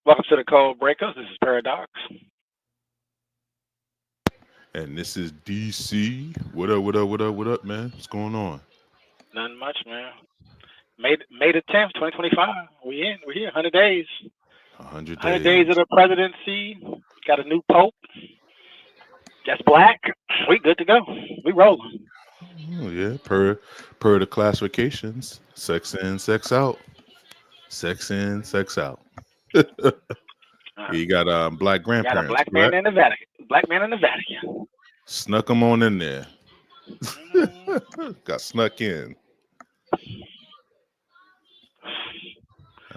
Welcome to the Code Breakers. This is Paradox. And this is DC. What up, what up, what up, what up, man? What's going on? Nothing much, man. May the 10th, 2025. We in. We're here. 100 days. 100 100 days of days. the presidency. Got a new pope. That's black. We good to go. We rolling. Oh, yeah, per the classifications. Sex in, sex out. Sex in, sex out. Uh, You got black got a grandparents, black man correct? in the Vatican. Black man in the Vatican. Snuck them on in there. Mm, Got snuck in.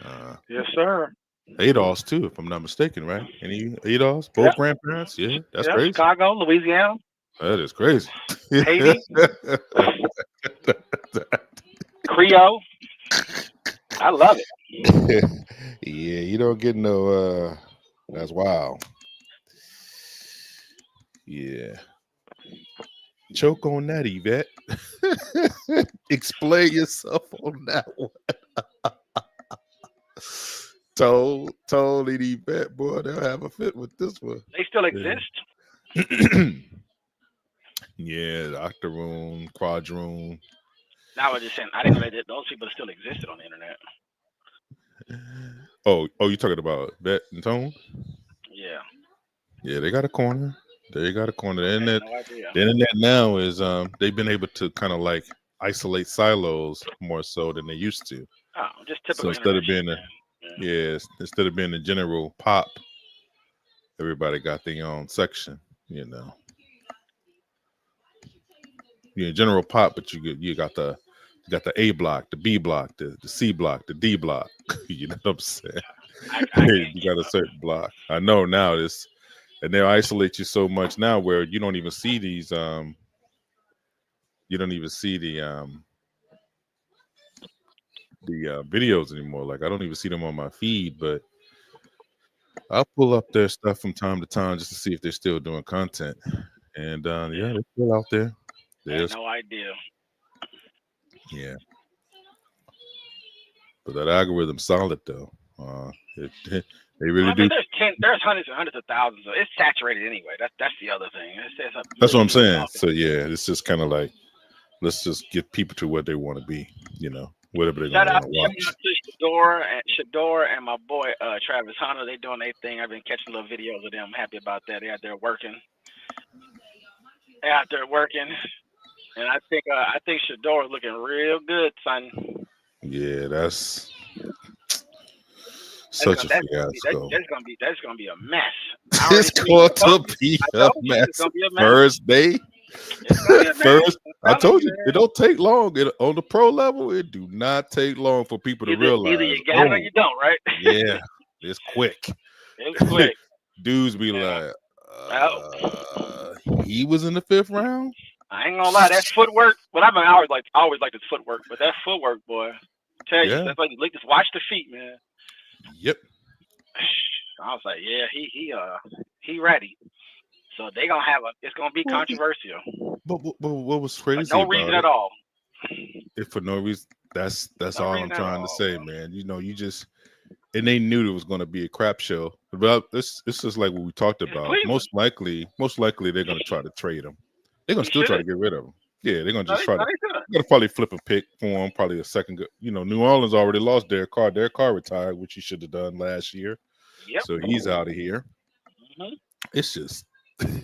Uh, yes, sir. Adolfs too, if I'm not mistaken, right? Any Adolfs? Yep. Both grandparents? Yeah, that's Yep. crazy. Chicago, Louisiana, That is crazy. Haiti, Creole. I love it. Yeah, you don't get no that's wild. Yeah. Choke on that, Yvette. Explain yourself on that one. Told it, Yvette, boy, they'll have a fit with this one. They still Yeah. exist. Yeah, the Octoroon, Quadroon. Now I was just saying, I didn't know that those people still existed on the internet. Oh, you talking about Bet and Tone? Yeah. Yeah, they got a corner. They got a corner. I had no idea. The internet now is they've been able to kind of like isolate silos more so than they used to. Oh, just So typical instead internet of shit, being a man. Yeah. yes, instead of being a general pop, everybody got their own section. You know, you're a general pop, but you got the A block, the B block, the C block, the D block. You know what I'm saying? I can't You keep got a up. certain block. I know now this, and they'll isolate you so much now where you don't even see these. You don't even see the videos anymore. Like I don't even see them on my feed, but I'll pull up their stuff from time to time just to see if they're still doing content. And yeah, Yeah. they're still out there. I had There's no idea. yeah, but that algorithm solid though. It, they really I mean, do. there's hundreds and hundreds of thousands. It's saturated anyway. That's the other thing. It's a That's what really I'm few saying. small So people. yeah, it's just kind of like let's just get people to what they want to be. You know, whatever they're Shout gonna out, want to shout watch. out to Shador and my boy Travis Hunter. They doing their thing. I've been catching little videos of them. I'm happy about that. They out there working. They out there working. And I think Shador is looking real good, son. Yeah, that's That's such gonna a that's gonna be fiasco. that's gonna be a mess. I It's already see. going to be I a told you it's mess. gonna be a mess. First day, It's gonna be a mess. first. I'm I telling told you, you it man. don't take long. On the pro level, it do not take long for people to Either realize. you got it or Oh, you don't, right? yeah, it's quick. It's quick. Dudes be Yeah. like, Well, he was in the fifth round. I ain't gonna lie, that footwork. But I always like his footwork, but that footwork, boy, tell you, Yeah. that's like just watch the feet, man. Yep. I was like, yeah, he ready. So they gonna have a. It's gonna be Well, controversial but what was for crazy no reason about at it? all. If for no reason, that's No all I'm reason at trying to all, say, bro. man. You know, you just and they knew it was going to be a crap show. But this is like what we talked It's about. Cleveland. Most likely they're going to try to trade him. They're going to He still try to should. get rid of him. Yeah, they're going to No, just they, try no, to. they should. They're going to probably flip a pick for him. Probably a second. You know, New Orleans already lost Derek Carr. Derek Carr retired, which he should have done last year. Yep. So he's out of here. Hmm. It's just.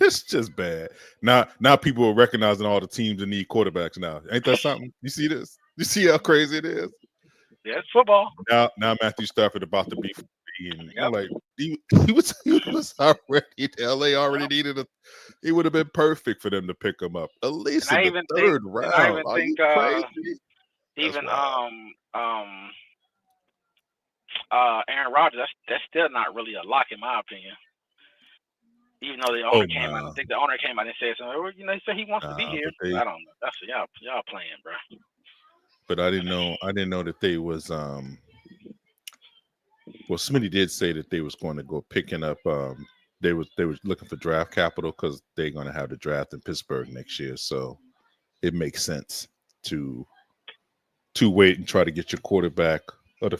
It's just bad. Now people are recognizing all the teams that need quarterbacks now. Ain't that something? You see this? You see how crazy it is? Yeah, it's football. Now Matthew Stafford about to be free, and I'm Yep. like, he was already LA already Yep. needed a. It would have been perfect for them to pick him up at And least in I the even think, third and I round. even Are think, you crazy? That's even wild. Aaron Rodgers. That's still not really a lock in my opinion. Even though the Oh owner came out, I no, think the owner came out and said something. Well, he said he wants to be nah, here. but they, I don't know. That's y'all playing, bro. but I didn't know that they was Well, Smitty did say that they was going to go picking up. They was looking for draft capital because they're going to have the draft in Pittsburgh next year. So it makes sense to to wait and try to get your quarterback of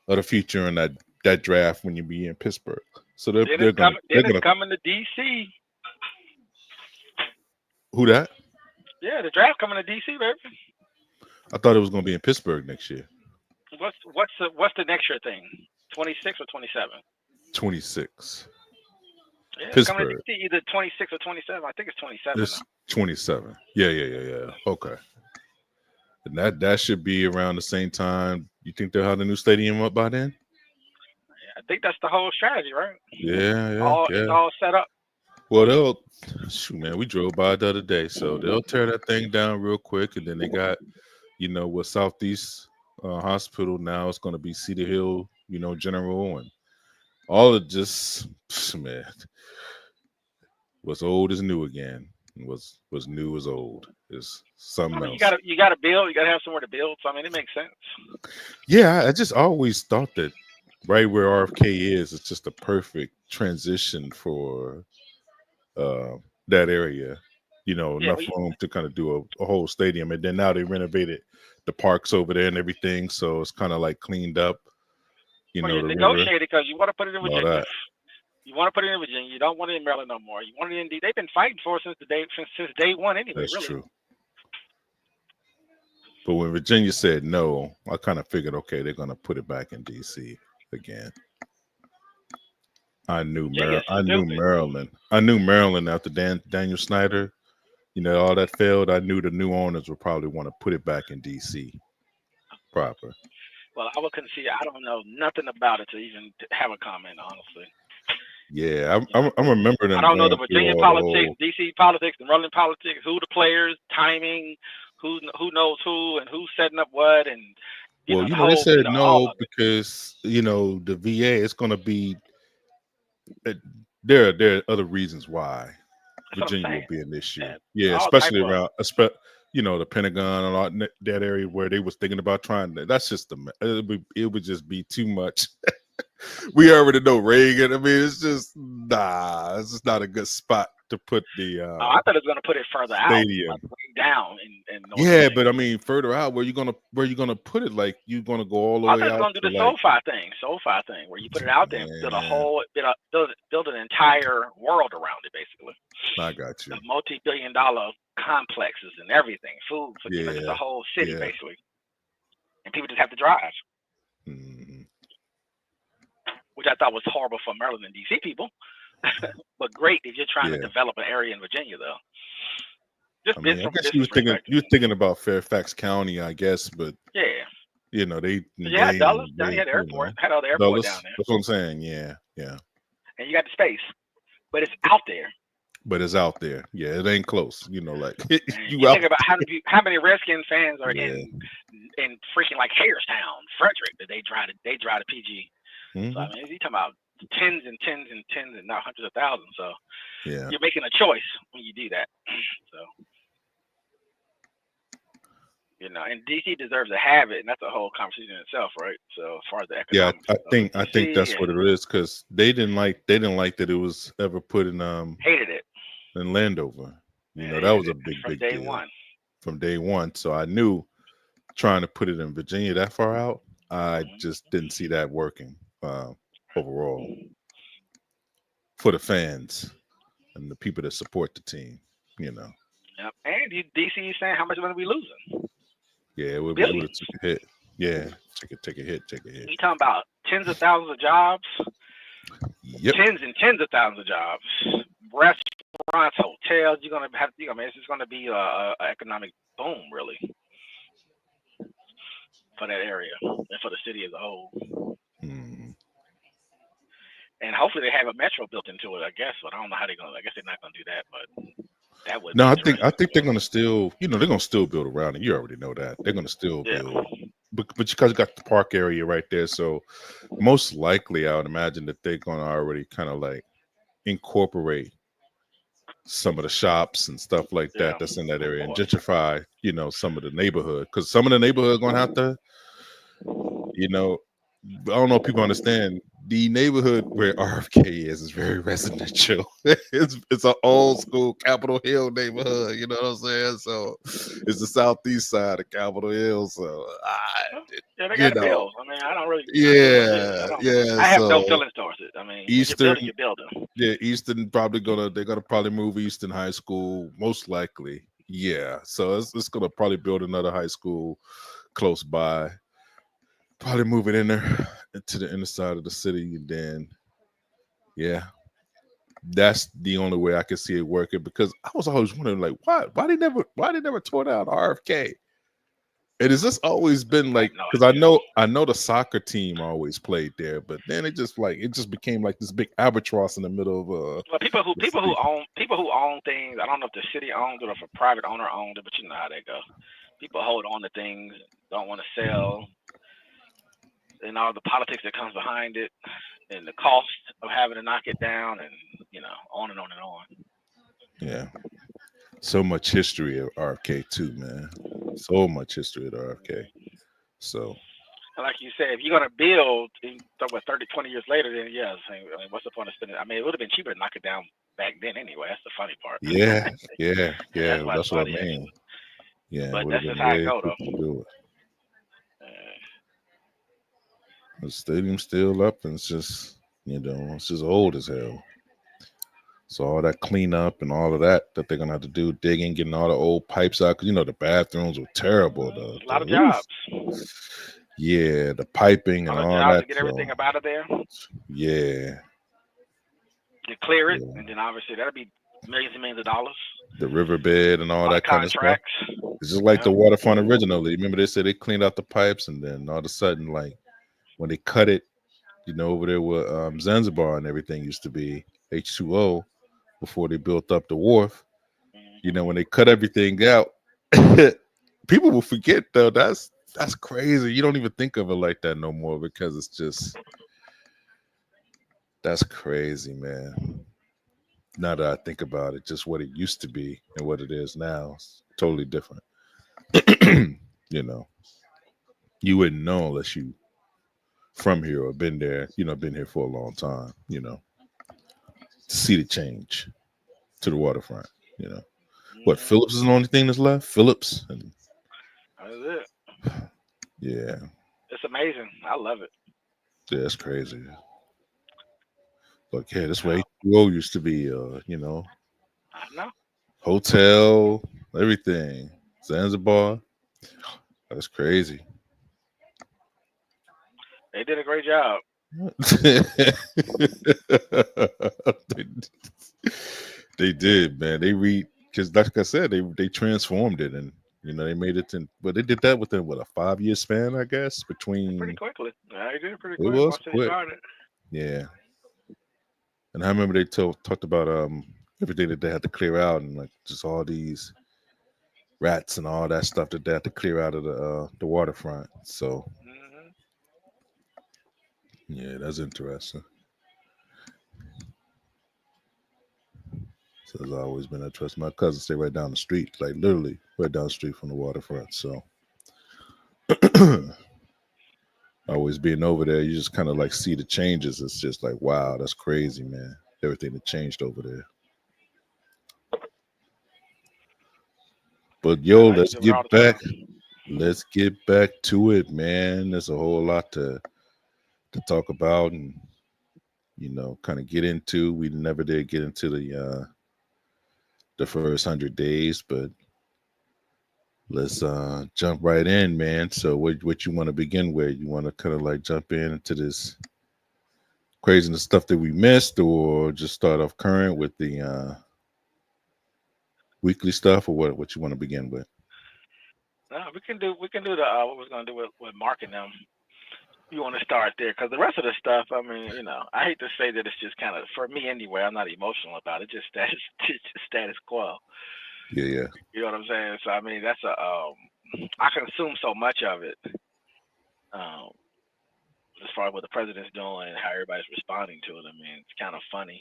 the future in that that draft when you be in Pittsburgh. So Then they're it's gonna coming. they're Then it's gonna coming to DC. who that? Yeah, the draft coming to DC, baby. I thought it was gonna be in Pittsburgh next year. What's the next year thing? 26 or 27? 26. Yeah, it's coming to Pittsburgh. DC either 26 or 27. I think it's 27 It's now. 27. Yeah. Okay. And that should be around the same time. You think they'll have the new stadium up by then? I think that's the whole strategy, right? Yeah. It's all set up. Well, shoot, man, we drove by the other day, so they'll tear that thing down real quick, and then they got, with Southeast Hospital now, it's going to be Cedar Hill, General, and all of just, man, what's old is new again. What's new is old. Is something else. You gotta build. You gotta have somewhere to build. So I mean, it makes sense. Yeah, I just always thought that right where RFK is, it's just a perfect transition for that area. Enough room to kind of do a whole stadium, and then now they renovated the parks over there and everything, so it's kind of like cleaned up. You negotiated because you want to put it in Virginia. You want to put it in Virginia. You don't want it in Maryland no more. You want it in D. They've been fighting for it since day one anyway. That's really. True. But when Virginia said no, I kind of figured, okay, they're going to put it back in DC again. I knew Maryland. I knew Maryland after Daniel Snyder. All that failed. I knew the new owners would probably want to put it back in DC proper. Well, I will concede. I don't know nothing about it to even have a comment, honestly. Yeah, I'm remembering. I don't know the Virginia politics, DC politics, the Maryland politics, who the players, timing, who knows who, and who's setting up what, and they said no because the VA is going to be. There are other reasons why Virginia will be an issue. Yeah, especially around, the Pentagon and all that area where they was thinking about trying to. That's just it would just be too much. We already know Reagan. I mean, it's just It's just not a good spot to put the. I thought it was going to put it further stadium. out, down. But I mean, further out. Where you gonna put it? Like you gonna go all the way out? I thought it was going to do the SoFi thing, where you put it out there, and build an entire world around it, basically. I got you. The multi-billion-dollar complexes and everything, food for the whole city, basically, and people just have to drive. Which I thought was horrible for Maryland and DC people, but great if you're trying to develop an area in Virginia, though. I guess you were thinking about Fairfax County, I guess, but they had Dulles. They had the airport. Had all the airport down there. That's what I'm saying. Yeah. And you got the space, but it's out there. Yeah, it ain't close. You think about how many Redskins fans are in freaking like Hagerstown, Frederick, that they drive to PG. Mm-hmm. So I mean, you're talking about tens and tens and tens and not hundreds of thousands. So you're making a choice when you do that. So and DC deserves to have it, and that's a whole conversation in itself, right? So as far as the economics, I think that's what it is, because they didn't like that it was ever put in hated it in Landover. That was a big deal from day one. So I knew trying to put it in Virginia that far out, I just didn't see that working. Overall, for the fans and the people that support the team, Yep. And DC is saying how much money we losing. Yeah, it would have took a hit. Yeah, take a hit. You talking about tens of thousands of jobs? Yep. Tens and tens of thousands of jobs. Restaurants, hotels. You're gonna have. It's just gonna be a economic boom, really, for that area and for the city as a whole. And hopefully they have a metro built into it, I guess. But I don't know how they're gonna. I guess they're not gonna do that, but that would. No, I think they're gonna still. They're gonna still build around it. You already know that they're gonna still build. But you guys got the park area right there, so most likely I would imagine that they're gonna already kind of like incorporate some of the shops and stuff like that that's in that area and gentrify, some of the neighborhood, because some of the neighborhood gonna have to, I don't know if people understand, the neighborhood where RFK is very residential. It's an old school Capitol Hill neighborhood. You know what I'm saying? So it's the southeast side of Capitol Hill. So Yeah, they you got a know, bill. I mean, I don't really. I yeah, don't. yeah. I have no So feelings towards it. I mean, when you're Eastern, building, you're building. yeah, Easton they're gonna probably move Easton High School most likely. Yeah, so it's gonna probably build another high school close by. Probably move it in there into the inner side of the city, and then yeah, that's the only way I can see it working. Because I was always wondering, like, why they never tore down RFK? And it's just always been I like, have no because idea. I know the soccer team always played there, but then it just became like this big albatross in the middle of Well, the city. people who own things. I don't know if the city owns it or if a private owner owned it, but you know how that go. People hold on to things, don't want to sell, and all the politics that comes behind it, and the cost of having to knock it down, and on and on and on. Yeah, so much history of RFK too, man. So much history of RFK. So And like you said, if you're gonna build, talk about 30, 20 years later, then yes. I mean, what's the point of spending? I mean, it would have been cheaper to knock it down back then anyway. That's the funny part. yeah, yeah, Yeah, yeah. that's why it's That's what I funny mean. actually. Yeah, it But would have that's been just how it way go cheaper though. to do it. Uh, The stadium's still up, and it's just old as hell. So all that cleanup and all of that they're gonna have to do, digging, getting all the old pipes out, because the bathrooms were terrible. a lot of Oof. jobs. Yeah, the piping A and lot of all jobs that. to get So everything up out of there, yeah, to clear it, yeah, and then obviously that'll be millions and millions of dollars. the riverbed and A all lot of that kind of stuff. contracts. It's just like Yeah. the waterfront originally. Remember they said they cleaned out the pipes, and then all of a sudden, like when they cut it, over there where Zanzibar and everything used to be H2O before they built up the wharf. When they cut everything out, people will forget though. That's crazy. You don't even think of it like that no more, because it's just that's crazy, man. Now that I think about it, just what it used to be and what it is now, it's totally different. you know, you wouldn't know unless you from here or been there, been here for a long time, to see the change to the waterfront. You know, what Mm-hmm. Phillips is the only thing that's left. Phillips, and That's it. yeah, It's amazing. I love it. yeah, that's crazy. Like, yeah, this way Uh, H2O used to be. I know. Hotel, everything, Zanzibar. That's crazy. They did a great job. they, they did, man. They read because, like I said, they transformed it, and they made it. But they did that within what, a 5 year span, I guess, Pretty between. quickly. Yeah, they did it pretty It quick was once they quick, started. yeah. And I remember they talked about everything that they had to clear out, and like just all these rats and all that stuff that they had to clear out of the waterfront. So Hmm. yeah, that's interesting. So it's always been interesting. My cousins stay right down the street, like literally right down the street from the waterfront. So always being over there, you just kind of like see the changes. It's just like, wow, that's crazy, man. Everything that changed over there. But yo, I used to do it all the time. let's get back to it, man. There's a whole lot to talk about and kind of get into. We never did get into the first 100 days, but let's jump right in, man. So what you want to begin with? You want to kind of like jump into this craziness stuff that we missed, or just start off current with the weekly stuff, or what you want to begin with? No, we can do the what we're gonna do with Mark and them. You want to start there because the rest of the stuff, I mean, I hate to say that it's just kind of for me anyway. I'm not emotional about it. Just status, it's just status quo. Yeah, yeah. You know what I'm saying? So I mean, that's I consume so much of it. Um, as far as what the president's doing and how everybody's responding to it. I mean, it's kind of funny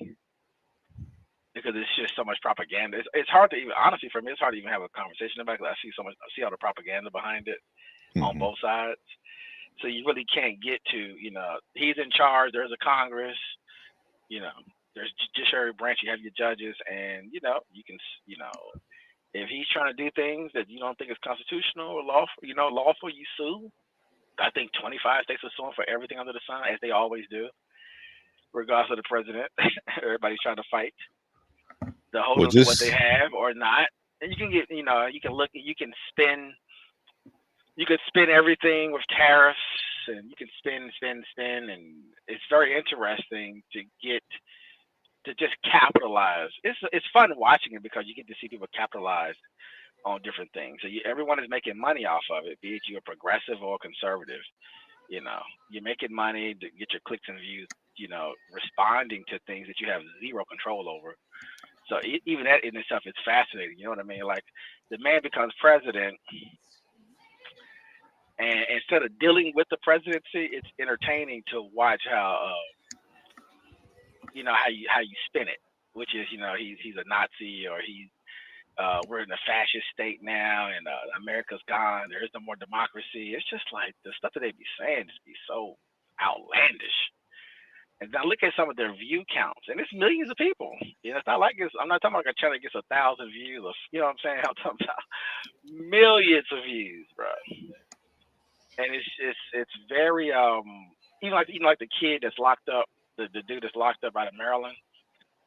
because it's just so much propaganda. It's hard to even honestly for me. It's hard to even have a conversation about it 'cause I see so much. I see all the propaganda behind it on Hmm. both sides. So you really can't get to, he's in charge. There's a Congress, there's judiciary branch. You have your judges, and you can, if he's trying to do things that you don't think is constitutional or lawful, you sue. I think 25 states are suing for everything under the sun, as they always do, regardless of the president. Everybody's trying to fight the Well, holders of what they just have or not. And you can get, you can look, you can spin everything with tariffs, and you can spin, and it's very interesting to just capitalize. It's fun watching it because you get to see people capitalize on different things. So everyone is making money off of it, be it you're progressive or conservative. You're making money to get your clicks and views. Responding to things that you have zero control over. So even that in itself is fascinating. You know what I mean? Like, the man becomes president, and instead of dealing with the presidency, it's entertaining to watch how how you spin it, which is he's a Nazi, or we're in a fascist state now, and America's gone. There is no more democracy. It's just like the stuff that they be saying just be so outlandish. And now look at some of their view counts, and it's millions of people. It's not like I'm not talking about a channel that gets 1,000 views, or you know what I'm saying? I'm talking about millions of views, bro. And it's very even like the kid that's locked up, the dude that's locked up out of Maryland,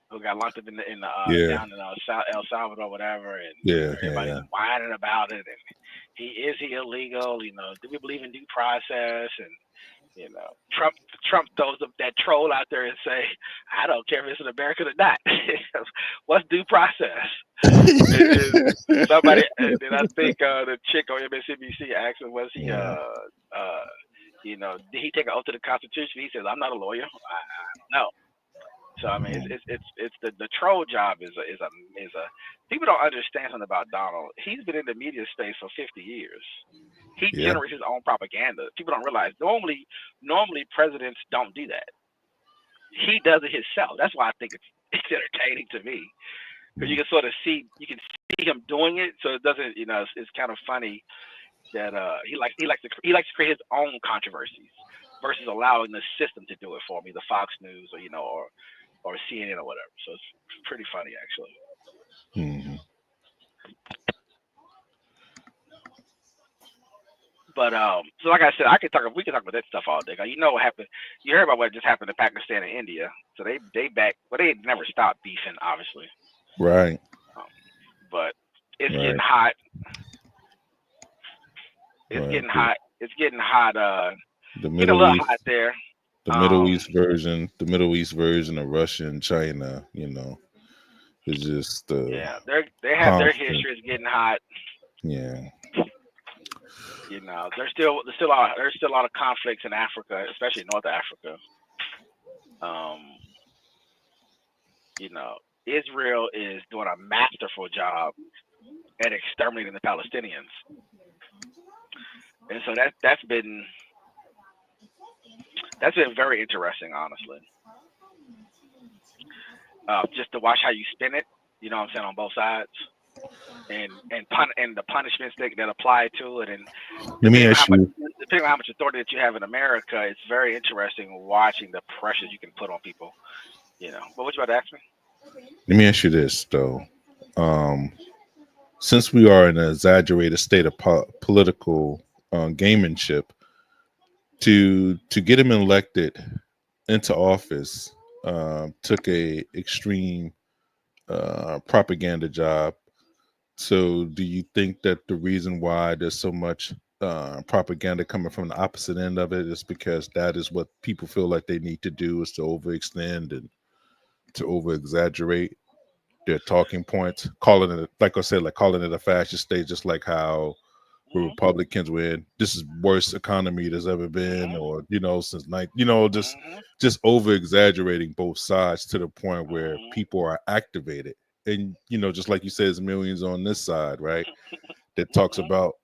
who got locked up in the yeah, down in El Salvador, whatever, and everybody's yeah. whining about it. And is he illegal? Do we believe in due process? And Trump throws up that troll out there and say, I don't care if it's in America or not. What's due process? Somebody, and then I think the chick on MSNBC asked him, was he, did he take an oath to the Constitution? He says, I'm not a lawyer. I don't know. So I mean, it's the troll job is a people don't understand something about Donald. He's been in the media space for 50 years. He generates his own propaganda. People don't realize normally presidents don't do that. He does it himself. That's why I think it's entertaining to me, because you can sort of see him doing it. So it doesn't, it's kind of funny that he likes to create his own controversies versus allowing the system to do it for me, the Fox News or CNN or whatever. So it's pretty funny, actually. Mm-hmm. But so like I said, we can talk about that stuff all day. You know what happened? You heard about what just happened to Pakistan and India. So they never stopped beefing, obviously. Right. But it's getting hot. It's getting hot. It's getting hot. The getting a little hot there. The Middle East version of Russia and China, is just they have their history. It's getting hot. Yeah. There's still a lot of conflicts in Africa, especially North Africa. Israel is doing a masterful job at exterminating the Palestinians, and so that's been very interesting, honestly. Just to watch how you spin it, you know what I'm saying, on both sides. And the punishments that apply to it, and depending on how much authority that you have in America, it's very interesting watching the pressures you can put on people. But what you about to ask me? Let me ask you this though. Since we are in an exaggerated state of political gamemanship, to get him elected into office took a extreme propaganda job. So do you think that the reason why there's so much propaganda coming from the opposite end of it is because that is what people feel like they need to do, is to overextend and to over exaggerate their talking points, calling it, like I said, like calling it a fascist state, just like how Republicans were in, this is worst economy there's ever been, or since just over exaggerating both sides to the point where people are activated. And just like you said, there's millions on this side, right? That talks about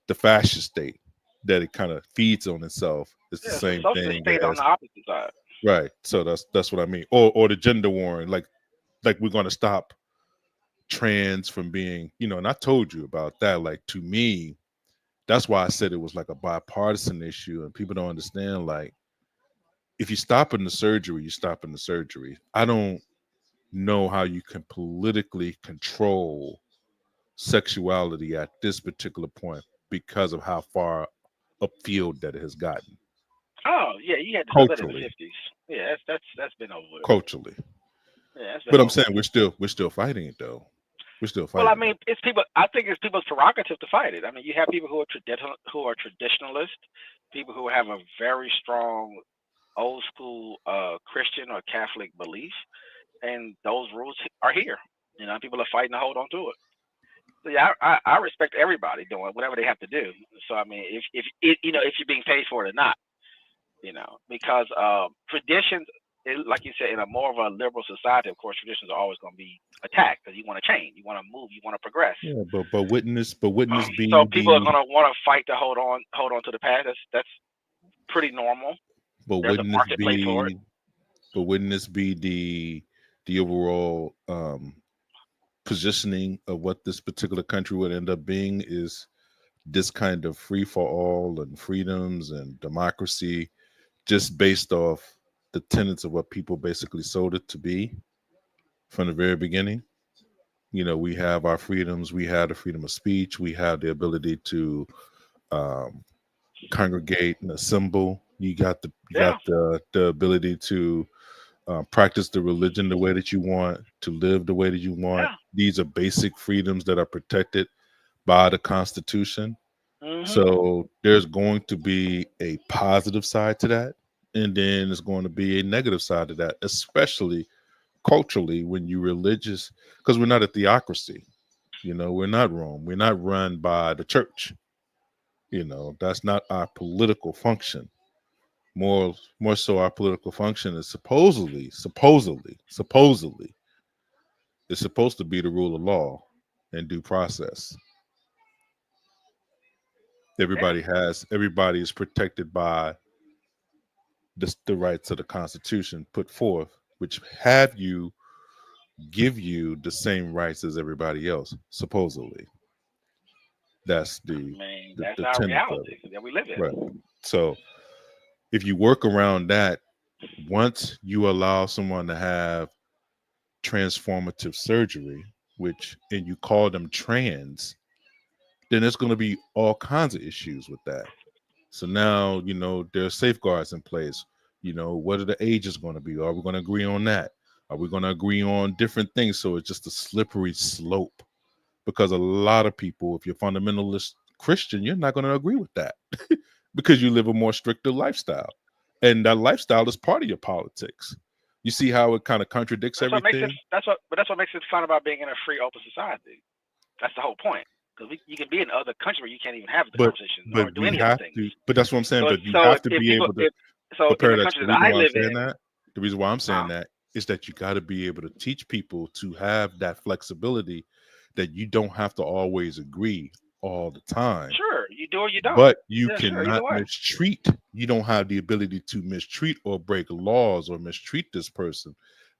the fascist state, that it kind of feeds on itself. It's the same thing state on the opposite side, right? So that's what I mean. Or the gender warring, like we're going to stop trans from being, and I told you about that. Like, to me, That's why I said it was like a bipartisan issue, and people don't understand. Like, if you stop in the surgery, you stop in the surgery. I don't know how you can politically control sexuality at this particular point because of how far upfield that it has gotten Oh yeah, you had to know that in the culturally. 50s. Yeah, that's been over with. Culturally, Yeah, that's been but I'm over saying with. we're still fighting it though. We're still Well, I fighting mean, it. it's people. I think it's people's prerogative to fight it. I mean, you have people who are traditionalist, people who have a very strong old school Christian or Catholic belief, and those rules are here. You know, people are fighting to hold on to it. So yeah, I respect everybody doing whatever they have to do. So I mean, if it, you know, if you're being paid for it or not, you know, because traditions, like you said, in a more of a liberal society, of course, traditions are always going to be attacked because you want to change, you want to move, you want to progress. Yeah, but witness So be people are the going to want to fight to hold on to the past. That's pretty normal. but There's a wouldn't this marketplace for it. be but wouldn't this be the overall positioning of what this particular country would end up being is this kind of free for all and freedoms and democracy just based off the tenets of what people basically sold it to be from the very beginning. You know, we have our freedoms, we have the freedom of speech, we have the ability to um, congregate and assemble. You Yeah, got the ability to practice the religion the way that you want, to live the way that you want. yeah. These are basic freedoms that are protected by the Constitution. Mhm. So there's going to be a positive side to that, and then there's going to be a negative side to that, especially culturally when you're religious, because we're not a theocracy. You know, we're not Rome. We're not run by the church. You know, that's not our political function. More so, our political function is supposedly is supposed to be the rule of law and due process. Yeah. Everybody is protected by the rights of the Constitution put forth, which have you give you the same rights as everybody else. Supposedly, that's I mean, that's the our tenet of reality it, that we live right? in. So if you work around that, once you allow someone to have transformative surgery, which and you call them trans, then there's going to be all kinds of issues with that. So now, you know, there are safeguards in place. You know, what are the ages going to be? Are we going to agree on that? Are we going to agree on different things? So it's just a slippery slope because a lot of people, if you're fundamentalist Christian, you're not going to agree with that because you live a more stricter lifestyle. And that lifestyle is part of your politics. You see how it kind of contradicts That's what makes it. everything? That's what makes it fun about being in a free, open society. That's the whole point. Because you can be in other countries where you can't even have the But conversation but or do we any of the have things. to, but that's what I'm saying. So But you so have to if be people able to. if so But in the Paradox, country the that reason I why I'm live saying in, that, the reason why I'm uh, saying that is that you got to be able to teach people to have that flexibility that you don't have to always agree all the time, sure you do or you don't. but you Yeah, sure. Either cannot way. mistreat. You don't have the ability to mistreat or break laws or mistreat this person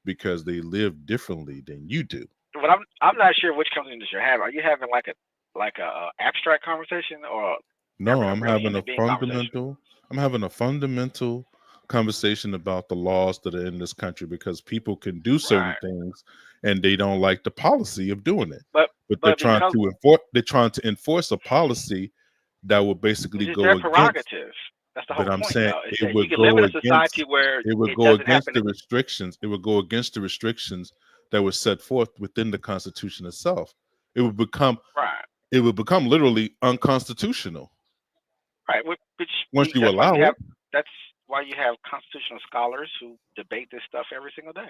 because they live differently than you do. But I'm not sure which conversation you're having. Are you having like a abstract conversation or No, having a real human being conversation? I'm having a fundamental conversation about the laws that are in this country because people can do certain Right. things and they don't like the policy of doing it. But But but because they're trying to enforce a policy that will basically it's just go their against, prerogative. That's the but whole I'm point, saying though. Is it that you would can live go in a society against where it would it go doesn't against happen. the restrictions. It would go against the restrictions that were set forth within the Constitution itself. It would become Right. literally unconstitutional Right. once you That's why allow you it. have that's why you have constitutional scholars who debate this stuff every single day.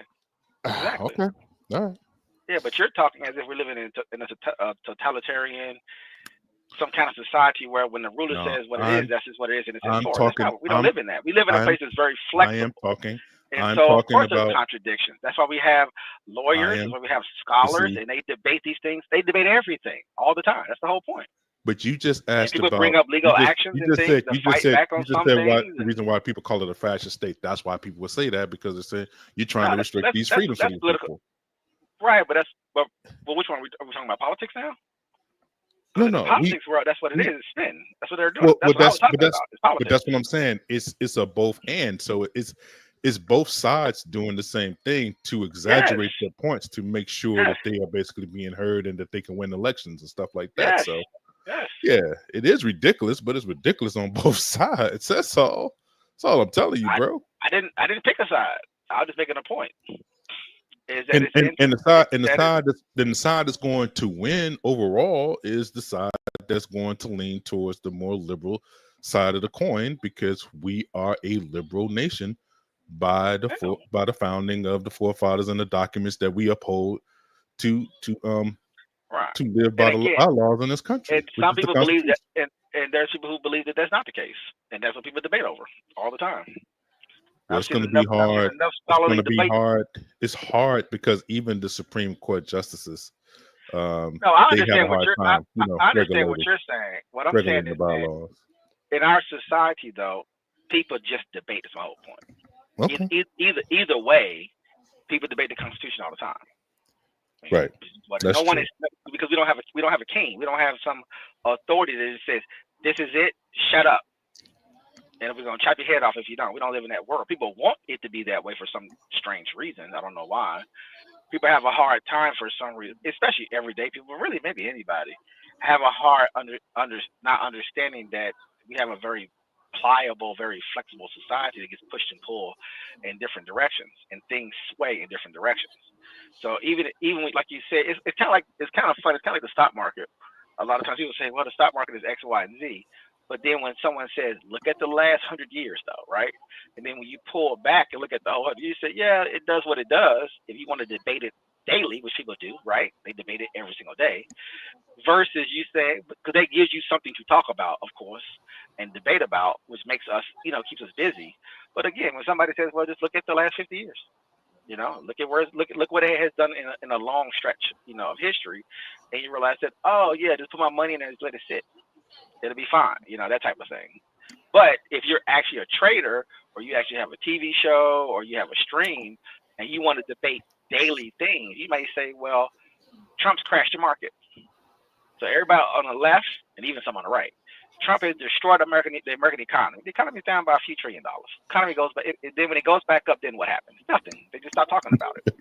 Exactly. Okay. All right. Yeah, but you're talking as if we're living in a totalitarian, some kind of society where when the ruler No, says what it is, that's just what it is, and it's I'm enforced. That's talking not. We don't live in that. We live in a I'm place that's very I am flexible, talking and I'm so of talking course there's about contradictions. That's why we have I lawyers. That's am why we have you scholars, see, and they debate these things. They debate everything all the time. That's the whole point. but you just And asked people bring about up legal actions and things to fight back on you just some said why things. the And reason why people call it a fascist state. That's why people would say that because they say you're trying no, to restrict these freedoms for that's these political, people. right? But which one are we talking about? Politics now? But in the politics world, that's what it is. It's spin. That's what they're doing. Well, that's what I was talking about. It's politics. But that's what I'm saying. It's a both and. So it's both sides doing the same thing to exaggerate their points to make sure that they are basically being heard and that they can win elections and stuff like that. So yeah, it is ridiculous, but it's ridiculous on both sides. That's all. That's all I'm telling you, bro. I didn't pick a side. I was just making a point. And the side that's going to win overall is the side that's going to lean towards the more liberal side of the coin, because we are a liberal nation by the founding of the forefathers and the documents that we uphold to live by our laws in this country. And some people believe that, and there's people who believe that that's not the case, and that's what people debate over all the time. Well, it's going to be hard. It's going to be hard. It's hard because even the Supreme Court justices, no, I understand what you're. I understand what you're saying. What I'm saying is that in our society, though, people just debate. Is my whole point. Okay. Either way, people debate the Constitution all the time. Right. No one is, because we don't have a king. We don't have some authority that says this is it. Shut up. And we're going to chop your head off if you don't. We don't live in that world. People want it to be that way for some strange reason. I don't know why. People have a hard time for some reason, especially everyday people, really maybe anybody, have a hard not understanding that we have a very pliable, very flexible society that gets pushed and pulled in different directions, and things sway in different directions. So even like you said, it's kind of fun. It's kind of like the stock market. A lot of times people say, well, the stock market is X, Y, and Z. But then when someone says, look at the last 100 years, though, right? And then when you pull back and look at the whole 100 years, you say, yeah, it does what it does. If you want to debate it daily, which people do, right? They debate it every single day. Versus you say, because that gives you something to talk about, of course, and debate about, which makes us, keeps us busy. But again, when somebody says, well, just look at the last 50 years. Look what it has done in a long stretch, of history, and you realize that, oh yeah, just put my money in there and just let it sit. It'll be fine, that type of thing. But if you're actually a trader, or you actually have a TV show, or you have a stream, and you want to debate daily things, you may say, well, Trump's crashed the market. So everybody on the left, and even some on the right, Trump has destroyed the American economy. The economy is down by a few $1 trillion. Economy goes back. Then when it goes back up, then what happens? Nothing. They just stop talking about it.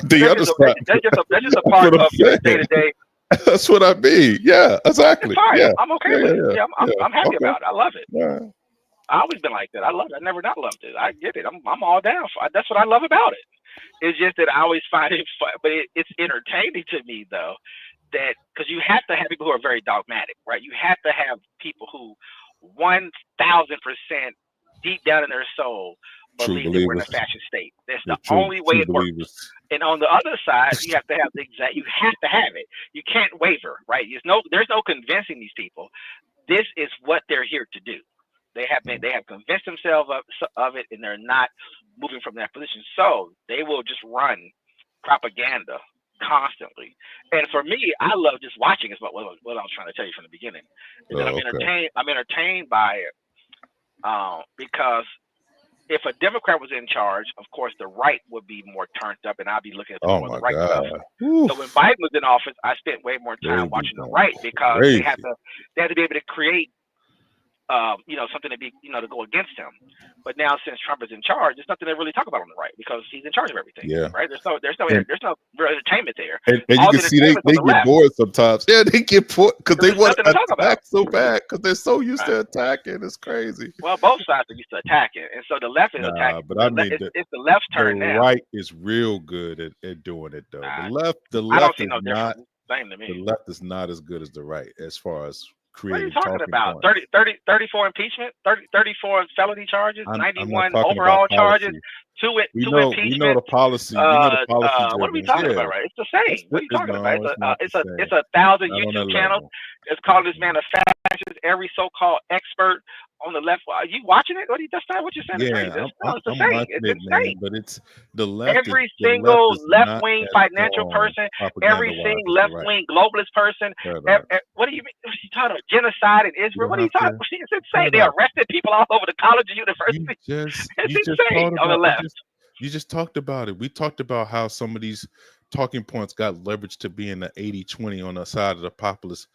That's just a part of your day to day. That's what I mean. Yeah, exactly. It's fine. Yeah. I'm okay with it. Yeah, I'm happy about it. I love it. Yeah. I always been like that. I love it. I never not loved it. I get it. I'm all down for it. That's what I love about it. It's just that I always find it fun, but it's entertaining to me though. That because you have to have people who are very dogmatic, right? You have to have people who 1,000% deep down in their soul believe that we're in a fascist state. That's the only way it works. And on the other side, you have to have you have to have it. You can't waver, right? There's no convincing these people. This is what they're here to do. They have convinced themselves of it, and they're not moving from that position. So they will just run propaganda constantly. And for me, I love just watching is what I was trying to tell you from the beginning. And then I'm entertained by it because if a Democrat was in charge, of course the right would be more turned up, and I'd be looking at the right stuff. So when Biden was in office, I spent way more time watching the right because they had to be able to create something to be, to go against him. But now since Trump is in charge, there's nothing to really talk about on the right because he's in charge of everything. Yeah. Right. There's no real entertainment there. And you can see they get bored sometimes. Yeah, they get bored because they want to attack so bad because they're so used to attacking. It's crazy. Well, both sides are used to attacking, and so the left is attacking. But I mean, it's the left's turn now. The right is real good at doing it though. The left I don't see no difference. Same to me. The left is not as good as the right as far as what are you talking about? 34 impeachment, 34 felony charges, 91 overall charges, two impeachment. We know the policy. What are we talking about? Right? It's the same. What are you talking about? It's 1,000 YouTube channels. It's called this man a fascist. Every so-called expert on the left. Are you watching it? That's not what you're saying. Yeah, it's the same. It's insane. But it's the left. Every single left-wing financial person, every single left-wing globalist person. What do you mean? You talking about genocide in Israel? What are you talking about? It's insane. They arrested people all over the college and university. It's insane on the left. You just talked about it. We talked about how some of these talking points got leverage to being the 80-20 on the side of the populace.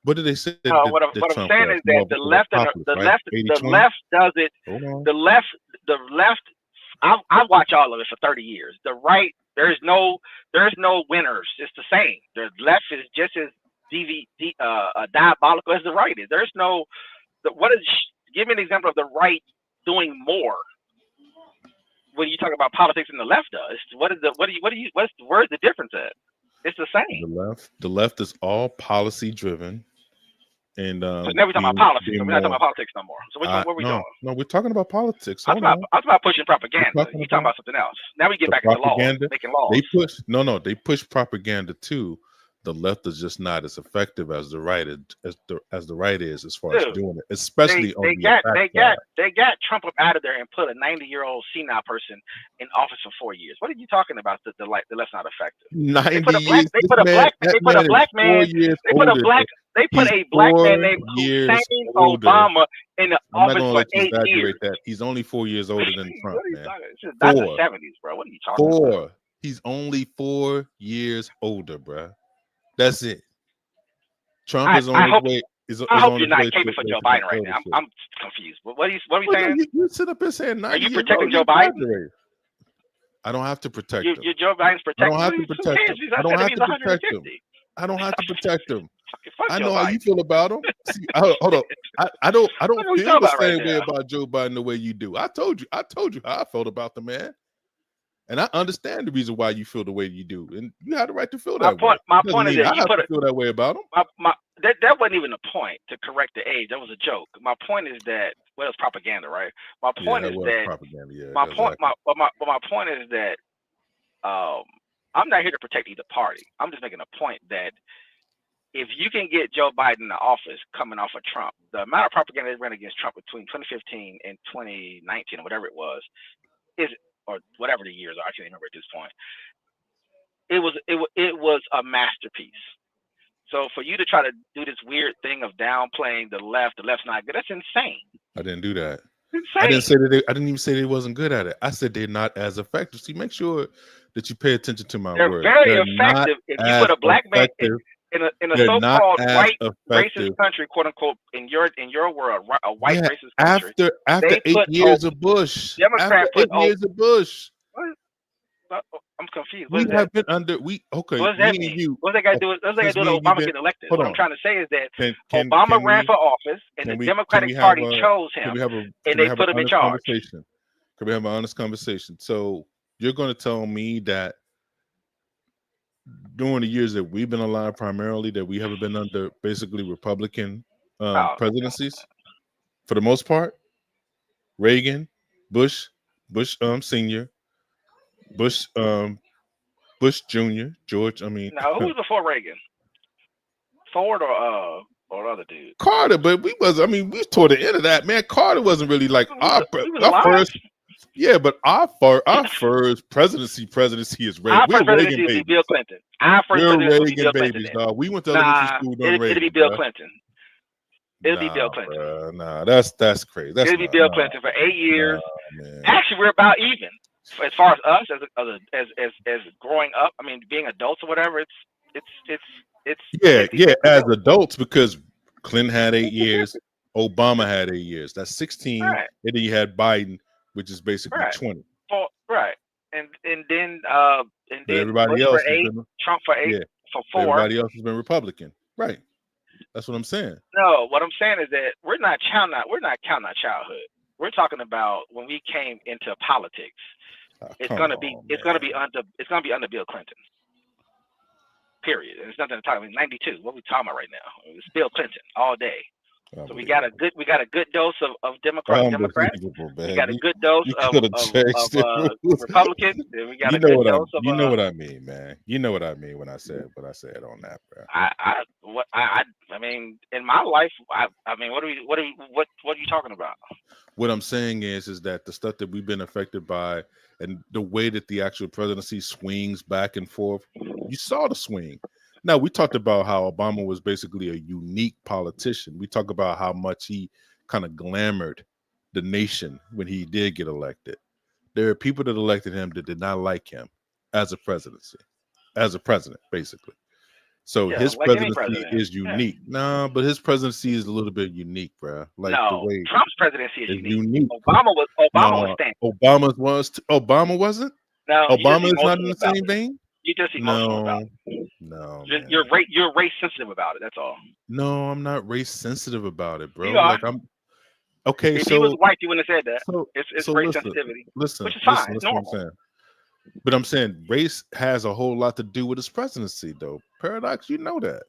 What did they say What that I'm Trump saying was? is More that of a populist, right? 80-20? the left does it. Hold on. The left. I watch all of it for 30 years. The right, there's no winners. It's the same. The left is just as diabolical as the right is. There's no. Give me an example of the right doing more when you talk about politics than the left does. Where's the difference at? It's the same. The left is all policy driven, and So now we're talking about politics. So we're not talking about politics no more. So where are we going? No, we're talking about politics. I was about pushing propaganda. You're talking about something else. Now we get back into law, making laws. They push propaganda too. The left is just not as effective as the right as the right is as far as doing it, especially they got Trump up out of there and put a 90-year-old senile person in office for 4 years. What are you talking about? The left's not effective. 90 years. They put a black man named Hussein Obama in the office for 8 years. That. He's only 4 years older than Trump, man. This is not the 70s, bro. What are you talking about? He's only 4 years older, bro. That's it. Trump is on his way. I hope you're not caping for Joe Biden right now. I'm confused. What are we saying? You sit up and saying 90 Are you protecting Joe Biden? I don't have to protect him. You're Joe Biden's protecting him. I don't have to protect him. I don't have to protect him. I don't have to protect him. I know how you feel about him. See, hold up. I don't feel the same way about Joe Biden the way you do. I told you how I felt about the man. And I understand the reason why you feel the way you do, and you have the right to feel that way. My point is that you feel that way about him. That wasn't even a point to correct the age. That was a joke. My point is that it's propaganda, right? My point is that propaganda. Yeah, my point is that I'm not here to protect either party. I'm just making a point that if you can get Joe Biden in the office coming off of Trump, the amount of propaganda they ran against Trump between 2015 and 2019 or whatever it was, or whatever the years are, I can't remember at this point. It was a masterpiece. So for you to try to do this weird thing of downplaying the left's not good, that's insane. I didn't do that. Insane. I didn't even say they wasn't good at it. I said they're not as effective. See, make sure that you pay attention to my words. They're very effective if you put a black man in a so-called white racist country, quote unquote, in your world, a white racist country. After 8 years of Bush. Democrats after 8 years of Bush. I'm confused. What does that mean? What's that got to do with Obama getting elected? What I'm trying to say is that Obama ran for office, and the Democratic Party chose him, and they put him in charge. Can we have an honest conversation? So you're going to tell me that during the years that we've been alive, primarily, that we haven't been under basically Republican presidencies for the most part? Reagan, Bush Senior, Bush Jr., George. No, who was before Reagan? Ford or other dude? Carter, but we was toward the end of that, man. Carter wasn't really like our first. Yeah, but our first presidency is Reagan. Our first presidency is Bill Clinton. Our first presidency is Bill Clinton. Dog. We went to elementary school during Reagan. It'd be Bill Clinton. It'll be Bill Clinton. Bro, that's crazy. It'll be Bill Clinton for 8 years. Actually, we're about even as far as us as growing up. I mean, being adults or whatever. It's as adults, because Clinton had 8 years, Obama had 8 years. That's 16, and then you had Biden, which is basically 20. And then everybody else for 8, Trump for 8, for 4. Everybody else has been Republican, right? That's what I'm saying. No, what I'm saying is that we're not counting our childhood. We're talking about when we came into politics. It's gonna be under Bill Clinton. Period. And it's nothing to talk about. 92. What are we talking about right now? It's Bill Clinton all day. So we got a good dose of Democrats. We got a good dose of Republicans. And we got a good dose of. You know what I mean, man. You know what I mean when I said on that, bro. I mean, in my life, I mean, what are you talking about? What I'm saying is that the stuff that we've been affected by, and the way that the actual presidency swings back and forth, you saw the swing. Now, we talked about how Obama was basically a unique politician. We talk about how much he kind of glamored the nation when he did get elected. There are people that elected him that did not like him as a presidency. as a president, basically. So Yeah, his like any presidency president. is Yeah. unique. No, but his presidency is a little bit unique, bro. Like the No, way Trump's presidency is it's unique. unique. Obama was No, standard. Obama wasn't. No, you just Obama is not in emotional the about same it. vein. You just emotional about No, it. no, You're man. race sensitive about it. That's all. No, I'm not race sensitive about it, You bro. are. Like I'm okay. If he was So white, you wouldn't have said that. so It's so race listen, sensitivity, listen, which is fine. listen. It's That's what I'm normal. saying. But I'm saying race has a whole lot to do with his presidency, though. Paradox, you know that.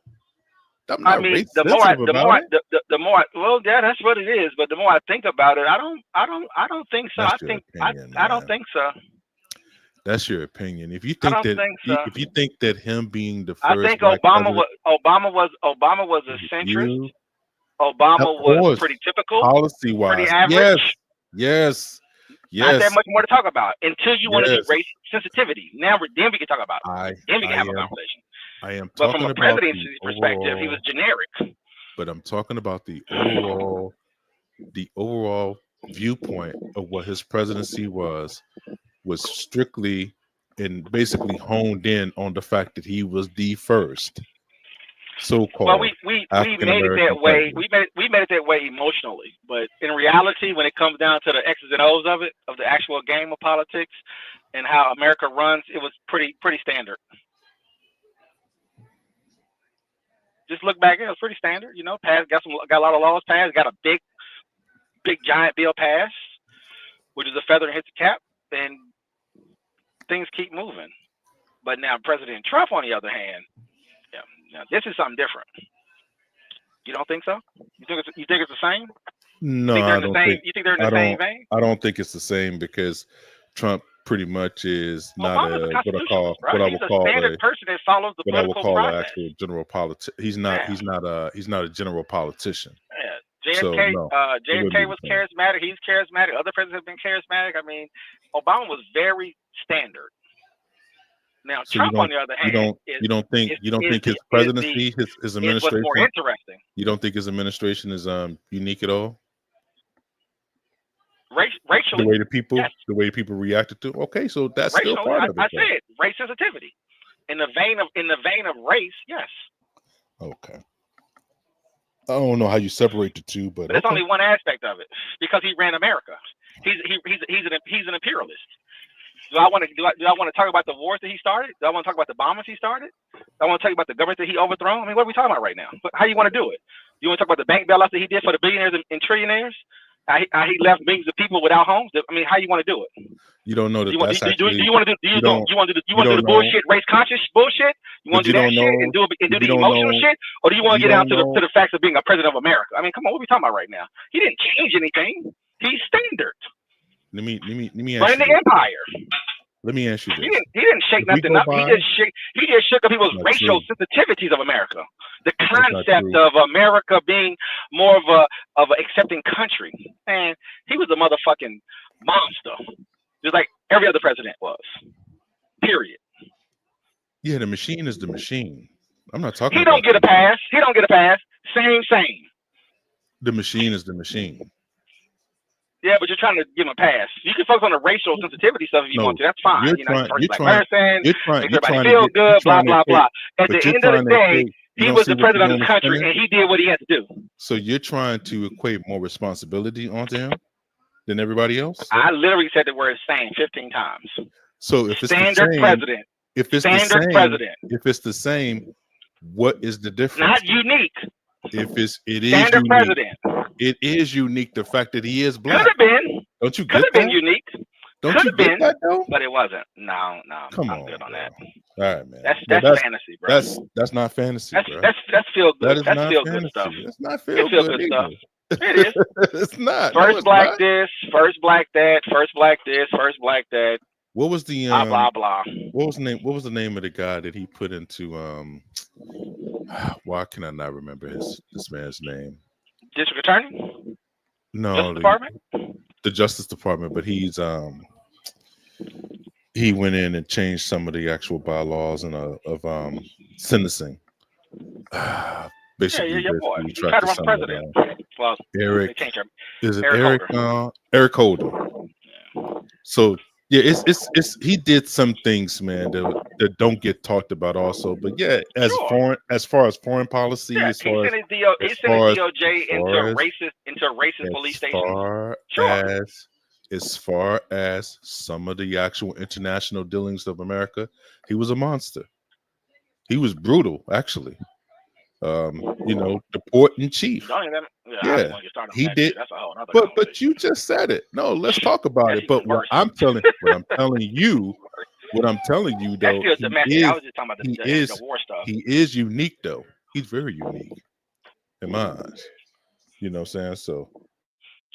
I'm I not mean, race sensitive about it. the more, well, yeah, that's what it is. But the more I think about it, I don't think so. That's your opinion, I don't man. think so. That's your opinion. If you I think don't that, think so. if you think that him being the I first think black Obama president, was a centrist. you, Obama of was course, pretty typical, policy pretty wise, average. yes, Not that yes, much more to talk about until you want to do yes. race sensitivity. Then we can talk about it. Then we can have a am, conversation. I am But from talking a about presidency the perspective, he was overall. generic. But I'm talking about the overall viewpoint of what his presidency was strictly and basically honed in on the fact that he was the first so-called Well, we African made it American that way. president. We made it that way emotionally, but in reality, when it comes down to the X's and O's of it, of the actual game of politics and how America runs, it was pretty standard. Just look back, it was pretty standard. You know, passed, got a lot of laws passed, got a big giant bill passed, which is a feather and hits the cap, and things keep moving. But now President Trump, on the other hand, yeah, now this is something different. You don't think so? You think it's the same? No, I don't think. You think they're in the same vein? I don't think it's the same because Trump pretty much is not Obama's a constitutionalist, right? He's a standard person that follows the what I would political call an process. actual general politician. He's not a general politician. Yeah. JFK, So, no, JFK was charismatic. He's charismatic. Other presidents have been charismatic. I mean, Obama was very standard. Now, so Trump, on the other hand, you don't think his presidency, his administration, was more interesting. You don't think his administration is unique at all? Racially, the way people reacted to. Okay, so that's racially, still part of it. I said race sensitivity. In the vein of race, yes. Okay. I don't know how you separate the two, but it's only one aspect of it because he ran America. He's an imperialist. Do I want to talk about the wars that he started? Do I want to talk about the bombers he started? Do I want to talk about the government that he overthrown? I mean, what are we talking about right now? How do you want to do it? You want to talk about the bank bailouts that he did for the billionaires and trillionaires? How he left millions of people without homes? I mean, how do you want to do it? You don't know that. Do you want to do the bullshit, race conscious bullshit? You want to do that shit and do the emotional shit, or do you want to get down to the facts of being a president of America? I mean, come on, what are we talking about right now? He didn't change anything. He's standard. Let me ask running the empire. Let me ask you this. He didn't shake nothing up. He just shook up people's racial sensitivities of America. The concept of America being more of a accepting country. And he was a motherfucking monster. Just like every other president was. Period. Yeah, the machine is the machine. I'm not talking. He don't get a pass. Same. The machine is the machine. Yeah, but you're trying to give him a pass. You can focus on the racial sensitivity stuff if you want to. That's fine. You're trying makes everybody feel good, blah, blah, blah. At the end of the day, he was the president of the country, and he did what he had to do. So you're trying to equate more responsibility onto him than everybody else? I literally said the word same 15 times. So if it's standard the same, president. If it's standard the same, president. If it's the same, what is the difference? Not unique. If it is standard unique, president. It is unique. The fact that he is black. Could have been. Don't you get Could have that? been unique. Don't Could you have get been, that though? But it wasn't. No. Come I'm on, good on that. All right, man. That's fantasy, bro. That's not fantasy, bro. That's feel good. That's feel fantasy. good stuff. That's not feel good stuff. It is. It's not. First black this, first black that, first black this, first black that. What was the blah blah blah? What was the name of the guy that he put into why can I not remember this man's name? District Attorney? No, Justice Department? The Justice Department, but he's he went in and changed some of the actual bylaws and of sentencing. Basically, your boy. He tried to run president. Eric. Is it Eric? Eric Holder. Yeah. So Yeah, it's he did some things, man, that don't get talked about also. But yeah, Sure. as far as foreign policy, Yeah, as far as he as sent his far as DOJ far as into racist as police stations. far Sure. as as far as some of the actual international dealings of America, he was a monster. He was brutal, actually. The port in chief. Don't even. Yeah, I don't Yeah, want to get started on he that did. shit. That's a whole other But conversation. you just said it. No, let's talk about That's it. even But worse. what I'm telling you, That's though, still domestic. I was just talking about he the is war stuff. he is unique though. He's very unique in my eyes. You know what I'm saying? So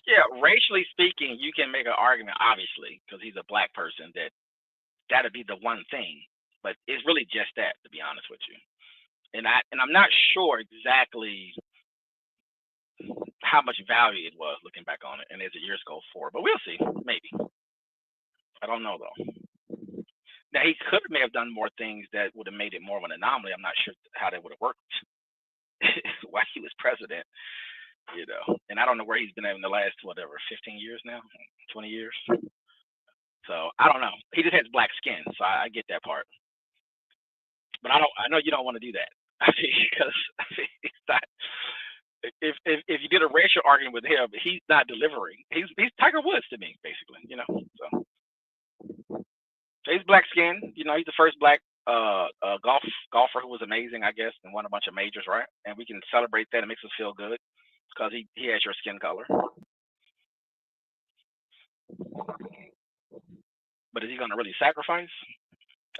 Yeah, racially speaking, you can make an argument, obviously, because he's a black person, that'd be the one thing. But it's really just that, to be honest with you. And I'm not sure exactly how much value it was looking back on it, and as the years go forward. But we'll see. Maybe. I don't know though. Now he may have done more things that would have made it more of an anomaly. I'm not sure how that would have worked while he was president. And I don't know where he's been in the last 15 years now, 20 years. So I don't know. He just has black skin, so I get that part. But I know you don't want to do that. Because it's not. If you did a racial argument with him, he's not delivering. He's Tiger Woods to me, basically. So he's black skin. He's the first black golfer who was amazing, I guess, and won a bunch of majors, right? And we can celebrate that. It makes us feel good because he has your skin color. But is he going to really sacrifice?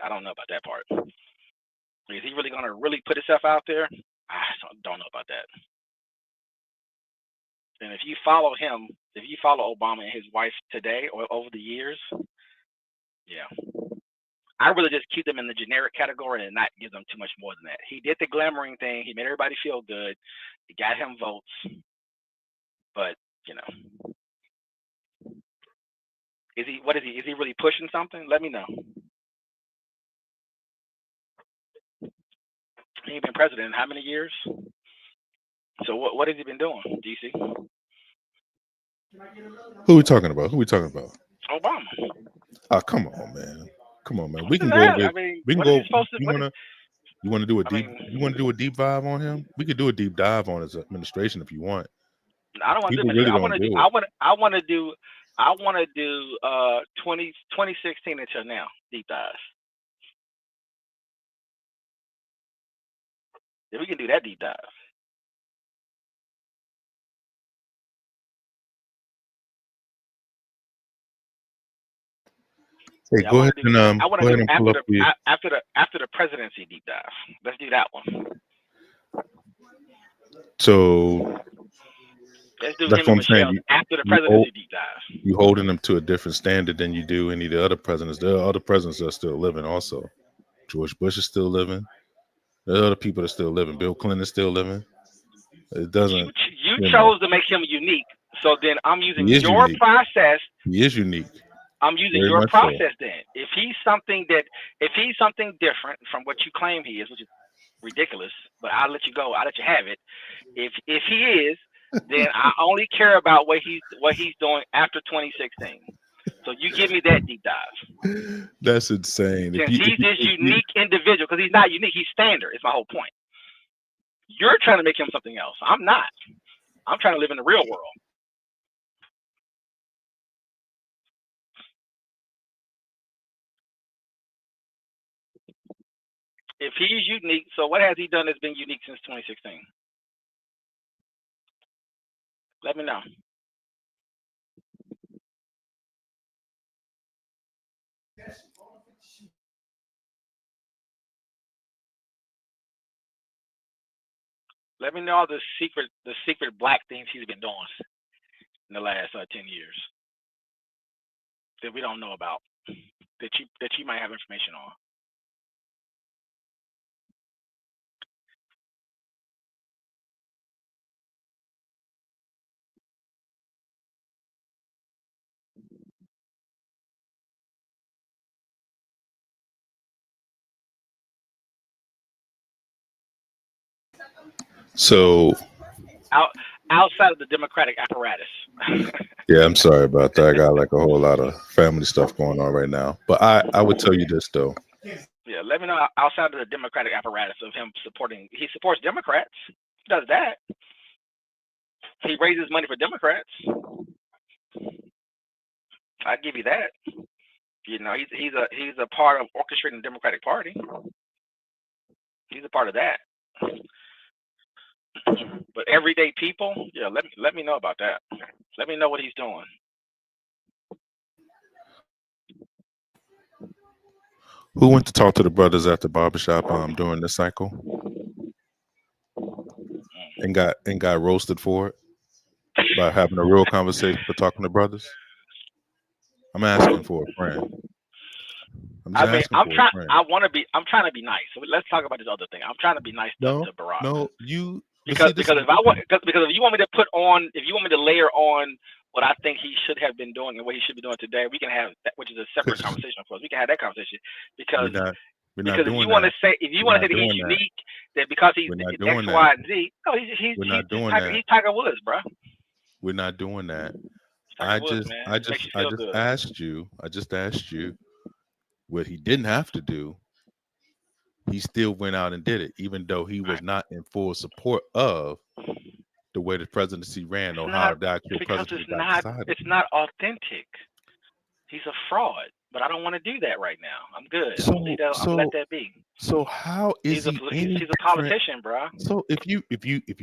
I don't know about that part. Is he really going to really put himself out there? I don't know about that. And if you follow him, if you follow Obama and his wife today or over the years, yeah, I really just keep them in the generic category and not give them too much more than that. He did the glamoring thing. He made everybody feel good. He got him votes. But, is he really pushing something? Let me know. He ain't been president in how many years? So what has he been doing, DC? who we talking about? Obama. Oh, come on, man. We can What go is that? with I mean, we can what is go he supposed to? you want to do a I deep mean, dive on him? We could do a deep dive on his administration if you want. I don't want to do People it. really I don't want to do. do it. I want to do 2016 until now deep dive. If we can do that deep dive. Hey, go ahead and I want to go do ahead and pull up the after the presidency deep dive. Let's do that one. so Let's do that's him what and I'm saying. Michelle after the You hold, presidency deep dive. you holding them to a different standard than you do any of the other presidents. There are other presidents that are still living also. George Bush is still living. There are other people that are still living. Bill Clinton is still living. It doesn't You chose to make him unique. So then I'm using he is your unique. process. He is unique. I'm using Very your much process so. then. If he's something different from what you claim he is, which is ridiculous, but I'll let you go. I'll let you have it. If he is, then I only care about what he's doing after 2016. So you give me that deep dive. That's insane. Since he's this unique individual, because he's not unique, he's standard. Is my whole point. You're trying to make him something else. I'm not. I'm trying to live in the real world. If he's unique, so what has he done that's been unique since 2016? Let me know. Let me know all the secret black things he's been doing in the last 10 years that we don't know about, that you might have information on. So outside of the Democratic apparatus. Yeah, I'm sorry about that. I got like a whole lot of family stuff going on right now. But I would tell you this though. Yeah, let me know outside of the Democratic apparatus of him supporting. He supports Democrats. He does that. He raises money for Democrats. I give you that. You know, he's a part of orchestrating the Democratic Party. He's a part of that. But everyday people, yeah, let me know about that. Let me know what he's doing. Who went to talk to the brothers at the barbershop during this cycle and got roasted for it by having a real conversation for talking to brothers? I'm asking for a friend. I'm trying to be nice. So let's talk about this other thing. I'm trying to be nice to Barack. No, because if you want me to layer on what I think he should have been doing and what he should be doing today, we can have that, which is a separate conversation, of course. We can have that conversation because if you want to say that he's unique, that because he's X, Y, and Z, no, he's Tiger Woods, bro. We're not doing that. I just asked you what he didn't have to do. He still went out and did it, even though he was not in full support of the way the presidency ran or how the actual presidency got decided. It's not authentic. He's a fraud, but I don't want to do that right now. I'm good. I'll let that be. So how is he's a politician, bro? So if you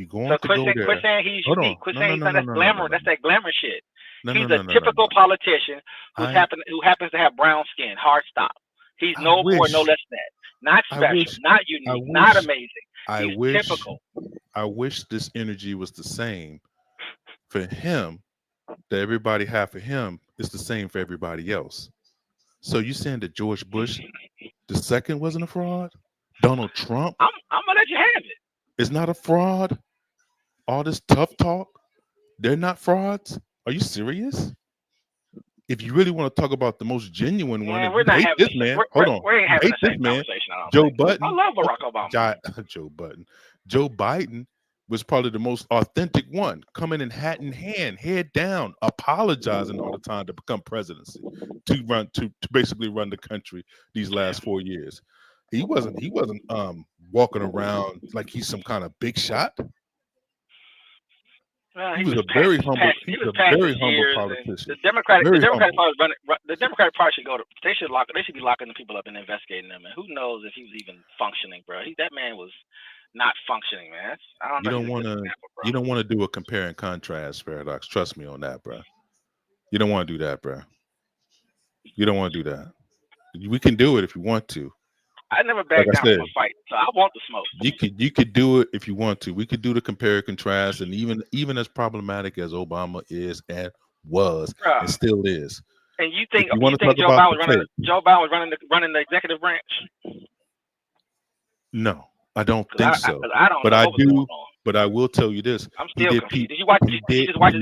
go on to go there, quit saying he's unique. Quit saying that's glamour. That's that glamour shit. He's a typical politician who happens to have brown skin. Hard stop. He's no more, no less than that. Not special, not unique, not amazing. He's typical. I wish this energy was the same for him that everybody had for him is the same for everybody else. So you saying that George Bush II wasn't a fraud? Donald Trump? I'm gonna let you have it. Is not a fraud? All this tough talk, they're not frauds? Are you serious? If you really want to talk about the most genuine one, we're not having this man. Hold on, we ain't having the same conversation. Joe Biden. I love Barack Obama. Joe Biden was probably the most authentic one, coming in hat in hand, head down, apologizing all the time to become presidency, to basically run the country these last 4 years. He wasn't walking around like he's some kind of big shot. He was a very humble politician. The Democratic Party should be locking the people up and investigating them. And who knows if he was even functioning, bro? That man was not functioning, man. You don't want to do a compare and contrast paradox. Trust me on that, bro. You don't want to do that, bro. You don't want to do that. We can do it if you want to. I never back down from a fight, so I want the smoke. You could do it if you want to. We could do the compare and contrast, and even as problematic as Obama is and was and still is. And you think Joe Biden was running the executive branch? No, I don't think so. I don't. But I do. But I will tell you this. I'm still confused. Did you watch his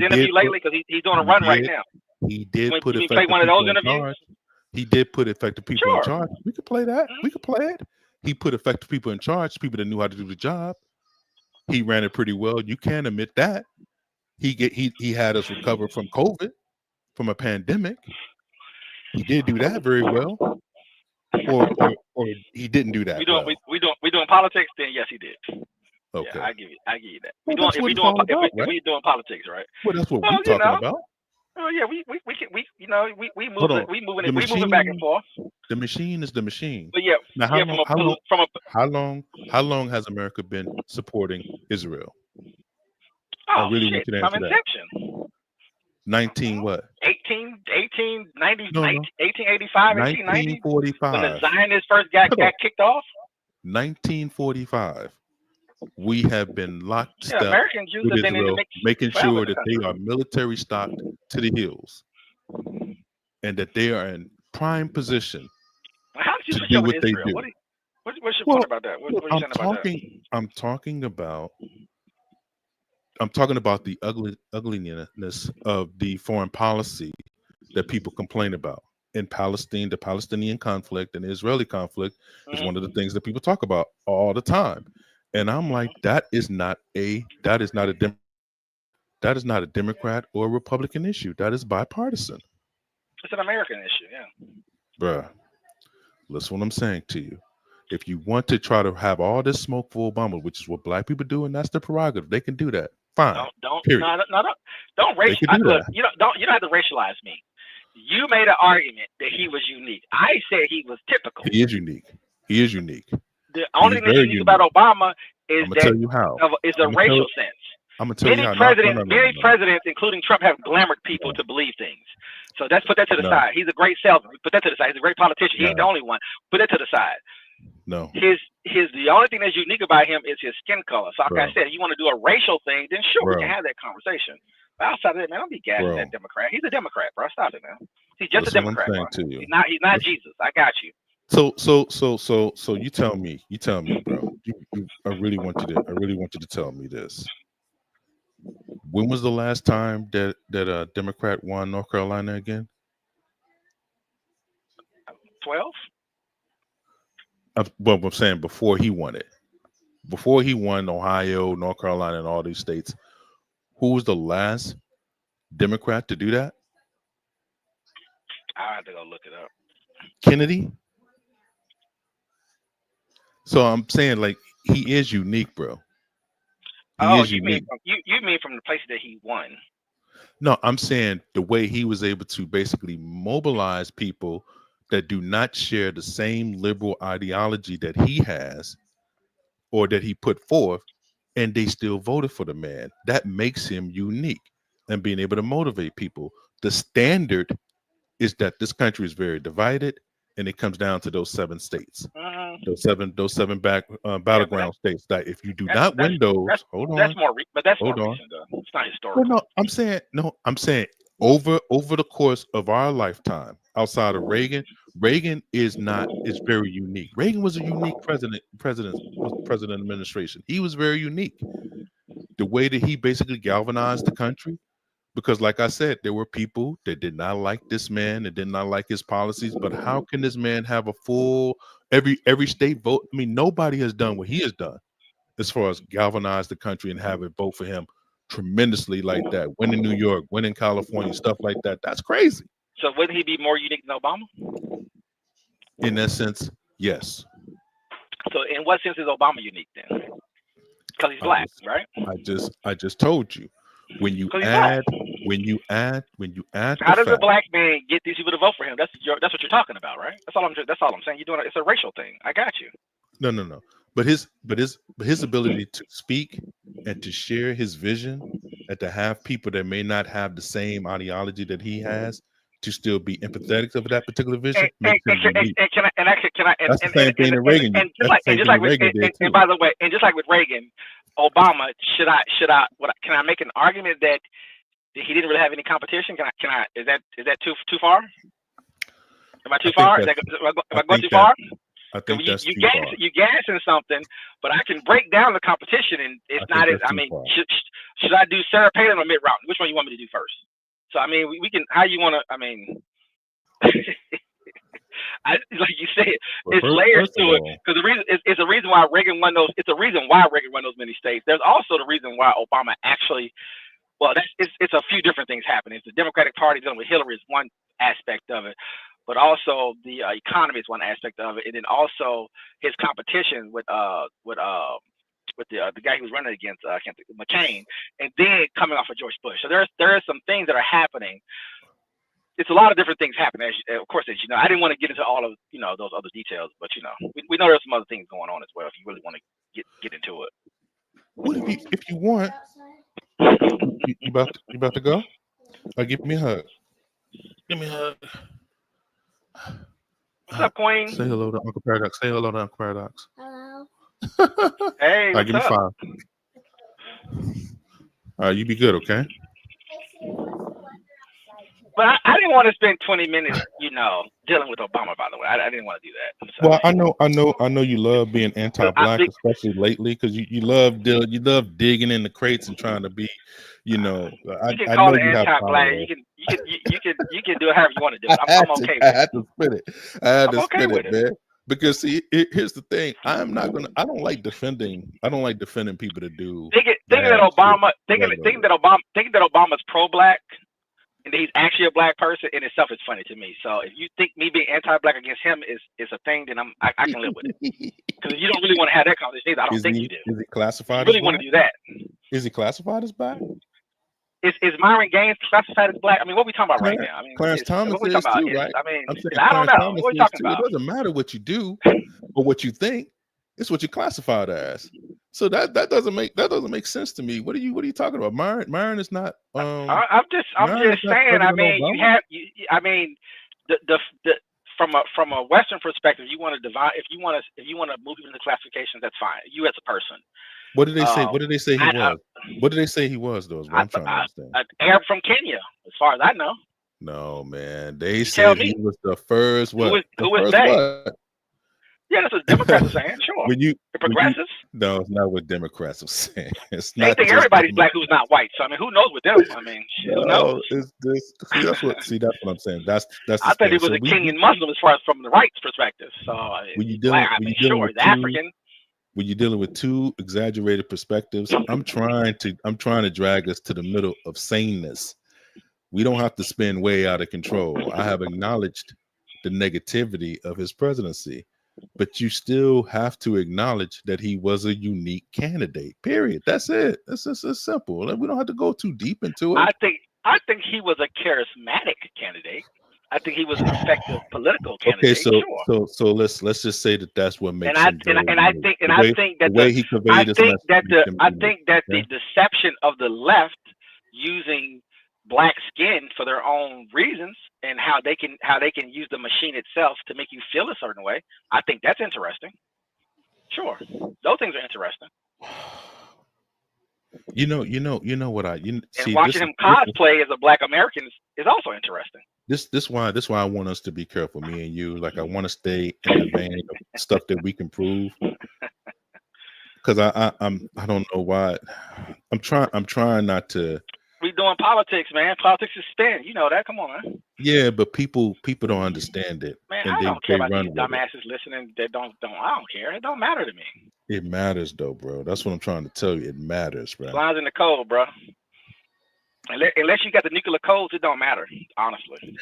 interview lately? Because he's doing a run right now. He did put effective play one of those interviews. He did put effective people in charge. We could play that. We could play it. He put effective people in charge, people that knew how to do the job. He ran it pretty well. You can't admit that. He had us recover from COVID, from a pandemic. He did do that very well. Or he didn't do that. We doing politics, then yes, he did. Okay. Yeah, I give you that. If we doing politics, right? Well, that's what we're talking about. Oh yeah, we moving back and forth. The machine is the machine. But yeah, now, how long has America been supporting Israel? Oh, shit, from inception. 19 what? 1890, no. 1885, 1890. 1945. When the Zionists first got kicked off. 1945. We have been locked step American Jews have been in the mix, making sure that they are military stocked to the hills, and that they are in prime position to do what they do. What's your point about that? What are you saying about that? I'm talking about the ugliness of the foreign policy that people complain about in Palestine. The Palestinian conflict and the Israeli conflict is one of the things that people talk about all the time. And I'm like, that is not a That is not a Democrat or a Republican issue. That is bipartisan. It's an American issue, yeah. Bruh, listen what I'm saying to you. If you want to try to have all this smoke for Obama, which is what black people do, and that's their prerogative, they can do that. Fine. Period. Don't They can do look. that. You don't have to racialize me. You made an argument that he was unique. I said he was typical. He is unique. He is unique. The only thing that's unique about Obama is I'm gonna that tell you how. it's a racial sense. I'm gonna tell you how. Many presidents, including Trump, have glamored people to believe things. So let's put that to the side. He's a great salesman. Put that to the side. He's a great politician. He ain't the only one. Put that to the side. No. The only thing that's unique about him is his skin color. So like I said, you want to do a racial thing, then sure, we can have that conversation. But outside of that, man, don't be gassing that Democrat. He's a Democrat, bro. Stop it, man. He's just a Democrat. He's not Jesus. I got you. So you tell me, bro. I really want you to tell me this. When was the last time that a Democrat won North Carolina again? 12. Well, I'm saying before he won it, before he won Ohio, North Carolina, and all these states, who was the last Democrat to do that? I have to go look it up. Kennedy. So I'm saying, like, he is unique, bro. You mean from the places that he won? No, I'm saying the way he was able to basically mobilize people that do not share the same liberal ideology that he has or that he put forth, and they still voted for the man. That makes him unique and being able to motivate people. The standard is that this country is very divided, and it comes down to those 7 states, those seven battleground states. That if you do not win those, hold on. That's more recent, though. It's not historical. Well, I'm saying over the course of our lifetime, outside of Reagan is very unique. Reagan was a unique president administration. He was very unique. The way that he basically galvanized the country, because like I said, there were people that did not like this man, that did not like his policies. But how can this man have a full every state vote? I mean, nobody has done what he has done as far as galvanize the country and have it vote for him tremendously like that. Win in New York, win in California, stuff like that. That's crazy. So wouldn't he be more unique than Obama? In that sense, yes. So in what sense is Obama unique then? Because he's black, right? I just told you. When you add how does a black man get these people to vote for him? That's what you're talking about, right? That's all I'm saying. You're doing it's a racial thing. I got you. No. But his ability to speak and to share his vision and to have people that may not have the same ideology that he has to still be empathetic of that particular vision. That's the same thing that Reagan did. And by the way, and just like with Reagan, Obama, can I make an argument that he didn't really have any competition? Can I? Is that too far? Am I too far? Am I going too far? I think that's too far. far. You gassing something, but I can break down the competition, and it's not as. I mean, should I do Sarah Palin or Mitt Romney? Which one you want me to do first? So I mean, we can. How you want to? I mean, like you said, it's layers to it because the reason it's a reason why Reagan won those. It's a reason why Reagan won those many states. There's also the reason why Obama actually. Well, it's a few different things happening. It's the Democratic Party dealing with Hillary is one aspect of it, but also the economy is one aspect of it, and then also his competition with the guy he was running against, McCain, and then coming off of George Bush. So there are some things that are happening. It's a lot of different things happening. Of course, as you know, I didn't want to get into all of those other details, but we know there's some other things going on as well. If you really want to get into it, well, if you want, you about to go? Give me a hug. Give me a hug. What's up, Queen? Say hello to Uncle Paradox. Say hello to Uncle Paradox. Hello. Hey, all right, give me 5. All right, you be good, okay? But I didn't want to spend 20 minutes, dealing with Obama. By the way, I didn't want to do that. So. Well, I know you love being anti-black, especially lately, because you love digging in the crates and trying to be, you can call it anti-black. You can do it however you want to do it. I'm okay with it. I had to spit it, man. Because see, here's the thing. I don't like defending. I don't like defending people that do Thinking bad that shit thinking regularly. that Obama's pro-black and that he's actually a black person in itself is funny to me. So if you think me being anti-black against him is a thing, then I can live with it. Because if you don't really want to have that conversation, I don't think you do. Is he If classified you really as want black? to do that. Is he classified as black? Is Myron Gaines classified as black? I mean, what are we talking about right now? I mean, Clarence Thomas what are we talking is about? too, right? I mean, I'm saying I don't Clarence know. Thomas What are we is talking too. about? It doesn't matter what you do or what you think. It's what you classified as. So that doesn't make sense to me. What are you talking about? Myron is not. I'm just saying. I mean, I mean, the from a Western perspective, you want to divide. If you want to move into classifications, that's fine. You as a person. What did they say? What did they say he was? What did they say he was, though? Is what I'm trying to understand. An Arab from Kenya, as far as I know. No, man. They said he was the first. What? Who was they? What? Yeah, that's what Democrats are saying. Sure. The progressives. No, it's not what Democrats are saying. It's they think everybody's black who's not white. So I mean, who knows with them? I mean, who knows? That's what I'm saying. That's. I thought he was a Kenyan Muslim as far as from the right's perspective. So sure, he's African. When you're dealing with two exaggerated perspectives, I'm trying to drag us to the middle of saneness. We don't have to spin way out of control. I have acknowledged the negativity of his presidency, but you still have to acknowledge that he was a unique candidate. Period. That's it. That's simple. We don't have to go too deep into it. I think he was a charismatic candidate. I think he was an effective political candidate. Okay, so let's just say that's what makes him. I think that the deception of the left using black skin for their own reasons and how they can use the machine itself to make you feel a certain way. I think that's interesting. Sure, those things are interesting. You know what and watching him cosplay as a black American is also interesting. This why I want us to be careful, me and you. Like I want to stay in the vein of stuff that we can prove. Because I don't know why. I'm trying not to. We doing politics, man. Politics is spin. You know that. Come on, man. Yeah, but people don't understand it. Man, I don't care about these dumbasses listening. They don't. I don't care. It don't matter to me. It matters though, bro. That's what I'm trying to tell you. It matters, bro. Lines in the code, bro. Unless you got the nuclear codes, it don't matter. Honestly,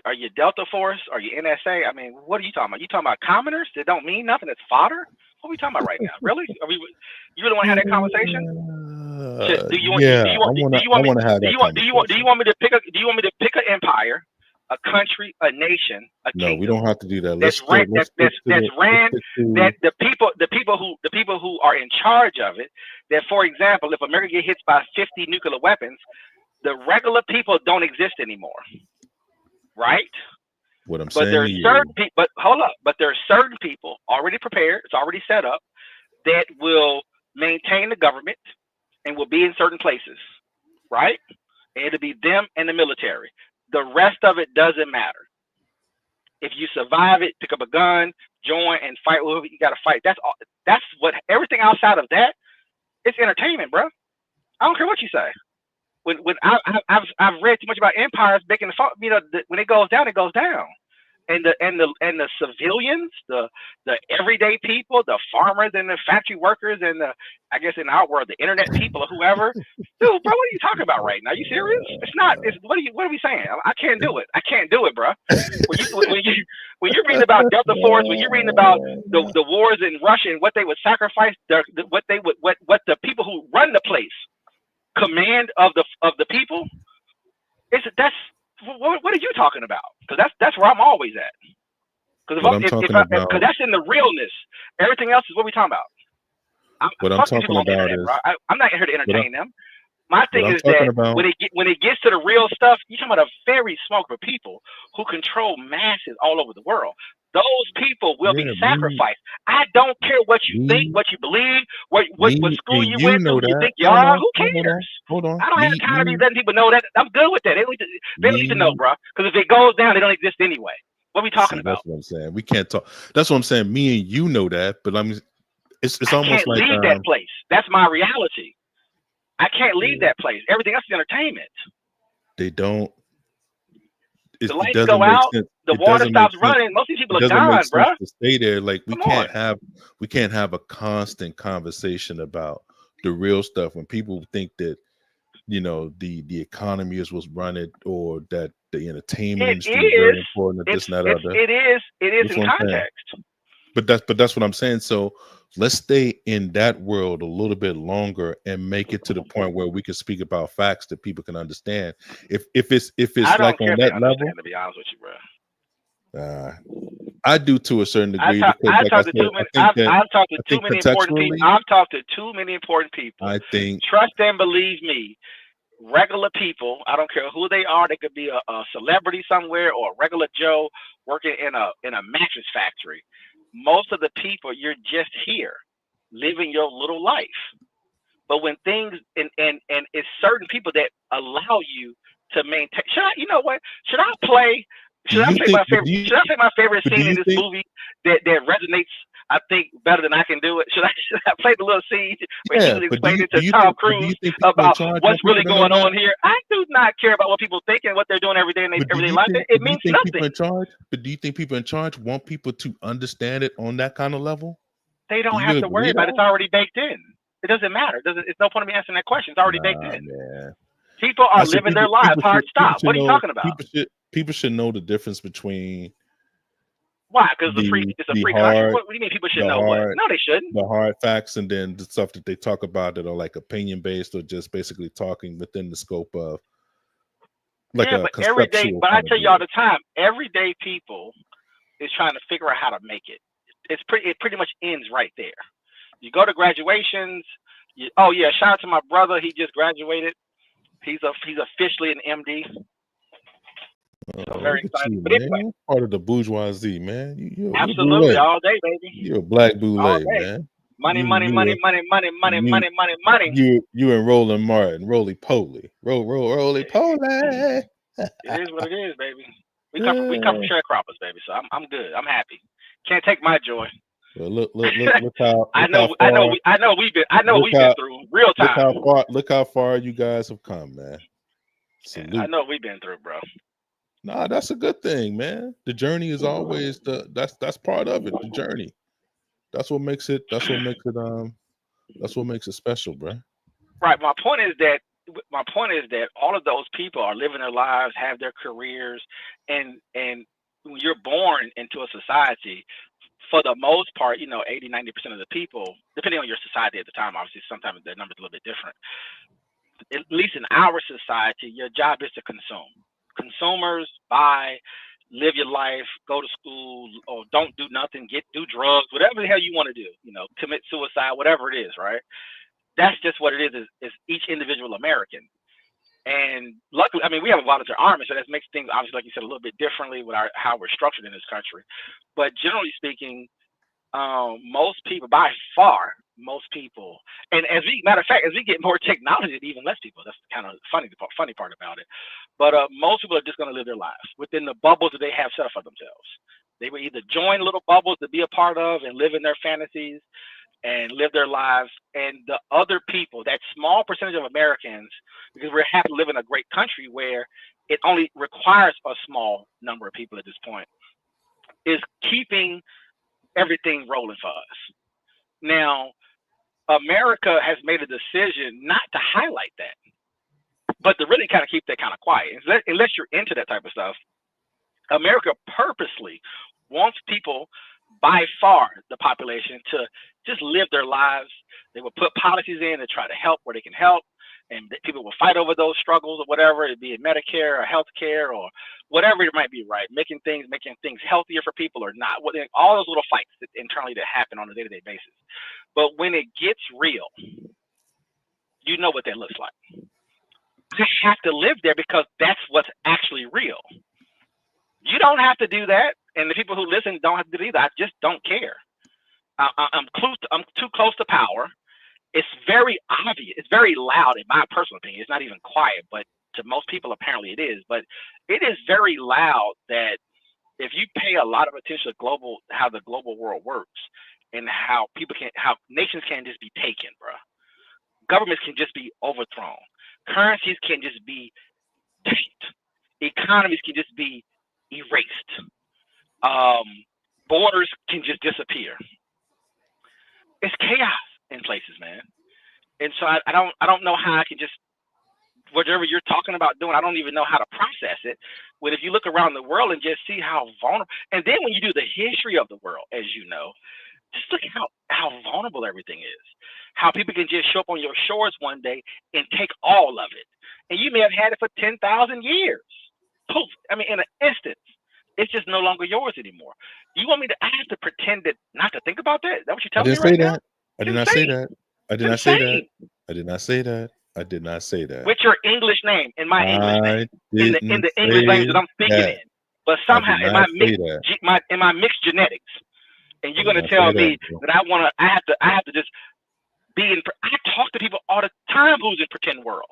are you Delta Force? Are you NSA? I mean, what are you talking about? You talking about commoners that don't mean nothing? That's fodder. What are we talking about right now? Really? You really want to have that conversation? Do you want me to pick an empire, a country, a nation, a kingdom? No, we don't have to do that. That's ran. That the people who are in charge of it. That, for example, if America gets hit by 50 nuclear weapons, the regular people don't exist anymore, right? What I'm saying, there are certain people. But hold up. But there are certain people already prepared. It's already set up that will maintain the government and will be in certain places, right? And it'll be them and the military. The rest of it doesn't matter. If you survive it, pick up a gun, join, and fight whoever you got to fight. That's all. That's what. Everything outside of that, it's entertainment, bro. I don't care what you say. When I've read too much about empires making the fault. When it goes down, it goes down. And the civilians, the everyday people, the farmers and the factory workers and I guess in our world, the internet people or whoever. Dude, bro, what are you talking about right now? Are you serious? It's not. What are we saying? I can't do it. I can't do it, bro. When you're reading about Delta Force, when you're reading about the wars in Russia and what they would sacrifice, what the people who run the place command of the people, what are you talking about? Because that's where I'm always at. Because that's in the realness. Everything else is what we talking about. I'm not here to entertain them. My thing is that when it gets to the real stuff, you're talking about a very small group of people who control masses all over the world. Those people will be sacrificed. I don't care what you think, what you believe, what school you went to, you think you are. Who cares? Hold on. I don't have time to be letting people know that. I'm good with that. They don't need to know, bro. Because if it goes down, they don't exist anyway. What are we talking about? That's what I'm saying. We can't talk. That's what I'm saying. Me and you know that, but it's almost like I can't leave that place. That's my reality. I can't leave that place. Everything else is entertainment. They don't. The it lights go doesn't make out, sense. the It water doesn't make stops sense. running. Most of these people It are doesn't make gone, sense bruh. to stay there. Like we Come on. can't have a constant conversation about the real stuff when people think that the economy is what's running, or that the entertainment It industry is is. very important, or this and that other. It is That's in what I'm saying. context. But that's what I'm saying. So let's stay in that world a little bit longer and make it to the point where we can speak about facts that people can understand. If I it's don't like care on if they that level, understand, to be honest with you, bro. I do to a certain degree because, I like I talked to said, too many. I've talked to too many important people. contextually, I've talked to too many important people. I think Trust and believe me. Regular people, I don't care who they are. They could be a celebrity somewhere or a regular Joe working in a mattress factory. Most of the people, you're just here, living your little life. But when things and it's certain people that allow you to maintain. Should I? You know what? Should I play? do Should I you play think my favorite? Should I play my favorite but do scene in you this think movie that resonates? I think better than I can do it. Should I play the little scene where he yeah, was but explaining to Tom do Cruise you think people in about charge what's want really people to know going that? on here? I do not care about what people think and what they're doing every day in their everyday life. It Do you means think people nothing. in charge? But do you think people in charge want people to understand it on that kind of level? They Do don't you have to worry agree about it. though? It's already baked in. It doesn't matter. It's no point in me answering that question. It's already baked Nah, in. man. People are I said living their lives. Hard people stop. should What are you know talking about? people should know the difference between Why? Because it's a the free country. hard What do you mean people should know what? No, they shouldn't. the hard facts, and then the stuff that they talk about that are like opinion based, or just basically talking within the scope of like Yeah, a but every day, conceptual but I kind of tell you all view. the time, everyday people is trying to figure out how to make it. It pretty much ends right there. You go to graduations. Oh yeah, shout out to my brother. He just graduated. He's officially an MD. So very Look at excited. you, But anyway, man. Part of the bourgeoisie, man. You're absolutely boule. all day, baby, You're a black all boule, day. man. Money, You money, money, you money, money, money, you money, money, money. you and Roland Martin, roly poly, roly poly. It is what it is, baby. We come from sharecroppers, baby. So I'm good. I'm happy. Can't take my joy. Well, look how I know far we've been through real time. look how far you guys have come, man. I Salute. know what we've been through, bro. Nah, that's a good thing, man. The journey is always that's part of it. The journey. That's what makes it. That's what makes it special, bro. Right. My point is that all of those people are living their lives, have their careers, and when you're born into a society, for the most part, 80-90% of the people, depending on your society at the time, obviously sometimes the number's a little bit different. At least in our society, your job is to consume. Consumers buy, live your life, go to school, or don't do nothing, do drugs, whatever the hell you want to do, commit suicide, whatever it is, right? That's just what it is each individual American. And luckily, I mean, we have a volunteer army, so that makes things obviously, like you said, a little bit differently with how we're structured in this country. But generally speaking, most people, by far, most people, and matter of fact, as we get more technology, even less people. That's kind of funny part about it. But most people are just going to live their lives within the bubbles that they have set up for themselves. They will either join little bubbles to be a part of and live in their fantasies and live their lives, and the other people, that small percentage of Americans, because we're happy to live in a great country where it only requires a small number of people at this point, is keeping everything rolling for us. Now, America has made a decision not to highlight that, but to really kind of keep that kind of quiet. Unless you're into that type of stuff, America purposely wants people, by far the population, to just live their lives. They will put policies in to try to help where they can help, and people will fight over those struggles or whatever, it be it Medicare or healthcare or whatever it might be, right? Making things healthier for people or not. All those little fights internally that happen on a day-to-day basis. But when it gets real, you know what that looks like. You have to live there because that's what's actually real. You don't have to do that, and the people who listen don't have to do it either. I just don't care. I'm too close to power. It's very obvious. It's very loud, in my personal opinion. It's not even quiet, but to most people, apparently it is. But it is very loud that if you pay a lot of attention to how the global world works and how nations can just be taken, bro. Governments can just be overthrown. Currencies can just be tanked. Economies can just be erased. Borders can just disappear. It's chaos in places, man. And so I don't know how I can just whatever you're talking about doing, I don't even know how to process it. But if you look around the world and just see how vulnerable, and then when you do the history of the world, as you know, just look at how vulnerable everything is. How people can just show up on your shores one day and take all of it. And you may have had it for 10,000 years. Poof. I mean, in an instant, it's just no longer yours anymore. You want me to, I have to pretend that not to think about that? Is that what you're I telling me didn't say right now? that. I did not say that. I did not say that. I did not say that. I did not say that. With your English name, in my English name, in the English language that I'm speaking in, but somehow in my mixed genetics, and you're gonna tell me that I have to just be in. I talk to people all the time who's in pretend world.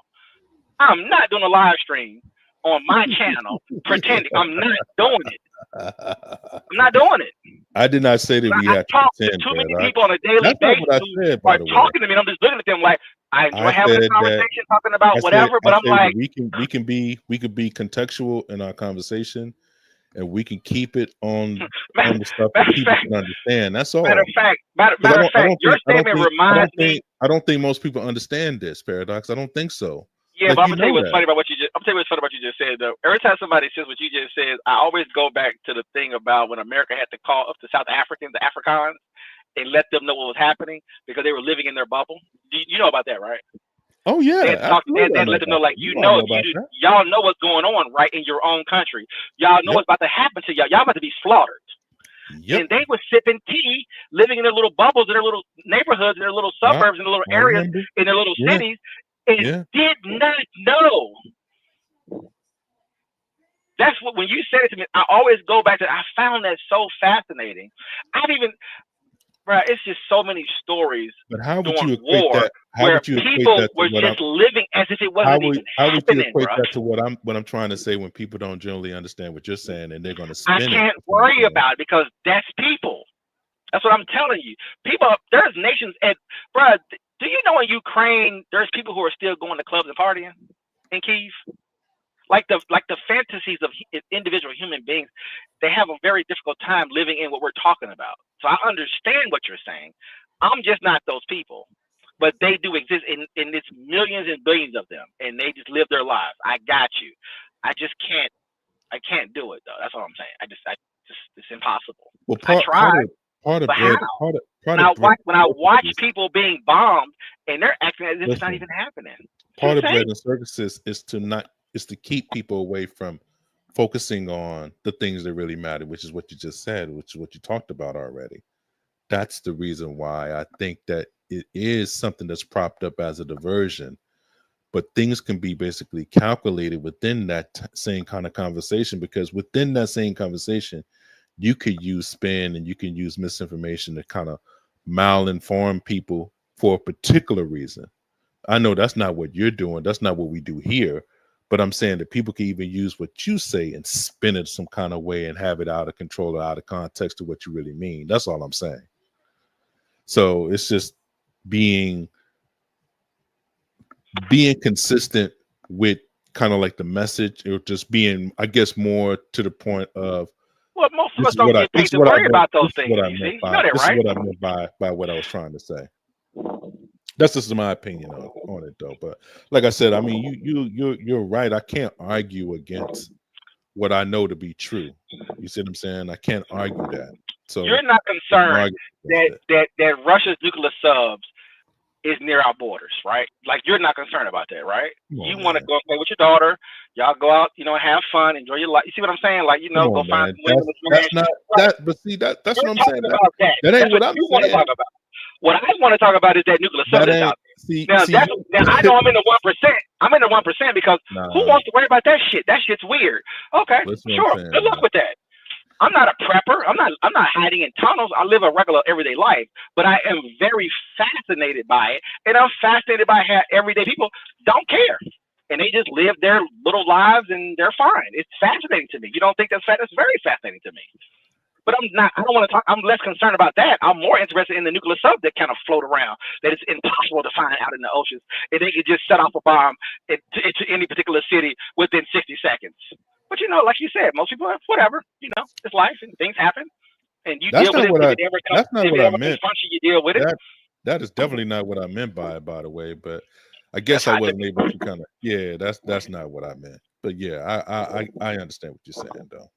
I'm not doing a live stream on my channel pretending. I'm not doing it. I'm not doing it. I did not say that we have to talk pretend, to too many man. people on a daily basis who are talking to me, and I'm just looking at them like I enjoy having a conversation, talking about whatever. But I'm like, we can be contextual in our conversation, and we can keep it on the stuff that people can understand. That's all. Matter of fact, your statement reminds me. I don't think most people understand this paradox. I don't think so. Yeah, but I'm gonna tell you what's funny about what you just. I'm gonna tell you what's funny about what you just said though. Every time somebody says what you just said, I always go back to the thing about when America had to call up the South Africans, the Afrikaans, and let them know what was happening because they were living in their bubble. You know about that, right? Oh yeah, they let them know, like y'all know what's going on right in your own country. Y'all know what's about to happen to y'all. Y'all about to be slaughtered. Yep. And they were sipping tea, living in their little bubbles, in their little neighborhoods, in their little suburbs, in their little areas, in their little cities. And did not know. That's what, when you said it to me, I always go back to, I found that so fascinating. It's just so many stories. But how would you equate that? How would you people were just living as if it wasn't even happening? How would you equate that to what I'm trying to say when people don't generally understand what you're saying and they're going to spin it? I can't worry about it because that's people. That's what I'm telling you. People, there's nations, and do you know in Ukraine there's people who are still going to clubs and partying in Kyiv? Like the fantasies of individual human beings, they have a very difficult time living in what we're talking about. So I understand what you're saying. I'm just not those people, but they do exist, and it's millions and billions of them, and they just live their lives. I got you. I can't do it though. That's all I'm saying. It's impossible. Well, I tried. When I watch people being bombed and they're acting as if it's not even happening. Part of bread and circuses is to keep people away from focusing on the things that really matter, which is what you just said, which is what you talked about already. That's the reason why I think that it is something that's propped up as a diversion, but things can be basically calculated within that same kind of conversation, because within that same conversation, you could use spin and you can use misinformation to kind of malinform people for a particular reason. I know that's not what you're doing. That's not what we do here. But I'm saying that people can even use what you say and spin it some kind of way and have it out of control or out of context to what you really mean. That's all I'm saying. So it's just being consistent with kind of like the message, or just being, I guess, more to the point of, well, most of us don't get paid to worry about those things. This is what I meant by what I was trying to say. That's just my opinion on it, though. But like I said, I mean, you're right. I can't argue against what I know to be true. You see what I'm saying? I can't argue that. So you're not concerned that Russia's nuclear subs is near our borders, right? Like, you're not concerned about that, right? You want to go play with your daughter. Y'all go out, have fun, enjoy your life. You see what I'm saying? Like, go find some women. That's not that. But see, that's what I'm saying. That ain't what I'm saying. What I want to talk about is that nuclear substance out there. Now I know I'm in the 1%. I'm in the 1% because who wants to worry about that shit? That shit's weird. Okay, sure. Good luck with that. I'm not a prepper. I'm not hiding in tunnels. I live a regular everyday life, but I am very fascinated by it, and I'm fascinated by how everyday people don't care, and they just live their little lives and they're fine. It's fascinating to me. You don't think that's fascinating? It's very fascinating to me. But I don't want to talk. I'm less concerned about that. I'm more interested in the nuclear subs that kind of float around, that it's impossible to find out in the oceans, and they could just set off a bomb into any particular city within 60 seconds. But like you said, most people, whatever. It's life and things happen, and you That's deal with not it. what If I. it ever comes, That's not if what it I ever meant. confronts you, you deal with it. That is definitely not what I meant by the way. But I That's guess I how I took wasn't it. able to kind of. Yeah, that's not what I meant. But yeah, I understand what you're saying though.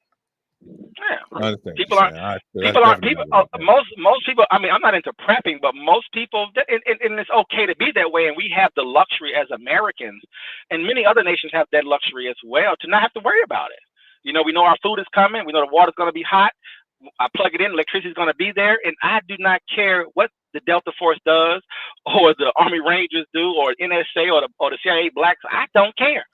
Yeah. I understand what People you're aren't. saying. That's People aren't definitely people. not what I meant. Most people. I mean, I'm not into prepping, but most people, and it's okay to be that way. And we have the luxury as Americans, and many other nations have that luxury as well, to not have to worry about it. We know our food is coming. We know the water's going to be hot. I plug it in, electricity is going to be there, and I do not care what the Delta Force does, or the Army Rangers do, or NSA, or the CIA blacks. I don't care.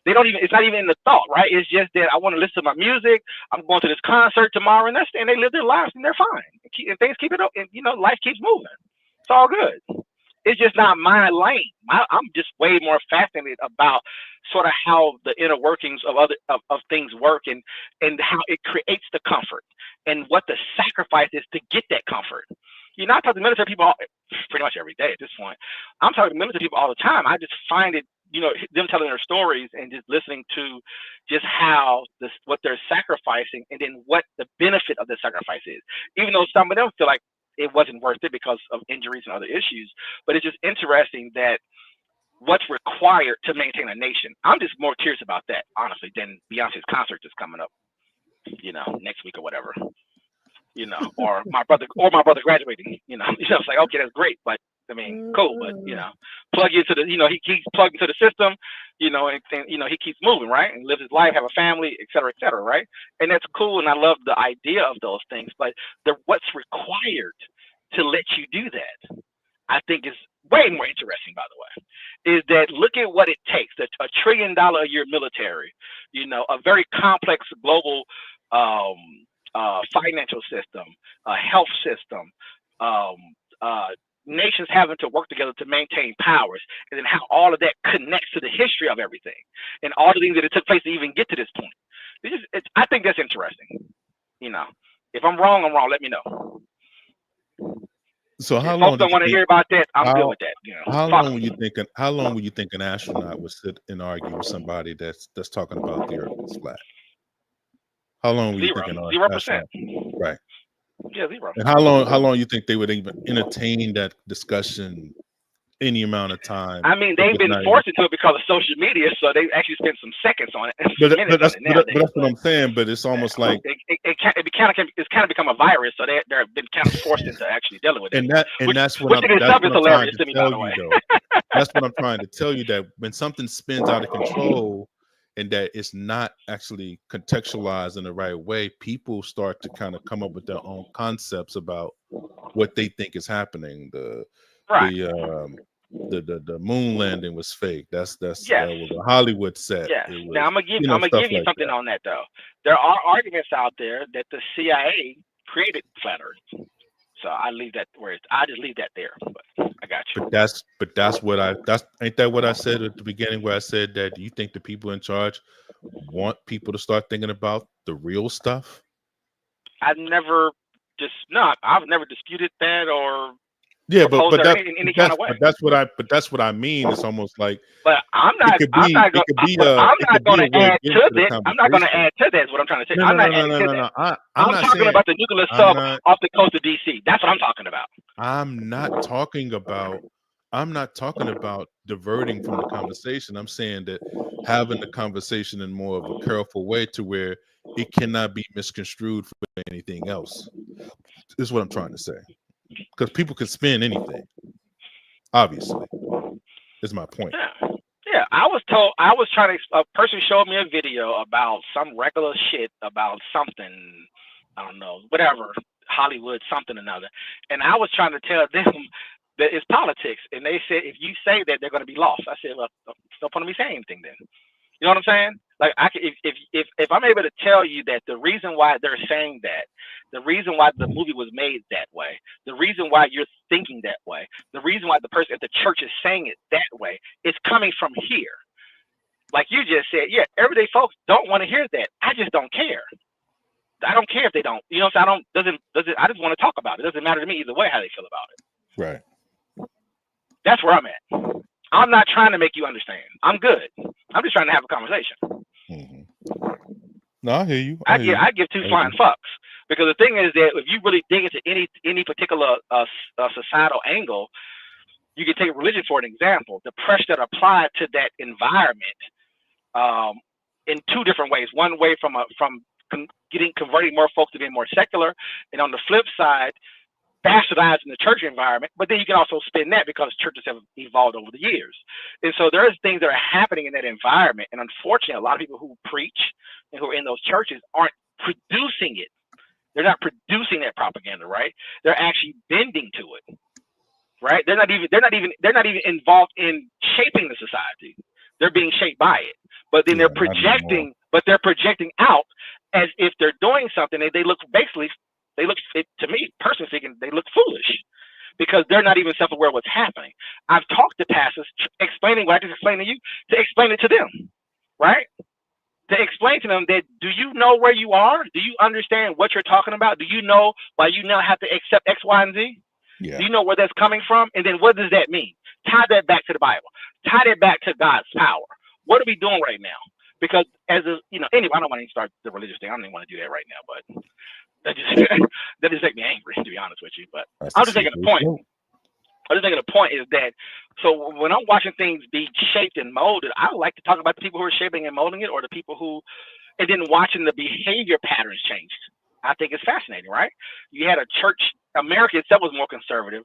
They don't even. It's not even in the thought, right? It's just that I want to listen to my music. I'm going to this concert tomorrow, and they live their lives, and they're fine. And things keep it up, and life keeps moving. It's all good. It's just not my lane. I'm just way more fascinated about sort of how the inner workings of things work, and how it creates the comfort, and what the sacrifice is to get that comfort. I talk to military people pretty much every day at this point. I'm talking to military people all the time. I just find it, them telling their stories and just listening to just how what they're sacrificing, and then what the benefit of the sacrifice is. Even though some of them feel like it wasn't worth it because of injuries and other issues, but it's just interesting that what's required to maintain a nation. I'm just more curious about that, honestly, than Beyonce's concert that's coming up, next week or whatever. Or my brother graduating. It's like, okay, that's great, but I mean, cool, but plug into the, he keeps plugged into the system, and he keeps moving, right, and lives his life, have a family, et cetera, right, and that's cool, and I love the idea of those things, but what's required to let you do that, I think, is way more interesting. By the way, is that look at what it takes: $1 trillion a year military, a very complex global financial system, health system, nations having to work together to maintain powers, and then how all of that connects to the history of everything, and all the things that it took place to even get to this point. I think that's interesting. If I'm wrong, I'm wrong. Let me know. So how If long folks do don't you want to think? hear about that, I'm good How with that. how Fuck long were you 'em. thinking? How long were you think an astronaut would sit and argue with somebody that's talking about the Earth is flat? How long were you Zero. thinking an 0%. astronaut? Right. Yeah, zero. And how long you think they would even entertain that discussion any amount of time I mean, if they've it's been not even? forced into it because of social media, so they actually spend some seconds on it and some But minutes but on that's it but nowadays. that's what I'm saying. But it's almost like It's kind of become a virus, so they're been kind of forced into actually dealing with it, and which that's what which in itself is I'm trying hilarious to to me, by tell the you way. though. That's what I'm trying to tell you, that when something spins out of control and that it's not actually contextualized in the right way, people start to kind of come up with their own concepts about what they think is happening. Right. The moon landing was fake. That Yes. was a Hollywood set. Yes. It Now was, I'm gonna stuff give you like something that. on that though. There are arguments out there that the CIA created flat Earth. So I just leave that there. But I got But you. that's what that's ain't that what I said at the beginning, where I said that, do you think the people in charge want people to start thinking about the real stuff? I've never I've never disputed that or Yeah, proposed that in any kind of way. but that's what I mean. It's almost like But it could be I'm it not could be gonna a way of add getting to to the that. I'm not gonna conversation. add to that is what I'm trying to say. No, I'm no, no, not no, adding no, to no, that. no. I'm I'm not talking saying about the nuclear I'm sub not off the coast of DC. That's what I'm talking about. I'm not talking about I'm not talking about diverting from the conversation. I'm saying that having the conversation in more of a careful way to where it cannot be misconstrued for anything else. Is what I'm trying to say. Because people can spin anything, obviously, is my point. Yeah. Yeah, I was trying to. A person showed me a video about some regular shit about something. I don't know, whatever, Hollywood, something or another. And I was trying to tell them that it's politics. And they said, if you say that, they're going to be lost. I said, well, it's no point of me saying anything then. You know what I'm saying? Like, if I'm able to tell you that the reason why they're saying that, the reason why the movie was made that way, the reason why you're thinking that way, the reason why the person at the church is saying it that way, it's coming from here. Like you just said, yeah, everyday folks don't want to hear that. I just don't care. I don't care if they don't. You know what I'm saying? I just want to talk about it. It doesn't matter to me either way how they feel about it. Right. That's where I'm at. I'm not trying to make you understand. I'm good. I'm just trying to have a conversation. Mm-hmm. No, I hear you. I hear you. I give two flying fucks, because the thing is that if you really dig into any particular societal angle, you can take religion for an example. The pressure that applied to that environment, in two different ways. One way from converting more folks to being more secular, and on the flip side, bastardizing the church environment. But then you can also spin that because churches have evolved over the years, and so there's things that are happening in that environment. And unfortunately, a lot of people who preach and who are in those churches aren't producing it. They're not producing that propaganda, right? They're actually bending to it, right? They're not even involved in shaping the society. They're being shaped by it. But then they're projecting out as if they're doing something, and they look, to me personally speaking, they look foolish, because they're not even self-aware of what's happening. I've talked to pastors explaining what I just explained to you, to explain it to them, right? To explain to them that, do you know where you are? Do you understand what you're talking about? Do you know why you now have to accept X, Y, and Z? Yeah. Do you know where that's coming from? And then what does that mean? Tie that back to the Bible. Tie that back to God's power. What are we doing right now? Because anyway, I don't want to start the religious thing. I don't even want to do that right now, but that just make me angry, to be honest with you. But I'm just making a point. I'm just making a point is that, so when I'm watching things be shaped and molded, I like to talk about the people who are shaping and molding it, or the people who, and then watching the behavior patterns change. I think it's fascinating, right? You had a church, America itself was more conservative,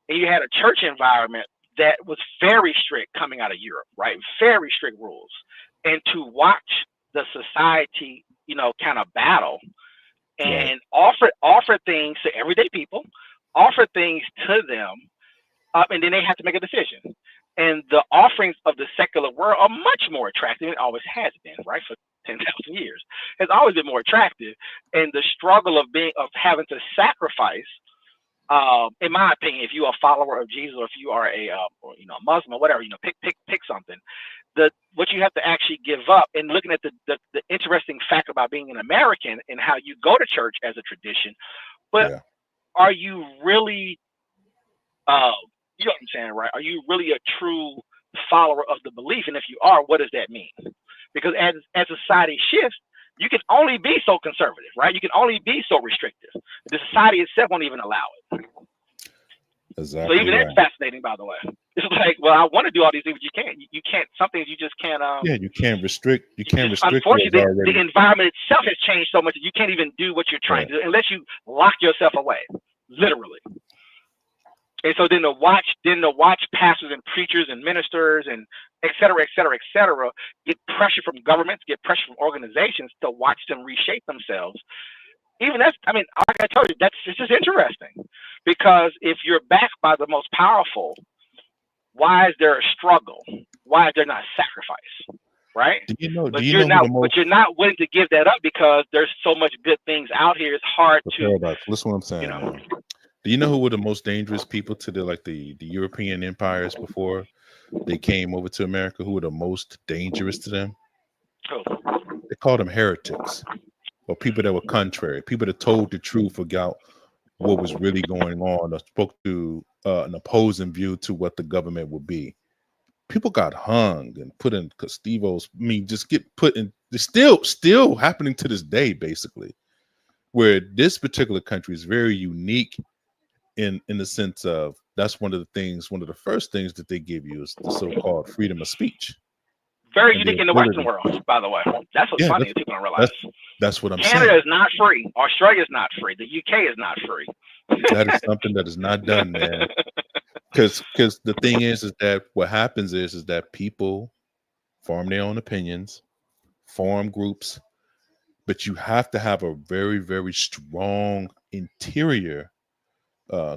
and you had a church environment that was very strict coming out of Europe, right? Very strict rules. And to watch the society, kind of battle and offer things to everyday people, offer things to them, and then they have to make a decision. And the offerings of the secular world are much more attractive. It always has been, right? For 10,000 years, it's always been more attractive. And the struggle of having to sacrifice, in my opinion, if you're a follower of Jesus, or if you are a Muslim or whatever, pick something. What you have to actually give up, and looking at the interesting fact about being an American and how you go to church as a tradition, but are you really, you know what I'm saying, right? Are you really a true follower of the belief? And if you are, what does that mean? Because as society shifts, you can only be so conservative, right? You can only be so restrictive. The society itself won't even allow it. Exactly. So even that's fascinating, by the way. It's like, well, I want to do all these things, but you can't. You can't. Some things you just can't. You can't restrict. You can't restrict. Unfortunately, the environment itself has changed so much that you can't even do what you're trying to do unless you lock yourself away, literally. And so then to watch pastors and preachers and ministers and et cetera, get pressure from governments, get pressure from organizations to watch them reshape themselves. Even like I told you, it's just interesting, because if you're backed by the most powerful, why is there a struggle? Why is there not sacrifice? Right? But you're not willing to give that up because there's so much good things out here. It's hard to. Listen, what I'm saying. Do you know who were the most dangerous people to the European empires before they came over to America? Who were the most dangerous to them? Who? They called them heretics, or people that were contrary, people that told the truth about what was really going on, or spoke to an opposing view to what the government would be. People got hung and put in castivos. Just get put in. It's still happening to this day, basically, where this particular country is very unique in the sense of that's one of the first things that they give you is the so-called freedom of speech. Very unique in the Western world, by the way. That's what's funny that people don't realize. That's what I'm saying. Canada is not free. Australia is not free. The UK is not free. That is something that is not done, man. Because the thing is that what happens is that people form their own opinions, form groups, but you have to have a very, very strong interior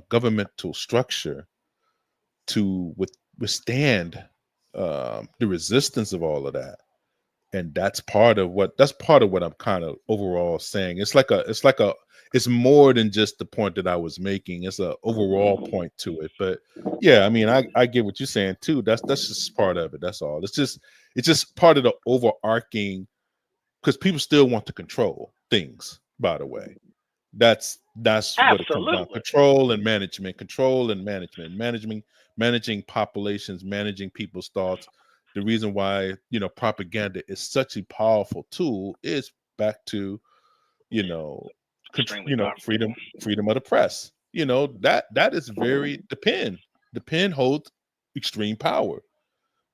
governmental structure to withstand the resistance of all of that. And that's part of what I'm kind of overall saying. It's more than just the point that I was making. It's an overall point to it. But yeah, I get what you're saying too. That's just part of it. That's all. It's just part of the overarching, because people still want to control things, by the way. That's what it comes down. Control and management, managing populations, managing people's thoughts. The reason why propaganda is such a powerful tool is back to, you know, Extremely powerful. freedom of the press. That is very the pen holds extreme power,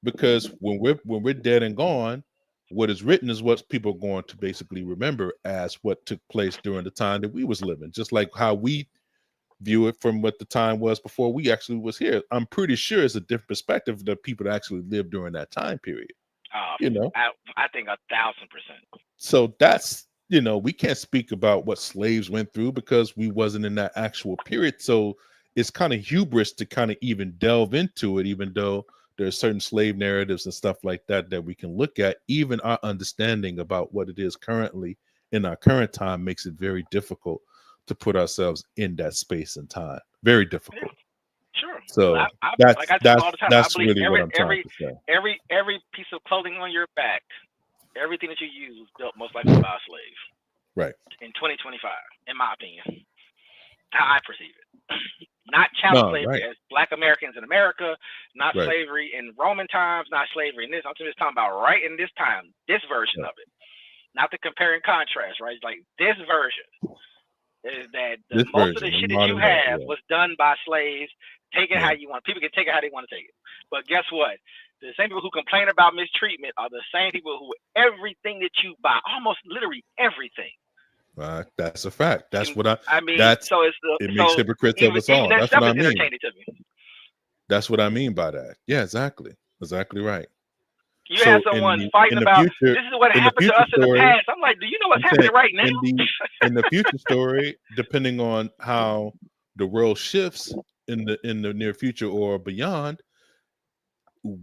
because when we're dead and gone, what is written is what people are going to basically remember as what took place during the time that we was living, just like how we view it from what the time was before we actually was here. I'm pretty sure it's a different perspective than people that actually lived during that time period. you know I think 1,000%. so that's, we can't speak about what slaves went through because we wasn't in that actual period. So it's kind of hubris to kind of even delve into it, even though there's certain slave narratives and stuff like that that we can look at. Even our understanding about what it is currently in our current time makes it very difficult to put ourselves in that space and time. Very difficult. Sure. So Like I tell them all the time, I that's believe really what I'm trying to say. every piece of clothing on your back, everything that you use was built most likely by a slave. Right. In 2025, in my opinion, how I perceive it. Not chattel slavery as Black Americans in America, not slavery in Roman times, not slavery in this. I'm just talking about right in this time, this version of it. Not to compare and contrast, right? It's like this version is that most of the shit that you have was done by slaves. Take it how you want. People can take it how they want to take it. But guess what? The same people who complain about mistreatment are the same people who everything that you buy, almost literally everything. That's a fact. That's what I mean. So it makes hypocrites of us all. That's what I mean. That's what I mean by that. Yeah, exactly. Exactly right. You have someone fighting about this is what happened to us in the past. I'm like, do you know what's happening right now? In the future story, depending on how the world shifts in the near future or beyond,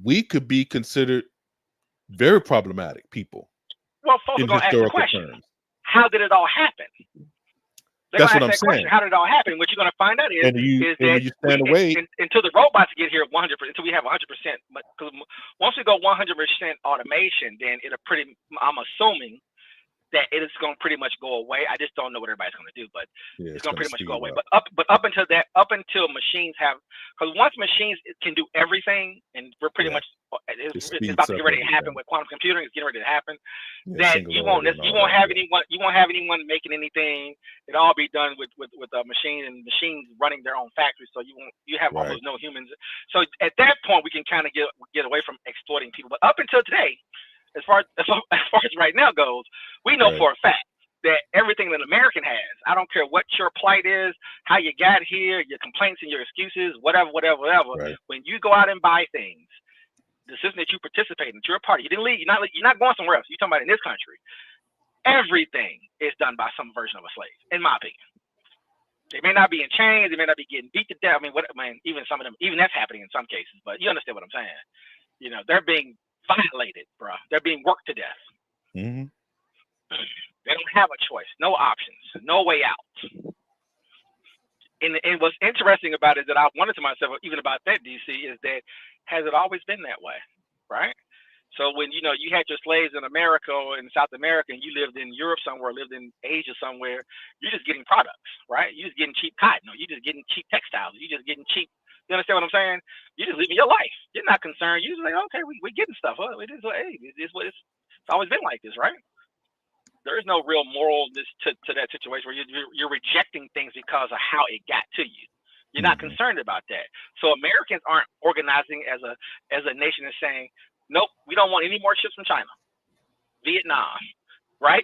we could be considered very problematic people. Well, folks are going to ask the question, how did it all happen? They're That's what I'm saying. Question, how did it all happen? What you're going to find out is that you stand away until the robots get here 100%, until we have 100%. Because once we go 100% automation, then I'm assuming that it is going to pretty much go away. I just don't know what everybody's going to do, but it's going to pretty much go away. But up until machines have, because once machines can do everything, and we're pretty much it's about to get ready to happen with quantum computing. It's getting ready to happen. That you won't have anyone making anything. It'll all be done with a machine and machines running their own factories. So you have almost no humans. So at that point, we can kind of get away from exploiting people. But up until today, as far as right now goes, we know for a fact that everything that an American has, I don't care what your plight is, how you got here, your complaints and your excuses, whatever. When you go out and buy things, the system that you participate in, you're a party. You didn't leave. You're not going somewhere else. You're talking about in this country. Everything is done by some version of a slave, in my opinion. They may not be in chains. They may not be getting beat to death. Even some of them, even that's happening in some cases. But you understand what I'm saying? They're being violated, bro. They're being worked to death. Mm-hmm. They don't have a choice, no options, no way out. And what's interesting about it that I wondered to myself, even about that, DC, is that has it always been that way, right? So when you had your slaves in America or in South America, and you lived in Europe somewhere, lived in Asia somewhere, you're just getting products, right? You're just getting cheap cotton, or you're just getting cheap textiles, you're just getting cheap. You understand what I'm saying? You're just living your life. You're not concerned. You're just like, okay, we're getting stuff. It's always been like this, right? There is no real moralness to that situation where you're rejecting things because of how it got to you. You're not concerned about that. So Americans aren't organizing as a nation and saying, nope, we don't want any more ships from China, Vietnam, right?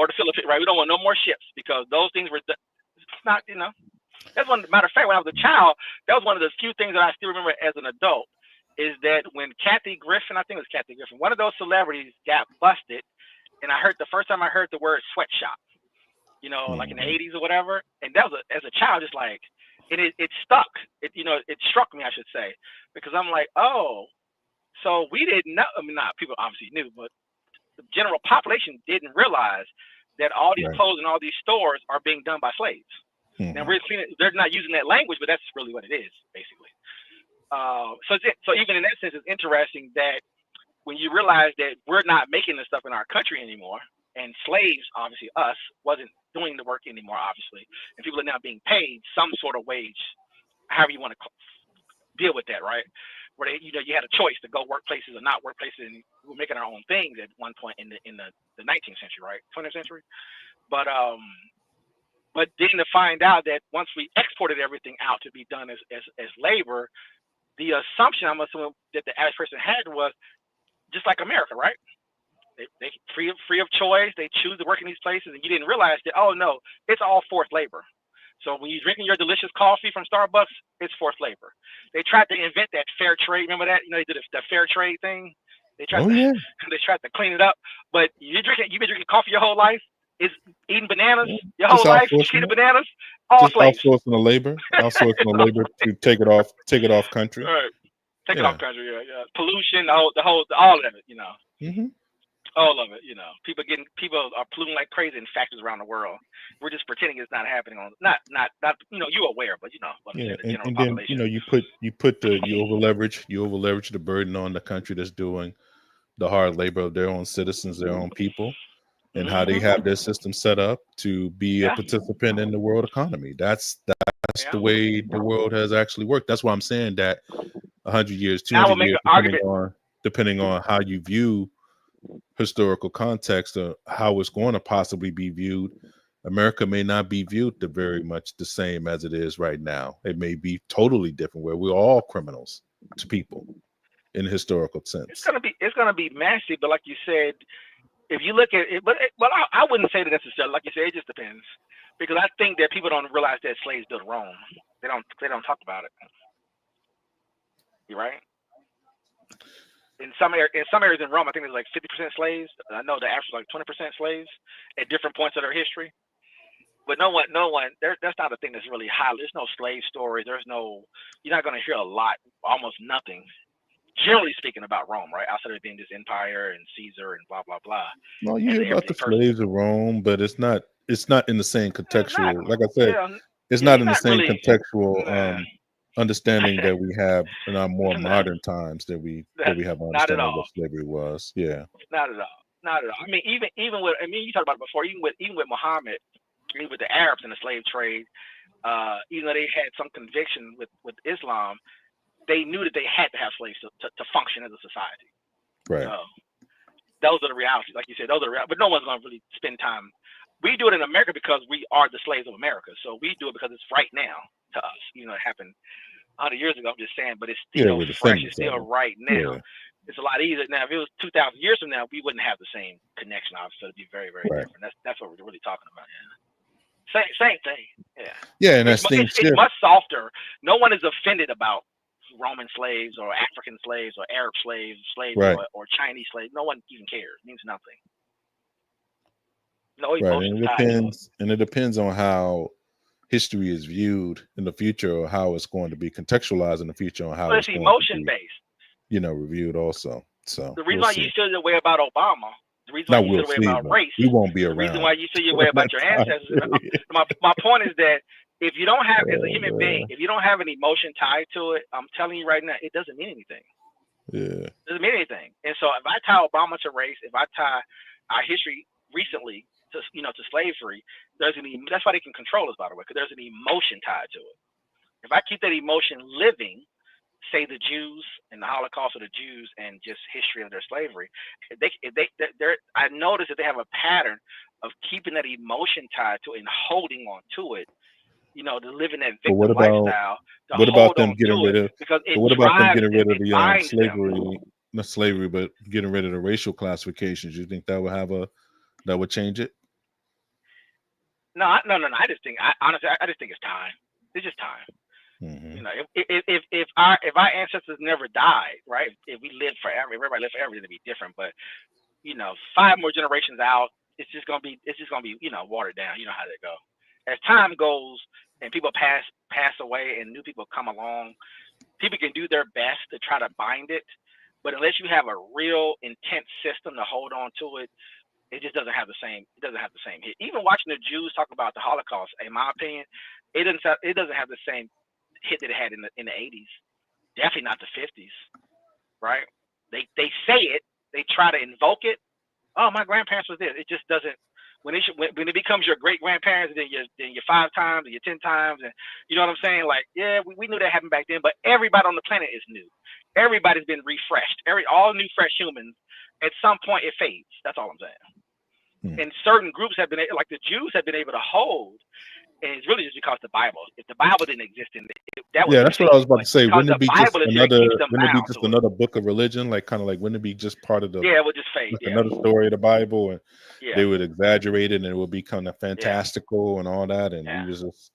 Or the Philippines, right? We don't want no more ships because those things were. It's not, That's one matter of fact. When I was a child, that was one of the few things that I still remember as an adult. Is that when Kathy Griffin, I think it was Kathy Griffin, one of those celebrities got busted, and the first time I heard the word sweatshop, like in the 80s or whatever, and that was as a child, just like, and it stuck. It struck me, I should say, because I'm like, oh, so we didn't know. I mean, not people obviously knew, but the general population didn't realize that all these clothes and all these stores are being done by slaves. Now they're not using that language, but that's really what it is, basically. So even in that sense, it's interesting that when you realize that we're not making this stuff in our country anymore, and slaves, obviously us, wasn't doing the work anymore, obviously, and people are now being paid some sort of wage, however you want to deal with that, right? where they, you had a choice to go work places or not work places, and we were making our own things at one point in the 19th century, right, 20th century. But then to find out that once we exported everything out to be done as labor, the assumption I'm assuming that the average person had was just like America, right? They free of choice. They choose to work in these places, and you didn't realize that. Oh no, it's all forced labor. So when you're drinking your delicious coffee from Starbucks, it's forced labor. They tried to invent that fair trade. Remember that? They did the fair trade thing. They tried they tried to clean it up. But you've been drinking coffee your whole life. Is eating bananas your whole life. Eating bananas, all slaves. Outsourcing the labor to take it off country. Right. Take it off country. Yeah. Pollution, all of it. Mm-hmm. All of it, people are polluting like crazy in factories around the world. We're just pretending it's not happening on not you're aware, but and then you over leverage the burden on the country that's doing the hard labor of their own citizens, their own people, and how they have their system set up to be a participant in the world economy. That's the way the world has actually worked. That's why I'm saying that 100 years, 200 years, depending on how you view historical context of how it's going to possibly be viewed, America may not be viewed very much the same as it is right now. It may be totally different, where we're all criminals to people in a historical sense. It's gonna be messy, but like you said, if you look at it, but I wouldn't say that necessarily. Like you said, it just depends, because I think that people don't realize that slaves built Rome. They don't talk about it. You're right. In some areas in Rome, I think there's like 50% slaves. I know the average is like 20% slaves at different points of their history. But no one. That's not a thing that's really high. There's no slave stories. You're not going to hear a lot, almost nothing, generally speaking, about Rome, right? Outside of being this empire and Caesar and blah blah blah. No, you hear about the slaves of Rome, but it's not in the same contextual. Like I said, it's not in the same contextual understanding that we have in our more modern times that we have understanding what slavery was. Yeah. Not at all. I mean, even with, you talked about it before, even with Muhammad, even with the Arabs in the slave trade, even though they had some conviction with Islam, they knew that they had to have slaves to function as a society. Right. Those are the realities, like you said. Those are the realities, but no one's going to really spend time. We do it in America because we are the slaves of America. So we do it because it's right now to us. It happened 100 years ago. I'm just saying, but it's still fresh. It's still right now. Yeah. It's a lot easier now. If it was 2,000 years from now, we wouldn't have the same connection. Obviously, it'd be very, very different. That's what we're really talking about. Yeah. Same thing. Yeah. Yeah, and it's much softer. No one is offended about Roman slaves or African slaves or Arab slaves, or Chinese slaves. No one even cares. It means nothing. No emotion. And it depends on how history is viewed in the future, or how it's going to be contextualized in the future, on how it's emotion based. Reviewed also. So the reason why you feel the way about Obama, the reason why you feel the way about race, we won't be around. The reason why you feel your way about your ancestors. My point is that if you don't have, as a human being, if you don't have an emotion tied to it, I'm telling you right now, it doesn't mean anything. Yeah. It doesn't mean anything. And so if I tie Obama to race, if I tie our history recently to slavery, that's why they can control us, by the way, because there's an emotion tied to it. If I keep that emotion living, say the Jews and the Holocaust of the Jews and just history of their slavery, I notice that they have a pattern of keeping that emotion tied to it and holding on to it. To live in that victim lifestyle. What about them getting rid of? What about them getting rid of the slavery? Not slavery, but getting rid of the racial classifications. You think that would change it? No. I just think, honestly, I just think it's time. It's just time. Mm-hmm. If our ancestors never died, right? If we lived forever, if everybody lived forever, it'd be different. But 5 more generations out, it's just gonna be watered down. You know how that go. As time goes and people pass away and new people come along, people can do their best to try to bind it, but unless you have a real intense system to hold on to it, it just doesn't have the same. It doesn't have the same hit. Even watching the Jews talk about the Holocaust, in my opinion, it doesn't have the same hit that it had in the 80s. Definitely not the 50s, right? They say it. They try to invoke it. Oh, my grandparents was this. It just doesn't. When it becomes your great grandparents, then your 5 times, and your 10 times, and you know what I'm saying? Like, yeah, we knew that happened back then, but everybody on the planet is new. everybody's been refreshed. All new fresh humans. At some point, it fades. That's all I'm saying. And certain groups have been, like the Jews, have been able to hold. And it's really just because the Bible. If the Bible didn't exist, that would that's what I was about to say. Wouldn't it be just another book of religion? Like kind of like, wouldn't it be just part of the? Yeah, it would just fade. Like another story of the Bible, and yeah, they would exaggerate it, and it would be kind of fantastical and all that. And we was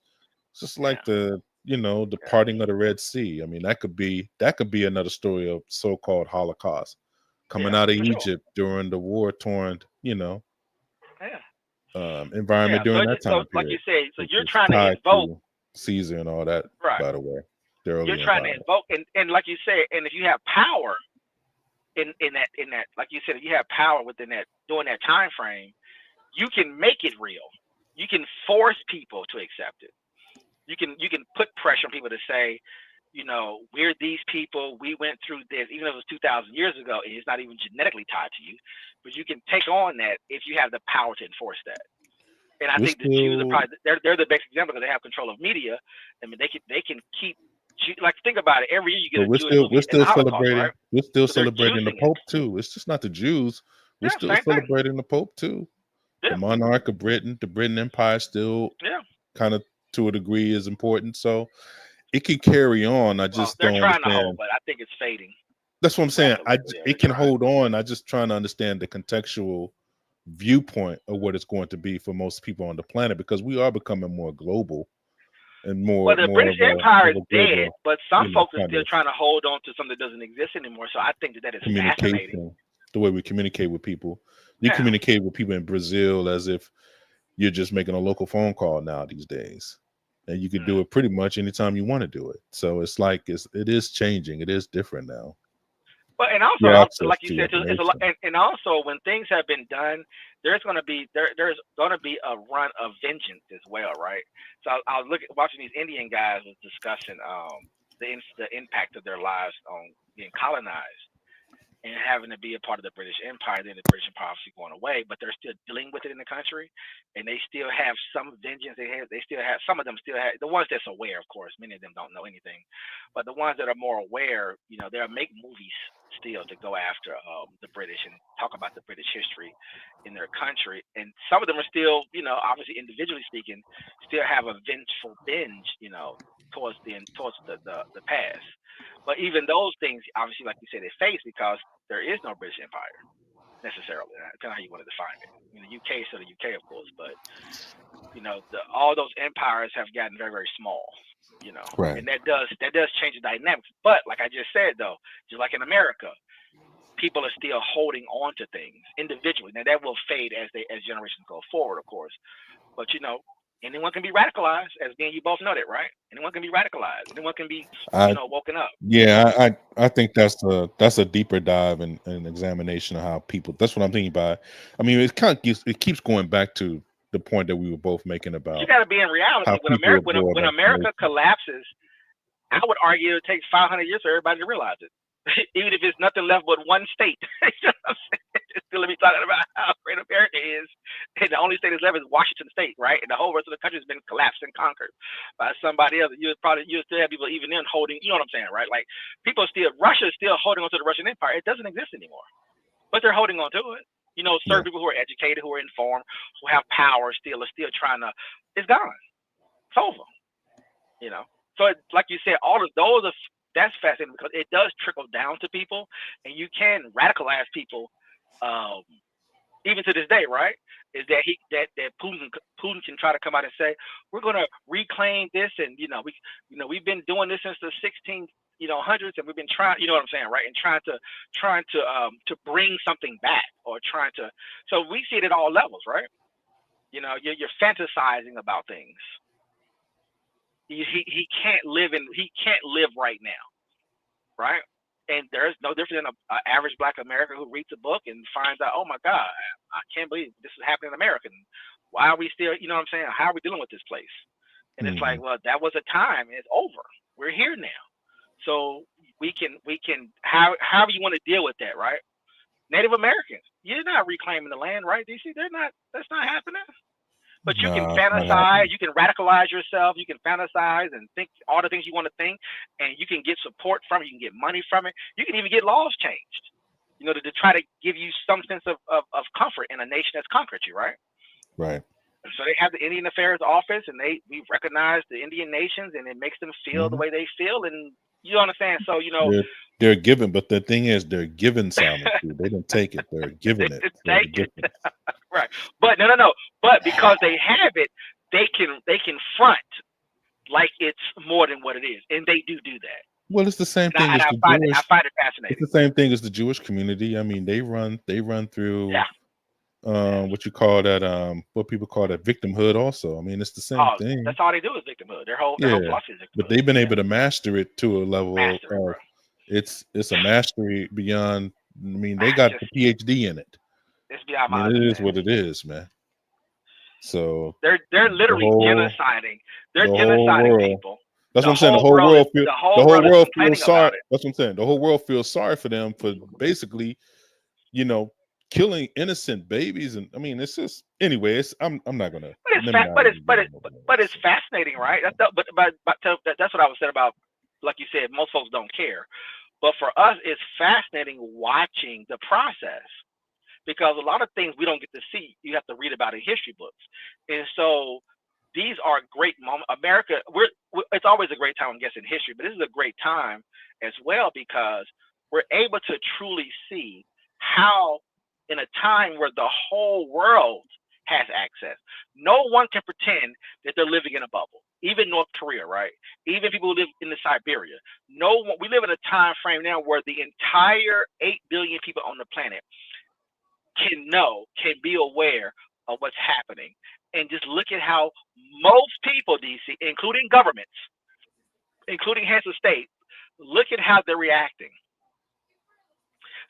just like the the parting of the Red Sea. I mean, that could be another story of so-called Holocaust coming out of Egypt during the war-torn, environment during that time period. Like you say, so you're trying to invoke Caesar and all that, right? By the way, you're trying to invoke, and like you say, and if you have power in that, like you said, if you have power within that during that time frame, you can make it real. You can force people to accept it. You can put pressure on people to say, we're these people. We went through this, even if it was 2,000 years ago. And it's not even genetically tied to you, but you can take on that if you have the power to enforce that. And I think the Jews are probably they're the best example because they have control of media. I mean, they can keep. Like, think about it. Every year you get we're still celebrating. Right? We're still celebrating the Pope too. It's just not the Jews. We're still celebrating the Pope too. Yeah. The monarch of Britain, the Britain Empire, still kind of to a degree is important. So it can carry on. I just they're don't trying understand. to hold, but I think it's fading. That's what I'm saying. It can hold on. I just trying to understand the contextual viewpoint of what it's going to be for most people on the planet, because we are becoming more global and more. Well, the British Empire is dead, but some folks are still trying to hold on to something that doesn't exist anymore. So I think that is fascinating. The way we communicate with people. You communicate with people in Brazil as if you're just making a local phone call now these days. And you can do it pretty much anytime you want to do it. So it's like it is changing. It is different now. But and also, like you said, it's a lot. And also, when things have been done, there's going to be a run of vengeance as well, right? So I was watching these Indian guys was discussing the impact of their lives on being colonized and having to be a part of the British Empire. Then the British Empire obviously going away, but they're still dealing with it in the country, and they still have some vengeance. They still have, some of them still have, the ones that's aware, of course. Many of them don't know anything, but the ones that are more aware, they'll make movies still to go after the British and talk about the British history in their country. And some of them are still, obviously individually speaking, still have a vengeful binge, towards the past. But even those things, obviously, like you said, they face because there is no British Empire necessarily. Depending on how you want to define it. The UK is still the UK, of course, but all those empires have gotten very, very small. Right. And that does change the dynamics. But like I just said, though, just like in America, people are still holding on to things individually. Now that will fade as generations go forward, of course. But anyone can be radicalized, as me and you both know that, right? Anyone can be radicalized. Anyone can be, woken up. Yeah, I think that's a deeper dive and examination of how people. That's what I'm thinking about. I mean, it keeps going back to the point that we were both making about. You got to be in reality. When America collapses, I would argue it takes 500 years for everybody to realize it. Even if it's nothing left but one state. Still be talking about how great America is, and the only state that's left is Washington State, right? And the whole rest of the country has been collapsed and conquered by somebody else. You still have people even then holding, you know what I'm saying, right? Like Russia is still holding on to the Russian Empire. It doesn't exist anymore, but they're holding on to it. Certain people who are educated, who are informed, who have power, are still trying to. It's gone. It's over. So like you said, all of those are. That's fascinating because it does trickle down to people, and you can radicalize people, even to this day, right? Is that that Putin can try to come out and say, we're going to reclaim this, and we've been doing this since the 1600s, and we've been trying, you know what I'm saying, right? And trying to bring something back, or trying to. So we see it at all levels, right? You're fantasizing about things. He can't live right now, right? And there's no different than an average Black American who reads a book and finds out, oh my God, I can't believe this is happening in America. Why are we still, you know what I'm saying? How are we dealing with this place? And it's like, well, that was a time, and it's over. We're here now, so we can however you want to deal with that, right? Native Americans, you're not reclaiming the land, right? DC, that's not happening. But you can Nah, it's not fantasize, happening. you can radicalize yourself, you can fantasize and think all the things you want to think, and you can get support from it, you can get money from it, you can even get laws changed, to try to give you some sense of comfort in a nation that's conquered you, right? Right. So they have the Indian Affairs Office, and we recognize the Indian nations, and it makes them feel the Mhm. way they feel, and you understand. So They're given, but the thing is, they're given sovereignty. They didn't take it; they're given it. it's There's a taken, difference. right? But no. But because they have it, they can front like it's more than what it is, and they do that. Well, it's the same And thing as I the find it Jewish. It's fascinating. the same thing as the Jewish community. I mean, they run through Yeah. Yeah. what you call that, what people call that victimhood. Also, I mean, it's the same Oh, thing. that's all they do is victimhood. Their whole Yeah, philosophy is but victimhood. they've been Yeah. able to master it to a level Master it, of bro. it's a mastery beyond. I mean, they got Just the PhD in it. it's I beyond my mean, it is what understanding. it is, man. So They're the literally whole genociding. They're the whole genociding world. people. That's The what I'm saying. whole world is the The whole whole world is world feels complaining sorry. about it. That's what I'm saying. The whole world feels sorry for them for basically, killing innocent babies. And I mean, it's just anyway. I'm not gonna. But it's Let me fa- not but it's even but get it, on over but that. it's fascinating, right? That's what I was saying about, like you said, most folks don't care. But for us, it's fascinating watching the process, because a lot of things we don't get to see, you have to read about in history books. And so these are great moments. America, it's always a great time, I guess, in history, but this is a great time as well, because we're able to truly see how, in a time where the whole world has access, no one can pretend that they're living in a bubble. Even North Korea, right? Even people who live in the Siberia. No one. We live in a time frame now where the entire 8 billion people on the planet can be aware of what's happening. And just look at how most people, DC, including governments, including heads of state, look at how they're reacting.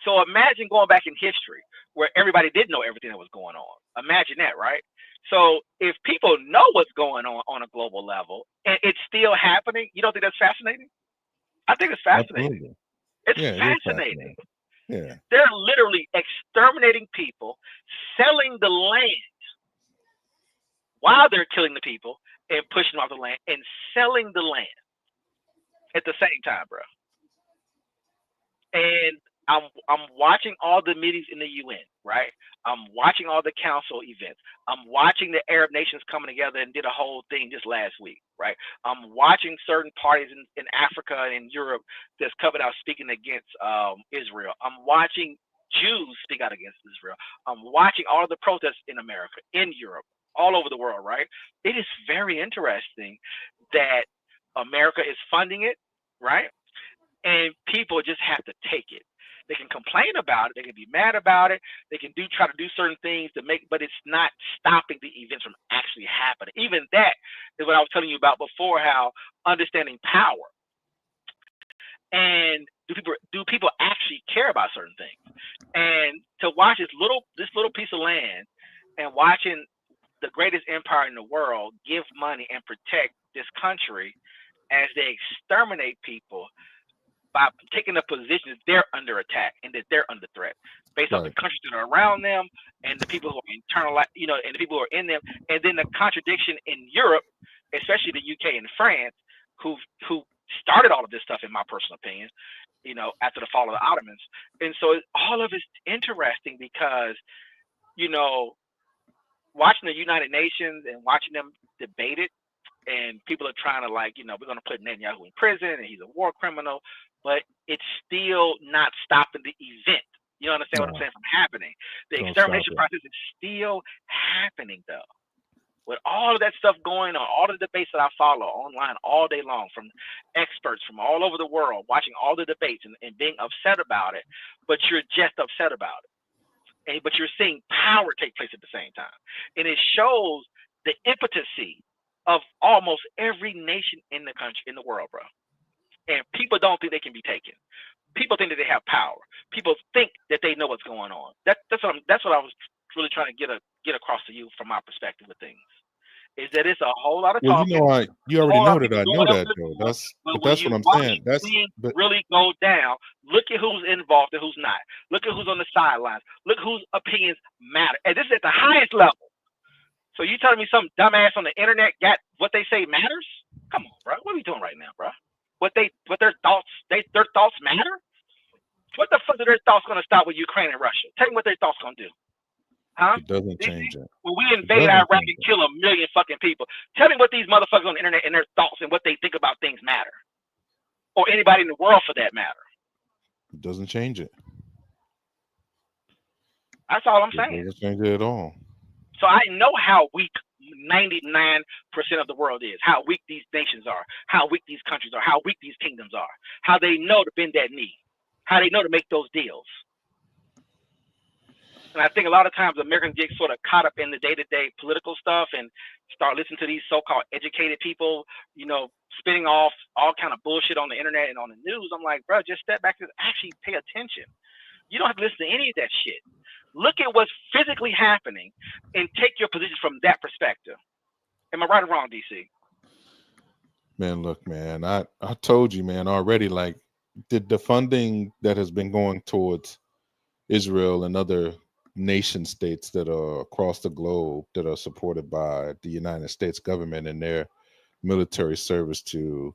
So imagine going back in history where everybody didn't know everything that was going on. Imagine that, right? So if people know what's going on a global level and it's still happening, you don't think that's fascinating? I think it's fascinating. Absolutely. It's Yeah, it is fascinating. fascinating. Yeah. They're literally exterminating people, selling the land while they're killing the people and pushing them off the land and selling the land at the same time, bro. And I'm watching all the meetings in the UN, right? I'm watching all the council events. I'm watching the Arab nations coming together and did a whole thing just last week, right? I'm watching certain parties in Africa and in Europe that's coming out speaking against Israel. I'm watching Jews speak out against Israel. I'm watching all the protests in America, in Europe, all over the world, right? It is very interesting that America is funding it, right? And people just have to take it. They can complain about it, they can be mad about it, they can try to do certain things to make, but it's not stopping the events from actually happening. Even that is what I was telling you about before, how understanding power. And do people actually care about certain things? And to watch this little piece of land and watching the greatest empire in the world give money and protect this country as they exterminate people by taking a position that they're under attack and that they're under threat based off the Right. countries that are around them and the people who are and the people who are in them, and then the contradiction in Europe, especially the UK and France, who started all of this stuff, in my personal opinion, after the fall of the Ottomans. And so all of it's interesting because, watching the United Nations and watching them debate it, and people are trying to, like, we're going to put Netanyahu in prison and he's a war criminal, but it's still not stopping the event. You understand what I'm No, saying, from happening? The don't stop extermination it. process is still happening, though. With all of that stuff going on, all the debates that I follow online all day long from experts from all over the world, watching all the debates and being upset about it, but you're just upset about it. But you're seeing power take place at the same time. And it shows the impotency of almost every nation in the country, in the world, bro. And people don't think they can be taken. People think that they have power. People think that they know what's going on. That's what I was really trying to get across to you from my perspective of things. Is that it's a whole lot of Well, talking, you a already whole lot know of that people I doing know whatever that they're though. doing, but when That's you what I'm watch saying. things But really go down, look at who's involved and who's not. Look at who's on the sidelines. Look whose opinions matter. And this is at the highest level. So you telling me some dumbass on the internet got what they say matters? Come on, bro. What are we doing right now, bro? What their thoughts matter? What the fuck are their thoughts gonna stop with Ukraine and Russia? Tell me what their thoughts gonna do. Huh? It doesn't change it. When we invade Iraq and kill 1 million fucking people, tell me what these motherfuckers on the internet and their thoughts and what they think about things matter. Or anybody in the world for that matter. It doesn't change it. That's all I'm saying. It doesn't change it at all. So I know how weak 99% of the world is, how weak these nations are, how weak these countries are, how weak these kingdoms are, how they know to bend that knee, how they know to make those deals. And I think a lot of times Americans get sort of caught up in the day-to-day political stuff and start listening to these so-called educated people, you know, spitting off all kind of bullshit on the internet and on the news. I'm like, bro, just step back and actually pay attention. You don't have to listen to any of that shit. Look at what's physically happening and take your position from that perspective. Am I right or wrong, DC? Man, look, man, I told you, man, already, like, the funding that has been going towards Israel and other nation states that are across the globe that are supported by the United States government and their military service to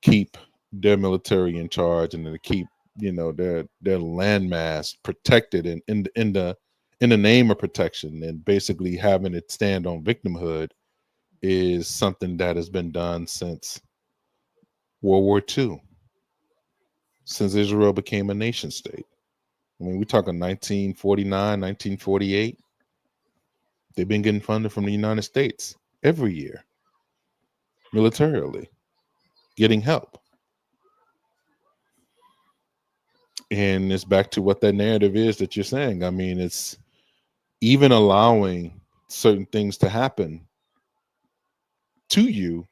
keep their military in charge and to keep, you know, their landmass protected in the name of protection and basically having it stand on victimhood is something that has been done since World War II, since Israel became a nation state. I mean, we're talking 1949, 1948. They've been getting funded from the United States every year, militarily, getting help. And it's back to what that narrative is that you're saying. I mean, it's even allowing certain things to happen to you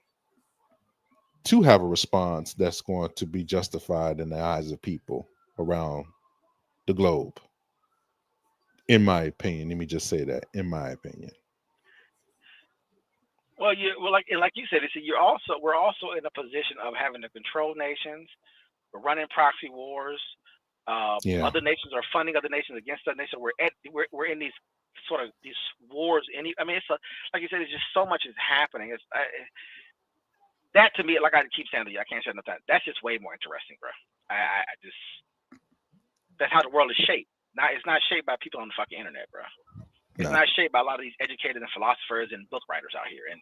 to have a response that's going to be justified in the eyes of people around the globe. In my opinion, let me just say that. In my opinion. Well, like you said, we're also in a position of having to control nations. We're running proxy wars. Other nations are funding other nations against other nations. We're in these sort of these wars. Like you said, it's just so much is happening. That to me, like I keep saying to you, I can't say nothing. That's just way more interesting, bro. That's how the world is shaped. Now it's not shaped by people on the fucking internet, bro. It's not shaped by a lot of these educated and philosophers and book writers out here and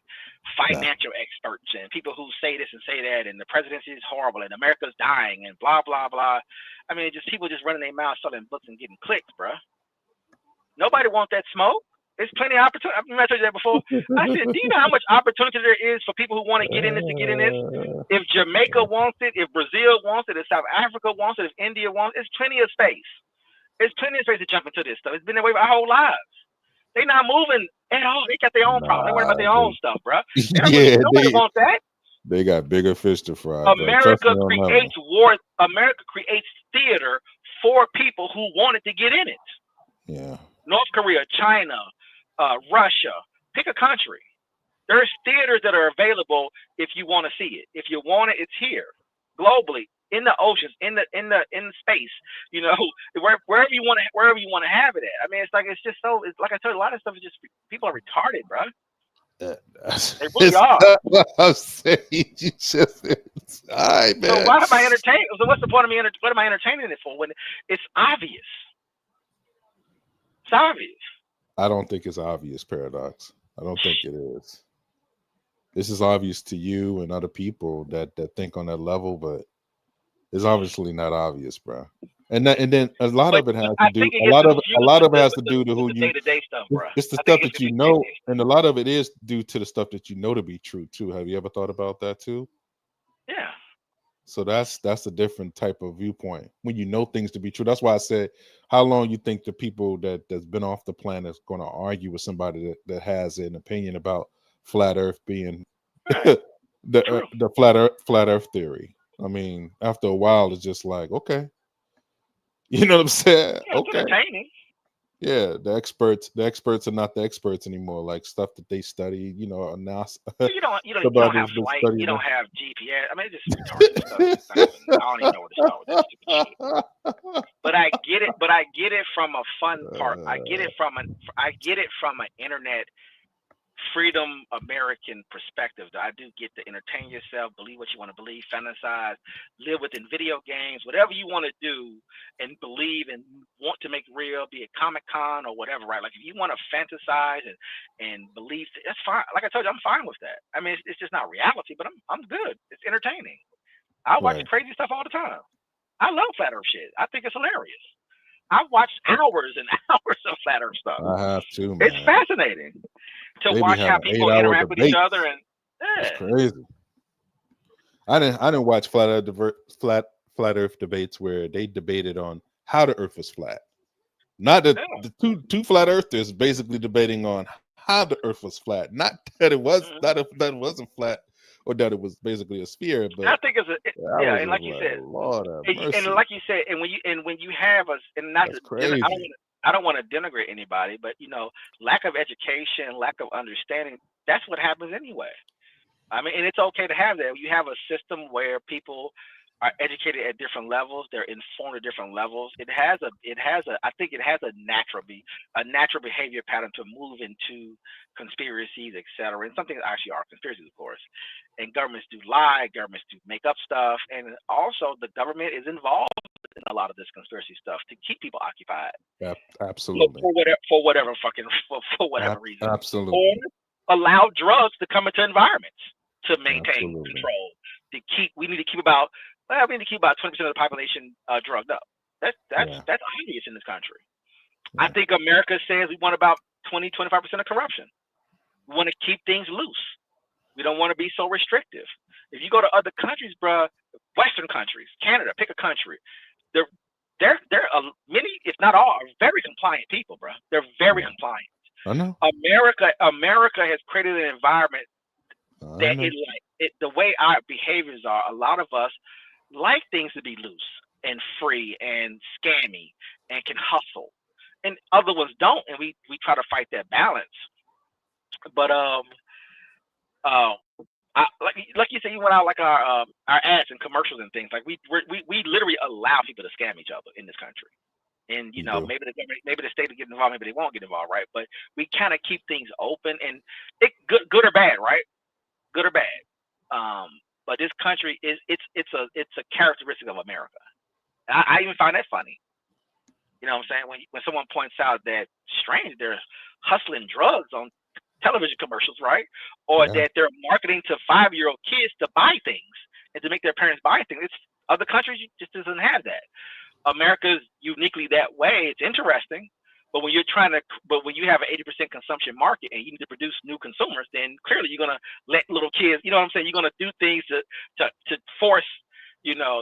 financial experts and people who say this and say that and the presidency is horrible and America's dying and blah, blah, blah. I mean, just people just running their mouths selling books and getting clicks, bro. Nobody wants that smoke. There's plenty of opportunity. I told you that before. I said, do you know how much opportunity there is for people who want to get in this to get in this? If Jamaica wants it, if Brazil wants it, if South Africa wants it, if India wants it, it's plenty of space. There's plenty of space to jump into this stuff. It's been that way our whole lives. They're not moving at all. They got their own problem. They worry about their own stuff, bro. Nobody wants that. They got bigger fish to fry. America creates war. America creates theater for people who wanted to get in it. Yeah. North Korea, China, Russia. Pick a country. There's theaters that are available if you want to see it. If you want it, it's here globally. In the oceans, in space, you know, wherever you want to have it at. I mean, it's like it's like I told you, a lot of stuff is just people are retarded, bro. They really are. I'm saying you just all right, man. So why am I entertaining? So what's the point of me? What am I entertaining it for when it's obvious? It's obvious. I don't think it's obvious, Paradox. I don't think it is. This is obvious to you and other people that think on that level, but it's obviously not obvious, bro. And then a lot of it has to do. A lot of it has to do to who you. Day-to-day stuff, bro. It's the stuff that you know, and a lot of it is due to the stuff that you know to be true too. Have you ever thought about that too? Yeah. So that's a different type of viewpoint when you know things to be true. That's why I said, how long you think the people that's been off the planet is going to argue with somebody that has an opinion about flat Earth being the flat Earth theory? I mean, after a while, it's just like, okay, you know what I'm saying? Yeah, okay. Entertaining. Yeah, the experts are not the experts anymore. Like stuff that they study, you know, NASA. You don't have flight. You don't have GPS. I mean, it's just retarded stuff. I don't even know where to start with that stupid shit. But I get it. But I get it from a fun part. I get it from an internet freedom American perspective. I do get to entertain yourself, believe what you want to believe, fantasize, live within video games, whatever you want to do and believe and want to make real, be it Comic-Con or whatever, right? Like if you want to fantasize and believe, that's fine. Like I told you, I'm fine with that. I mean, it's just not reality, but I'm good. It's entertaining. I watch Right. crazy stuff all the time. I love flat earth shit. I think it's hilarious. I watched hours and hours of flat earth stuff. I have to, It's man. fascinating to They be watch how having people 8-hour interact with each other, debates. and It's yeah, crazy. I didn't watch flat Earth debates where they debated on how the Earth was flat. Not that yeah. the two flat earthers basically debating on how the Earth was flat, not that it was Mhm. that it wasn't flat or that it was basically a sphere, I but think it's I yeah, was and just like you like, said, Lord have and mercy, like you said, and when you have us, and not that's to, crazy. I don't want to denigrate anybody, but lack of education, lack of understanding, that's what happens anyway. I mean, and it's okay to have that. You have a system where people are educated at different levels. They're informed at different levels. I think it has a natural behavior pattern to move into conspiracies, etc. And some things actually are conspiracies, of course. And governments do lie, governments do make up stuff, and also the government is involved in a lot of this conspiracy stuff to keep people occupied Absolutely, for whatever reason, or absolutely, allow drugs to come into environments to maintain absolutely. control. We need to keep about 20% of the population drugged up. Yeah, That's obvious in this country. I yeah, think America says we want about 20-25% of corruption. We want to keep things loose. We don't want to be so restrictive. If you go to other countries, bruh, Western countries, Canada, pick a country, they're many, if not all, are very compliant people, bruh. They're very yeah. compliant. I know, America has created an environment I that know. the way our behaviors are. A lot of us like things to be loose and free and scammy and can hustle, and other ones don't, and we try to fight that balance. But uh, like you said, you went out like our ads and commercials and things. Like we literally allow people to scam each other in this country. And We do. maybe the government, maybe the state will get involved, maybe they won't get involved, right? But we kind of keep things open, and good or bad, right? Good or bad. Um, but this country is it's a characteristic of America. I even find that funny. You know what I'm saying? When someone points out that strange, they're hustling drugs on television commercials, right? Or Yeah, that they're marketing to 5-year-old kids to buy things and to make their parents buy things. It's other countries just doesn't have that. America's uniquely that way. It's interesting, but when you have an 80% consumption market and you need to produce new consumers, then clearly you're gonna let little kids. You know what I'm saying? You're gonna do things to force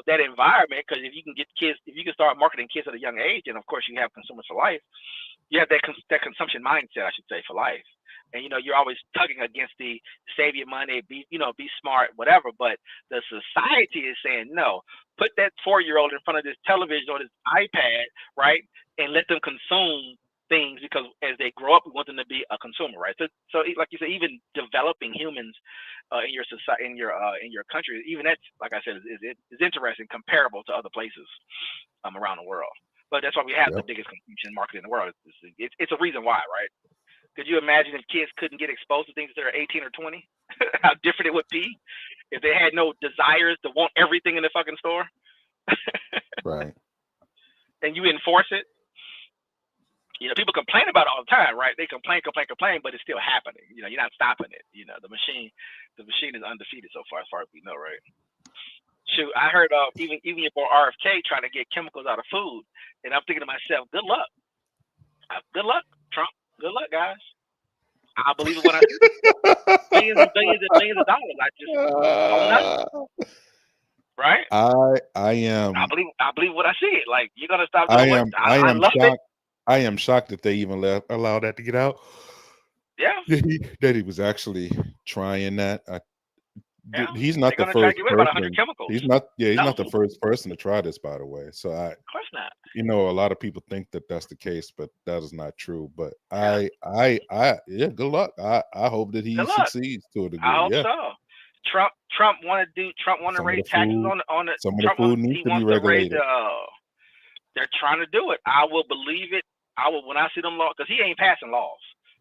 that environment, because if you can start marketing kids at a young age, and of course you have consumers for life. You have that consumption mindset, I should say, for life. And you're always tugging against the save your money, be smart, whatever. But the society is saying no. Put that 4-year-old in front of this television or this iPad, right, and let them consume things, because as they grow up, we want them to be a consumer, right? So like you said, even developing humans in your society, in your country, even that's, like I said, is interesting, comparable to other places around the world. But that's why we have the yep. biggest consumption market in the world. It's a reason why, right? Could you imagine if kids couldn't get exposed to things that are 18 or 20? How different it would be if they had no desires to want everything in the fucking store, Right. and you enforce it. People complain about it all the time, right? They complain, but it's still happening. You're not stopping it. The machine is undefeated so far, as far as we know, right? Shoot, I heard even your boy RFK trying to get chemicals out of food, and I'm thinking to myself, good luck. Good luck, Trump. Good luck, guys. I believe it when I see it. Billions and billions and billions of dollars. I just don't know, right? I I am believe what I see it. Like, you're gonna stop I doing what am I I am love it. shocked. I am shocked that they even allow that to get out. Yeah, That he was actually trying that. yeah. He's They're not the gonna try to first get rid of about 100 person. chemicals. He's not. Yeah, he's No, not the of first person to try this. By the way, so course not. a lot of people think that that's the case, but that is not true. But Yeah, yeah. Good luck. I hope that he good luck. succeeds to a I degree. hope Yeah. so. Trump want to Some of raise the taxes food, on the some of the Trump food wants needs he to be wants to raise regulated. they're trying to do it. I will believe it. I will when I see them laws, because he ain't passing laws.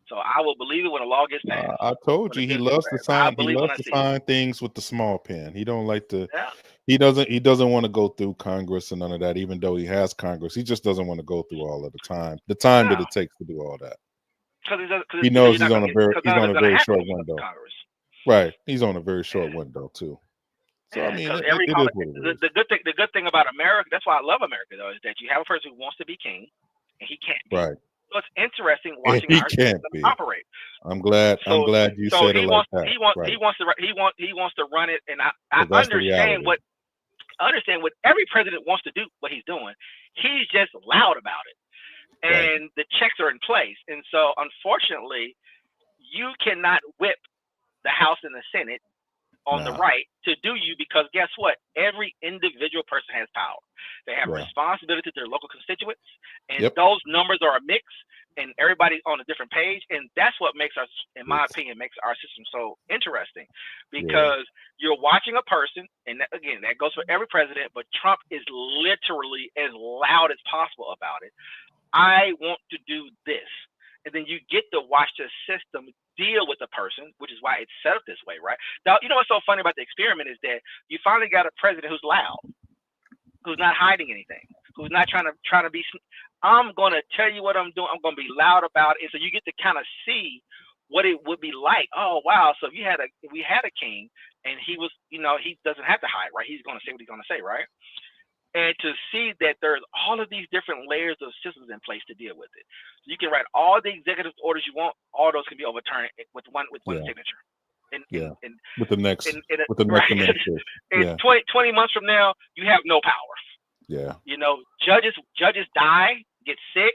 So I will believe it when a law gets passed. I told you he loves to sign. He loves to sign things with the small pen. He don't like to. Yeah. He doesn't want to go through Congress and none of that. Even though he has Congress, he just doesn't want to go through all of the time that it takes to do all that. He knows he's on a very short window. Right, he's on a very short window too. So I mean, it is what it is. The good thing about America, that's why I love America though, is that you have a person who wants to be king, and he can't be. Right. So it's interesting watching our system operate. I'm glad you said it like that. He wants to run it, and I understand what every president wants to do. What he's doing, he's just loud about it, and the checks are in place. And so, unfortunately, you cannot whip the House and the Senate on the right to do you, because guess what? Every individual person has power. They have responsibility to their local constituents, and those numbers are a mix, and everybody's on a different page. And that's what makes us, in my opinion, makes our system so interesting, because you're watching a person, and that goes for every president, but Trump is literally as loud as possible about it. I want to do this. And then you get to watch the system deal with the person, which is why it's set up this way, right? Now, you know what's so funny about the experiment is that you finally got a president who's loud, who's not hiding anything, who's not trying to be. I'm gonna tell you what I'm doing. I'm gonna be loud about it, so you get to kind of see what it would be like. Oh wow! So if we had a king, and he was, he doesn't have to hide, right? He's gonna say what he's gonna say, right? And to see that there's all of these different layers of systems in place to deal with it. So you can write all the executive orders you want. All those can be overturned with one signature. With the next administration. And 20 months from now, you have no power. Yeah. Judges die, get sick.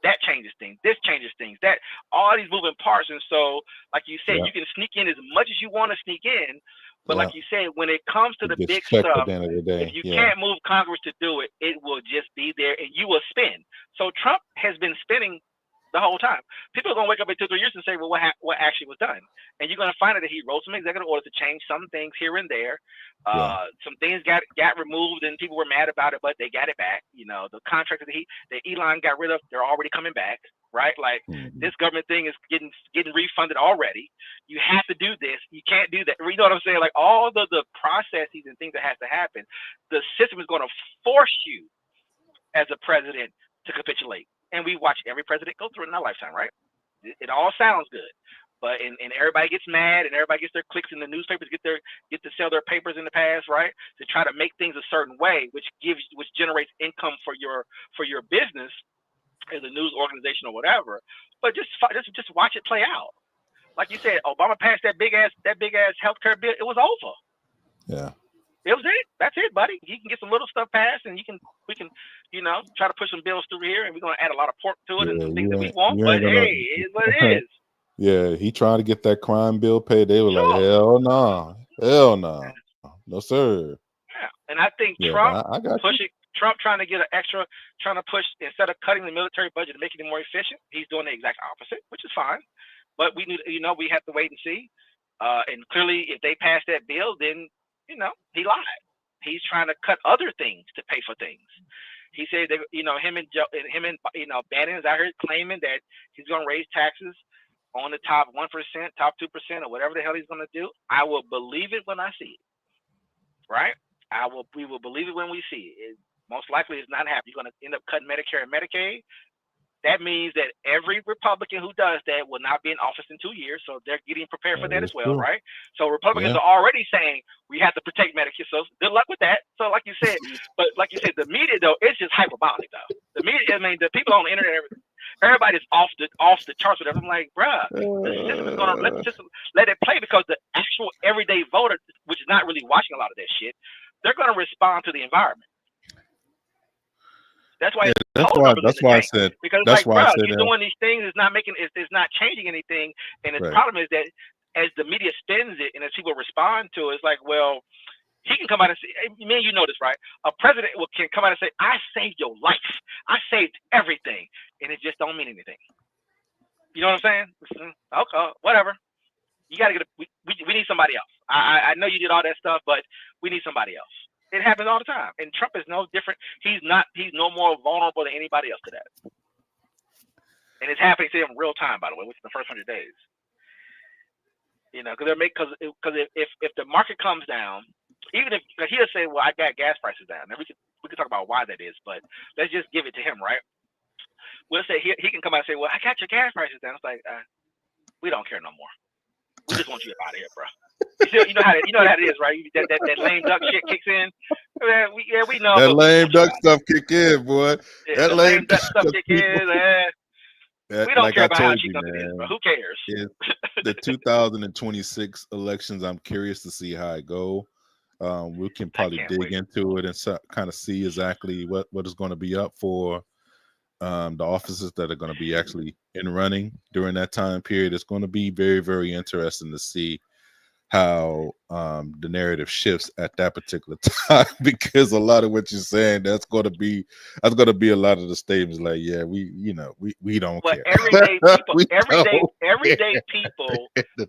That changes things. This changes things. That all these moving parts. And so, like you said, you can sneak in as much as you want to sneak in. But like you said, when it comes to the big stuff, if you can't move Congress to do it, it will just be there, and you will spin. So Trump has been spinning the whole time. People are going to wake up in 2 or 3 years and say, well, what actually was done? And you're going to find out that he wrote some executive orders to change some things here and there. Some things got removed, and people were mad about it, but they got it back. The contractors that Elon got rid of, they're already coming back. Right? Like this government thing is getting refunded already. You have to do this. You can't do that. You know what I'm saying? Like all the processes and things that has to happen, the system is going to force you as a president to capitulate. And we watch every president go through it in our lifetime, right? It all sounds good. But and everybody gets mad, and everybody gets their clicks, in the newspapers get to sell their papers in the past, right? To try to make things a certain way, which generates income for your business as a news organization or whatever. But just watch it play out. Like you said, Obama passed that big ass healthcare bill. It was over. Yeah. It was it. That's it, buddy. You can get some little stuff passed, and we can try to push some bills through here, and we're gonna add a lot of pork to it and some things that we want. But hey, it is what it is. Yeah, he tried to get that crime bill paid. They were like, hell no, no sir. Yeah, and I think Trump pushing. Trump trying to push, instead of cutting the military budget and making it more efficient, he's doing the exact opposite, which is fine. But we have to wait and see. And clearly, if they pass that bill, then he lied. He's trying to cut other things to pay for things. He said that him and Bannon is out here claiming that he's going to raise taxes on the top 1%, top 2%, or whatever the hell he's going to do. I will believe it when I see it. Right? We will believe it when we see it. Most likely it's not happening. You're going to end up cutting Medicare and Medicaid. That means that every Republican who does that will not be in office in 2 years. So they're getting prepared for that as well, right? So Republicans are already saying we have to protect Medicare. So good luck with that. So like you said, the media though, it's just hyperbolic though. The media, the people on the internet, everybody's off the charts with them. I'm like, bruh, the system is gonna let it play, because the actual everyday voter, which is not really watching a lot of that shit, they're gonna respond to the environment. That's why. That's why I said. Because you're doing these things. It's not changing anything. And the problem is that as the media spins it, and as people respond to it, it's like, well, he can come out and say, you know this, right? A president can come out and say, "I saved your life. I saved everything," and it just don't mean anything. You know what I'm saying? Okay, whatever. You got to get. We need somebody else. I know you did all that stuff, but we need somebody else. It happens all the time, and Trump is no different. He's no more vulnerable than anybody else to that. and it's happening to them real time, by the way, within the first 100 days. Because if the market comes down, even if he'll say, well, I got gas prices down. Now we can talk about why that is, but let's just give it to him, right? We'll say he can come out and say, well, I got your gas prices down. It's like, we don't care no more. We just want you out of here, bro. You know how it is, right? That lame duck shit kicks in. We know that lame duck stuff kick in, boy. Yeah, that lame duck stuff kick in. We don't care about how cheap it is, bro. Who cares? The 2026 elections, I'm curious to see how it go. We can probably dig into it and kind of see exactly what is going to be up for the offices that are going to be actually in running during that time period. It's going to be very, very interesting to see how the narrative shifts at that particular time, because a lot of what you're saying, that's going to be a lot of the statements like, yeah, we don't care. Everyday people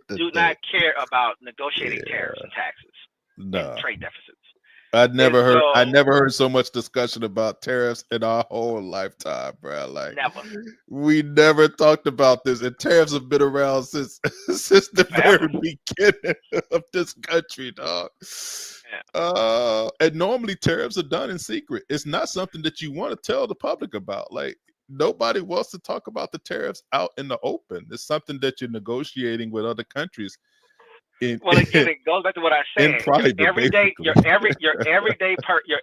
do not care about negotiating tariffs and taxes and trade deficits. I never heard so much discussion about tariffs in our whole lifetime, bro. Like, we never talked about this, and tariffs have been around since the very beginning of this country, dog. Yeah. And normally tariffs are done in secret. It's not something that you want to tell the public about. Like, nobody wants to talk about the tariffs out in the open. It's something that you're negotiating with other countries. Well, again, it goes back to what I said. Your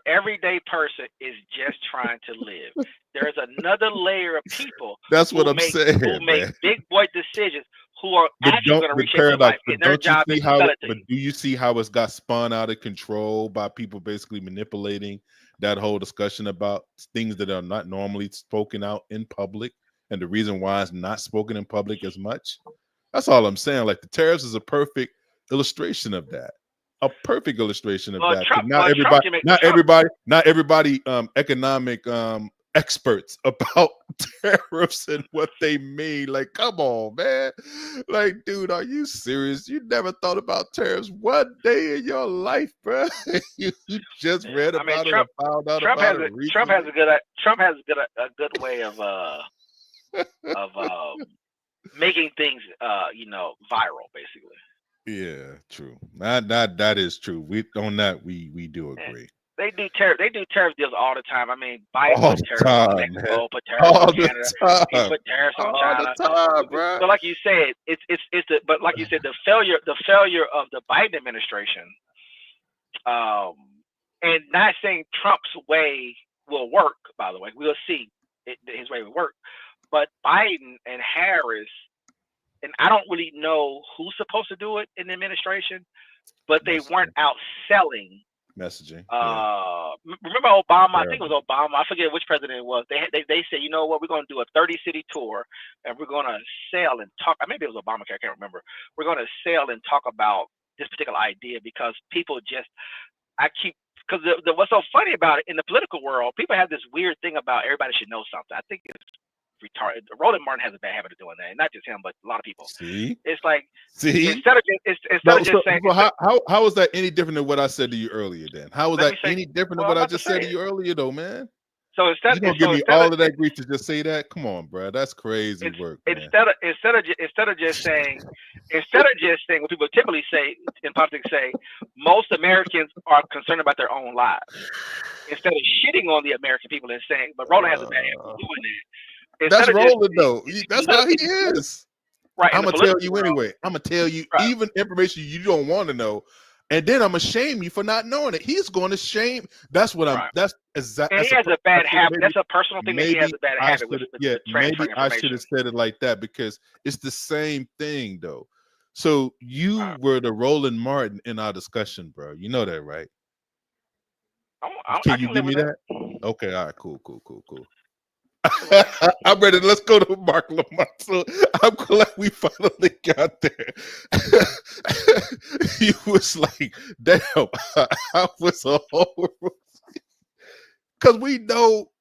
everyday person is just trying to live. There's another layer of people. That's what I'm saying. Who make big boy decisions, who are actually going to reshape their life. And their job is to sell it to you. But do you see how it's got spun out of control by people basically manipulating that whole discussion about things that are not normally spoken out in public, and the reason why it's not spoken in public as much? That's all I'm saying. Like, the tariffs is a perfect illustration of that. A perfect illustration of that. Not everybody economic experts about tariffs and what they mean. Like, come on, man. Like, dude, are you serious? You never thought about tariffs one day in your life, bro. you just read about it and found out about it recently. Trump has a good way of making things viral, basically. Yeah, true. That is true. We do agree. They do tariff deals all the time. I mean, Biden put tariffs on Mexico, put tariffs on Canada, he put tariffs on China. So, like you said, the failure of the Biden administration, and not saying Trump's way will work. By the way, we'll see his way will work, but Biden and Harris. And I don't really know who's supposed to do it in the administration, but they weren't out selling messaging. Remember Obama? I think it was Obama. I forget which president it was. They said, you know what? We're going to do a 30-city tour, and we're going to sell and talk. Maybe it was Obamacare. I can't remember. We're going to sell and talk about this particular idea because people just. Because what's so funny about it in the political world, people have this weird thing about everybody should know something. I think it's retarded. Roland Martin has a bad habit of doing that, and not just him, but a lot of people. It's like instead of just saying. How is that any different than what I said to you earlier? Then how is that any different than what I just said to you earlier, though, man? So instead, you gonna give me all of that grief to just say that? Come on, bro, that's crazy work. Instead of just saying what people typically say in politics, say most Americans are concerned about their own lives. Instead of shitting on the American people and saying, but Roland has a bad habit of doing that. That's Roland, though. That's how he is. Right. I'm gonna tell you anyway. I'm gonna tell you even information you don't want to know, and then I'm gonna shame you for not knowing it. He's going to shame. That's what I'm. That's exactly. And he has a bad habit. That's a personal thing that he has a bad habit with. Yeah, maybe I should have said it like that because it's the same thing, though. So you were the Roland Martin in our discussion, bro. You know that, right? Can you give me that? Okay. All right. Cool. I'm ready. Let's go to Marc Lamont. So I'm glad we finally got there. He was like, damn, I was a whole. Because we know,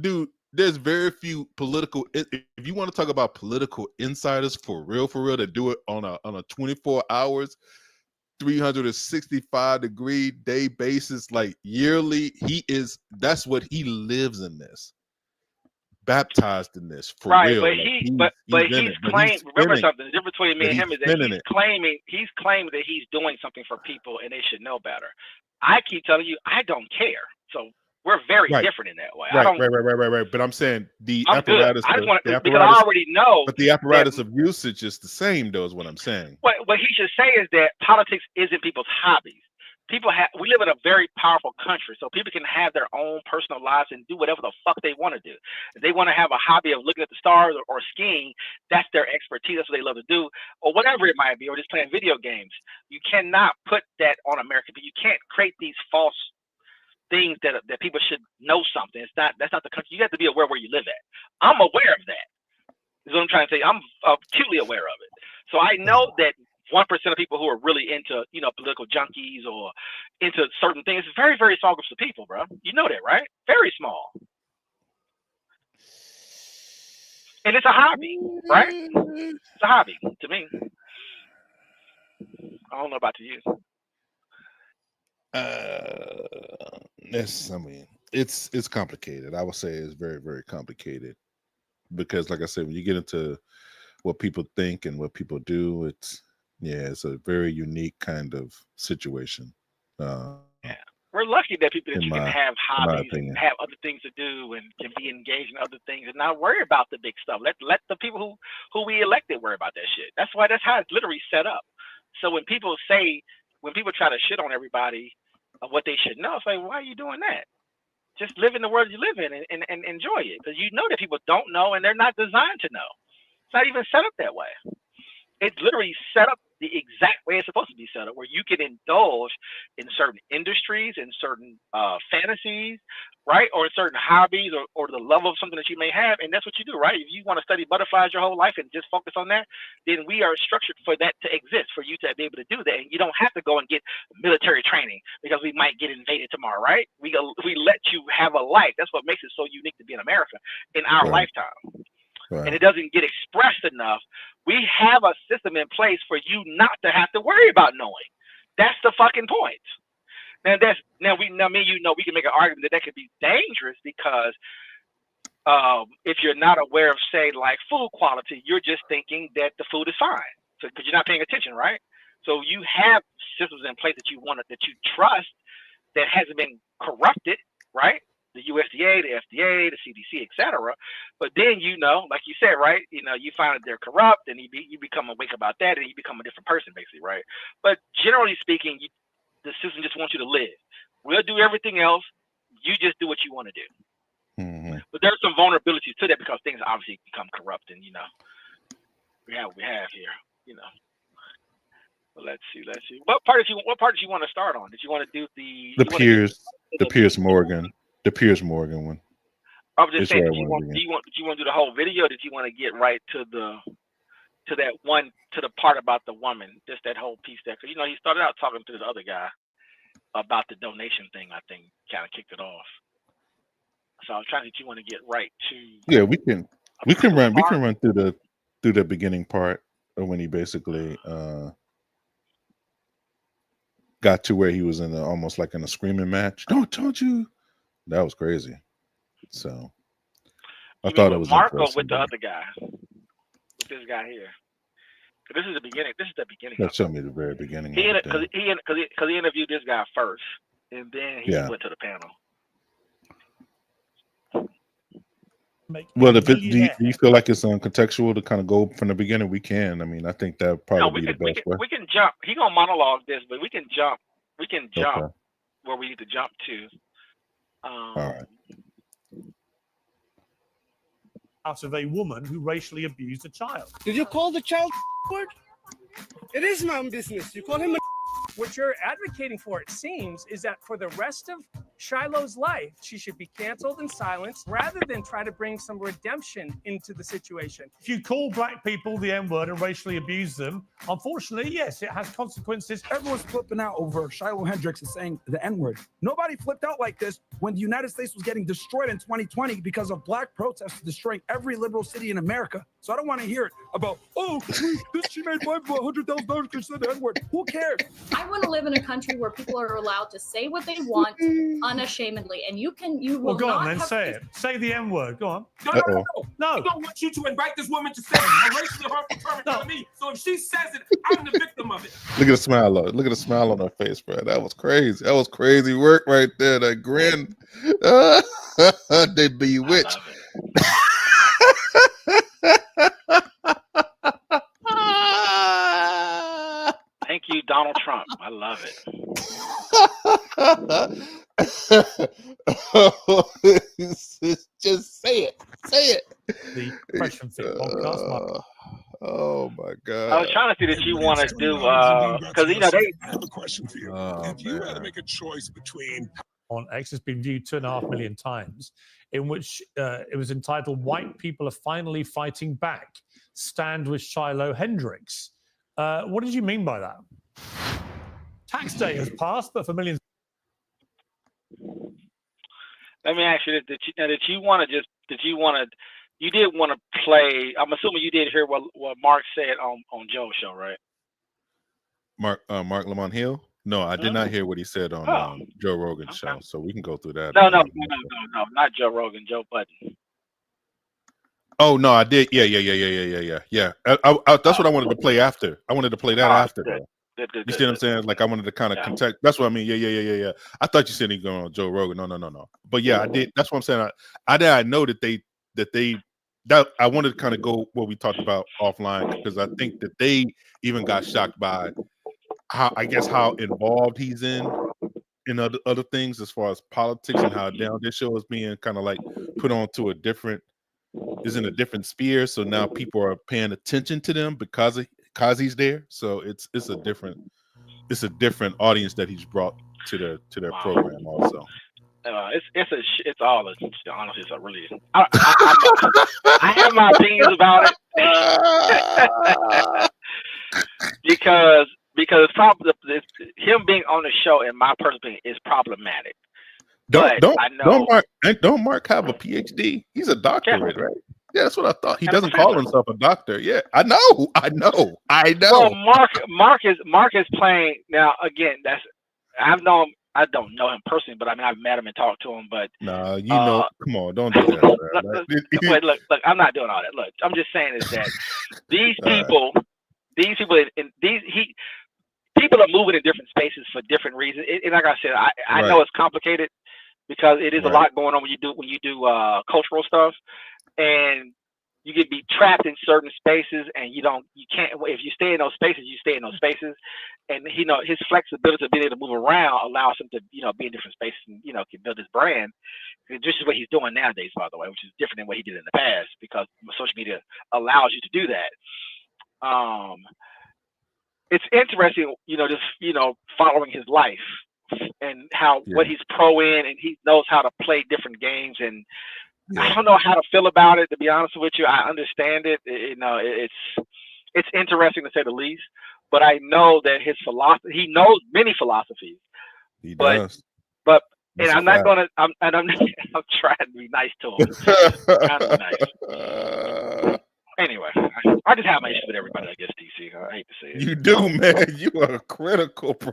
dude, there's very few political. If you want to talk about political insiders for real, that do it on a 24 hours, 365-degree day basis, like yearly, that's what he lives in this. baptized in this for right, real. but Like he's claiming. Remember something. The difference between me and him is that he's claiming that he's doing something for people and they should know better. I keep telling you, I don't care. So we're very different in that way. Right. But I'm saying the apparatus. I just want to, because I already know. But the apparatus of usage is the same, though, is what I'm saying. What he should say is that politics isn't people's hobbies. We live in a very powerful country, so people can have their own personal lives and do whatever the fuck they want to do. If they want to have a hobby of looking at the stars or skiing, that's their expertise. That's what they love to do, or whatever it might be, or just playing video games. You cannot put that on America. But you can't create these false things that people should know something. That's not the country. You have to be aware where you live at. I'm aware of that. Is what I'm trying to say. I'm acutely aware of it. So I know that 1% of people who are really into, political junkies or into certain things, very, very small groups of people, bro. You know that, right? Very small. And it's a hobby, right? It's a hobby to me. I don't know about you. It's complicated. I would say it's very, very complicated because, like I said, when you get into what people think and what people do, it's a very unique kind of situation. We're lucky that people can have hobbies and have other things to do and can be engaged in other things and not worry about the big stuff. Let the people who we elected worry about that shit. That's how it's literally set up. So when people try to shit on everybody of what they should know, it's like, why are you doing that? Just live in the world you live in and enjoy it, because you know that people don't know and they're not designed to know. It's not even set up that way. It's literally set up the exact way it's supposed to be set up, where you can indulge in certain industries and certain fantasies, right? Or certain hobbies or the love of something that you may have. And that's what you do, right? If you want to study butterflies your whole life and just focus on that, then we are structured for that to exist, for you to be able to do that. And you don't have to go and get military training because we might get invaded tomorrow, right? We let you have a life. That's what makes it so unique to be in America in our lifetime. Right. And it doesn't get expressed enough. We have a system in place for you not to have to worry about knowing. That's the fucking point. Me and you know we can make an argument that could be dangerous because if you're not aware of, say, like food quality, you're just thinking that the food is fine. So because you're not paying attention, right? So you have systems in place that you trust that hasn't been corrupted, right? The USDA, the FDA, the CDC, etc. But then, like you said, right? You find that they're corrupt, and you become awake about that, and you become a different person, basically, right? But generally speaking, the system just wants you to live. We'll do everything else. You just do what you want to do. Mm-hmm. But there's some vulnerabilities to that because things obviously become corrupt, and we have here. Well, let's see. What part did you want to start on? Did you want to do the Piers Morgan? The Piers Morgan one. I was just saying, did you want to do the whole video? Or did you want to get right to the part about the woman, just that whole piece there? Because he started out talking to this other guy about the donation thing. I think kind of kicked it off. So I was trying to get you want to get right to. Yeah, we can run through the beginning part of when he basically got to where he was almost like in a screaming match. Don't you? That was crazy. So I thought it was Marco with the other guy, with this guy here. This is the beginning. That showed me the very beginning. Because he interviewed this guy first, and then he went to the panel. Well, do you feel like it's contextual to kind of go from the beginning? We can. I mean, I think that would probably be the best way. We can jump. He gonna monologue this, but we can jump. We can jump where we need to jump to. All right. Out of a woman who racially abused a child. Did you call the child word? It is my own business. You call him a. What you're advocating for, it seems, is that for the rest of Shiloh's life, she should be canceled and silenced rather than try to bring some redemption into the situation. If you call black people the N-word and racially abuse them, unfortunately, yes, it has consequences. Everyone's flipping out over Shiloh Hendricks is saying the N-word. Nobody flipped out like this when the United States was getting destroyed in 2020 because of black protests destroying every liberal city in America. So I don't want to hear it about, she made $100,000 because she said the N-word. Who cares? I want to live in a country where people are allowed to say what they want unashamedly. And you Well, will go on not then. have Say it. Say the N word. Go on. No. No. I don't want you to invite this woman to say a racially harmful term in front of me. So if she says it, I'm the victim of it. Look at the smile on. Look at the smile on her face, bro. That was crazy. That was crazy work right there. That grin. They bewitched. Thank you, Donald Trump. I love it. Just say it. Say it. The Question Fit podcast. Oh my God. I was trying to see that you want to do because they. I have a question for you. If you had to make a choice between on X has been viewed 2.5 million times, in which it was entitled "White People Are Finally Fighting Back. Stand with Shiloh Hendricks." What did you mean by that? Tax day has passed, but for millions. Let me ask you: Did you want to? You did want to play? I'm assuming you did hear what Mark said on Joe's show, right? Mark Lamont Hill? No, I did not hear what he said on Joe Rogan's show, so we can go through that. No, not Joe Rogan, Joe Budden. Oh no, I did. Yeah. That's what I wanted to play after. I wanted to play that after. Good. You see what I'm saying? Like I wanted to kind of contact. That's what I mean. Yeah. I thought you said he going on Joe Rogan. No. But yeah, I did. That's what I'm saying. I know that I wanted to kind of go what we talked about offline, because I think that they even got shocked by how involved he's in other things as far as politics, and how down this show is being kind of like put onto a different different sphere. So now people are paying attention to them because he's there. So it's a different audience that he's brought to their program also. It's all honestly, it's a really. I have my opinions about it because it's probably him being on the show, in my personal opinion, is problematic. Don't Mark have a PhD? He's a doctorate, right? Yeah, that's what I thought. He doesn't call himself a doctor. Yeah, I know. Well, Mark is playing now. Again, I don't know him personally, but I mean, I've met him and talked to him. But come on, don't do that. Wait, look, I'm not doing all that. Look, I'm just saying is that people are moving in different spaces for different reasons. And like I said, I know it's complicated because it is a lot going on when you do cultural stuff, and you can be trapped in certain spaces, and you can't. If you stay in those spaces, you stay in those spaces. And his flexibility of being able to move around allows him to be in different spaces and can build his brand. This is what he's doing nowadays, by the way, which is different than what he did in the past, because social media allows you to do that. It's interesting, just following his life and what he's pro in, and he knows how to play different games. And I don't know how to feel about it, to be honest with you. I understand it. It's interesting to say the least. But I know that his philosophy, he knows many philosophies. He does. But I'm not gonna. I'm trying to be nice to him. Trying to be nice. Anyway, I just have my issue with everybody, I guess, DC. I hate to say it. You do, man. You are critical, bro.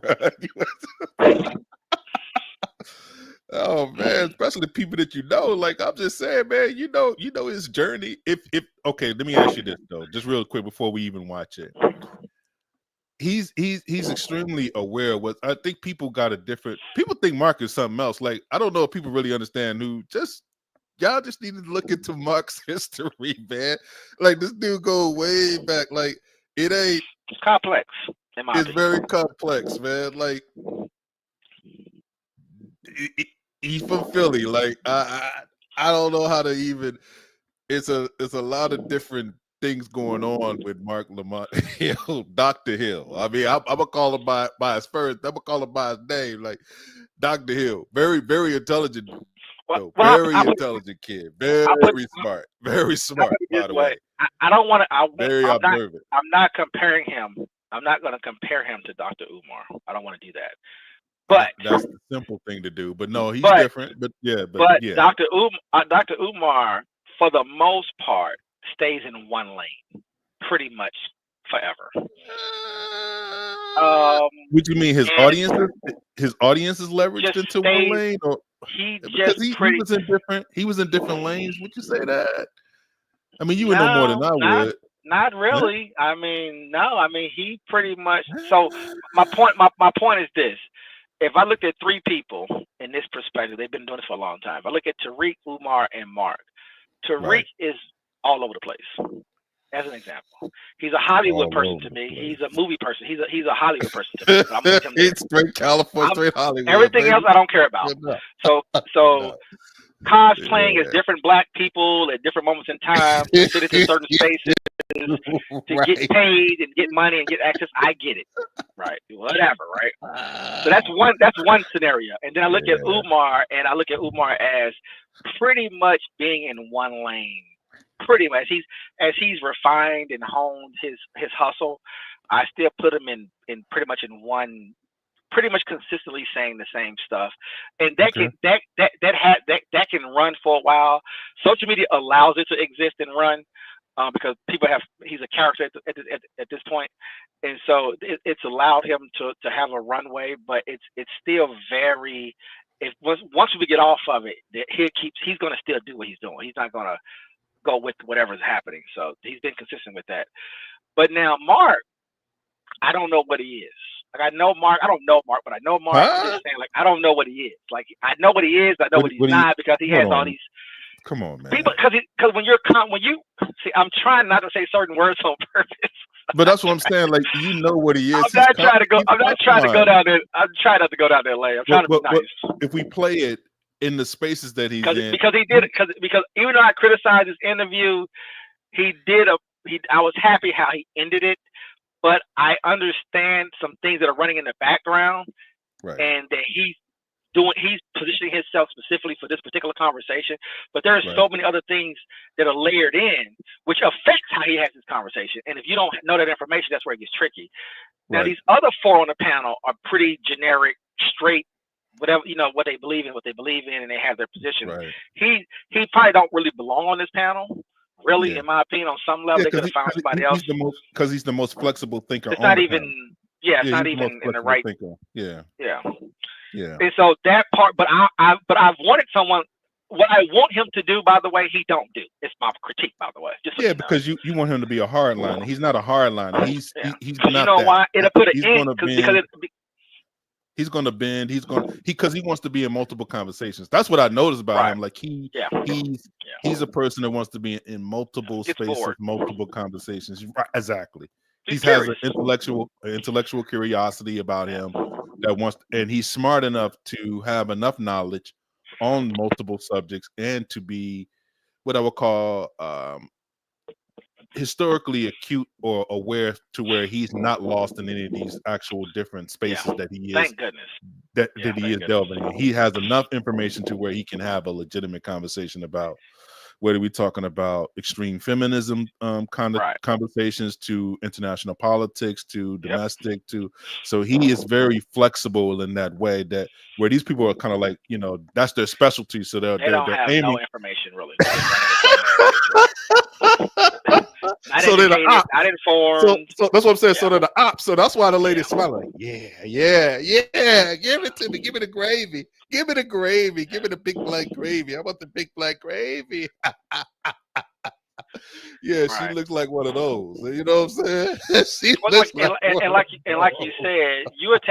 Oh man, especially people that you know. Like I'm just saying, man. You know his journey. If okay, let me ask you this though, just real quick before we even watch it. He's extremely aware of what I think people think Mark is something else. Like I don't know if people really understand y'all just need to look into Mark's history, man. Like this dude go way back. Like it's complex. It's very complex, man. Like he's from Philly. Like I don't know how to even. It's a lot of different things going on with Mark Lamont Hill, Dr. Hill. I mean, I'm gonna call him by his first. I'm gonna call him by his name, like Dr. Hill. Very, very intelligent. Very intelligent kid. Very smart. Very smart. By the way, I don't want to. Very observant. I'm not comparing him. I'm not going to compare him to Dr. Umar. I don't want to do that. But that's the simple thing to do. But no, he's different. But yeah. Dr. Umar, for the most part, stays in one lane pretty much forever. What do you mean? His and audience? His audience is leveraged just into one stays. lane, or He because just he pretty. was in different. He was in different lanes. Would you say that? I mean, you would know more than I No, would. not Huh? really. I mean, no. I mean, he pretty much. So my point is this: if I looked at three people in this perspective, they've been doing this for a long time. If I look at Tariq, Umar, and Mark. Tariq Right. is all over the place. As an example, he's a Hollywood All person over to the me. place. He's a movie person. He's a Hollywood person to me. I'm with him there. It's straight California, I'm, straight Hollywood. everything Baby. else I don't care about. Good enough. So No. cosplaying as Yeah. different black people at different moments in time to fit into certain spaces to Right. get paid and get money and get access. I get it, right? Whatever, right? So that's one scenario. And then I look at Yeah. Umar, and I look at Umar as pretty much being in one lane. Pretty much, he's refined and honed his hustle. I still put him in pretty much in one. Pretty much consistently saying the same stuff, and that Okay. that can run for a while. Social media allows it to exist and run because he's a character at this point, and so it's allowed him to have a runway. But it's still very. Once we get off of it, he's going to still do what he's doing. He's not going to go with whatever's happening. So he's been consistent with that. But now Mark, I don't know what he is. Like I know Mark, I don't know Mark, but I know Mark. I'm Huh? just saying, like I don't know what he is. Like I know what he is, I know what he's What do you- not because he hold has all on. these Come on, man. people. Because when you see, I'm trying not to say certain words on purpose. But that's what I'm saying. Like you know what he is. I'm He's not trying to go. he's I'm not trying to go fine. down there. I'm trying not to go down that lane. I'm trying to be But nice. if we play it in the spaces that he's in, Because he did it. Because even though I criticized his interview, I was happy how he ended it. But I understand some things that are running in the background, right? and that he's positioning himself specifically for this particular conversation. But there are Right. so many other things that are layered in, which affects how he has this conversation. And if you don't know that information, that's where it gets tricky. Now, Right. these other four on the panel are pretty generic, straight, whatever, what they believe in, and they have their position. Right. He probably don't really belong on this panel. Really, Yeah. in my opinion, on some level, they could have found somebody else. He's the most flexible thinker. It's on not the even, panel. it's not he's the even most in the flexible right. thinker. Yeah. Yeah. And so that part, but I've wanted someone. What I want him to do, by the way, he don't do. It's my critique, by the way. Just so you know. Because you want him to be a hardliner. He's not a hardliner. He's Yeah. he's 'Cause not you know that. why? It'll put an He's end gonna because bend. He's gonna bend. Because he wants to be in multiple conversations. That's what I noticed about him. Like he's a person that wants to be in multiple Gets spaces, bored. multiple conversations. Right, exactly. He He's has an curious. intellectual curiosity about him that wants, and he's smart enough to have enough knowledge on multiple subjects and to be what I would call historically acute or aware to where he's not lost in any of these actual different spaces that he is. Thank goodness. That he is delving in. He has enough information to where he can have a legitimate conversation about whether we're talking about extreme feminism kind of conversations to international politics to domestic so he is very flexible in that way, that where these people are kind of like, that's their specialty, so they're don't have aiming. no information really. I didn't inform. So that's what I'm saying. So they're the ops. So that's why the lady's smiling. Like, yeah. Give it to me. Give me the gravy. Give me the gravy. Give me the big black gravy. I want the big black gravy. She looks like one of those. You know what I'm saying? She looks like you said, you would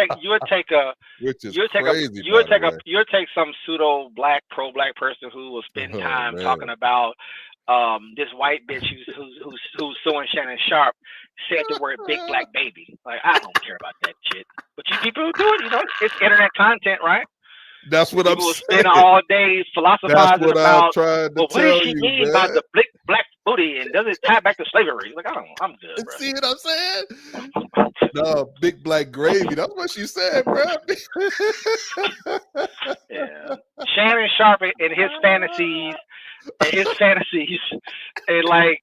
take some pseudo pro black person who will spend time talking about this white bitch who's suing Shannon Sharp said the word big black baby. Like, I don't care about that shit. But you people who do it, it's internet content, right? That's what people I'm spend saying. all day philosophizing about. Well, what does she mean by the black booty, and does it tie back to slavery? Like, I'm good, bro. See what I'm saying? No, big black gravy. That's what she said, bro. Yeah, Shannon Sharp and his fantasies, and like,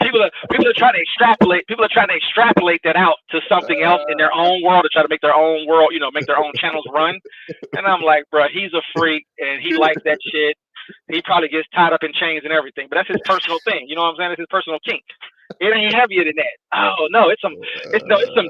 People are trying to extrapolate. People are trying to extrapolate that out to something else in their own world to try to make their own world, make their own channels run. And I'm like, bro, he's a freak and he likes that shit. He probably gets tied up in chains and everything, but that's his personal thing. You know what I'm saying? It's his personal kink. It ain't heavier than that. Oh no, it's some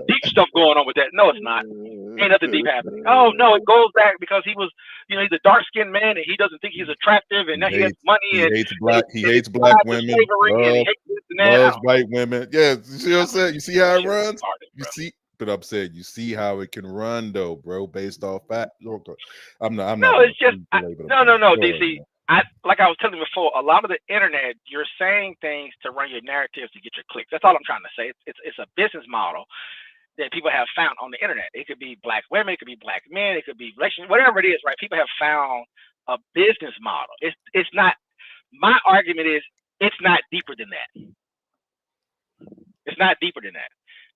deep stuff going on with that. No, it's not. Ain't nothing deep happening. Oh no, it goes back because he was, he's a dark skinned man and he doesn't think he's attractive and now he has money he and hates black. He hates tied black to women. slavery and he hates this and that. Loves white women. Yeah, you see what I'm saying? You see how it Shit runs? retarded, You bro. see, but I'm saying you see how it can run though, bro, based off fact. I'm not. No, it's just belabor the no, point. Go ahead, DC. man. Like I was telling you before, a lot of the internet, you're saying things to run your narratives to get your clicks. That's all I'm trying to say. It's a business model that people have found on the internet. It could be black women, it could be black men, it could be relations, whatever it is, right? People have found a business model. It's not. My argument is it's not deeper than that. It's not deeper than that.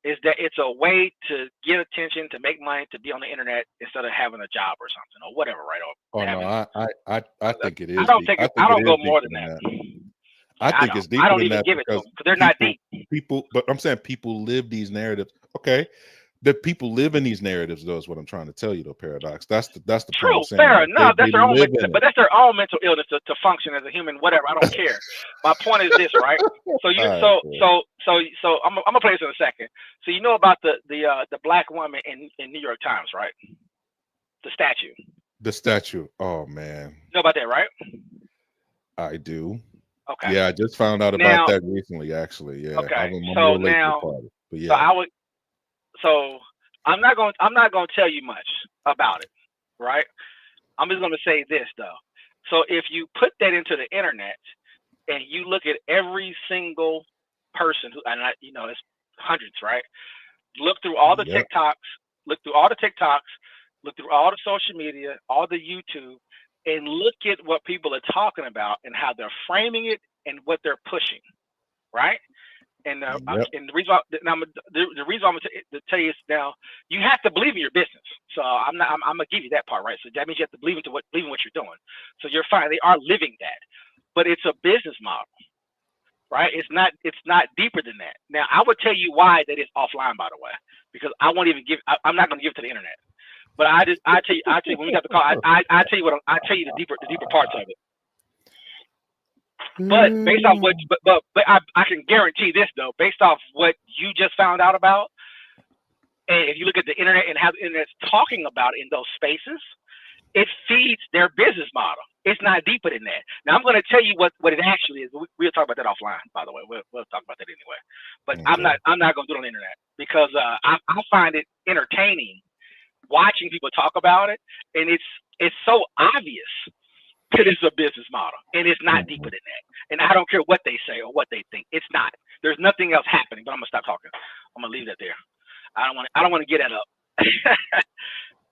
Is that it's a way to get attention, to make money, to be on the internet instead of having a job or something or whatever, right? Or I think it is. I don't think I don't go more than that. I think it's deeper I don't than even that give it to because them because they're not deep. People, but I'm saying people live these narratives. Okay, that people live in these narratives, though, is what I'm trying to tell you, though. Paradox. That's the True, point. fair enough. That's their own, live in but that's their own mental illness to function as a human. Whatever, I don't care. My point is this, right? So you, All right, so I'm gonna play this in a second. So you know about the black woman in New York Times, right? The statue. The statue. Oh man, You know about that, right? I do. Okay. Yeah, I just found out Now- about that recently. Actually, yeah. Okay, I'm a so little late to the now- party, but yeah. So I'm not going to tell you much about it, right? I'm just going to say this though. So if you put that into the internet and you look at every single person who, and it's hundreds, right? Look through all the Yep. TikToks, look through all the social media, all the YouTube, and look at what people are talking about and how they're framing it and what they're pushing, right? And Yep. and the reason why, the reason I'm going to tell you is now you have to believe in your business. So I'm gonna give you that part, right? So that means you have to believe in what you're doing. So you're fine. They are living that, but it's a business model, right? It's not deeper than that. Now I would tell you why that is offline, by the way, because I won't even give. I'm not going to give it to the internet. But I tell you when we got the call. I tell you the deeper parts of it. But based off what, but I can guarantee this though, based off what you just found out about, and if you look at the internet and how the internet's talking about it in those spaces, it feeds their business model. It's not deeper than that. Now I'm going to tell you what it actually is. We'll talk about that offline, by the way. We'll talk about that anyway. But Okay. I'm not going to do it on the internet because I find it entertaining watching people talk about it, and it's so obvious that it's a business model, and it's not deeper than that. And I don't care what they say or what they think. It's not. There's nothing else happening. But I'm gonna stop talking. I'm gonna leave that there. I don't want to get that up.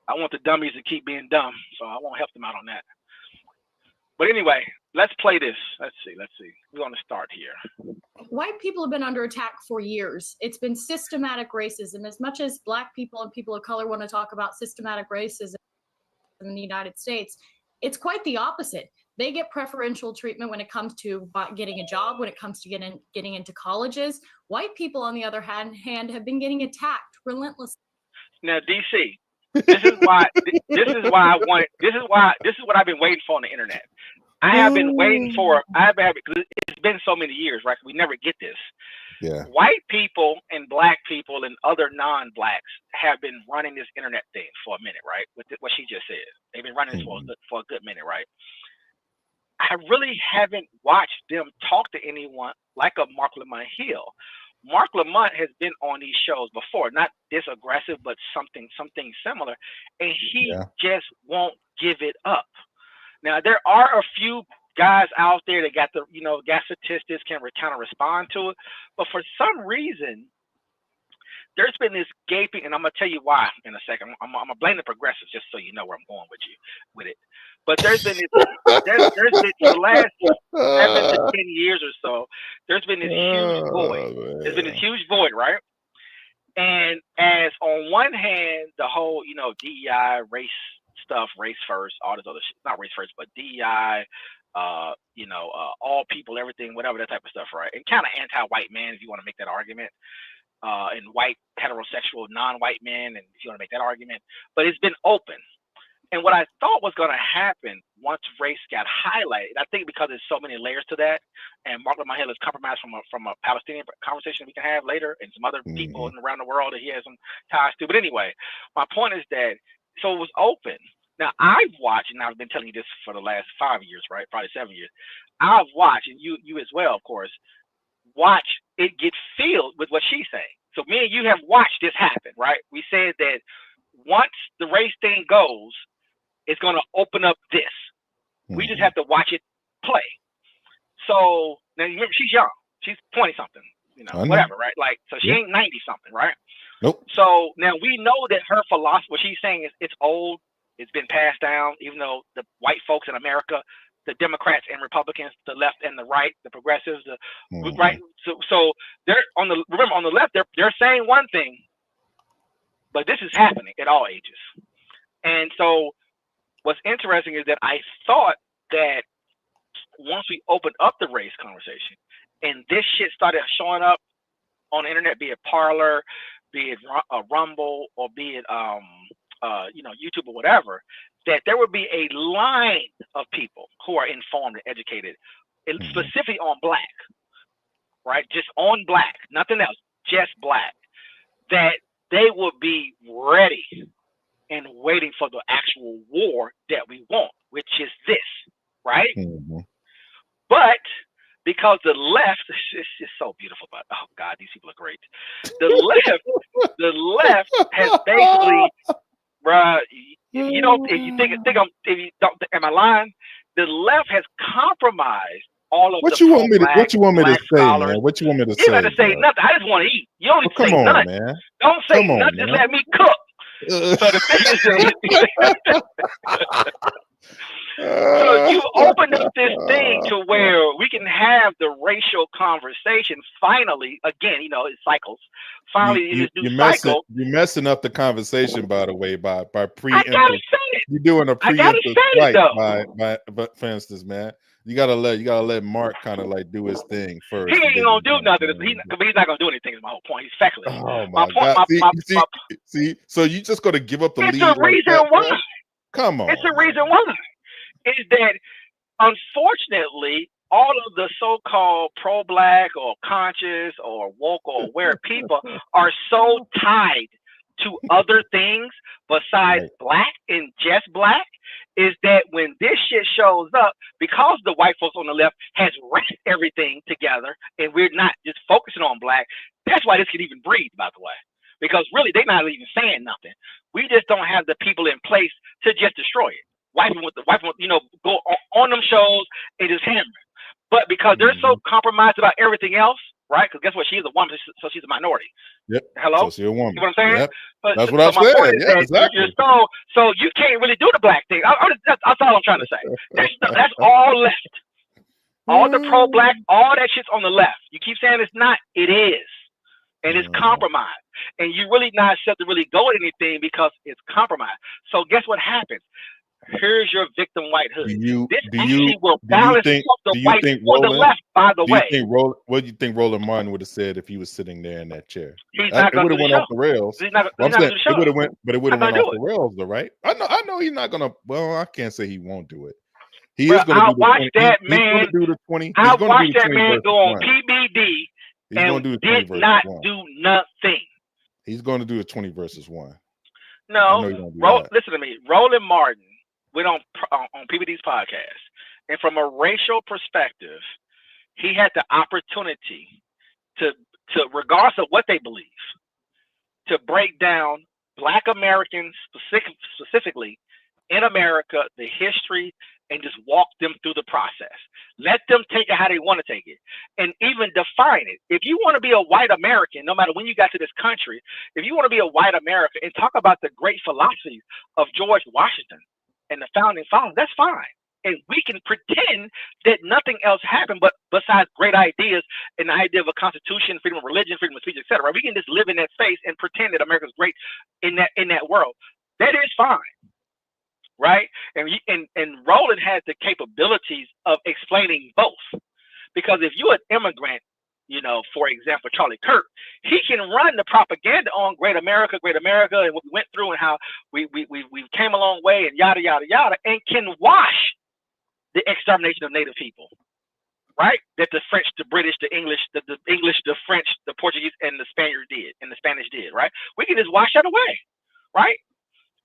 I want the dummies to keep being dumb, so I won't help them out on that. But anyway, let's play this. Let's see. We're gonna start here. White people have been under attack for years. It's been systematic racism. As much as Black people and people of color want to talk about systematic racism in the United States, it's quite the opposite. They get preferential treatment when it comes to getting a job, when it comes to getting into colleges. White people, on the other hand, have been getting attacked relentlessly. Now, DC, this is what I've been waiting for on the internet. I have been waiting for. Because it's been so many years, right? We never get this. Yeah. White people and Black people and other non-Blacks have been running this internet thing for a minute, right? With what she just said, they've been running this for a good minute, right? I really haven't watched them talk to anyone like a Mark Lamont Hill. Mark Lamont has been on these shows before, not this aggressive, but something similar, and he just won't give it up. Now there are a few guys out there that got got statistics, can kind of respond to it, but for some reason there's been this gaping, and I'm gonna tell you why in a second. I'm gonna blame the progressives just so you know where I'm going with it. But there's been this, there's been for the last 7 to 10 years or so, there's been this huge void. There's been this huge void, right? And as on one hand, the whole DEI, race stuff, race first, all this other shit, not race first, but DEI, all people, everything, whatever, that type of stuff, right? And kind of anti-white man, if you want to make that argument. And white, heterosexual, non-white men, and if you want to make that argument. But it's been open. And what I thought was going to happen once race got highlighted, I think because there's so many layers to that, and Mark Lamahela is compromised from a Palestinian conversation we can have later, and some other people around the world that he has some ties to. But anyway, my point is that so it was open. Now I've watched, and I've been telling you this for the last 5 years, right? Probably 7 years. I've watched, and you as well, of course, watch it get filled with what she's saying. So me and you have watched this happen, right? We said that once the race thing goes, it's going to open up this. We just have to watch it play. So now remember, she's young. She's 20 something, whatever, right? Like, so she ain't 90 something, right? Nope. So now we know that her philosophy, what she's saying is it's old. It's been passed down, even though the white folks in America, the Democrats and Republicans, the left and the right, the progressives, the right. So they're on the left, they're saying one thing, but this is happening at all ages. And so what's interesting is that I thought that once we opened up the race conversation and this shit started showing up on the internet, be it Parler, be it Rumble, or be it YouTube or whatever, that there would be a line of people who are informed and educated, and specifically on black, right? Just on black, nothing else, just black, that they would be ready and waiting for the actual war that we want, which is this, right? But because the left, it's just so beautiful, but oh God, these people are great. The left has basically, bruh, if you don't, am I lying? The left has compromised all of what the you want me to say, scholars. man? What you want me to say? You got to say nothing. I just want to eat. You don't need to say nothing. Man. Don't say nothing. Just let me cook. So the thing is, so you opened up this thing to where we can have the racial conversation finally. Again, it cycles. Finally, in this new cycle. You're messing up the conversation, by the way, by preemptive. I gotta say it. You're doing a preemptive strike by, for instance, man. You gotta let Mark kind of like do his thing first. He ain't gonna do nothing. He's not gonna do anything. Is my whole point. He's speculating. Oh my God! See, so you just gonna give up the lead? It's the reason why. Come on. It's the reason why. Is that unfortunately all of the so-called pro-black or conscious or woke or aware people are so tied to other things besides black and just black, is that when this shit shows up, because the white folks on the left has wrapped everything together and we're not just focusing on black, that's why this can even breathe, by the way. Because really, they're not even saying nothing. We just don't have the people in place to just destroy it. White people, go on them shows and just hammer. But because they're so compromised about everything else, right? Because guess what? She's a woman, so she's a minority. Yep. Hello? So she's a woman. You know what I'm saying? Yep. But, that's what I'm saying. Yeah, exactly. So you can't really do the black thing. That's all I'm trying to say. That's all left. All the pro-black, all that shit's on the left. You keep saying it's not. It is. And it's compromised. And you really not set to really go at anything because it's compromised. So guess what happens? Here's your victim white hood. Will balance the white on the left, by the way. What do you think Roland Martin would have said if he was sitting there in that chair? He's not going to do the show. Off the rails. He's not going to do the show. It would have went off the rails, though, right? I know he's not going to. Well, I can't say he won't do it. He is going to do the 20. I watched that man go on PBD and did not do nothing. He's going to do a 20 versus 1. No, listen to me. Roland Martin went on PBD's podcast, and from a racial perspective, he had the opportunity to regardless of what they believe, to break down Black Americans specifically in America, the history, and just walk them through the process. Let them take it how they want to take it, and even define it. If you want to be a white American, no matter when you got to this country, if you want to be a white American and talk about the great philosophies of George Washington and the founding fathers, that's fine. And we can pretend that nothing else happened but besides great ideas and the idea of a constitution, freedom of religion, freedom of speech, etc. We can just live in that space and pretend that America's great in that world. That is fine. Right? And Roland has the capabilities of explaining both. Because if you're an immigrant, for example, Charlie Kirk, he can run the propaganda on Great America, and what we went through and how we came a long way and yada, yada, yada, and can wash the extermination of Native people, right? That the French, the British, the English, the English, the French, the Portuguese, and the Spaniards did, and the Spanish did, right? We can just wash that away, right?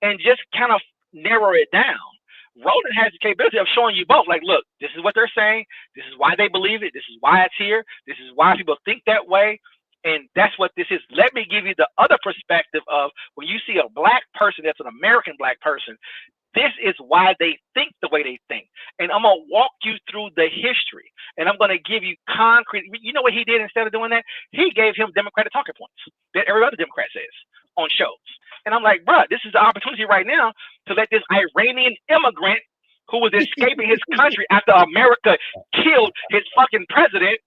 And just kind of narrow it down. Roland has the capability of showing you both, like, look, this is what they're saying. This is why they believe it. This is why it's here. This is why people think that way. And that's what this is. Let me give you the other perspective of when you see a black person that's an American black person, this is why they think the way they think. And I'm going to walk you through the history. And I'm going to give you concrete. You know what he did instead of doing that? He gave him Democratic talking points that every other Democrat says on shows. And I'm like, bruh, this is the opportunity right now to let this Iranian immigrant who was escaping his country after America killed his fucking president.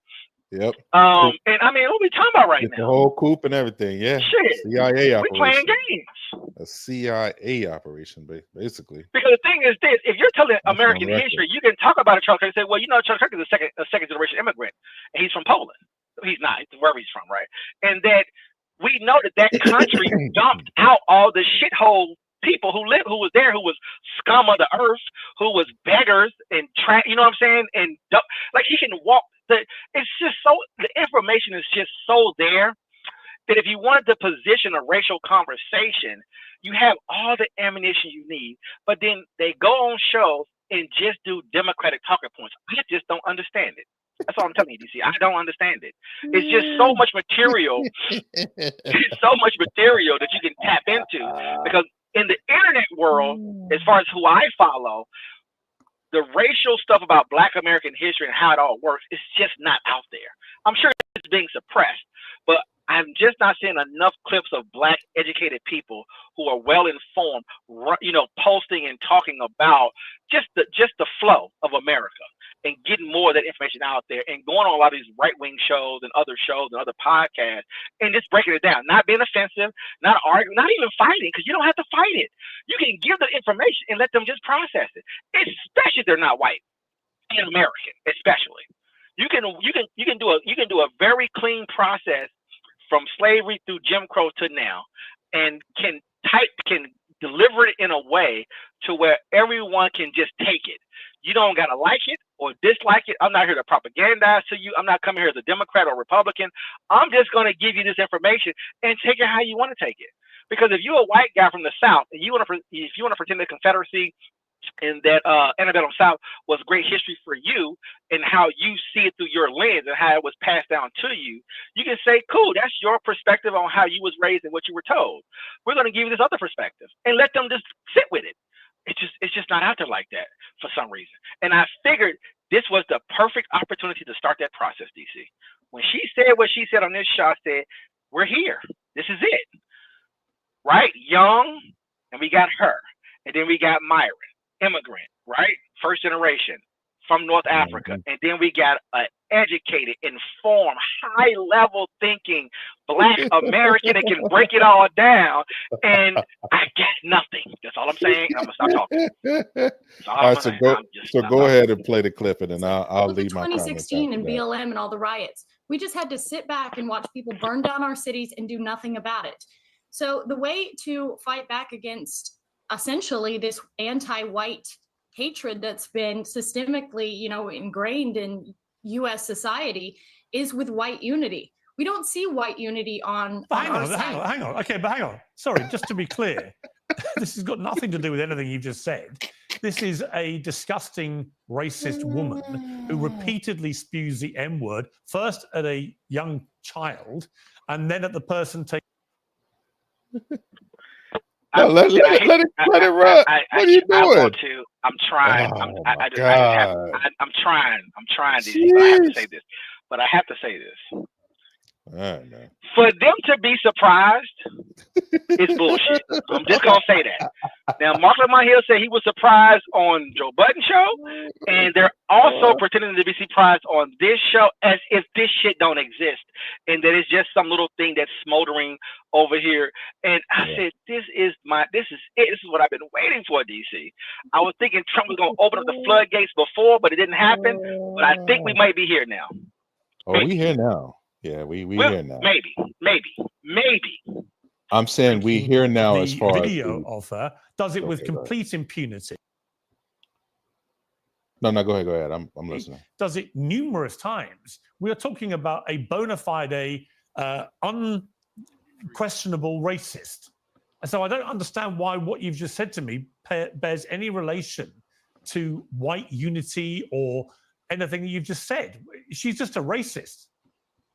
Yep. And I mean, what are we talking about right now? The whole coup and everything. Yeah. Shit. CIA operation. We playing games. A CIA operation, basically. Because the thing is this: if you're telling American history, you can talk about a Charlie Kirk and say, well, you know, Charlie Kirk is a second generation immigrant, and he's from Poland. He's not. It's wherever he's from, right? And that we know that country dumped out all the shithole people who was there, who was scum of the earth, who was beggars and you know what I'm saying? And like he can walk. It's just so, the information is just so there that if you wanted to position a racial conversation, you have all the ammunition you need. But then they go on shows and just do Democratic talking points. I just don't understand it. That's all I'm telling you, DC. I don't understand it. It's just so much material. It's so much material that you can tap into, because in the internet world, as far as who I follow, the racial stuff about Black American history and how it all works is just not out there. I'm sure it's being suppressed, but I'm just not seeing enough clips of Black educated people who are well informed, you know, posting and talking about just the flow of America and getting more of that information out there and going on a lot of these right-wing shows and other podcasts and just breaking it down, not being offensive, not arguing, not even fighting, because you don't have to fight it. You can give the information and let them just process it, especially if they're not white and American, especially. You can do a very clean process from slavery through Jim Crow to now, and can deliver it in a way to where everyone can just take it. You don't gotta like it or dislike it. I'm not here to propagandize to you. I'm not coming here as a Democrat or Republican. I'm just gonna give you this information and take it how you want to take it. Because if you're a white guy from the South and if you want to pretend the Confederacy and that antebellum South was great history for you and how you see it through your lens and how it was passed down to you, you can say, cool, that's your perspective on how you was raised and what you were told. We're going to give you this other perspective and let them just sit with it. It's just not out there like that for some reason. And I figured this was the perfect opportunity to start that process, DC. When she said what she said on this show, I said, we're here. This is it. Right? Young, and we got her. And then we got Myron, immigrant, right? First generation from North Africa. And then we got an educated, informed, high-level thinking Black American that can break it all down. And I get nothing. That's all I'm saying. I'm going to stop talking. All right, so go ahead and play the clip, and then I'll leave my comments. 2016 and BLM and all the riots. We just had to sit back and watch people burn down our cities and do nothing about it. So the way to fight back against essentially this anti-white hatred that's been systemically, you know, ingrained in U.S. society is with white unity. We don't see white unity on. Hang on. Okay, but hang on. Sorry, just to be clear, this has got nothing to do with anything you just said. This is a disgusting racist woman who repeatedly spews the M-word, first at a young child and then at the person taking. Let it run. What are you doing? I'm trying. Oh, I'm trying. DC. I have to say this, but I have to say this. For them to be surprised is bullshit. I'm just gonna say that. Now, Mark Lamont Hill said he was surprised on Joe Budden show, and they're also pretending to be surprised on this show as if this shit don't exist, and that it's just some little thing that's smoldering over here. And I said, this is it. This is what I've been waiting for, DC. I was thinking Trump was gonna open up the floodgates before, but it didn't happen. But I think we might be here now. Oh, we here now. Yeah, we Well, here now. maybe. I'm saying we here now as The far video as of her does it with Okay, go ahead. complete impunity. no, go ahead. I'm listening. Does it numerous times. We are talking about a bona fide, unquestionable racist. And so I don't understand why what you've just said to me bears any relation to white unity or anything that you've just said. She's just a racist.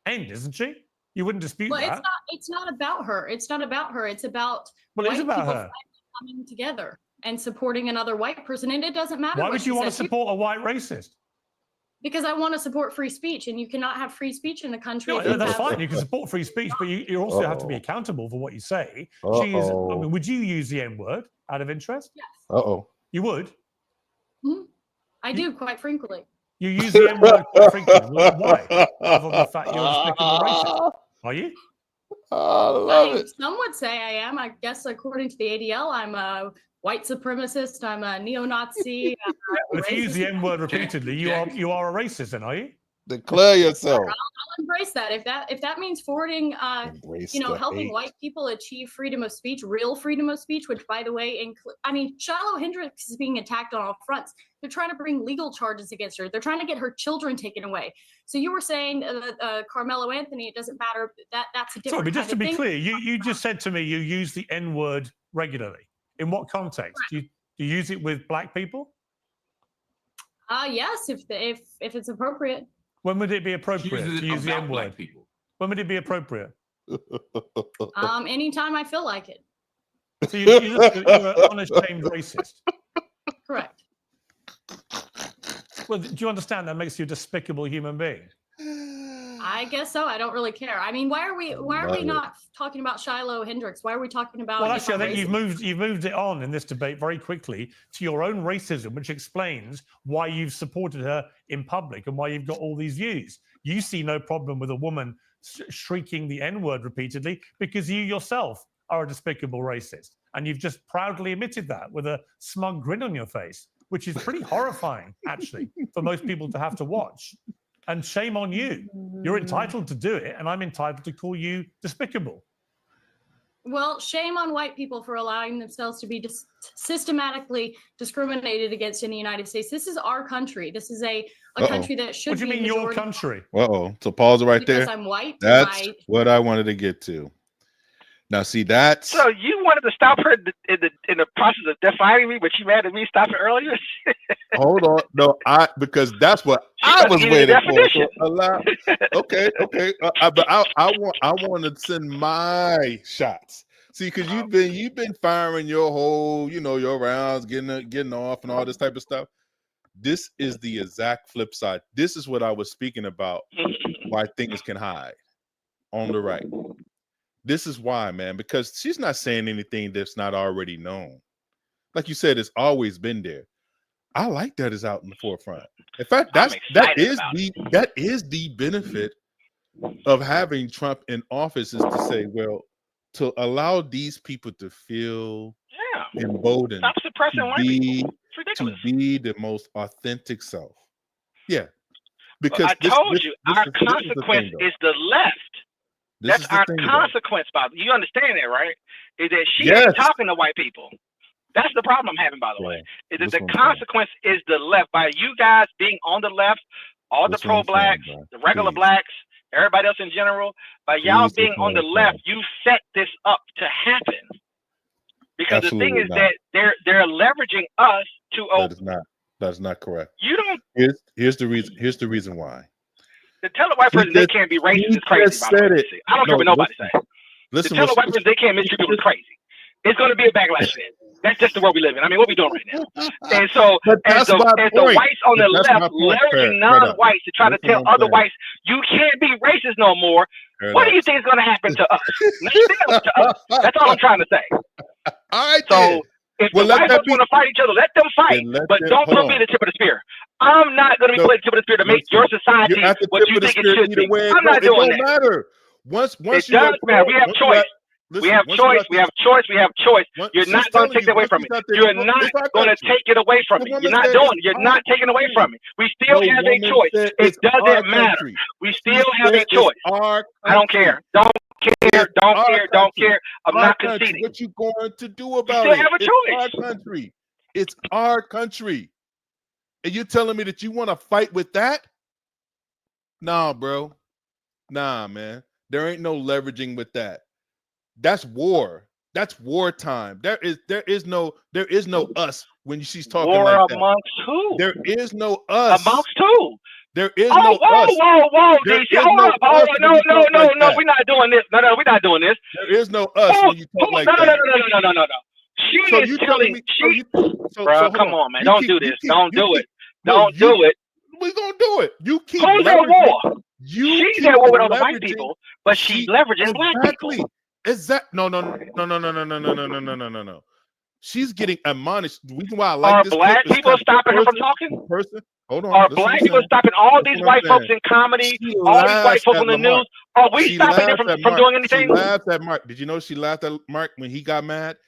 End, isn't she? You wouldn't dispute Well, that. it's not about her. It's not about her. It's about Well, it is white about people her. coming together and supporting another white person. And it doesn't matter. Why what would you she want to says. support a white racist? Because I want to support free speech, and you cannot have free speech in the country. No, if you that's have- fine. You can support free speech, but you also have to be accountable for what you say. She is. I mean, would you use the N word out of interest? Yes. You would. I do quite frequently. You use the N word quite frequently. Why? Other than the fact you're a despicable racist. Are you? I love it. Some would say I am. I guess according to the ADL, I'm a white supremacist. I'm a neo-Nazi. Well, if you use the N word repeatedly, you are a racist, then, are you? Declare yourself. I'll embrace that. If that means forwarding, Embrace helping hate. white people achieve freedom of speech, real freedom of speech, which, by the way, Shiloh Hendricks is being attacked on all fronts. They're trying to bring legal charges against her. They're trying to get her children taken away. So you were saying Carmelo Anthony, it doesn't matter. That's a different. Sorry, but just to kind of be thing. clear, you just said to me you use the N word regularly. In what context? Do you use it with black people? Yes, if it's appropriate. When would it be appropriate to use the N word? When would it be appropriate? Anytime I feel like it. So you're an unashamed racist. Correct. Well, do you understand that makes you a despicable human being? I guess so. I don't really care. I mean, why are we not talking about Shiloh Hendricks? Why are we talking about? Well, actually, I think racist? you've moved it on in this debate very quickly to your own racism, which explains why you've supported her in public and why you've got all these views. You see no problem with a woman shrieking the N-word repeatedly because you yourself are a despicable racist, and you've just proudly admitted that with a smug grin on your face, which is pretty horrifying, actually, for most people to have to watch. And shame on you. You're entitled to do it, and I'm entitled to call you despicable. Well, shame on white people for allowing themselves to be systematically discriminated against in the United States. This is our country. This is a country that should be. What do you mean your country? So pause it right because there. I'm white. That's what I wanted to get to. Now, see, that's So you wanted to stop her in the process of defining me, but you mad at me stopping earlier? hold on. No, because that's what I was waiting for. So okay. But I want to send my shots. See, because you've been firing your whole, your rounds, getting off and all this type of stuff. This is the exact flip side. This is what I was speaking about. Why things can hide on the right. This is why, man, because she's not saying anything that's not already known. Like you said, it's always been there. I like that it's out in the forefront. In fact, that is the benefit of having Trump in office, is to say, well, to allow these people to feel emboldened to be the most authentic self. Yeah. Because I told you, our consequence is the left. That's our consequence, Bob. You understand that, right? Is that she ain't talking to white people. That's the problem I'm having, by the way. Is that the consequence is the left. By you guys being on the left, all the pro-blacks, the regular blacks, everybody else in general, by y'all being on the left, you set this up to happen. Because the thing is that they're leveraging us to. That's not correct. You don't. Here's the reason. Here's the reason why. To tell a white person they can't be racist is crazy. I don't care what nobody says. To tell a white person they can't mistreat people is crazy. It's going to be a backlash then. That's just the world we live in. I mean, what we doing right now? And so, as the whites on the left leveraging non-whites to try to tell other whites, you can't be racist no more, what do you think is going to happen to us? That's all I'm trying to say. All right, so if the white folks want to fight each other, let them fight, but don't put me at the tip of the spear. I'm not going to be put at the tip of the spear to make your society what you think it should be. I'm not doing that. It doesn't matter. Once it does matter. We have choice. We have choice. We have choice. We have choice. You're not going to take it away from me. You're not going to take it away from me. You're not doing it. You're not taking it away from me. We still have a choice. It doesn't matter. We still have a choice. I don't care. Don't care. Don't care. Don't care. I'm not conceding. What you going to do about it? You still have a choice. It's our country. It's our country. And you're telling me that you want to fight with that? Nah, bro. Nah, man. There ain't no leveraging with that. That's war. That's wartime. There is no us when she's talking war like that. Amongst who? There is no us. Amongst who? There is no us. Whoa, DC. Hold up. No. We're not doing this. No, we're not doing this. There is no us when you talk like that. No. She is telling me. Bro, come on, man. Don't do this. Don't do it. Don't do it. We're going to do it. You keep who's at war? She's at war with other white people, but she's leveraging black people. Exactly. No. She's getting admonished. The reason why I like this. Are black people stopping her from talking? Hold on. Are black people stopping all these white folks in comedy, all these white folks in the news? Are we stopping them from doing anything? She laughed at Mark. Did you know she laughed at Mark when he got mad?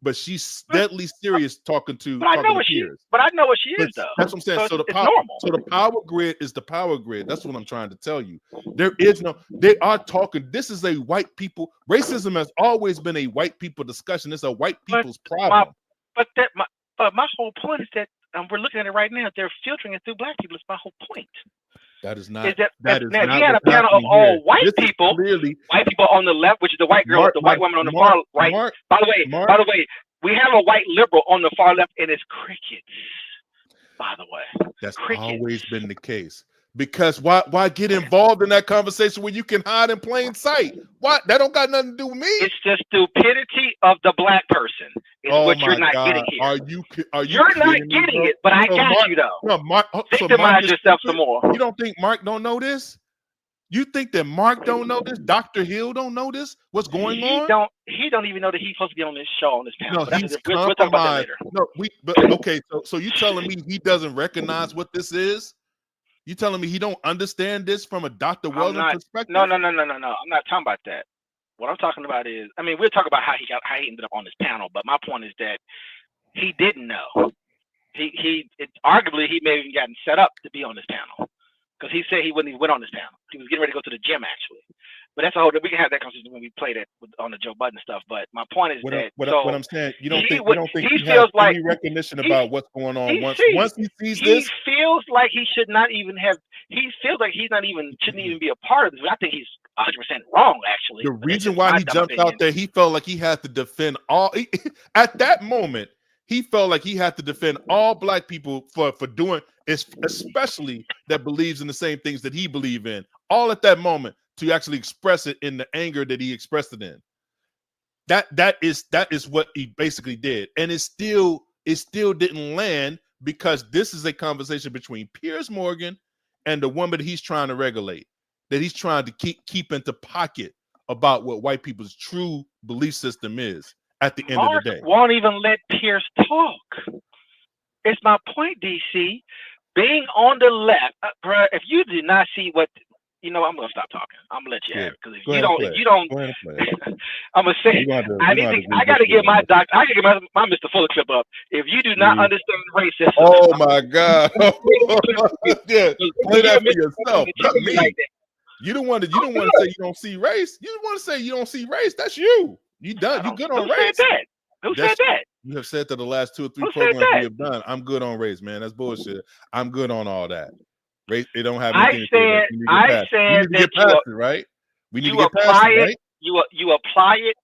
But she's deadly serious talking to. But I know what she is. But I know what she is, though. That's what I'm saying. So the power grid is the power grid. That's what I'm trying to tell you. There is no. They are talking. This is a white people. Racism has always been a white people discussion. It's a white people's problem. But my whole point is that we're looking at it right now. They're filtering it through black people. It's my whole point. That is not. That is now, not. You had a panel of all white people. White people on the left, which is the white girl, the white woman on the far right. By the way, we have a white liberal on the far left, and it's crickets. By the way, that's always been the case. Because why get involved in that conversation when you can hide in plain sight? What? That don't got nothing to do with me. It's the stupidity of the black person. Is what you're not getting here. Are you? You're not getting it, but I got you though. No, Mark, victimize yourself some more. You don't think Mark don't know this? You think that Mark don't know this? Dr. Hill don't know this? What's going on? He don't even know that he's supposed to be on this show, on this panel. No, he's compromised. We'll talk about that later. No, okay. So you telling me he doesn't recognize what this is? You telling me he don't understand this from a Dr. Weldon perspective? No. I'm not talking about that. What I'm talking about is, we'll talk about how he ended up on this panel, but my point is that he didn't know. Arguably he may have even gotten set up to be on this panel because he said he wouldn't even went on this panel. He was getting ready to go to the gym actually. But that's a whole. We can have that conversation when we play that on the Joe Budden stuff. But my point is what I'm saying, you don't think he has like any recognition about what's going on once he sees this. He feels like he should not even have. He feels like shouldn't even be a part of this. I think he's 100% wrong. Actually, the reason why he jumped out there, he felt like he had to defend all. At that moment, he felt like he had to defend all black people for doing, especially that believes in the same things that he believed in. All at that moment. To actually express it in the anger that he expressed it in. That is what he basically did. And it still didn't land because this is a conversation between Piers Morgan and the woman that he's trying to regulate, that he's trying to keep into pocket about what white people's true belief system is at the end of the day. Won't even let Piers talk. It's my point, DC. Being on the left, bro, if you did not see what I'm gonna stop talking. I'm gonna let you have it because if you don't, I'm gonna say I gotta get my doctor. I gotta get my Mr. Fuller clip up. If you do not understand racism, oh my God, yeah, play that for yourself. Not me. Like you don't want to say you don't see race. You want to say you don't see race. That's you. You done. You good on race. Who said that? You have said that the last 2 or 3 programs we have done. I'm good on race, man. That's bullshit. I'm good on all that. Race, they don't have anything. I said that right? We need you to get past it, right? You apply it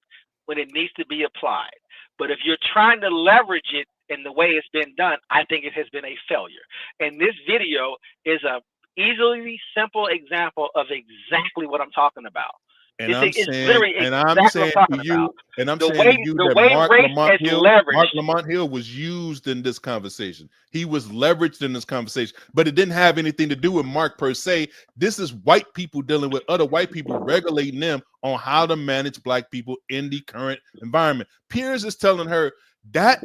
when it needs to be applied. But if you're trying to leverage it in the way it's been done, I think it has been a failure. And this video is a easily simple example of exactly what I'm talking about. And I'm saying to you that Mark Lamont Hill was used in this conversation. He was leveraged in this conversation, but it didn't have anything to do with Mark per se. This is white people dealing with other white people, regulating them on how to manage black people in the current environment. Piers is telling her that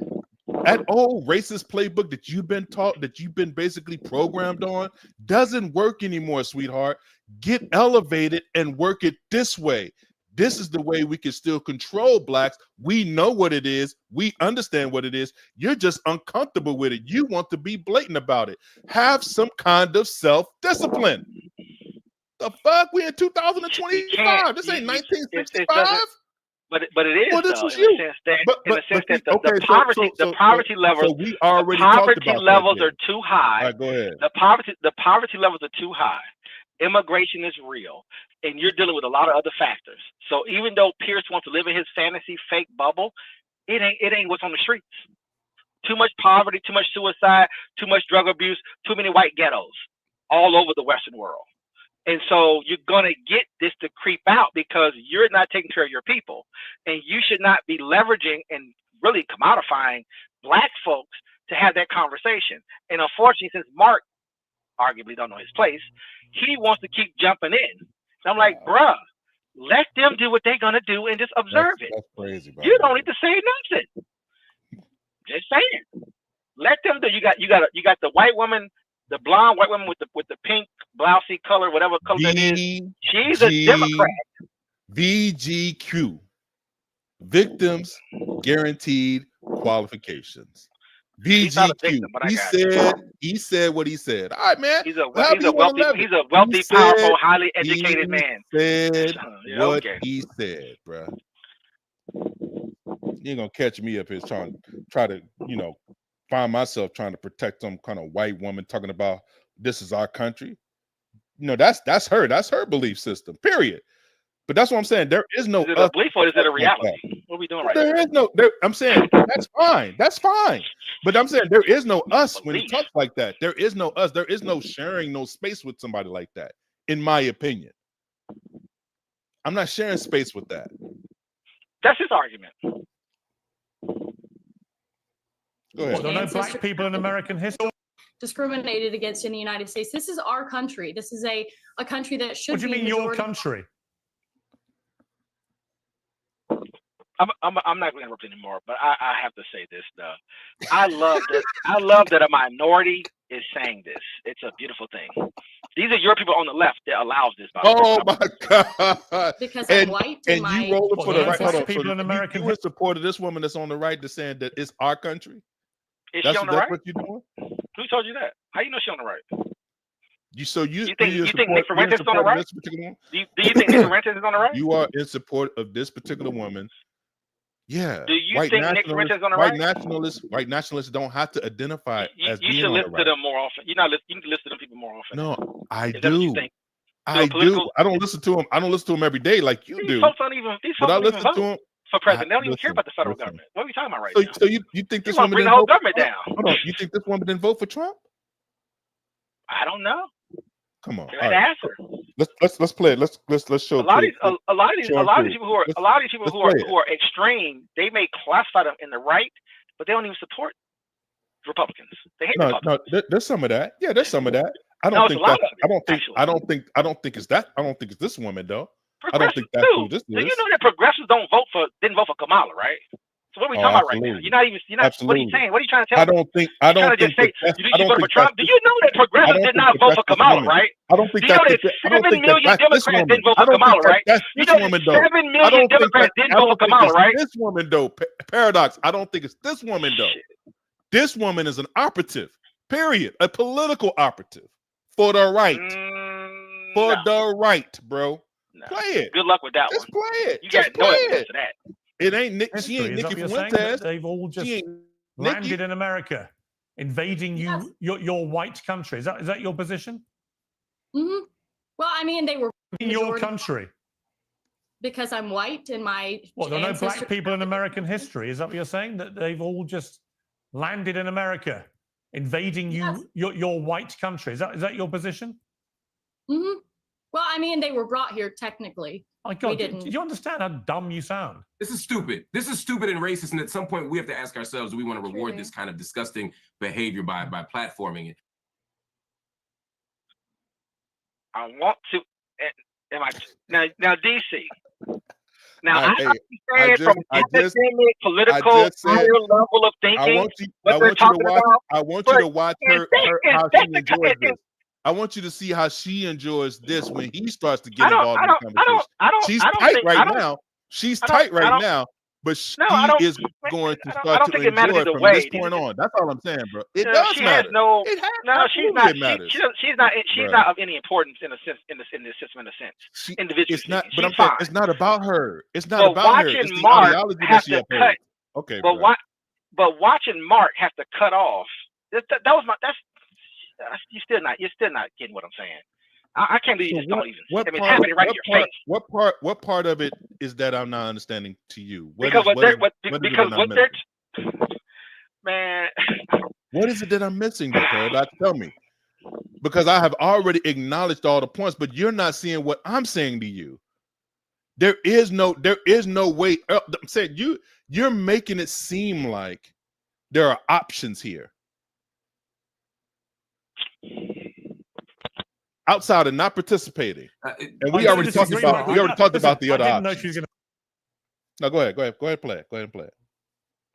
old racist playbook that you've been taught, that you've been basically programmed on, doesn't work anymore, sweetheart. Get elevated and work it this way. This is the way we can still control blacks. We know what it is. We understand what it is. You're just uncomfortable with it. You want to be blatant about it. Have some kind of self-discipline. The fuck? We in 2025. This ain't 1965. But it is, well, this though, is in you. the sense that, Okay, the poverty levels, so we already the poverty talked about levels that, are too high. All right, go ahead. The poverty levels are too high. Immigration is real, and you're dealing with a lot of other factors. So even though Pierce wants to live in his fantasy fake bubble, it ain't what's on the streets. Too much poverty, too much suicide, too much drug abuse, too many white ghettos all over the Western world. And so you're going to get this to creep out because you're not taking care of your people. And you should not be leveraging and really commodifying black folks to have that conversation. And unfortunately, since Mark arguably don't know his place, he wants to keep jumping in. And I'm like, bruh, let them do what they're going to do and just observe it. That's crazy, bro. You don't need to say nothing. Just saying. Let them do. You got the white woman, the blonde white woman with the pink blousey color, whatever color that is. She's a Democrat. VGQ. Victims Guaranteed Qualifications. VGQ. He said what he said. All right, man. He's a wealthy, powerful, highly educated man. Said what he said, bro. You ain't gonna catch me up here try to find myself trying to protect some kind of white woman talking about this is our country. That's her belief system. Period. But that's what I'm saying. There is no. Is it a belief or is it a reality? What are we doing right now? There is no. I'm saying that's fine. That's fine. But I'm saying there is no us when he talks like that. There is no us. There is no sharing no space with somebody like that. In my opinion, I'm not sharing space with that. That's his argument. Go ahead. There are no black people in American history. Discriminated against in the United States. This is our country. This is a country that should be. What do you mean your country? I'm not going to interrupt anymore, but I have to say this though. I love that a minority is saying this. It's a beautiful thing. These are your people on the left that allows this. Oh my God! Because I'm white and you rolling for the right. Hold on. People So in America. You in support of this woman that's on the right that's saying that it's our country. Is she on the right? What you doing? Who told you that? How you know she's on the right? You think Nick Fuentes is on the right? Do you think Nick Fuentes is on the right? You are in support of this particular woman. Yeah. Do you think Nick Fuentes is on the right? White nationalists don't have to identify as being on the right. You should listen to them more often. You need to listen to them people more often. No, I do. I do. I don't listen to them. I don't listen to them every day like you do. These folks don't even vote for president. They don't even care about the federal government. What are we talking about right now? So you think this woman bring the whole government down? Hold on. You think this woman didn't vote for Trump? I don't know. Come on. Right. Let's play it. Let's show. A lot of these people who are extreme, they may classify them in the right, but they don't even support Republicans. They hate Republicans. No, there's some of that. Yeah, there's some of that. I don't think it's that. I don't think it's this woman though. I don't think that's who this is. So you know that progressives didn't vote for Kamala, right? So what are we talking about right now? You're not. What are you saying? What are you trying to tell me? I don't think. You voted for Trump? Do you know that progressives did not vote for Kamala, right? I don't think that's 7 million Democrats didn't vote for Kamala, right? You know that 7 million Democrats didn't vote for Kamala, right? This woman though, Paradox. I don't think it's this woman though. This woman is an operative. Period. A political operative for the right. For the right, bro. No. Play it. Good luck with that Just one. Play it. You Just got no play evidence it. for that. It ain't Nick. She ain't Nikki Fuentes. They've all just landed in America, invading your white country. Is that your position? Mm-hmm. Well, I mean, they were in your country because I'm white and my. Well, there are no black people in American history. Is that what you're saying? That they've all just landed in America, invading your white country. Is that your position? Mm-hmm. Well, I mean, they were brought here technically. My God, do you understand how dumb you sound? This is stupid. This is stupid and racist. And at some point, we have to ask ourselves, do we want to reward this kind of disgusting behavior by platforming it? I want to. Now, DC. Now, I understand from academic, political, higher level of thinking. I want you to watch her how she enjoys this. I want you to see how she enjoys this when he starts to get involved in the conversation. She's tight right now. She's tight right now, but she is going to start to enjoy it from this point on. That's all I'm saying, bro. It does matter. She's not of any importance in a sense in this system, in a sense. Individually, it's not. But I'm saying it's not about her. It's not about her. It's the ideology that she upholds. Okay, but watching Mark have to cut off. You're still not getting what I'm saying. I can't believe you just don't even. It's happening right in your face. What part of it is that I'm not understanding to you? Man, what is it that I'm missing, though? Like, tell me, because I have already acknowledged all the points, but you're not seeing what I'm saying to you. There is no way. I'm saying you're making it seem like there are options here outside of not participating, and we already talked about the other options. No, go ahead, play it.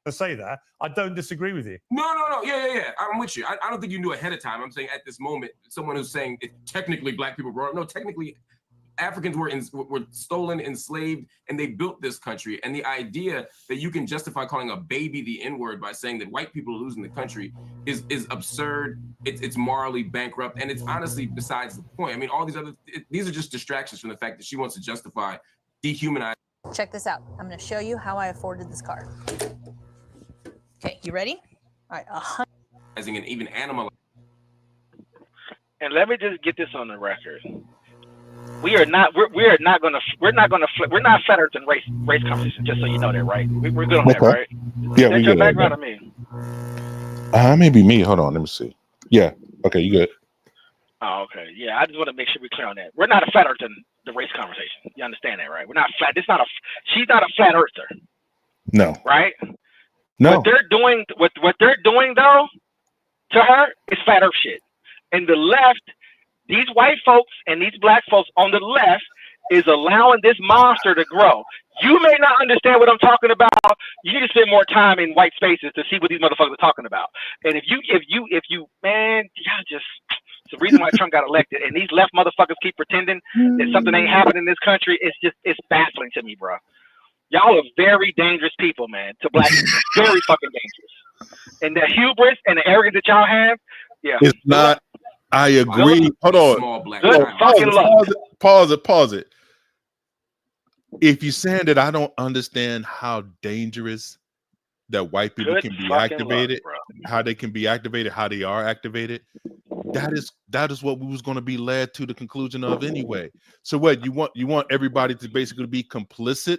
To say that, I don't disagree with you. No, yeah. I'm with you. I don't think you knew ahead of time. I'm saying at this moment, someone who's saying technically black people brought up. No, technically Africans were stolen, enslaved, and they built this country. And the idea that you can justify calling a baby the N-word by saying that white people are losing the country is absurd. It's morally bankrupt, and it's honestly besides the point. I mean, all these are just distractions from the fact that she wants to justify dehumanizing. Check this out. I'm going to show you how I afforded this car. Okay, you ready? All right, and even animal. And let me just get this on the record. We're not flat earth and race conversation, just so you know that, right? We're good on that, right? Yeah, we good. Background on me. Maybe me. Hold on, let me see. Yeah, okay, you good. Oh, okay. Yeah, I just want to make sure we're clear on that. We're not a flat earth in the race conversation. You understand that, right? We're not flat. She's not a flat earther. No. Right? No. What they're doing though, to her is flat earth shit. And the left, these white folks and these black folks on the left is allowing this monster to grow. You may not understand what I'm talking about. You need to spend more time in white spaces to see what these motherfuckers are talking about. And if you, man, y'all just, it's the reason why Trump got elected. And these left motherfuckers keep pretending that something ain't happening in this country. It's baffling to me, bro. Y'all are very dangerous people, man, to black people. Very fucking dangerous. And the hubris and the arrogance that y'all have, yeah. It's not. I agree. Hold on. Pause it. If you're saying that I don't understand how dangerous that white people can be activated, how they can be activated, how they are activated, that is what we was going to be led to the conclusion of anyway. So what you want everybody to basically be complicit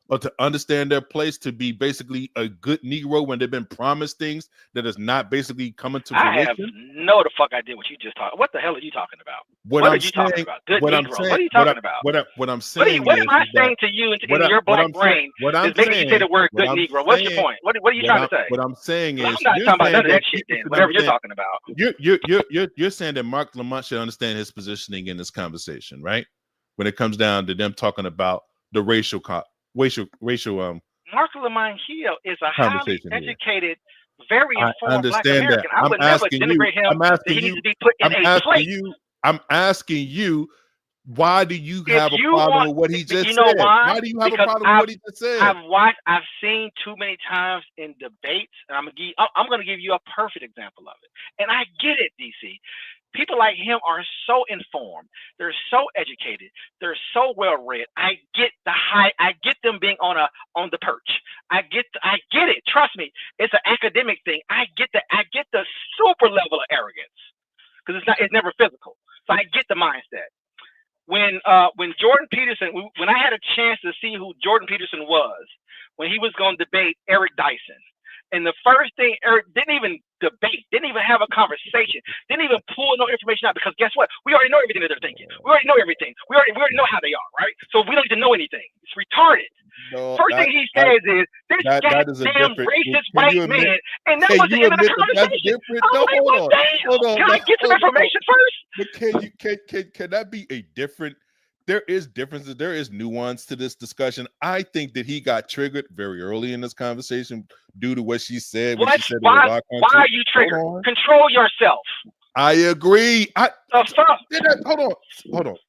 or to understand their place, to be basically a good Negro when they've been promised things that is not basically coming to fruition? I have no the fuck idea what you just talked. What the hell are you talking about? What are you talking about? Good Negro. What are you talking about? What I'm saying. What am I saying to you in your black brain? Is making you say the word good Negro. What's your point? What are you trying to say? What I'm saying is, I'm not talking about none of that shit. Then whatever you're talking about. You're saying that Marc Lamont should understand his positioning in this conversation, right? When it comes down to them talking about the racial Marc Lamont Hill is a highly educated, very informed black American. I would never denigrate him. He needs to be put in a place. I'm asking you, why do you have a problem with what he just said? Why do you have a problem with what he just said? I've seen too many times in debates, and I'm gonna give you a perfect example of it. And I get it, DC. People like him are so informed. They're so educated. They're so well read. I get them being on the perch. I get it. Trust me, it's an academic thing. I get the super level of arrogance because it's never physical. So I get the mindset. When Jordan Peterson, when I had a chance to see who Jordan Peterson was, when he was going to debate Eric Dyson. And the first thing, Eric didn't even debate, didn't even have a conversation, didn't even pull no information out, because guess what? We already know everything that they're thinking. We already know everything. We already know how they are, right? So we don't need to know anything. It's retarded. No, first thing he says is, this goddamn racist white man, and that was the end of the conversation. Hold on. Can I get some information first? But can that be a different? There is differences. There is nuance to this discussion. I think that he got triggered very early in this conversation due to what she said. Why are you triggered? Control yourself. I agree. The fuck?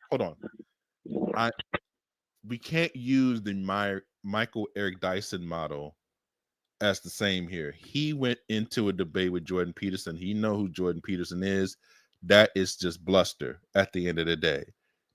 Hold on. We can't use the Michael Eric Dyson model as the same here. He went into a debate with Jordan Peterson. He know who Jordan Peterson is. That is just bluster at the end of the day.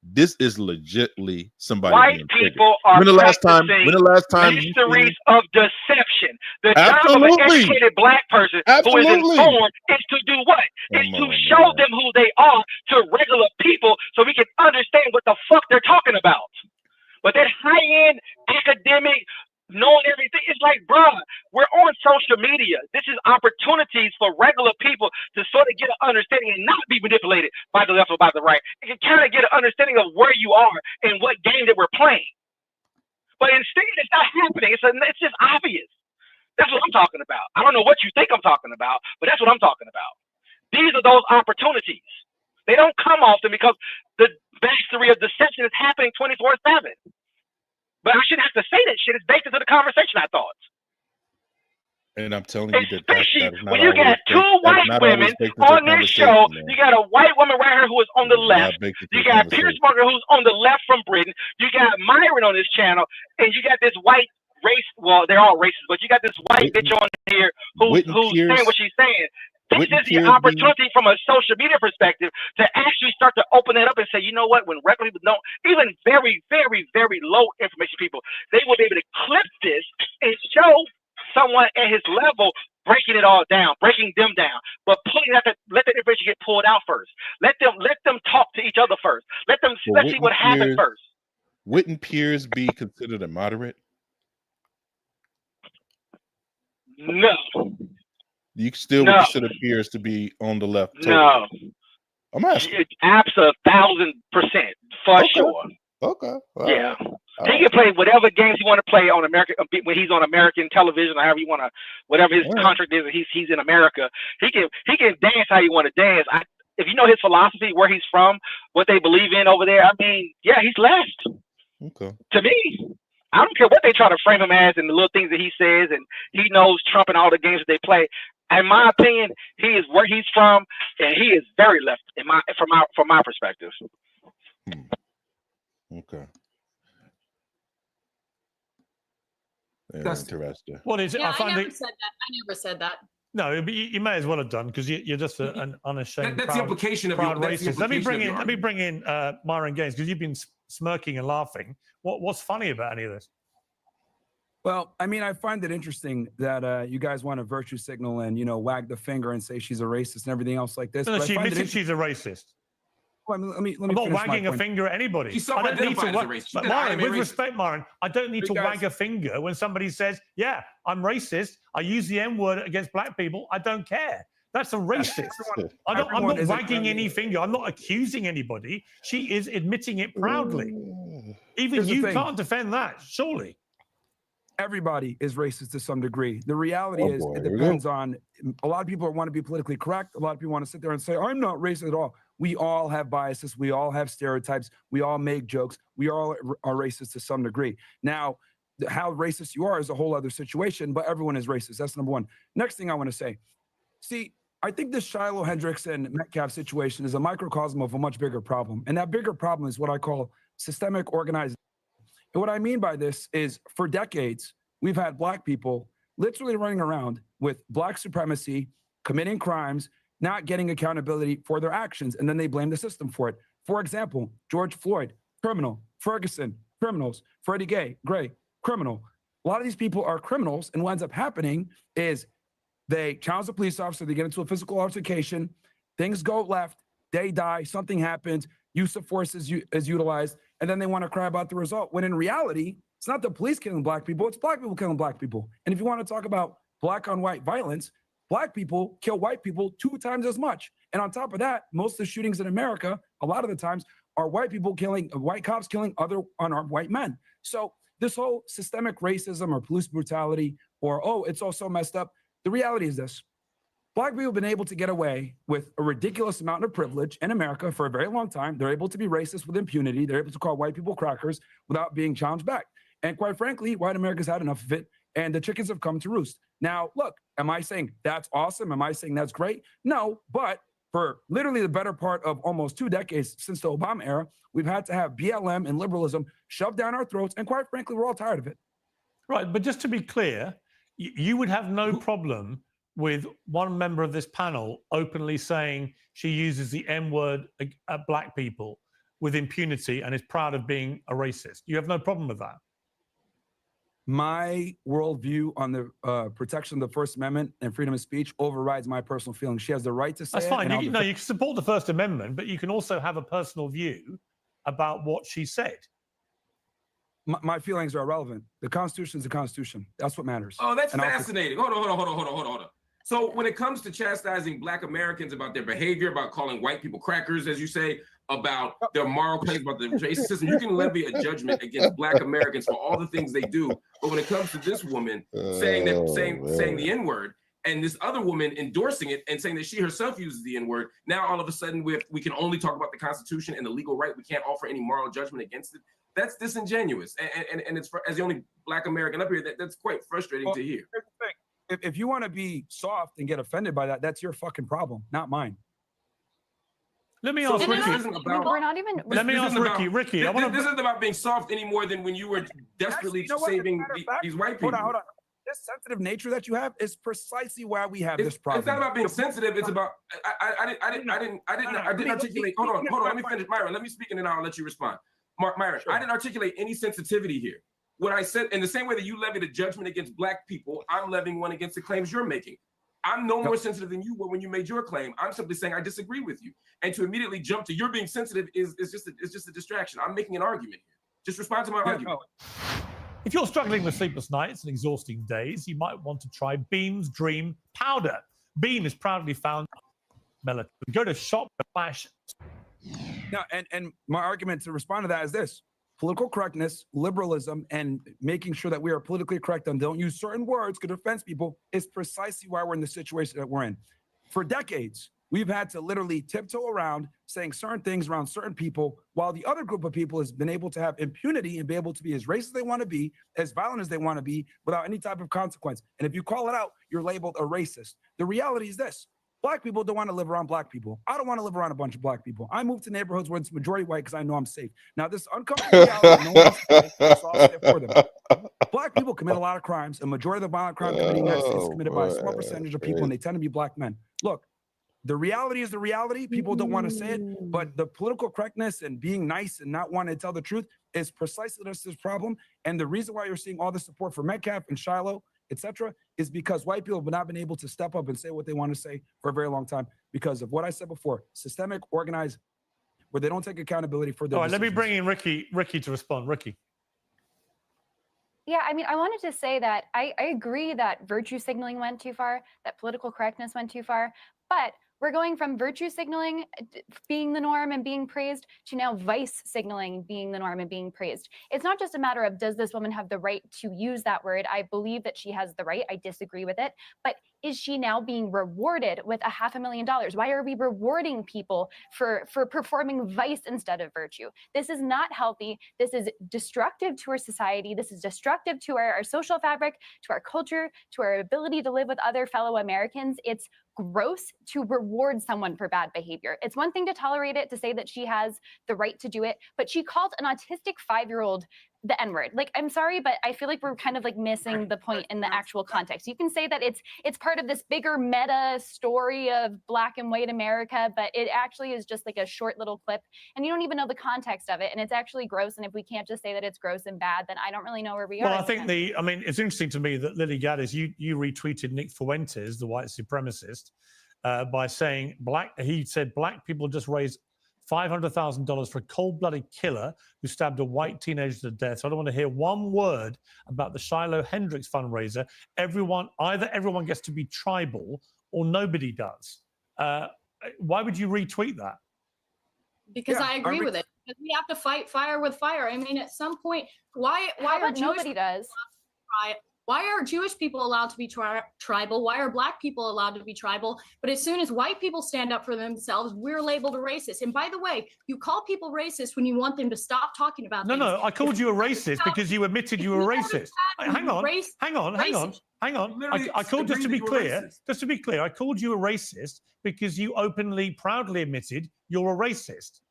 This is legitly somebody. White people are when the last time mysteries of deception. The job of an educated black person who is informed is to do what? Is to show them who they are to regular people so we can understand what the fuck they're talking about. But that high-end academic knowing everything, it's like, bruh, we're on social media. This is opportunities for regular people to sort of get an understanding and not be manipulated by the left or by the right. You can kind of get an understanding of where you are and what game that we're playing. But instead, it's not happening. It's just obvious. That's what I'm talking about. I don't know what you think I'm talking about, but that's what I'm talking about. These are those opportunities. They don't come often because the mastery of deception is happening 24/7. But I shouldn't have to say that shit. It's baked into the conversation, I thought. And I'm telling you especially when you got two white women on this show. Man. You got a white woman right here who is on the left. You got Piers Morgan who's on the left from Britain. You got Myron on this channel, and you got this white race. Well, they're all racist, but you got this white bitch on here who's saying what she's saying. This is the opportunity from a social media perspective to actually start to open it up and say, you know what, when regular people don't, even very, very, very low information people, they will be able to clip this and show someone at his level breaking it all down, breaking them down, but let the information get pulled out first. Let them talk to each other first. Let's see what happened first. Wouldn't Piers be considered a moderate? No. You still would consider Piers to be on the left. Totally. No. I'm asking. Absolutely 1,000% for sure. Okay. Yeah. He can play whatever games he want to play on American when he's on American television, or however you want to, whatever his contract is. He's in America. He can dance how you want to dance. If you know his philosophy, where he's from, what they believe in over there, I mean, yeah, he's left. Okay. To me, I don't care what they try to frame him as and the little things that he says, and he knows Trump and all the games that they play. In my opinion, he is where he's from, and he is very left from my perspective. Okay. That's interesting. What is it? Yeah, I never said that. No, but you may as well have done because you're just an unashamed. That's the implication of proud racist. Let me argument. bring in Myron Gaines because you've been smirking and laughing. What's funny about any of this? Well, I mean, I find it interesting that you guys want to virtue signal and, wag the finger and say she's a racist and everything else like this. No, she admits she's a racist. Well, let me I'm not wagging a finger at anybody. I don't need to but Myron, with respect, Myron, I don't need to wag a finger when somebody says, yeah, I'm racist. I use the N-word against black people. I don't care. That's a racist. I'm not wagging any finger. I'm not accusing anybody. She is admitting it proudly. Even you can't defend that, surely. Everybody is racist to some degree. The reality is it depends on, a lot of people want to be politically correct. A lot of people want to sit there and say, I'm not racist at all. We all have biases. We all have stereotypes. We all make jokes. We all are racist to some degree. Now, how racist you are is a whole other situation, but everyone is racist. That's number one. Next thing I want to say, see, I think this Shiloh Hendricks and Metcalf situation is a microcosm of a much bigger problem. And that bigger problem is what I call systemic organization. And what I mean by this is for decades, we've had black people literally running around with black supremacy, committing crimes, not getting accountability for their actions, and then they blame the system for it. For example, George Floyd, criminal. Ferguson, criminals. Freddie Gray, criminal. A lot of these people are criminals, and what ends up happening is they challenge the police officer, they get into a physical altercation, things go left, they die, something happens, use of force is utilized, and then they want to cry about the result, when in reality, it's not the police killing black people, it's black people killing black people. And if you want to talk about black on white violence, black people kill white people 2 times as much. And on top of that, most of the shootings in America, a lot of the times, are white cops killing other unarmed white men. So this whole systemic racism or police brutality or, it's all so messed up. The reality is this. Black people have been able to get away with a ridiculous amount of privilege in America for a very long time. They're able to be racist with impunity. They're able to call white people crackers without being challenged back. And quite frankly, white America's had enough of it, and the chickens have come to roost. Now, look, am I saying that's awesome? Am I saying that's great? No, but For literally the better part of almost 2 decades since the Obama era, we've had to have BLM and liberalism shoved down our throats, and quite frankly, we're all tired of it. Right, but just to be clear, you would have no problem with one member of this panel openly saying she uses the M word at black people with impunity and is proud of being a racist. You have no problem with that? My worldview on the protection of the First Amendment and freedom of speech overrides my personal feelings. She has the right to say That's it. fine. And You can support the First Amendment, but you can also have a personal view about what she said. My feelings are irrelevant. The Constitution is the Constitution. That's what matters. Oh, that's And fascinating. Hold on. So when it comes to chastising Black Americans about their behavior, about calling white people crackers, as you say, about their moral claims, about the racist system, you can levy a judgment against Black Americans for all the things they do. But when it comes to this woman saying the N-word, and this other woman endorsing it and saying that she herself uses the N-word, now all of a sudden we can only talk about the Constitution and the legal right. We can't offer any moral judgment against it. That's disingenuous. And it's as the only Black American up here, that's quite frustrating to hear. Here's the thing. If you want to be soft and get offended by that, that's your fucking problem, not mine. Let me ask Ricky. We're not even. Let me ask Ricky. Ricky, this isn't about being soft any more than when you were desperately saving these white people. Hold on. This sensitive nature that you have is precisely why we have this problem. It's not about being sensitive. It's about I didn't articulate. Hold on. Let me finish, Myron. Let me speak and then I'll let you respond. Myron, I didn't articulate any sensitivity here. What I said, in the same way that you levied a judgment against Black people, I'm levying one against the claims you're making. I'm no more sensitive than you were when you made your claim. I'm simply saying I disagree with you. And to immediately jump to you're being sensitive is just a distraction. I'm making an argument here. Just respond to my argument. If you're struggling with sleepless nights and exhausting days, you might want to try Beam's Dream Powder. Beam is proudly found melatonin. Go to shop flash. Now, and my argument to respond to that is this. Political correctness, liberalism, and making sure that we are politically correct and don't use certain words to offend people is precisely why we're in the situation that we're in. For decades, we've had to literally tiptoe around saying certain things around certain people, while the other group of people has been able to have impunity and be able to be as racist as they want to be, as violent as they want to be, without any type of consequence. And if you call it out, you're labeled a racist. The reality is this. Black people don't want to live around Black people. I don't want to live around a bunch of Black people. I move to neighborhoods where it's majority white because I know I'm safe. Now, this uncomfortable reality, no one's safe, so I'll say it for them. Black people commit a lot of crimes. A majority of the violent crime committed in the United States is committed by a small percentage of people, and they tend to be Black men. Look, the reality is the reality. People don't want to say it, but the political correctness and being nice and not wanting to tell the truth is precisely this problem. And the reason why you're seeing all the support for Metcalf and Shiloh, etc., is because white people have not been able to step up and say what they want to say for a very long time because of what I said before, systemic, organized, where they don't take accountability for their decisions. Let me bring in Ricky to respond. Ricky. Yeah, I mean, I wanted to say that I agree that virtue signaling went too far, that political correctness went too far, but we're going from virtue signaling being the norm and being praised to now vice signaling being the norm and being praised. It's not just a matter of does this woman have the right to use that word? I believe that she has the right. I disagree with it. But is she now being rewarded with $500,000? Why are we rewarding people for performing vice instead of virtue? This is not healthy. This is destructive to our society. This is destructive to our social fabric, to our culture, to our ability to live with other fellow Americans. It's gross to reward someone for bad behavior. It's one thing to tolerate it, to say that she has the right to do it, but she called an autistic 5-year-old the N-word. Like, I'm sorry, but I feel like we're kind of like missing the point in the actual context. You can say that it's part of this bigger meta story of Black and white America, but it actually is just like a short little clip, and you don't even know the context of it, and it's actually gross. And if we can't just say that it's gross and bad, then I don't really know where we are. Well, I think it's interesting to me that Lily Gaddis, you retweeted Nick Fuentes, the white supremacist, by saying he said Black people just raised $500,000 for a cold-blooded killer who stabbed a white teenager to death. So I don't want to hear one word about the Shiloh Hendricks fundraiser. Either everyone gets to be tribal or nobody does. Why would you retweet that? Because I agree with it. Because we have to fight fire with fire. I mean, at some point, why are nobody does? Why are Jewish people allowed to be tribal? Why are Black people allowed to be tribal? But as soon as white people stand up for themselves, we're labeled a racist. And by the way, you call people racist when you want them to stop talking about things. No, I called you a racist because you admitted you were racist. Hang on. I called, just to be clear, I called you a racist because you openly, proudly admitted you're a racist.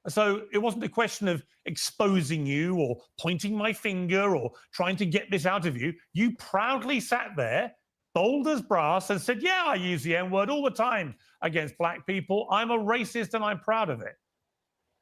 So it wasn't a question of exposing you or pointing my finger or trying to get this out of you. You proudly sat there, bold as brass, and said, yeah, I use the N-word all the time against Black people. I'm a racist and I'm proud of it.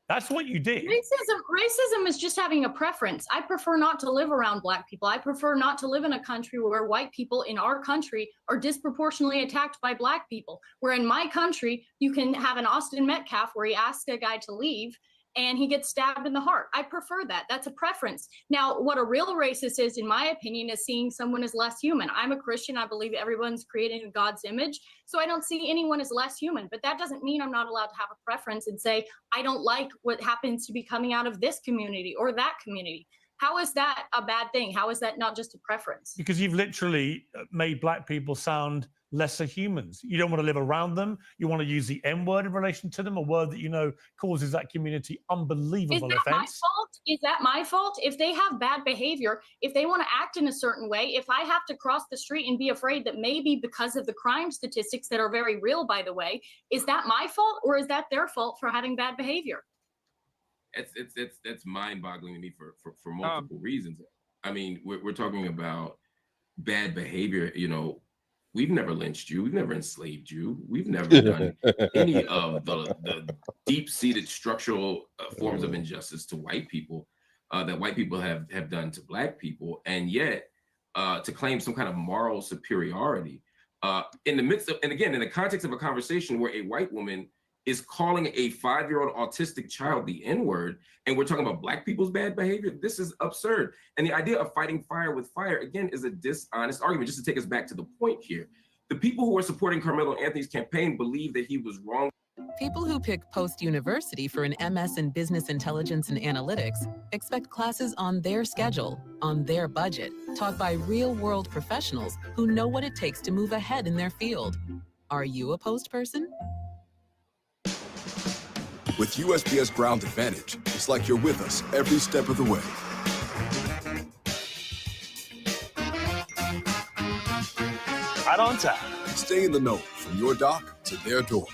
That's what you did. Racism is just having a preference. I prefer not to live around Black people. I prefer not to live in a country where white people in our country are disproportionately attacked by Black people. Where in my country, you can have an Austin Metcalf where he asks a guy to leave and he gets stabbed in the heart. I prefer that. That's a preference. Now, what a real racist is, in my opinion, is seeing someone as less human. I'm a Christian. I believe everyone's created in God's image. So I don't see anyone as less human. But that doesn't mean I'm not allowed to have a preference and say, I don't like what happens to be coming out of this community or that community. How is that a bad thing? How is that not just a preference? Because you've literally made Black people sound lesser humans. You don't want to live around them. You want to use the N-word in relation to them, a word that you know causes that community unbelievable offense. My fault? Is that my fault? If they have bad behavior, if they want to act in a certain way, if I have to cross the street and be afraid that maybe because of the crime statistics that are very real, by the way, is that my fault or is that their fault for having bad behavior? It's mind-boggling to me for multiple reasons. I mean, we're talking about bad behavior. You know, we've never lynched you. We've never enslaved you. We've never done any of the deep-seated structural forms of injustice to white people that white people have done to Black people. And yet, to claim some kind of moral superiority in the midst of, and again, in the context of a conversation where a white woman is calling a 5-year-old autistic child the N-word, and we're talking about Black people's bad behavior. This is absurd. And the idea of fighting fire with fire, again, is a dishonest argument. Just to take us back to the point here, the people who are supporting Carmelo Anthony's campaign believe that he was wrong. People who pick Post University for an MS in Business Intelligence and Analytics expect classes on their schedule, on their budget, taught by real-world professionals who know what it takes to move ahead in their field. Are you a Post person? With USPS Ground Advantage, it's like you're with us every step of the way. Right on time. Stay in the know from your dock to their door.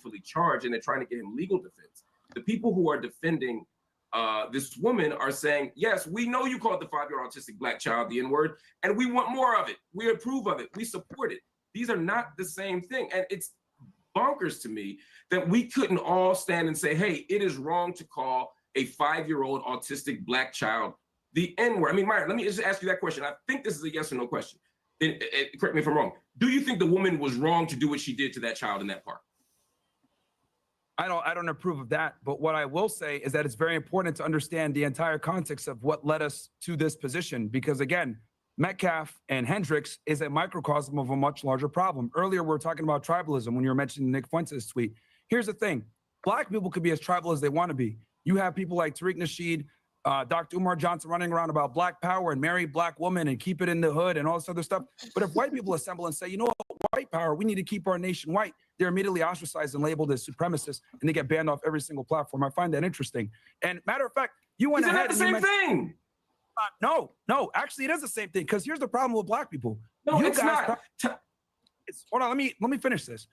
Fully charged, and they're trying to get him legal defense. The people who are defending this woman are saying, yes, we know you called the 5-year-old autistic Black child the N-word, and we want more of it. We approve of it. We support it. These are not the same thing. And it's bonkers to me that we couldn't all stand and say, hey, it is wrong to call a 5-year-old autistic Black child the N-word. I mean, Myron, let me just ask you that question. I think this is a yes or no question. Correct me if I'm wrong. Do you think the woman was wrong to do what she did to that child in that park? I don't approve of that. But what I will say is that it's very important to understand the entire context of what led us to this position. Because again, Metcalf and Hendricks is a microcosm of a much larger problem. Earlier, we were talking about tribalism when you were mentioning Nick Fuentes' tweet. Here's the thing. Black people could be as tribal as they want to be. You have people like Tariq Nasheed, Dr. Umar Johnson running around about Black power and marry Black women and keep it in the hood and all this other stuff. But if white people assemble and say, you know what, white power, we need to keep our nation white, they're immediately ostracized and labeled as supremacists, and they get banned off every single platform. I find that interesting. And matter of fact, you went ahead. It's not the same thing. No, actually, it is the same thing. Because here's the problem with Black people. No, it's not. Hold on, let me finish this.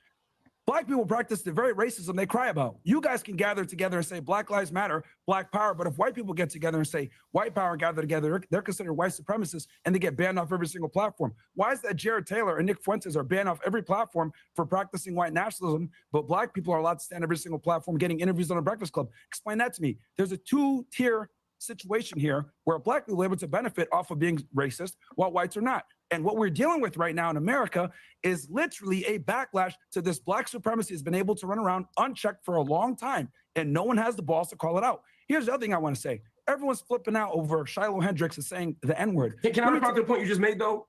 Black people practice the very racism they cry about. You guys can gather together and say Black Lives Matter, Black Power, but if white people get together and say white power and gather together, they're considered white supremacists and they get banned off every single platform. Why is that Jared Taylor and Nick Fuentes are banned off every platform for practicing white nationalism, but Black people are allowed to stand every single platform getting interviews on a Breakfast Club? Explain that to me. There's a two-tier situation here where Black people are able to benefit off of being racist while whites are not. And what we're dealing with right now in America is literally a backlash to this Black supremacy has been able to run around unchecked for a long time, and no one has the balls to call it out. Here's the other thing I want to say. Everyone's flipping out over Shiloh Hendricks is saying the N-word. Can I talk to the point you just made, though?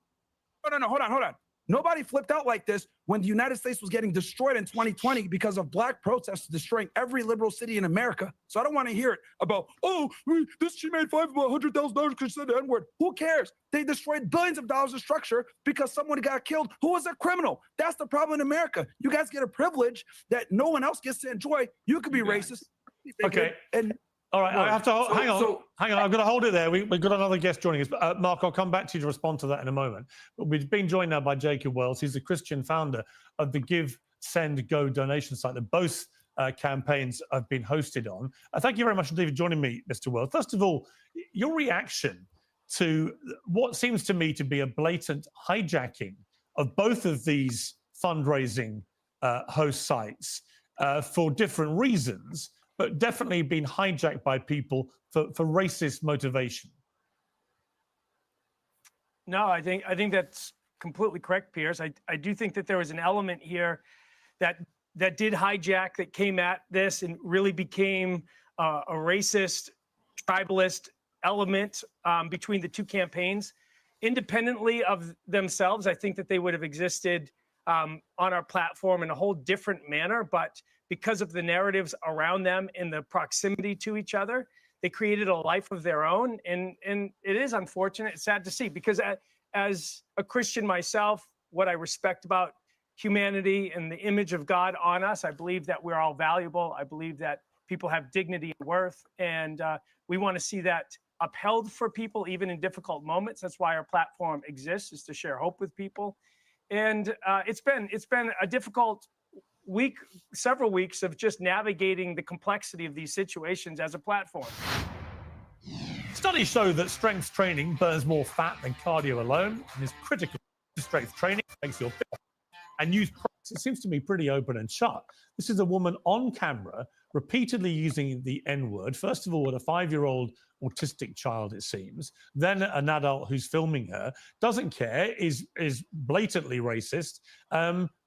No, hold on. Nobody flipped out like this when the United States was getting destroyed in 2020 because of black protests destroying every liberal city in America. So I don't want to hear it about, oh, she made $100,000 because she said the N-word. Who cares? They destroyed billions of dollars of structure because someone got killed who was a criminal. That's the problem in America. You guys get a privilege that no one else gets to enjoy. You could be racist. Okay. And all right, I have to hang on. I've got to hold it there. We've got another guest joining us. Mark, I'll come back to you to respond to that in a moment. But we've been joined now by Jacob Wells. He's the Christian founder of the Give, Send, Go donation site that both campaigns have been hosted on. Thank you very much indeed for joining me, Mr. Wells. First of all, your reaction to what seems to me to be a blatant hijacking of both of these fundraising host sites for different reasons, but definitely been hijacked by people for racist motivation. No, I think that's completely correct, Piers. I do think that there was an element here that did hijack, that came at this and really became a racist, tribalist element between the two campaigns. Independently of themselves, I think that they would have existed on our platform in a whole different manner, but because of the narratives around them and the proximity to each other, they created a life of their own. And it is unfortunate, it's sad to see, because as a Christian myself, what I respect about humanity and the image of God on us, I believe that we're all valuable. I believe that people have dignity and worth, and we want to see that upheld for people, even in difficult moments. That's why our platform exists, is to share hope with people. And it's been a difficult week, several weeks of just navigating the complexity of these situations as a platform. Studies show that strength training burns more fat than cardio alone and is critical to strength training, makes your fit. And use products. It seems to me pretty open and shut. This is a woman on camera repeatedly using the N-word, first of all with a 5-year-old autistic child, it seems, then an adult who's filming her, doesn't care, is blatantly racist.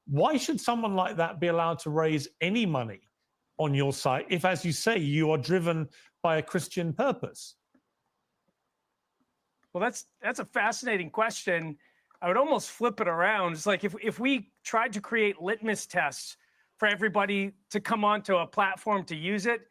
Why should someone like that be allowed to raise any money on your site if, as you say, you are driven by a Christian purpose? Well, that's a fascinating question. I would almost flip it around. It's like if we tried to create litmus tests for everybody to come onto a platform to use it,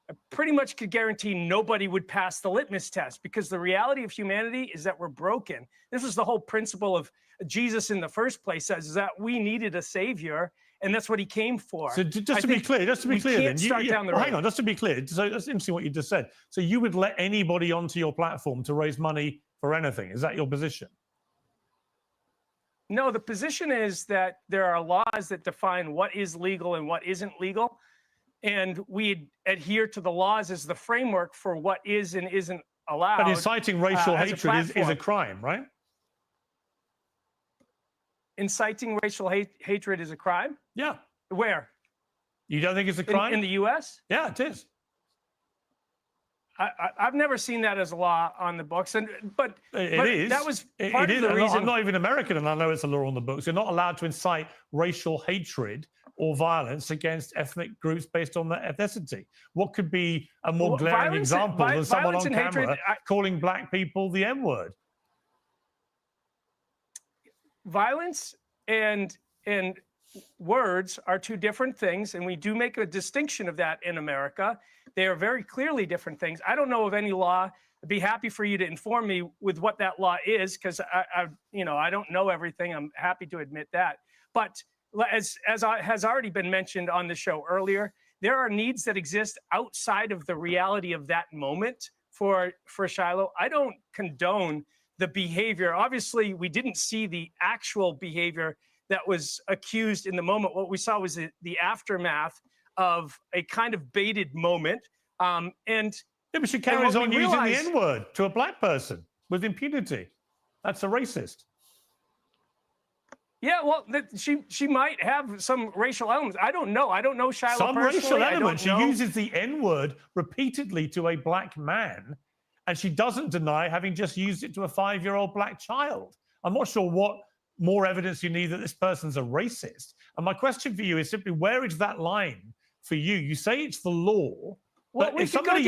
I pretty much could guarantee nobody would pass the litmus test, because the reality of humanity is that we're broken. This is the whole principle of Jesus in the first place, says, is that we needed a savior, and that's what he came for. So just to be clear, then, down the road. hang on, just to be clear. So that's interesting what you just said. So you would let anybody onto your platform to raise money for anything? Is that your position? No, the position is that there are laws that define what is legal and what isn't legal. And we adhere to the laws as the framework for what is and isn't allowed. But inciting racial hatred is a crime, right? Inciting racial hatred is a crime? Yeah. Where? You don't think it's a crime? In the U.S.? Yeah, it is. I've never seen that as a law on the books, but it is. That was part of the reason. I'm not even American, and I know it's a law on the books. You're not allowed to incite racial hatred or violence against ethnic groups based on their ethnicity. What could be a more glaring example than someone on camera calling black people the N-word? Violence and words are two different things, and we do make a distinction of that in America. They are very clearly different things. I don't know of any law. I'd be happy for you to inform me with what that law is, because I don't know everything. I'm happy to admit that. But as has already been mentioned on the show earlier, there are needs that exist outside of the reality of that moment for Shiloh. I don't condone the behavior. Obviously, we didn't see the actual behavior that was accused in the moment. What we saw was the aftermath of a kind of baited moment. Yeah, but she carries on using the N-word to a black person with impunity. That's a racist. Yeah, well, she might have some racial elements. I don't know. I don't know Shiloh some personally. Racial elements. She uses the N-word repeatedly to a black man, and she doesn't deny having just used it to a 5-year-old black child. I'm not sure what more evidence you need that this person's a racist. And my question for you is simply, where is that line for you? You say it's the law, well, but if somebody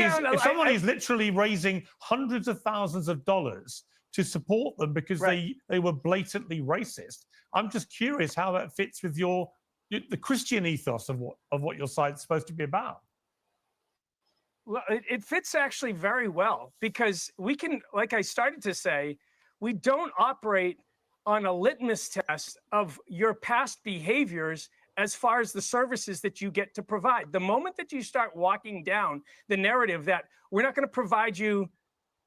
is literally raising hundreds of thousands of dollars to support them because Right. they were blatantly racist. I'm just curious how that fits with the Christian ethos of what your site's supposed to be about. Well, it fits actually very well because we can, like I started to say, we don't operate on a litmus test of your past behaviors as far as the services that you get to provide. The moment that you start walking down the narrative that we're not going to provide you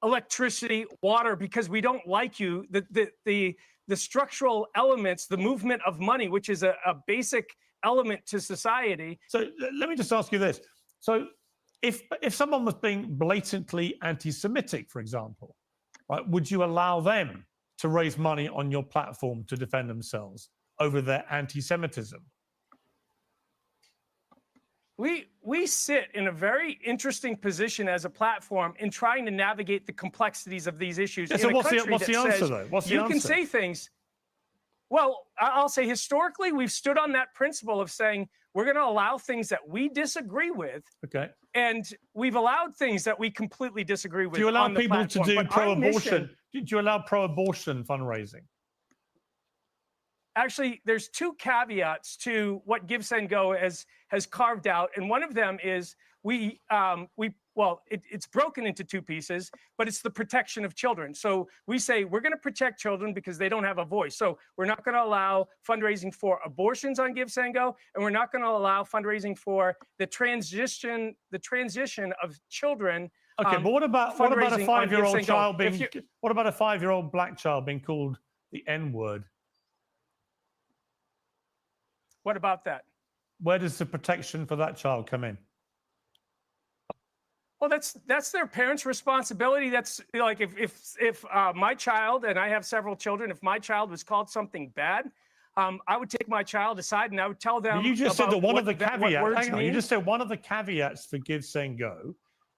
electricity, water, because we don't like you, the structural elements, the movement of money, which is a basic element to society. So let me just ask you this. So if someone was being blatantly anti-Semitic, for example, right, would you allow them to raise money on your platform to defend themselves over their anti-Semitism? We sit in a very interesting position as a platform in trying to navigate the complexities of these issues. Yeah, so in a what's the country that answer, says though? What's the you answer? can say things. Well, I'll say historically, we've stood on that principle of saying we're going to allow things that we disagree with. Okay. And we've allowed things that we completely disagree with. Do you allow on the people to platform. do But our pro-abortion? mission- Do you allow pro-abortion fundraising? Actually, there's two caveats to what Give Send Go has carved out, and one of them is it's broken into two pieces, but it's the protection of children. So we say we're going to protect children because they don't have a voice. So we're not going to allow fundraising for abortions on Give Send Go, and we're not going to allow fundraising for the transition of children. Okay, but what about a fundraising on Give five-year-old Send Go. child If being? you- What about a 5-year-old black child being called the N-word? What about that? Where does the protection for that child come in? Well, that's their parents' responsibility. That's like if my child, and I have several children, if my child was called something bad, I would take my child aside and I would tell them. You just said that one of the what caveats. words Hang on, you mean. just said one of the caveats for Give Send Go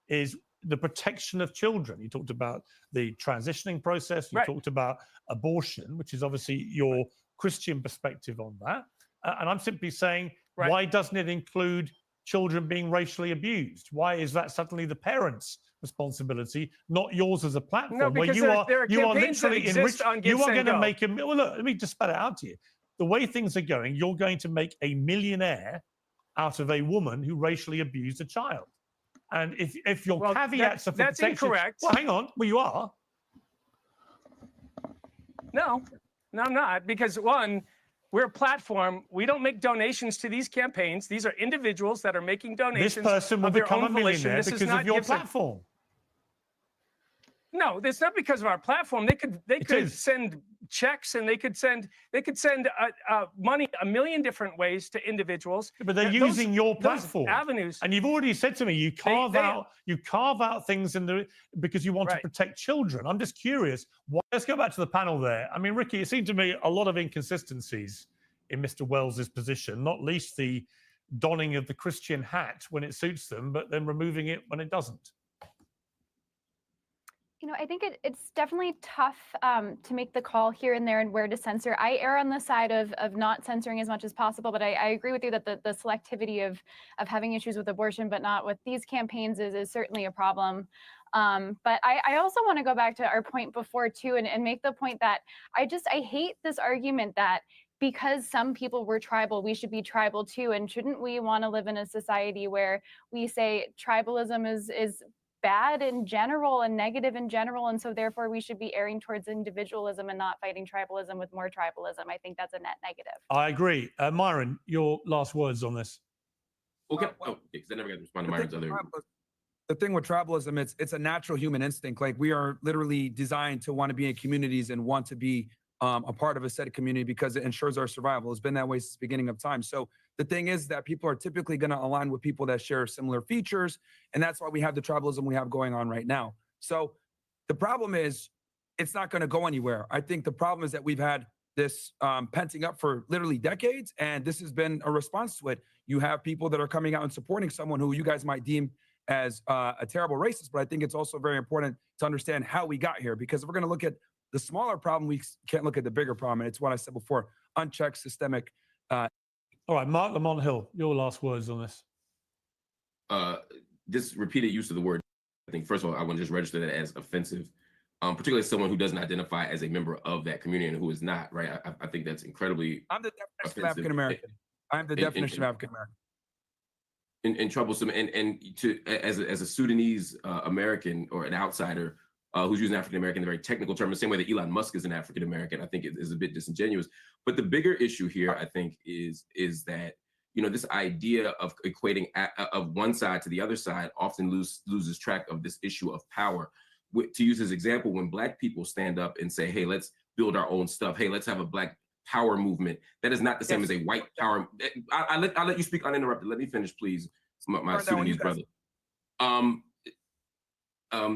is the protection of children. You talked about the transitioning process. You Right. talked about abortion, which is obviously your Christian perspective on that. And I'm simply saying, Right. why doesn't it include children being racially abused? Why is that suddenly the parents' responsibility, not yours as a platform? No, where because you there are literally campaigns that exist on Give You are Send going to Go. make a. Well, look, let me just spell it out to you. The way things are going, you're going to make a millionaire out of a woman who racially abused a child. And if your Well, caveats are for that's protection, incorrect. well, hang on. Well, you are. No, I'm not, because one, we're a platform. We don't make donations to these campaigns. These are individuals that are making donations. This person will of their become a own volition. millionaire This is because not of your Give Send- platform. No, it's not because of our platform. They could is. send checks and they could send money a million different ways to individuals. But they're Those- using your those platform. avenues. And you've already said to me you carve they- out things because you want to Right. protect children. I'm just curious. Let's go back to the panel there. I mean, Ricky, it seemed to me a lot of inconsistencies in Mr. Wells's position, not least the donning of the Christian hat when it suits them, but then removing it when it doesn't. You know, I think it's definitely tough to make the call here and there and where to censor. I err on the side of not censoring as much as possible, but I agree with you that the selectivity of having issues with abortion, but not with these campaigns is certainly a problem. But I also want to go back to our point before too and make the point that I hate this argument that because some people were tribal, we should be tribal too. And shouldn't we want to live in a society where we say tribalism is bad in general and negative in general, and so therefore we should be erring towards individualism and not fighting tribalism with more tribalism? I think that's a net negative. I agree. Myron, your last words on this. Okay. Because I never got to respond to Myron's other. The thing with tribalism, it's a natural human instinct. Like, we are literally designed to want to be in communities and want to be a part of a set community because it ensures our survival. It's been that way since the beginning of time. So the thing is that people are typically going to align with people that share similar features. And that's why we have the tribalism we have going on right now. So the problem is it's not going to go anywhere. I think the problem is that we've had this penting up for literally decades, and this has been a response to it. You have people that are coming out and supporting someone who you guys might deem as a terrible racist, but I think it's also very important to understand how we got here, because if we're going to look at the smaller problem, we can't look at the bigger problem. And it's what I said before, unchecked systemic. All right, Mark Lamont Hill, your last words on this. This repeated use of the word, I think, first of all, I want to just register that as offensive. particularly someone who doesn't identify as a member of that community and who is not, right? I think that's incredibly I'm the definition of offensive African American. I'm the definition of African American. And troublesome, and to as a Sudanese American or an outsider who's using African American in a very technical term, the same way that Elon Musk is an African American, I think it is a bit disingenuous. But the bigger issue here, I think, is that this idea of equating of one side to the other side often loses track of this issue of power. To use as example, when Black people stand up and say, "Hey, let's build our own stuff. Hey, let's have a Black power movement," that is not the same as a white power. I'll let you speak uninterrupted. Let me finish, please, my Sudanese brother.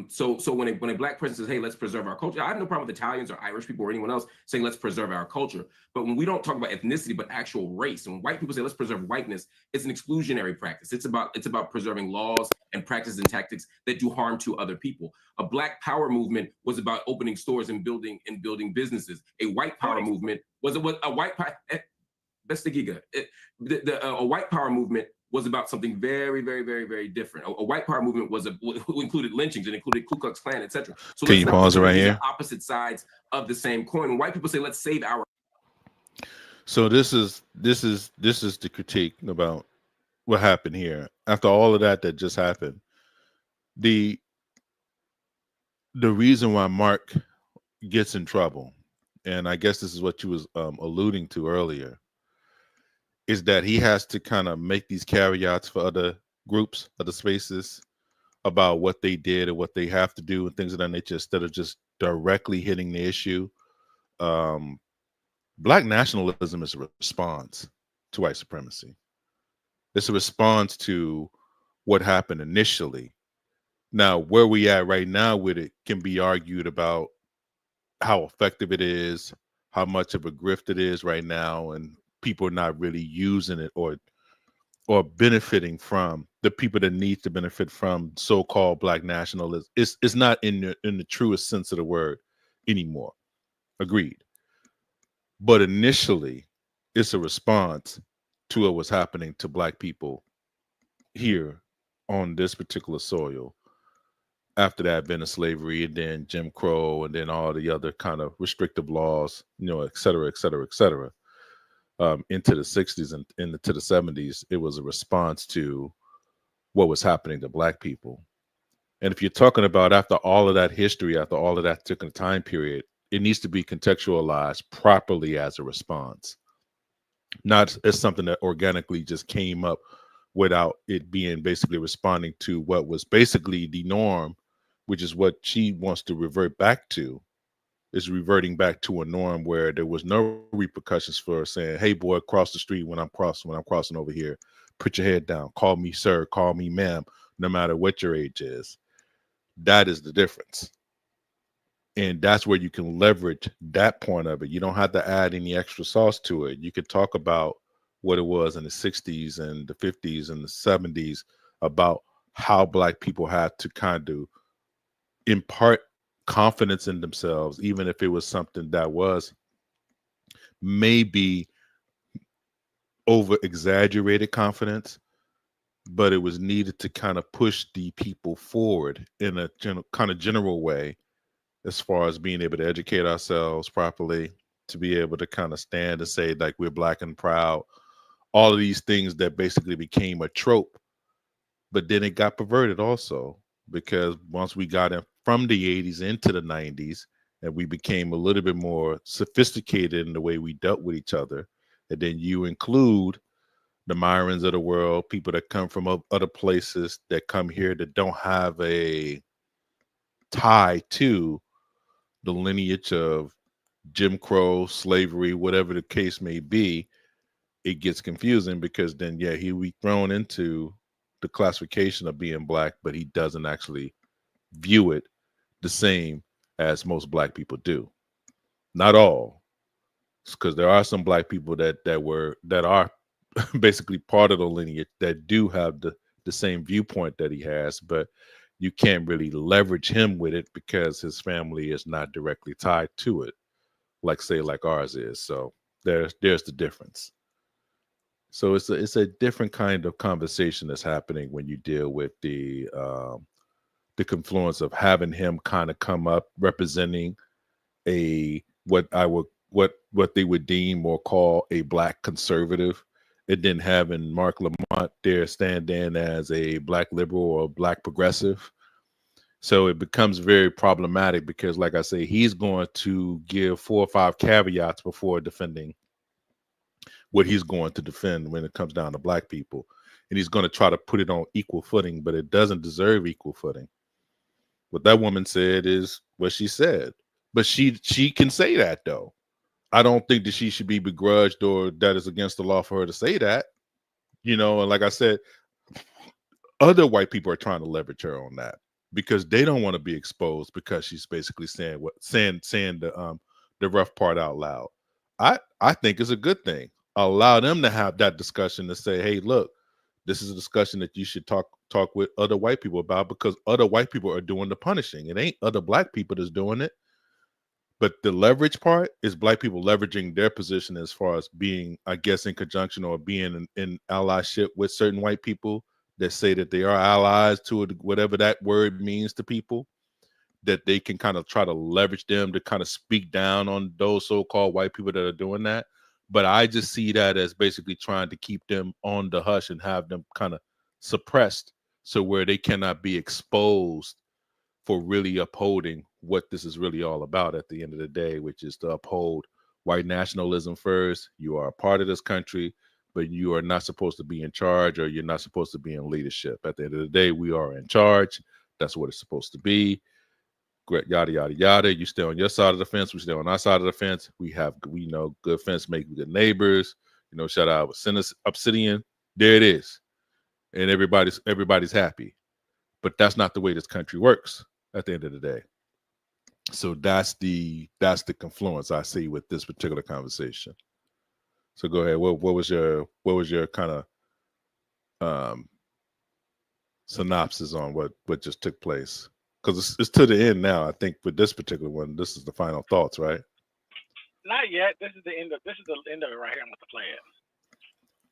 So when a Black person says, "Hey, let's preserve our culture," I have no problem with Italians or Irish people or anyone else saying, "Let's preserve our culture." But when we don't talk about ethnicity, but actual race, and when white people say, "Let's preserve whiteness," it's an exclusionary practice. It's about preserving laws and practices and tactics that do harm to other people. A Black power movement was about opening stores and building businesses. A white power movement was a white power. A white power movement was about something very, very, very, very different. A white power movement who included lynchings and included Ku Klux Klan, etc. So can you pause it right here? Opposite sides of the same coin. When white people say, "Let's save our," so this is the critique about what happened here. After all of that just happened, the reason why Mark gets in trouble, and I guess this is what you was alluding to earlier, is that he has to kind of make these caveats for other groups, other spaces, about what they did and what they have to do and things of that nature, instead of just directly hitting the issue. Black nationalism is a response to white supremacy. It's a response to what happened initially. Now, where we at right now with it can be argued about how effective it is, how much of a grift it is right now, and people are not really using it or benefiting from the people that need to benefit from so-called Black nationalism. It's not in the truest sense of the word anymore. Agreed. But initially, it's a response to what was happening to Black people here on this particular soil after the advent of slavery, and then Jim Crow, and then all the other kind of restrictive laws, et cetera, et cetera, et cetera. Into the 60s and into the 70s, it was a response to what was happening to Black people. And if you're talking about after all of that history, after all of that particular time period, it needs to be contextualized properly as a response, not as something that organically just came up without it being basically responding to what was basically the norm, which is what she wants to revert back to. Is reverting back to a norm where there was no repercussions for saying, "Hey boy, cross the street when I'm crossing over here. Put your head down. Call me sir, call me ma'am, no matter what your age is." That is the difference. And that's where you can leverage that point of it. You don't have to add any extra sauce to it. You could talk about what it was in the 60s and the 50s and the 70s about how Black people had to kind of impart confidence in themselves, even if it was something that was maybe over exaggerated confidence, but it was needed to kind of push the people forward in a general way, as far as being able to educate ourselves properly, to be able to kind of stand and say, like, we're Black and proud, all of these things that basically became a trope. But then it got perverted also, because once we got in from the 80s into the 90s, and we became a little bit more sophisticated in the way we dealt with each other, and then you include the Myrons of the world, people that come from other places that come here that don't have a tie to the lineage of Jim Crow, slavery, whatever the case may be, it gets confusing, because then, yeah, he be thrown into the classification of being Black, but he doesn't actually view it the same as most Black people do. Not all, because there are some Black people that are basically part of the lineage that do have the same viewpoint that he has, but you can't really leverage him with it because his family is not directly tied to it, like ours is. So there's the difference. So it's a different kind of conversation that's happening when you deal with the the confluence of having him kind of come up representing what they would deem or call a black conservative, and then having Mark Lamont there stand in as a black liberal or black progressive. So it becomes very problematic because, like I say, he's going to give 4 or 5 caveats before defending what he's going to defend when it comes down to black people. And he's going to try to put it on equal footing, but it doesn't deserve equal footing. What that woman said is what she said. But she can say that, though. I don't think that she should be begrudged or that is against the law for her to say that. You know, and like I said, other white people are trying to leverage her on that because they don't want to be exposed because she's basically saying the rough part out loud. I think it's a good thing. Allow them to have that discussion to say, hey, look, this is a discussion that you should talk with other white people about because other white people are doing the punishing. It ain't other black people that's doing it. But the leverage part is black people leveraging their position as far as being, I guess, in conjunction or being in allyship with certain white people that say that they are allies to it, whatever that word means to people, that they can kind of try to leverage them to kind of speak down on those so-called white people that are doing that. But I just see that as basically trying to keep them on the hush and have them kind of suppressed so where they cannot be exposed for really upholding what this is really all about at the end of the day, which is to uphold white nationalism first. You are a part of this country, but you are not supposed to be in charge or you're not supposed to be in leadership. At the end of the day, we are in charge. That's what it's supposed to be. Great, yada, yada, yada. You stay on your side of the fence. We stay on our side of the fence. We know good fence make good neighbors. You know, shout out with Obsidian. There it is. And everybody's happy. But that's not the way this country works at the end of the day. So that's the confluence I see with this particular conversation. So go ahead. What was your kind of synopsis on what just took place? Because it's to the end now. I think with this particular one, this is the final thoughts, right? Not yet. This is the end of it right here. I'm going to play it.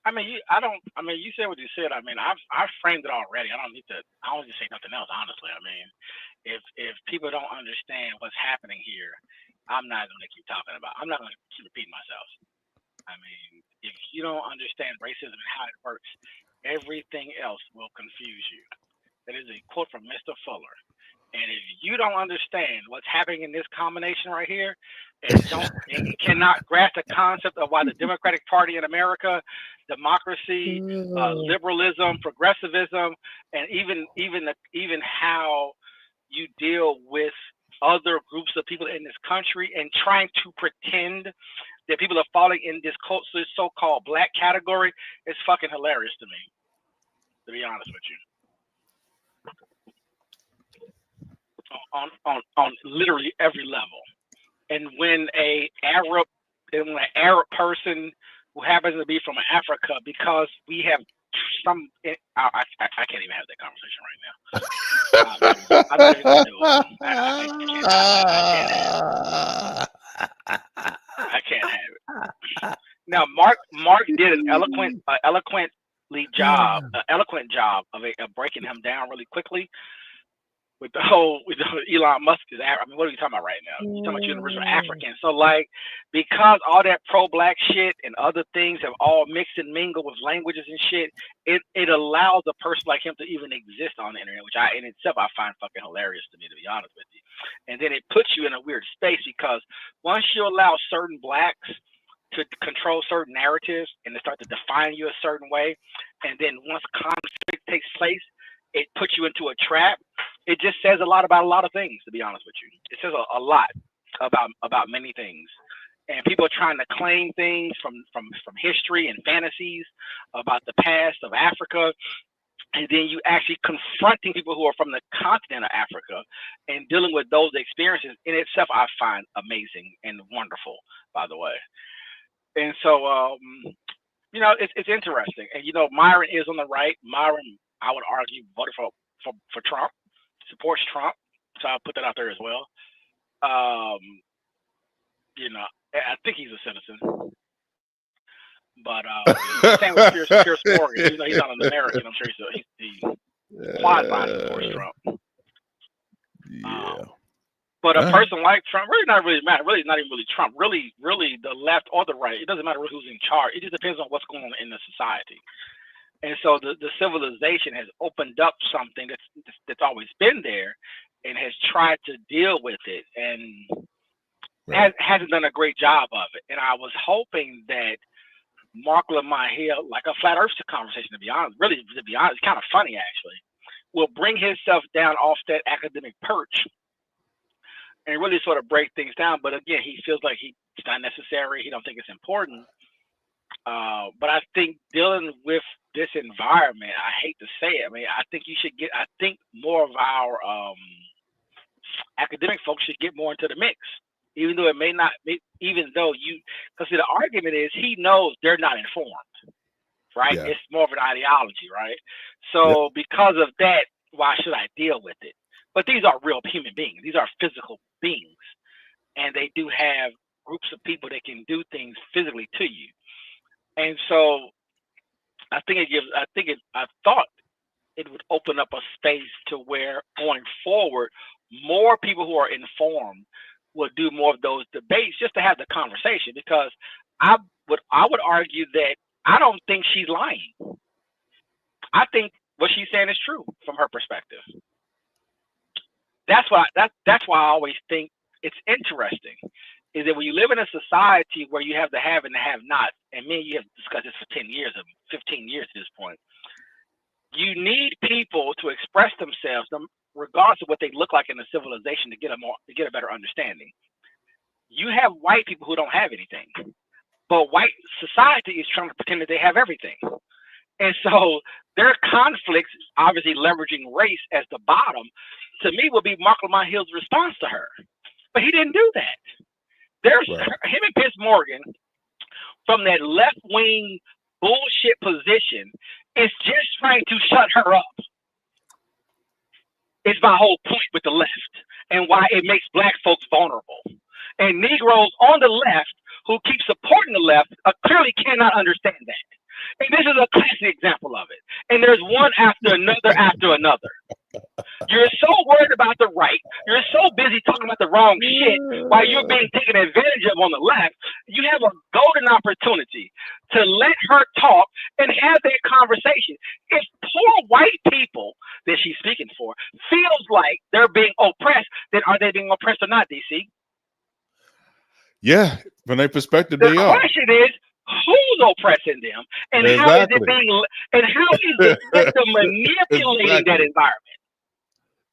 You said what you said. I've framed it already. I don't need to say nothing else, honestly. If people don't understand what's happening here, I'm not going to keep talking about it. I'm not going to keep repeating myself. If you don't understand racism and how it works, everything else will confuse you. That is a quote from Mr. Fuller. And if you don't understand what's happening in this combination right here, and cannot grasp the concept of why the Democratic Party in America, democracy, liberalism, progressivism, and even how you deal with other groups of people in this country and trying to pretend that people are falling in this so-called black category is fucking hilarious to me, to be honest with you. On literally every level. And when an Arab person who happens to be from Africa, because we have some, I can't even have that conversation right now. I'm not even gonna do it. I can't have it. Now, Mark did an eloquent job of breaking him down really quickly. With Elon Musk is, what are you talking about right now? You're talking about universal African. So because all that pro-black shit and other things have all mixed and mingled with languages and shit, it allows a person like him to even exist on the internet, which in itself I find fucking hilarious to me, to be honest with you. And then it puts you in a weird space because once you allow certain blacks to control certain narratives and to start to define you a certain way, and then once conflict takes place, it puts you into a trap. It just says a lot about a lot of things, to be honest with you. It says a lot about many things. And people are trying to claim things from history and fantasies about the past of Africa. And then you actually confronting people who are from the continent of Africa and dealing with those experiences in itself, I find amazing and wonderful, by the way. And so, it's interesting. And, Myron is on the right. Myron, I would argue, voted for Trump, supports Trump. So I'll put that out there as well. I think he's a citizen. But same with Pierce Morgan. He's not an American. I'm sure he quasi supports Trump. Yeah. But a person like Trump really not really matter. Really not even really Trump. Really the left or the right. It doesn't matter who's in charge. It just depends on what's going on in the society. And so the civilization has opened up something that's always been there, and has tried to deal with it, and hasn't done a great job of it. And I was hoping that Marc Lamont Hill, like a flat Earth conversation, to be honest, it's kind of funny actually, will bring himself down off that academic perch and really sort of break things down. But again, he feels like it's not necessary. He don't think it's important. But I think dealing with this environment, I hate to say it, I mean, I think more of our academic folks should get more into the mix, even though it may not, because the argument is he knows they're not informed, right? Yeah. It's more of an ideology, right? So because of that, why should I deal with it? But these are real human beings. These are physical beings, and they do have groups of people that can do things physically to you. And so I thought it would open up a space to where going forward, more people who are informed will do more of those debates just to have the conversation, because I would argue that I don't think she's lying. I think what she's saying is true from her perspective. That's why I always think it's interesting, is that when you live in a society where you have the have and the have not, and me and you have discussed this for 10 years or 15 years at this point, you need people to express themselves regardless of what they look like in the civilization to get a better understanding. You have white people who don't have anything, but white society is trying to pretend that they have everything. And so their conflicts, obviously leveraging race as the bottom, to me would be Marc Lamont Hill's response to her. But he didn't do that. There's him and Piers Morgan, from that left-wing bullshit position, is just trying to shut her up. It's my whole point with the left and why it makes black folks vulnerable. And Negroes on the left who keep supporting the left clearly cannot understand that. And this is a classic example of it. And there's one after another after another. You're so worried about the right. You're so busy talking about the wrong shit while you're being taken advantage of on the left. You have a golden opportunity to let her talk and have that conversation. If poor white people that she's speaking for feels like they're being oppressed, then are they being oppressed or not, DC? Yeah, from their perspective, the they are. The question is, who's oppressing them, and how is it being, and how is the system manipulating that environment?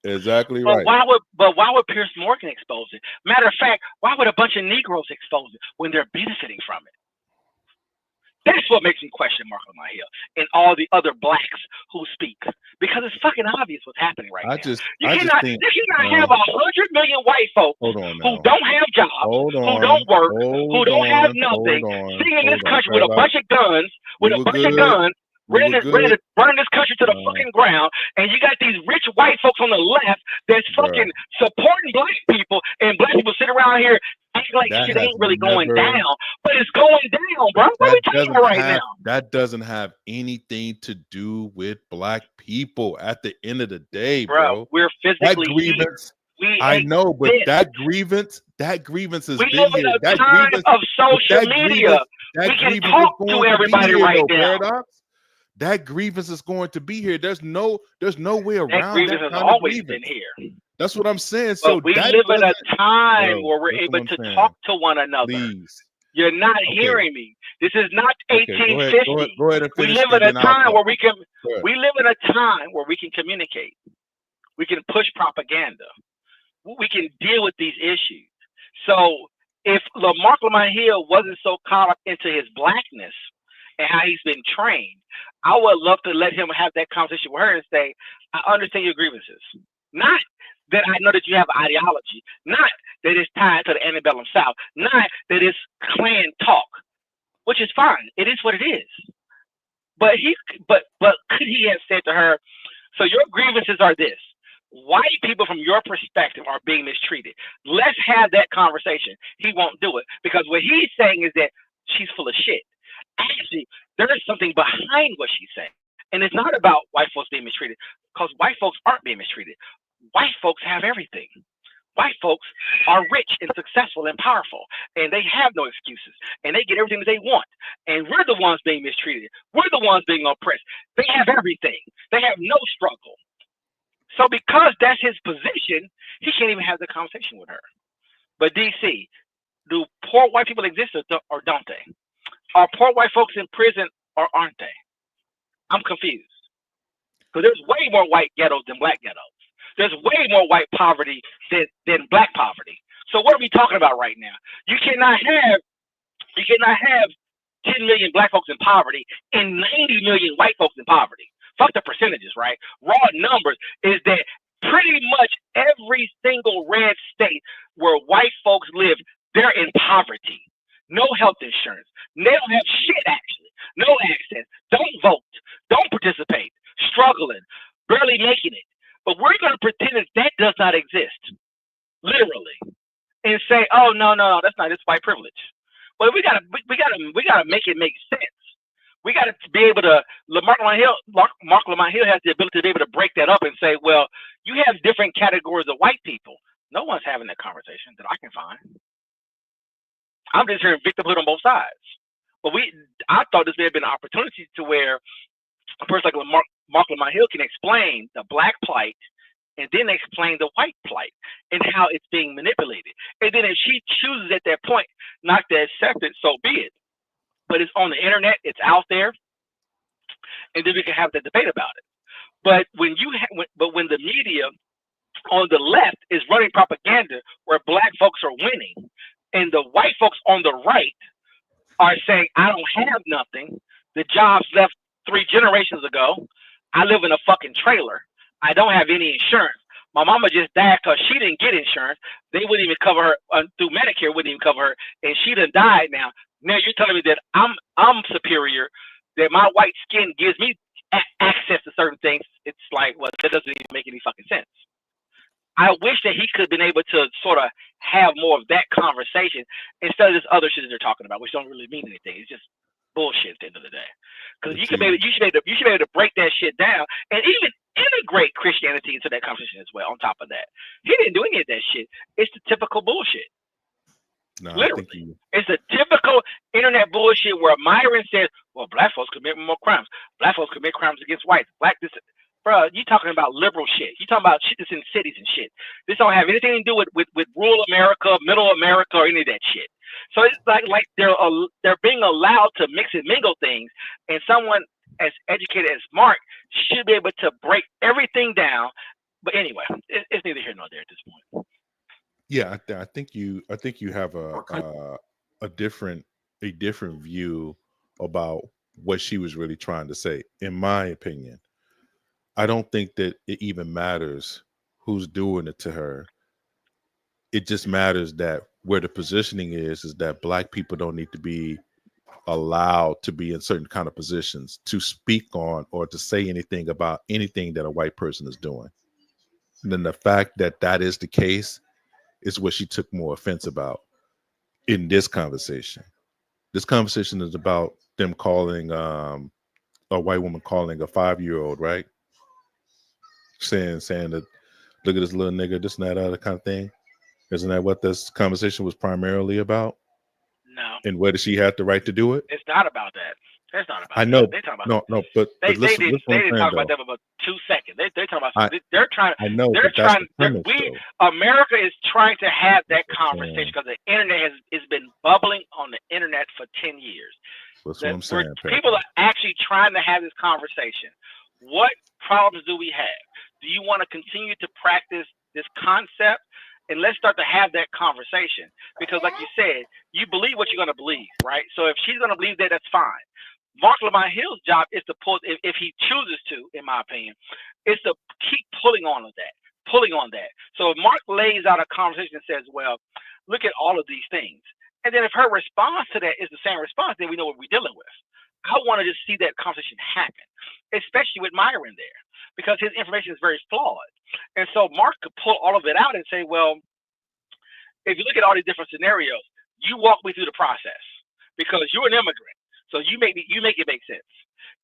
Exactly right. Why would Piers Morgan expose it? Matter of fact, why would a bunch of Negroes expose it when they're benefiting from it? That's what makes me question Marc Lamont Hill and all the other blacks who speak, because it's fucking obvious what's happening right now. You cannot have 100 million white folks who don't have jobs, who don't work, who don't have nothing, sitting in this country with a bunch of guns, ready to burn this country to the fucking ground, and you got these rich white folks on the left that's fucking supporting black people, and black people sit around here acting like shit ain't really going down, but it's going down, bro. What are we talking about right now? That doesn't have anything to do with black people at the end of the day, bro. We're physically grievance. I know, but that grievance has been here. We live in a time of social media. We can talk to everybody right now. Paradox? That grievance is going to be here. There's no way around that. Grievance has always been here. That's what I'm saying. So we live in a time where we're able to talk to one another. Please. You're not hearing me. This is not 1850. Go ahead and finish. We live in a time where we can. We live in a time where we can communicate. We can push propaganda. We can deal with these issues. So if Marc Lamont Hill wasn't so caught up into his blackness and how he's been trained, I would love to let him have that conversation with her and say, I understand your grievances. Not that I know that you have ideology, not that it's tied to the antebellum South, not that it's Klan talk, which is fine. It is what it is. But could he have said to her, so your grievances are this: white people from your perspective are being mistreated. Let's have that conversation. He won't do it, because what he's saying is that she's full of shit. Actually, there is something behind what she's saying. And it's not about white folks being mistreated, because white folks aren't being mistreated. white folks have everything. White folks are rich and successful and powerful, and they have no excuses, and they get everything that they want. And we're the ones being mistreated. We're the ones being oppressed. They have everything. They have no struggle. So because that's his position, he can't even have the conversation with her. But DC, do poor white people exist or don't they? Are poor white folks in prison or aren't they? I'm confused. Because there's way more white ghettos than black ghettos. There's way more white poverty than black poverty. So what are we talking about right now? You cannot have 10 million black folks in poverty and 90 million white folks in poverty. Fuck the percentages, right? Raw numbers is that pretty much every single red state where white folks live, they're in poverty. No health insurance. They don't have shit, actually. No access. Don't vote. Don't participate. Struggling. Barely making it. But we're going to pretend that that does not exist. Literally. And say, oh, no, that's not. It's white privilege. Well, we gotta make it make sense. We got to be able to. Mark Lamont Hill has the ability to be able to break that up and say, well, you have different categories of white people. No one's having that conversation that I can find. I'm just hearing victimhood on both sides. But I thought this may have been an opportunity to where a person like Mark Lamont Hill can explain the black plight and then explain the white plight and how it's being manipulated. And then if she chooses at that point not to accept it, so be it. But it's on the internet, it's out there, and then we can have the debate about it. But when the media on the left is running propaganda where black folks are winning, and the white folks on the right are saying, I don't have nothing. The jobs left 3 generations ago. I live in a fucking trailer. I don't have any insurance. My mama just died because she didn't get insurance. They wouldn't even cover her through Medicare. Wouldn't even cover her, and she done died now. Now you're telling me that I'm superior, that my white skin gives me access to certain things. It's like, well, that doesn't even make any fucking sense. I wish that he could have been able to sort of have more of that conversation instead of this other shit that they're talking about, which don't really mean anything. It's just bullshit at the end of the day. Because you should be able to break that shit down and even integrate Christianity into that conversation as well. On top of that, he didn't do any of that shit. It's the typical bullshit. No, literally, it's the typical internet bullshit where Myron says, "Well, black folks commit more crimes. Black folks commit crimes against whites. Bro, you talking about liberal shit. You talking about shit that's in cities and shit. This don't have anything to do with rural America, middle America, or any of that shit. So it's like they're being allowed to mix and mingle things, and someone as educated as Mark should be able to break everything down. But anyway, it's neither here nor there at this point. Yeah, I think you have a different view about what she was really trying to say. In my opinion, I don't think that it even matters who's doing it to her. It just matters that where the positioning is that black people don't need to be allowed to be in certain kind of positions to speak on or to say anything about anything that a white person is doing. And then the fact that that is the case is what she took more offense about in this conversation. This conversation is about them calling a white woman calling a 5-year-old, right? Saying that, look at this little nigga, this and that other kind of thing. Isn't that what this conversation was primarily about? No. And whether she had the right to do it? It's not about that. It's not about I know. that. They talking about they didn't talk about that for about 2 seconds. They're talking about they're trying. I know. They're trying. America is trying to have that conversation because the internet has been bubbling on the internet for 10 years. That's what I'm saying. People are actually trying to have this conversation. What problems do we have? Do you want to continue to practice this concept? And let's start to have that conversation. Because like you said, you believe what you're going to believe, right? So if she's going to believe that, that's fine. Mark Lamont Hill's job is to pull, if he chooses to, in my opinion, is to keep pulling on that. So if Mark lays out a conversation and says, well, look at all of these things. And then if her response to that is the same response, then we know what we're dealing with. I want to just see that conversation happen, especially with Myron there, because his information is very flawed. And so Mark could pull all of it out and say, well, if you look at all these different scenarios, you walk me through the process because you're an immigrant. So you make it make sense.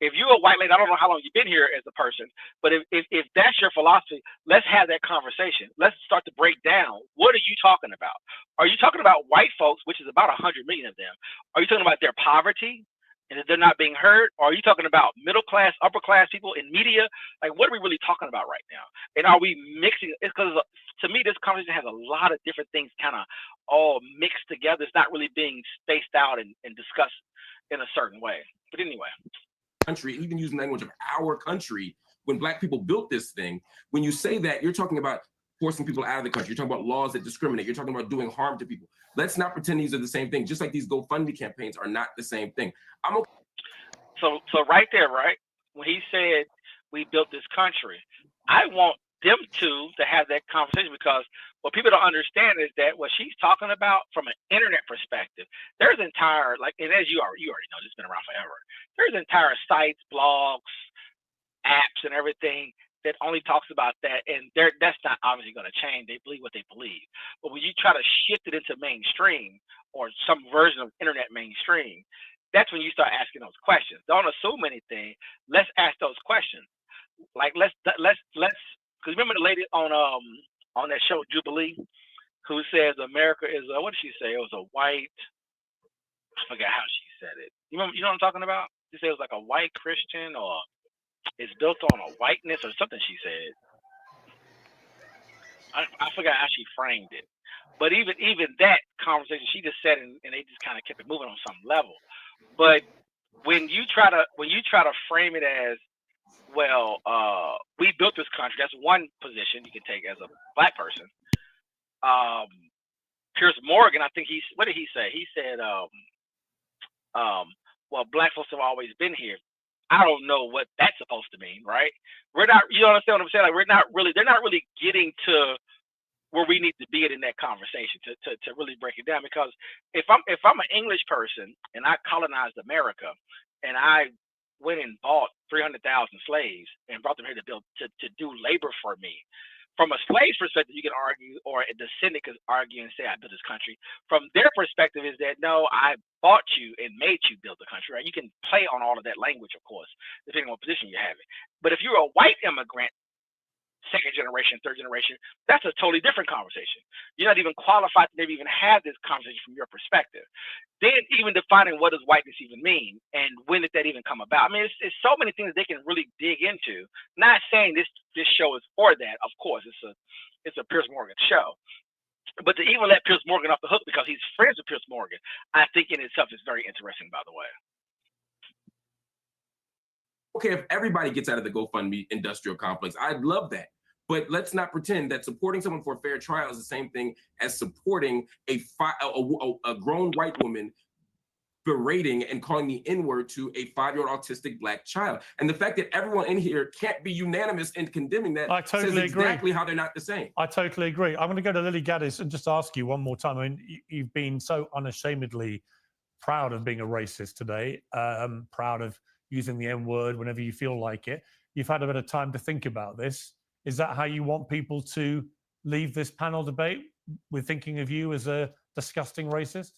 If you're a white lady, I don't know how long you've been here as a person, but if that's your philosophy, let's have that conversation. Let's start to break down. What are you talking about? Are you talking about white folks, which is about 100 million of them? Are you talking about their poverty and that they're not being heard? Or are you talking about middle class, upper class people in media? Like, what are we really talking about right now? And are we mixing? It's because to me, this conversation has a lot of different things kind of all mixed together. It's not really being spaced out and discussed in a certain way. But anyway. Country, even using language of our country, when Black people built this thing, when you say that, you're talking about forcing people out of the country. You're talking about laws that discriminate. You're talking about doing harm to people. Let's not pretend these are the same thing. Just like these GoFundMe campaigns are not the same thing. I'm okay. So right there, right? When he said we built this country, I want them to have that conversation, because what people don't understand is that what she's talking about from an internet perspective, there's entire, like, and as you already know, it's been around forever. There's entire sites, blogs, apps, and everything that only talks about that, and that's not obviously going to change. They believe what they believe. But when you try to shift it into mainstream or some version of internet mainstream, that's when you start asking those questions. Don't assume anything. Let's ask those questions. Like let's because remember the lady on that show Jubilee, who says America is what did she say? It was a white. I forgot how she said it. You know what I'm talking about? She said it was like a white Christian, or it's built on a whiteness or something. She said. I forgot how she framed it. But even that conversation, she just said, and they just kind of kept it moving on some level. But when you try to frame it as, well, we built this country. That's one position you can take as a Black person. Piers Morgan, I think what did he say? He said, well, Black folks have always been here. I don't know what that's supposed to mean, right? We're not, you understand what I'm saying? Like, they're not really getting to where we need to be in that conversation to really break it down. Because if I'm an English person and I colonized America and I went and bought 300,000 slaves and brought them here to do labor for me. From a slave's perspective, you can argue, or a descendant could argue and say, I built this country. From their perspective is that, no, I bought you and made you build the country, right? You can play on all of that language, of course, depending on what position you're having. But if you're a white immigrant, second generation, third generation, that's a totally different conversation. You're not even qualified to maybe even have this conversation from your perspective. Then even defining what does whiteness even mean, and when did that even come about? I mean, it's so many things they can really dig into. Not saying this show is for that, of course. It's a Piers Morgan show. But to even let Piers Morgan off the hook because he's friends with Piers Morgan, I think in itself is very interesting, by the way. Okay, if everybody gets out of the GoFundMe industrial complex, I'd love that. But let's not pretend that supporting someone for a fair trial is the same thing as supporting a grown white woman berating and calling the N-word to a 5-year-old autistic Black child. And the fact that everyone in here can't be unanimous in condemning that says exactly how they're not the same. I totally agree. I'm going to go to Lily Gaddis and just ask you one more time. I mean, you've been so unashamedly proud of being a racist today, proud of using the N-word whenever you feel like it. You've had a bit of time to think about this. Is that how you want people to leave this panel debate, with thinking of you as a disgusting racist?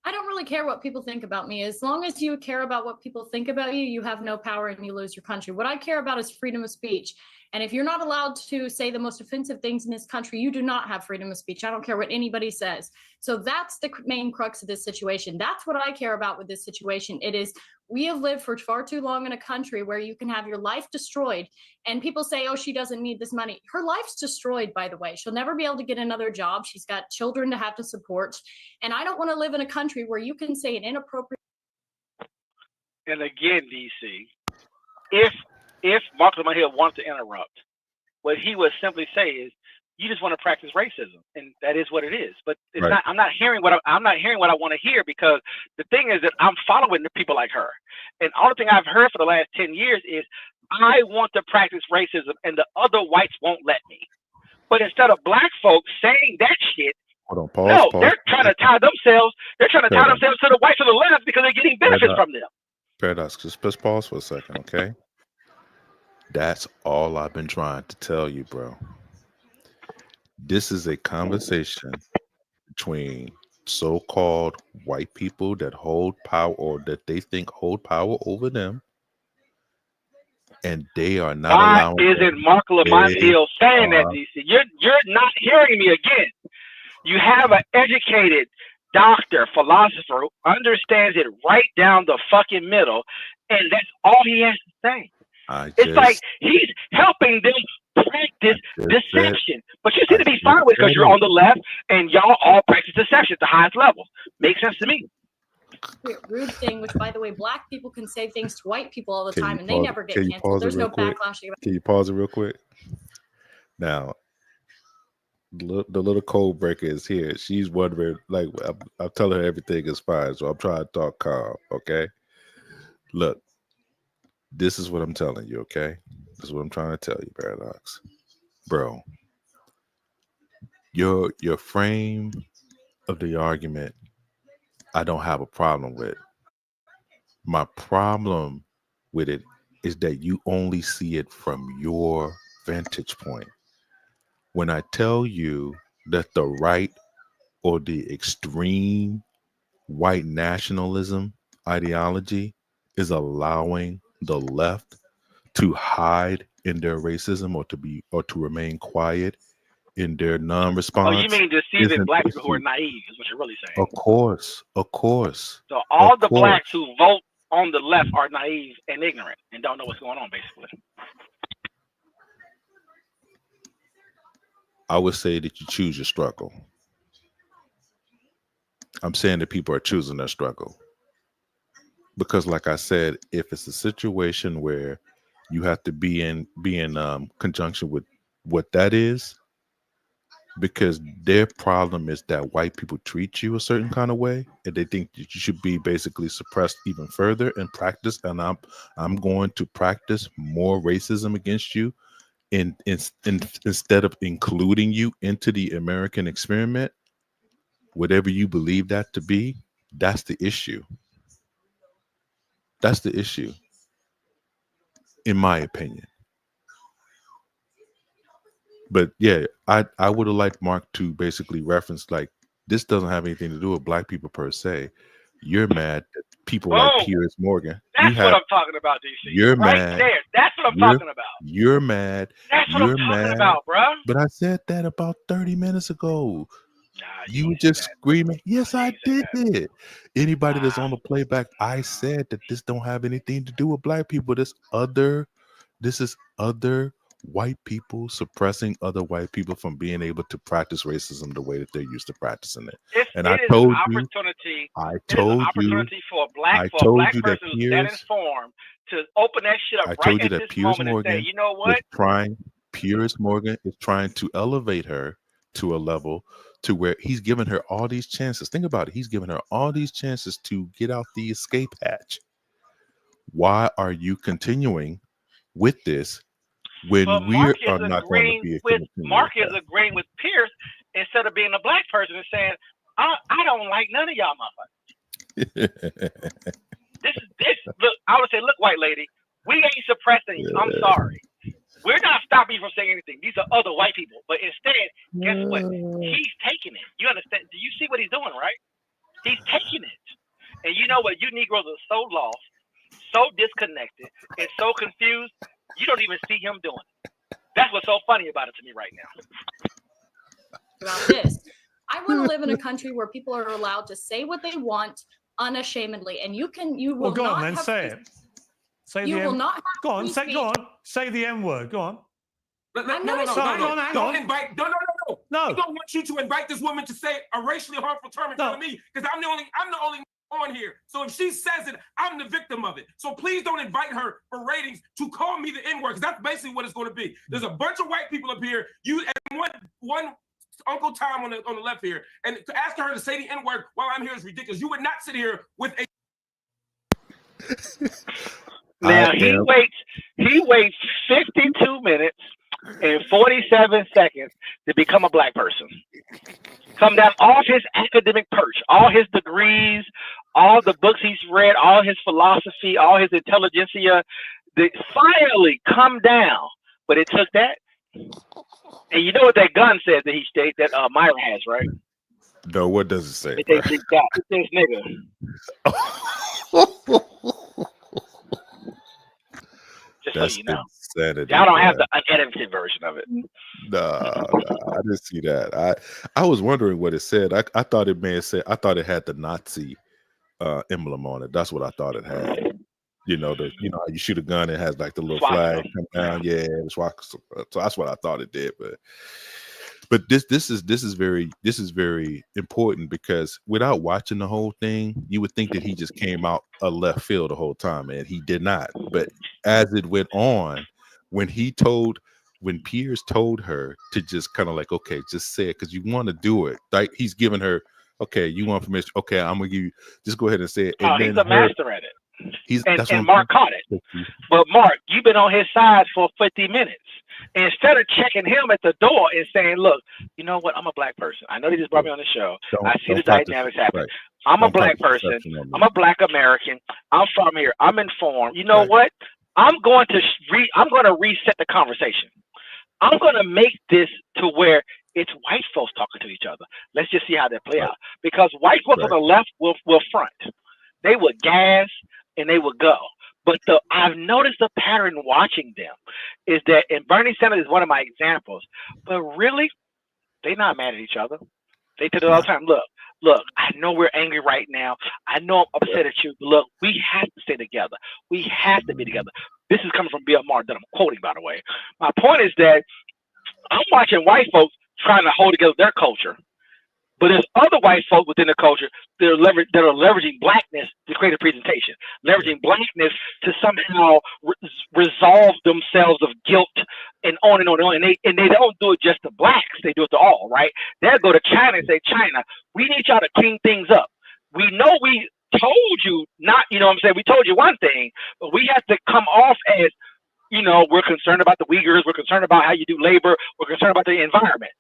I don't really care what people think about me. As long as you care about what people think about you, you have no power and you lose your country. What I care about is freedom of speech. And if you're not allowed to say the most offensive things in this country, you do not have freedom of speech. I don't care what anybody says. So that's the main crux of this situation. That's what I care about with this situation. It is, we have lived for far too long in a country where you can have your life destroyed. And people say, oh, she doesn't need this money. Her life's destroyed, by the way. She'll never be able to get another job. She's got children to have to support. And I don't want to live in a country where you can say an inappropriate. And again, DC, if Marcus Hill wants to interrupt, what he would simply say is, you just want to practice racism, and that is what it is. But it's Right. not. I'm not hearing what I want to hear, because the thing is that I'm following the people like her, and all the thing I've heard for the last 10 years is, I want to practice racism, and the other whites won't let me. But instead of Black folks saying that shit, Hold on, pause. they're trying to tie themselves. They're trying to tie Paradox. themselves to the whites to the left because they're getting benefits Paradox. from them. Paradox, just pause for a second, okay? That's all I've been trying to tell you, bro. This is a conversation between so-called white people that hold power or that they think hold power over them, and they are not Why allowing isn't them. Mark Lamont They Hill saying that, are DC? You're not hearing me again. You have an educated doctor, philosopher who understands it right down the fucking middle, and that's all he has to say. It's like he's helping them practice deception. But you seem to be fine with it because you're on the left and y'all all practice deception at the highest level. Makes sense to me. Rude thing, which by the way, black people can say things to white people all the Can time you and they pause never it? get Can you canceled. pause it There's real no quick? backlash. Can you pause it real quick? Now, the little code breaker is here. She's wondering, like, I'm telling her everything is fine, so I'm trying to talk calm. Okay, look, this is what I'm telling you. Okay, this is what I'm trying to tell you, Paradox, bro. Your frame of the argument, I don't have a problem with. My problem with it is that you only see it from your vantage point. When I tell you that the right or the extreme white nationalism ideology is allowing the left to hide in their racism or to remain quiet in their non-response. Oh, you mean deceiving black people who are naive is what you're really saying. Of course. So all the blacks who vote on the left are naive and ignorant and don't know what's going on, basically. I would say that you choose your struggle. I'm saying that people are choosing their struggle. Because like I said, if it's a situation where you have to be in conjunction with what that is, because their problem is that white people treat you a certain kind of way and they think that you should be basically suppressed even further and practice. And I'm going to practice more racism against you instead of including you into the American experiment, whatever you believe that to be, that's the issue. That's the issue, in my opinion. But yeah, I would have liked Mark to basically reference, like, this doesn't have anything to do with black people per se. You're mad that people like Piers Morgan. That's what I'm talking about, DC. You're right mad. There. That's what I'm talking about. You're mad. That's what I'm talking about, bro. But I said that about 30 minutes ago. You were just screaming. Yes, I did it. Anybody that's on the playback, I said that this don't have anything to do with black people. This is other white people suppressing other white people from being able to practice racism the way that they're used to practicing it. I told you for a black person that informed to open that shit up. I told you that Piers Morgan, say, you know what? Piers Morgan is trying to elevate her to a level to where he's given her all these chances. Think about it. He's given her all these chances to get out the escape hatch. Why are you continuing with this when we are not going to be Mark is agreeing with Pierce instead of being a black person and saying, I don't like none of y'all motherfuckers. Look, I would say, look, white lady, we ain't suppressing you. I'm sorry. We're not stopping you from saying anything. These are other white people. But instead, guess what? He's taking it. You understand? Do you see what he's doing, right? He's taking it. And you know what? You Negroes are so lost, so disconnected, and so confused, you don't even see him doing it. That's what's so funny about it to me right now. About this. I want to live in a country where people are allowed to say what they want unashamedly. And you will go not on, then have say it. Say you the will M- not have go on, free say speech. go on. Say the M word. Go on. No. hang on. Don't invite. No. I don't want you to invite this woman to say a racially harmful term in front of me because I'm the only on here. So if she says it, I'm the victim of it. So please don't invite her for ratings to call me the N-word, because that's basically what it's going to be. There's a bunch of white people up here. You and one Uncle Tom on the left here, and to ask her to say the N-word while I'm here is ridiculous. You would not sit here with a. Now he waits 52 minutes and 47 seconds to become a black person. Come down off his academic perch, all his degrees, all the books he's read, all his philosophy, all his intelligentsia, finally come down. But it took that. And you know what that gun says that Myra has, right? No, what does it say? It says big dot. It says nigga. Just That's so you know. insanity. Y'all don't have bro. the unedited version of it. Nah, I didn't see that. I was wondering what it said. I thought it may have said. I thought it had the Nazi emblem on it. That's what I thought it had. You know, how you shoot a gun, it has like the little flag come down. Yeah, the swastika. So that's what I thought it did. But this is very important, because without watching the whole thing, you would think that he just came out a left field the whole time, and he did not. But as it went on, when Piers told her to just kind of like, okay, just say it because you want to do it. Like he's giving her, okay, you want permission? Okay, I'm gonna give you. Just go ahead and say it. Oh, he's a master at it. That's And Mark caught it. But Mark, you've been on his side for 50 minutes. Instead of checking him at the door and saying, look, you know what? I'm a black person. I know they just brought me on the show. I see the dynamics happen. Right. I'm a black person. I'm a black American. I'm from here. I'm informed. You know what? I'm going to reset the conversation. I'm going to make this to where it's white folks talking to each other. Let's just see how that play out. Because white folks on the left will front. They would gas and they would go. But I've noticed a pattern watching them is that, and Bernie Sanders is one of my examples, but really, they're not mad at each other. They tell it all the time, look, I know we're angry right now. I know I'm upset at you. Look, we have to stay together. We have to be together. This is coming from Bill Maher that I'm quoting, by the way. My point is that I'm watching white folks trying to hold together their culture. But there's other white folk within the culture that are leveraging blackness to create a presentation, leveraging blackness to somehow resolve themselves of guilt and on and on and on. And they don't do it just to blacks; they do it to all. Right? They'll go to China and say, "China, we need y'all to clean things up. We know we told you not. You know what I'm saying? We told you one thing, but we have to come off as, you know, we're concerned about the Uyghurs. We're concerned about how you do labor. We're concerned about the environment."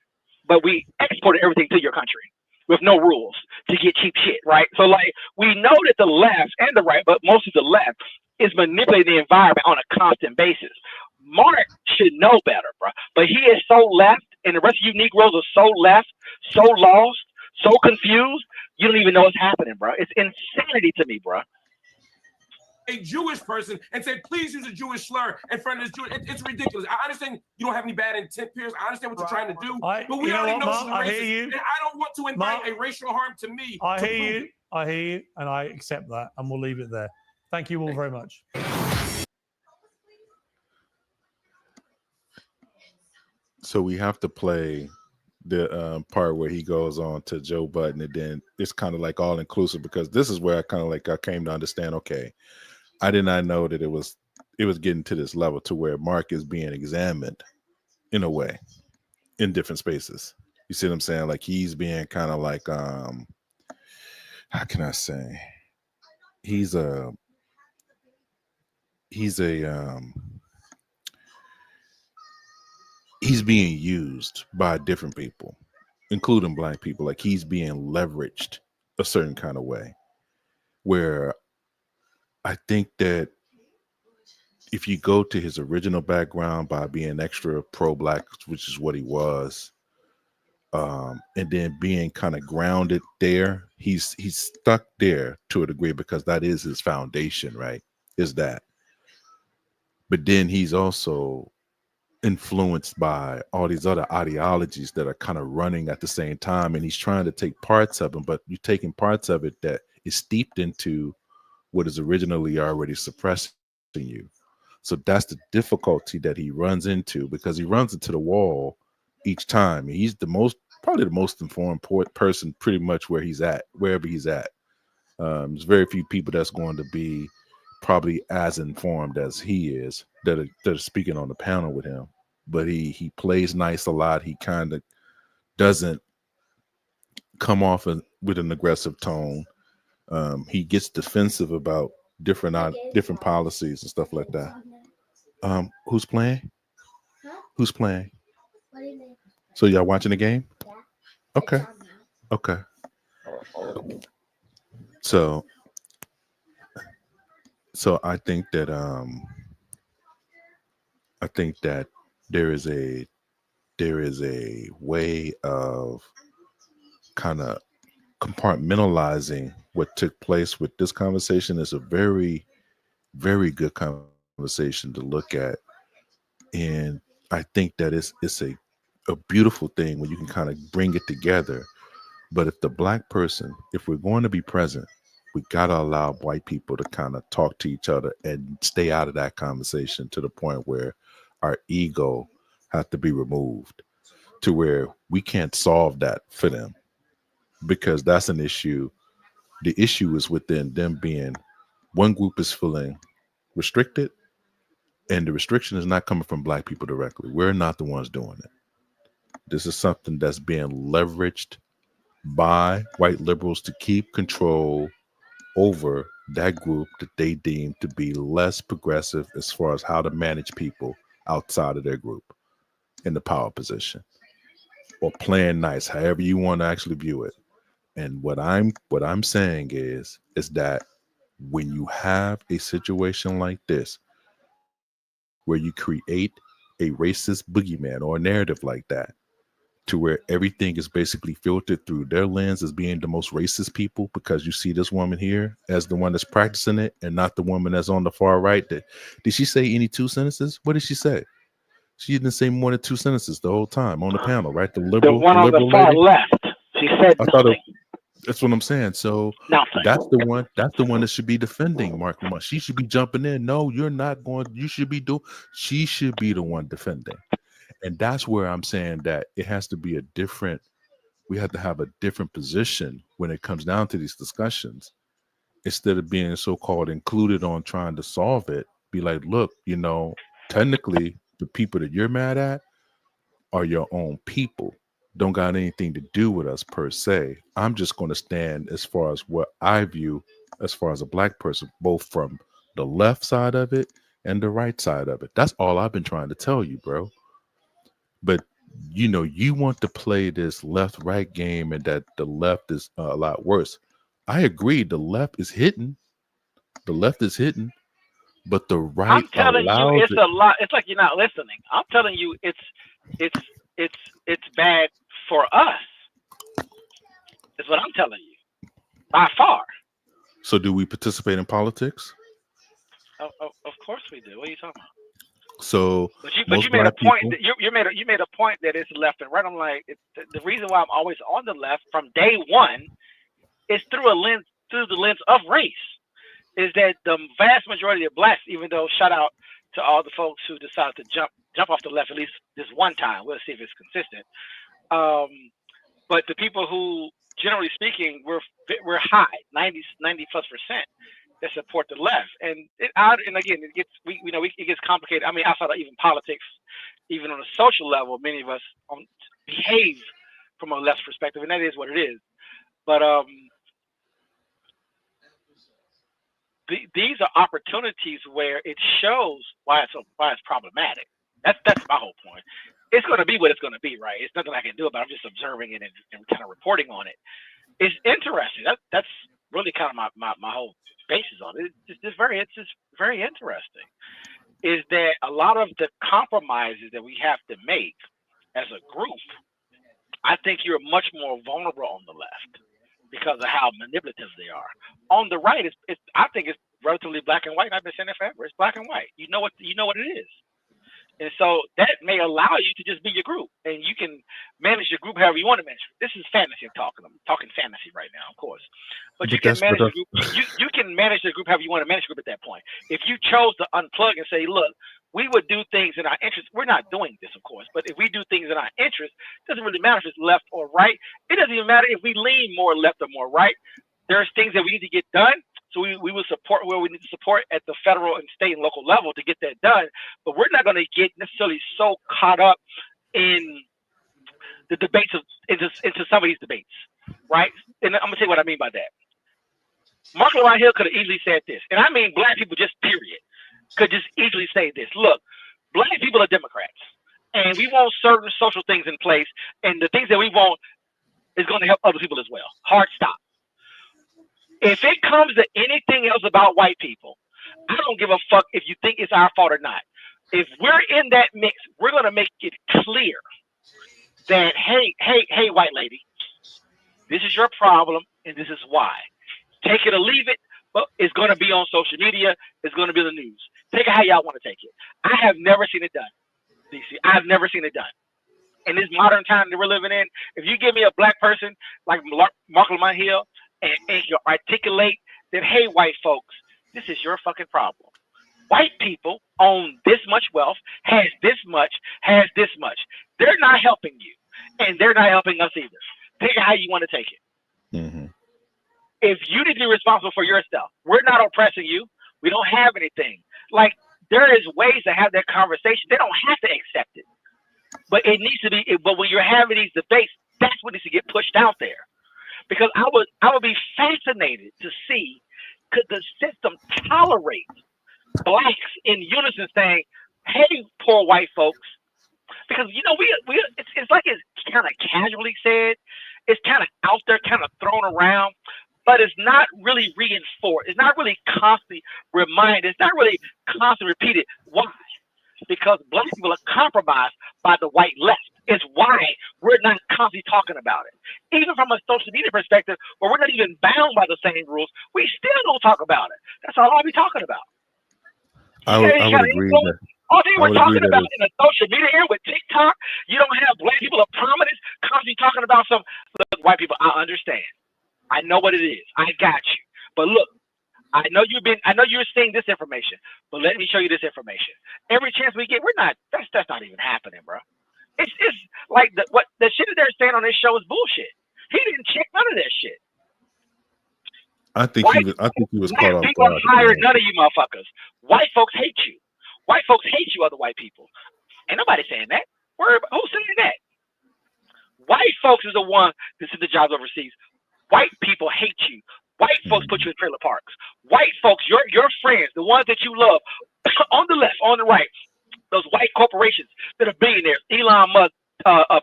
But we exported everything to your country with no rules to get cheap shit, right? So, like, we know that the left and the right, but mostly the left, is manipulating the environment on a constant basis. Mark should know better, bro. But he is so left, and the rest of you Negroes are so left, so lost, so confused, you don't even know what's happening, bro. It's insanity to me, bro. A Jewish person and say, please use a Jewish slur in front of this Jewish. It's ridiculous. I understand you don't have any bad intent, Piers. I understand what you're trying to do, but we already know she's a racist, and I don't want to invite a racial harm to me. I hear you, and I accept that, and we'll leave it there. Thank you all very much. So we have to play the part where he goes on to Joe Budden, and then it's kind of like all inclusive, because this is where I came to understand, okay, I did not know that it was getting to this level to where Mark is being examined in a way in different spaces. You see what I'm saying? Like he's being kind of like, how can I say? He's being used by different people, including black people. Like he's being leveraged a certain kind of way, where I think that if you go to his original background by being extra pro-black, which is what he was, and then being kind of grounded there, he's stuck there to a degree because that is his foundation, right? Is that. But then he's also influenced by all these other ideologies that are kind of running at the same time, and he's trying to take parts of them, but you're taking parts of it that is steeped into what is originally already suppressing you. So that's the difficulty that he runs into, because he runs into the wall each time. He's probably the most informed person pretty much wherever he's at. There's very few people that's going to be probably as informed as he is that are speaking on the panel with him. But he plays nice a lot. He kind of doesn't come off with an aggressive tone. He gets defensive about different policies and stuff like that. Who's playing? Who's playing? So y'all watching the game? Okay. So I think that there is a way of kind of compartmentalizing what took place with this conversation is a very, very good conversation to look at. And I think that it's a beautiful thing when you can kind of bring it together. But if the black person, if we're going to be present, we got to allow white people to kind of talk to each other and stay out of that conversation to the point where our ego has to be removed, to where we can't solve that for them, because that's an issue. The issue is within them being, one group is feeling restricted, and the restriction is not coming from black people directly. We're not the ones doing it. This is something that's being leveraged by white liberals to keep control over that group that they deem to be less progressive as far as how to manage people outside of their group in the power position, or playing nice, however you want to actually view it. And what I'm saying is that when you have a situation like this, where you create a racist boogeyman or a narrative like that, to where everything is basically filtered through their lens as being the most racist people, because you see this woman here as the one that's practicing it and not the woman that's on the far right. Did she say any 2 sentences? What did she say? She didn't say more than 2 sentences the whole time on the panel, right? The liberal, the one on the far lady. left. She said nothing. That's what I'm saying. So Nothing. that's the one that should be defending Mark Lamont. She should be jumping in. No, you're not going. You should be she should be the one defending. And that's where I'm saying that it has to be we have to have a different position when it comes down to these discussions. Instead of being so-called included on trying to solve it, be like, look, technically the people that you're mad at are your own people. Don't got anything to do with us per se. I'm just going to stand as far as what I view as far as a black person, both from the left side of it and the right side of it. That's all I've been trying to tell you, bro. But you want to play this left-right game, and that the left is a lot worse. I agree. The left is hitting. But the right. I'm telling you, it's a lot. It's like you're not listening. I'm telling you, it's bad for us. Is what I'm telling you. By far. So, do we participate in politics? Of course we do. What are you talking about? So, but you made a point. You made a point that it's left and right. I'm like, the reason why I'm always on the left from day one is through the lens of race. Is that the vast majority of blacks, even though shout out to all the folks who decided to jump off the left at least this one time. We'll see if it's consistent. But the people who, generally speaking, we're high, 90+% that support the left, and again, it gets complicated. I mean, outside of even politics, even on a social level, many of us behave from a left perspective, and that is what it is. But these are opportunities where it shows why it's problematic. That's my whole point. It's going to be what it's going to be, right? It's nothing I can do about it. I'm just observing it and kind of reporting on it. It's interesting. That's really kind of my whole basis on it. It's just very interesting. Is that a lot of the compromises that we have to make as a group? I think you're much more vulnerable on the left because of how manipulative they are. On the right, I think it's relatively black and white. I've been saying it forever. It's black and white. You know what it is. And so that may allow you to just be your group, and you can manage your group however you want to manage it. This is fantasy I'm talking fantasy right now, of course. But you can manage the group. You can manage the group however you want to manage the group at that point. If you chose to unplug and say, look, we would do things in our interest. We're not doing this, of course, but if we do things in our interest, it doesn't really matter if it's left or right. It doesn't even matter if we lean more left or more right. There's things that we need to get done. So we will support where we need to support at the federal and state and local level to get that done. But we're not going to get necessarily so caught up in the debates into some of these debates, right? And I'm going to tell you what I mean by that. Mark Lamont Hill could have easily said this, and I mean black people just period, could just easily say this. Look, black people are Democrats, and we want certain social things in place, and the things that we want is going to help other people as well. Hard stop. If it comes to anything else about white people, I don't give a fuck if you think it's our fault or not. If we're in that mix, we're going to make it clear that, hey, white lady, This is your problem, and this is why. Take it or leave it, but it's going to be on social media. It's going to be in the news. Take it how y'all want to take it. I have never seen it done, DC. I've never seen it done. In this modern time that we're living in, if you give me a black person like Mark Lamont Hill and you articulate that, hey, white folks, this is your fucking problem. White people own this much wealth, has this much. They're not helping you, and they're not helping us either. Take it how you want to take it. Mm-hmm. If you need to be responsible for your stuff, we're not oppressing you. We don't have anything. Like, there is ways to have that conversation. They don't have to accept it, but it needs to be. But when you're having these debates, that's what needs to get pushed out there. Because I would be fascinated to see, could the system tolerate blacks in unison saying, "Hey, poor white folks," because it's like it's kind of casually said, it's kind of out there, kind of thrown around, but it's not really reinforced. It's not really constantly reminded. It's not really constantly repeated. Why? Because black people are compromised by the white left. It's why we're not constantly talking about it. Even from a social media perspective, where we're not even bound by the same rules, we still don't talk about it. That's all I'll be talking about. I would agree that. All they were talking about in the social media here with TikTok, you don't have black people of prominence constantly talking about some. Look, white people, I understand. I know what it is. I got you. But look, I know you're seeing this information, but let me show you this information. Every chance we get, that's not even happening, bro. It's like the shit that they're saying on this show is bullshit. He didn't check none of that shit. I think he was caught off people guard. hire none of you motherfuckers. White folks hate you. White folks hate you, other white people. Ain't nobody saying that. Who's saying that? White folks is the one that send the jobs overseas. White people hate you. White folks put you in trailer parks. White folks, your friends, the ones that you love, on the left, on the right, those white corporations that are billionaires, Elon Musk,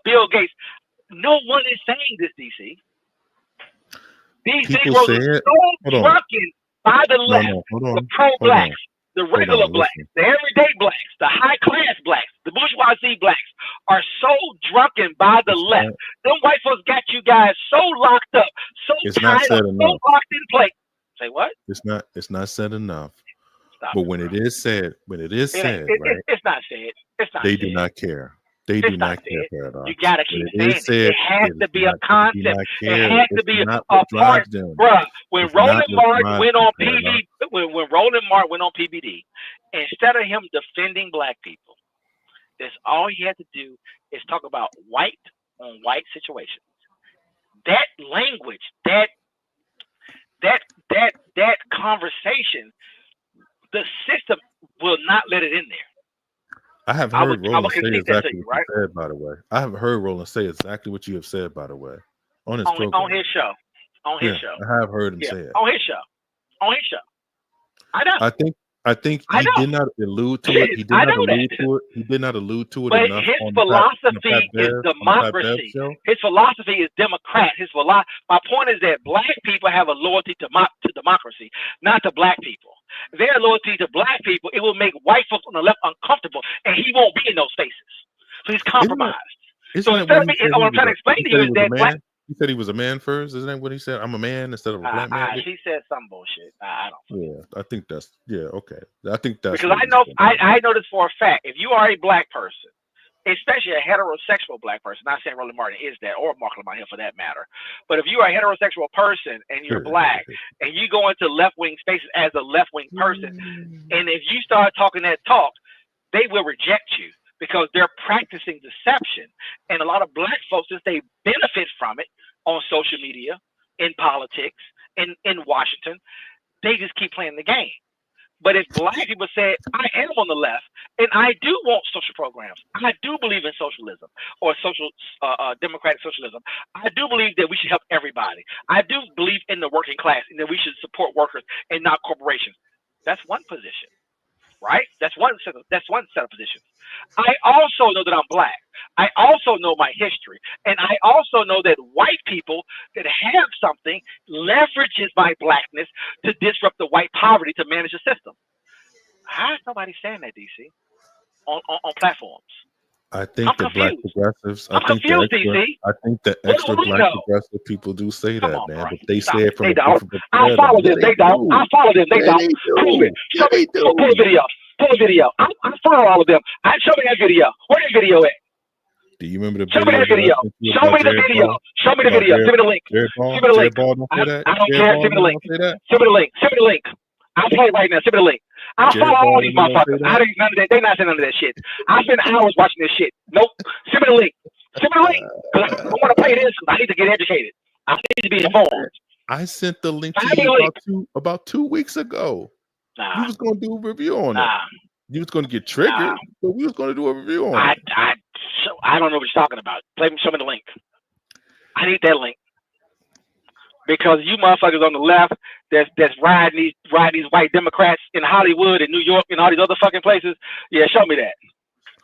Bill Gates. No one is saying this, DC. These things were so drunken by the left, the pro-blacks, the regular blacks, the everyday blacks, the high-class blacks, the bourgeoisie blacks are so drunken by the left. Them white folks got you guys so locked up, so tied up, so locked in place. Say what? It's not said enough. Stop but it, when bro. it is said, right? It's not said. It's not. They said. do not care. They do not care, Paradox. You gotta keep saying it. It has to be a concept. It has to be a part, bruh. When Roland Martin went on PBD, when Roland Martin went on PBD, instead of him defending black people, that's all he had to do is talk about white on white situations. That language, that conversation, the system will not let it in there. I have heard Roland say exactly what you said, by the way. I have heard Roland say exactly what you have said, by the way, on his program. On his show. On his show. I have heard him say it. On his show. On his show. I know. I think he did not allude to it. He did not allude to it. He did not allude to it but enough. His philosophy is democracy. His philosophy is Democrat. My point is that black people have a loyalty to democracy, not to black people. Their loyalty to black people, it will make white folks on the left uncomfortable, and he won't be in those spaces. So he's compromised. So instead of what I'm trying to explain to you is that black. He said he was a man first. Isn't that what he said? I'm a man instead of a black man. He said some bullshit. I don't. Yeah, I think that's okay. I think that's because I know this for a fact. If you are a black person, especially a heterosexual black person, not saying Roland Martin is that, or Mark Lamont Hill for that matter, but if you are a heterosexual person and you're black and you go into left-wing spaces as a left-wing person, and if you start talking that talk, they will reject you. Because they're practicing deception. And a lot of black folks, since they benefit from it on social media, in politics, in Washington, they just keep playing the game. But if black people say, I am on the left, and I do want social programs, I do believe in socialism or social democratic socialism, I do believe that we should help everybody. I do believe in the working class and that we should support workers and not corporations. That's one position. Right? That's one set of positions. I also know that I'm black. I also know my history. And I also know that white people that have something leverages my blackness to disrupt the white poverty to manage the system. How is nobody saying that, DC? On platforms? I think the black progressives. I'm confused, DC. I think the extra black progressive people do say that, on, man. bro. But they Stop say it. it from They a don't. different I'll perspective. follow Yeah, them. They don't. do. I'll follow them. They Yeah, don't. they Prove it. do. Show Yeah, me. they do. Pull a video. Pull a video. I follow all of them. Show me that video. Where that video at? Do you remember the Show me that video. Show me the video. Show me the video. Send me the link. Send me the link. I don't care. Send me the link. Send me the link. Send me the link. I'll play it right now. Send me the link. I'll follow all these motherfuckers. I don't none of that. They not saying none of that shit. I spend hours watching this shit. Nope. Send me the link. Send me the link. Because I want to play this because I need to get educated. I need to be informed. I sent the link to you about 2 weeks ago. Nah. We was gonna do a review on it. You was gonna get triggered, but we was gonna do a review on it. I don't know what you're talking about. Show me the link. I need that link. Because you motherfuckers on the left that's riding these white Democrats in Hollywood and New York and all these other fucking places. Yeah, show me that.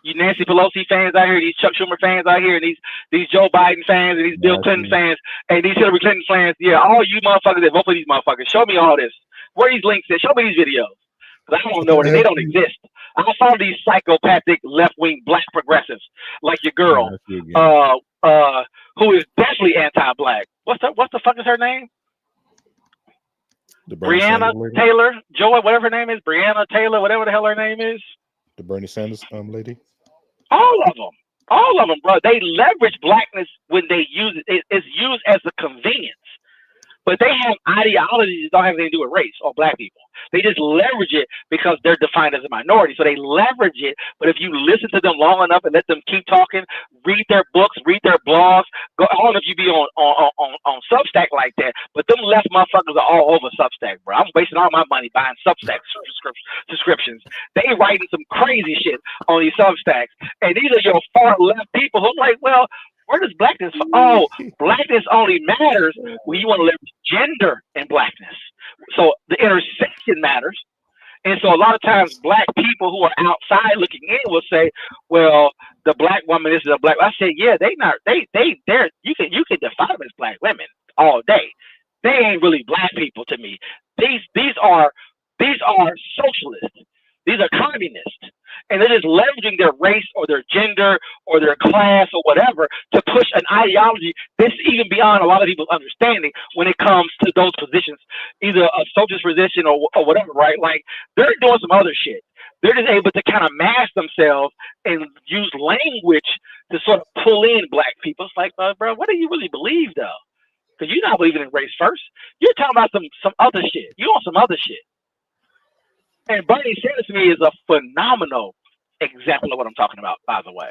You Nancy Pelosi fans out here, these Chuck Schumer fans out here, and these Joe Biden fans and these Bill Clinton fans and these Hillary Clinton fans. Yeah, all you motherfuckers that vote for these motherfuckers. Show me all this. Where are these links at? Show me these videos. Because I don't know where they don't exist. I follow these psychopathic left-wing black progressives like your girl, who is definitely anti-black. What the fuck is her name? Breonna Taylor, Joy, whatever her name is, Breonna Taylor, whatever the hell her name is. The Bernie Sanders lady. All of them, bro. They leverage blackness when they use it. It's used as a convenience. But they have ideologies that don't have anything to do with race or black people. They just leverage it because they're defined as a minority. So they leverage it. But if you listen to them long enough and let them keep talking, read their books, read their blogs, I don't know if you be on Substack like that, but them left motherfuckers are all over Substack, bro. I'm wasting all my money buying Substack subscriptions. They writing some crazy shit on these Substacks. And these are your far left people who are like, well, where does blackness? Oh, blackness only matters when you want to leverage gender and blackness. So the intersection matters. And so a lot of times black people who are outside looking in will say, well, the black woman is a black. I say, yeah, they're you can define them as black women all day. They ain't really black people to me. These are socialists. These are communists. And they're just leveraging their race or their gender or their class or whatever to push an ideology that's even beyond a lot of people's understanding when it comes to those positions, either a socialist position or whatever, right? Like, they're doing some other shit. They're just able to kind of mask themselves and use language to sort of pull in black people. It's like, bro, what do you really believe, though? Because you're not believing in race first. You're talking about some other shit. You want some other shit. And Bernie Sanders to me is a phenomenal example of what I'm talking about, by the way.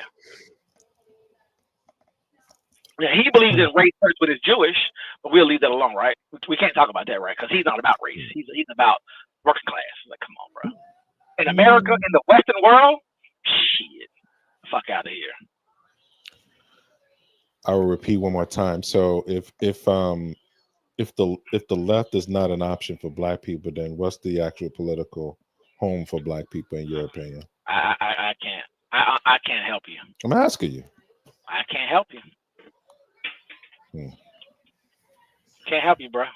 Yeah, he believes in race first with his Jewish, but we'll leave that alone, right? We can't talk about that, right? Because he's not about race. He's about working class. Like, come on, bro. In America, in the Western world, shit, fuck out of here. I will repeat one more time. So if the left is not an option for black people, then what's the actual political home for black people in your opinion? I can't. I can't help you. I'm asking you. I can't help you. Can't help you, bro.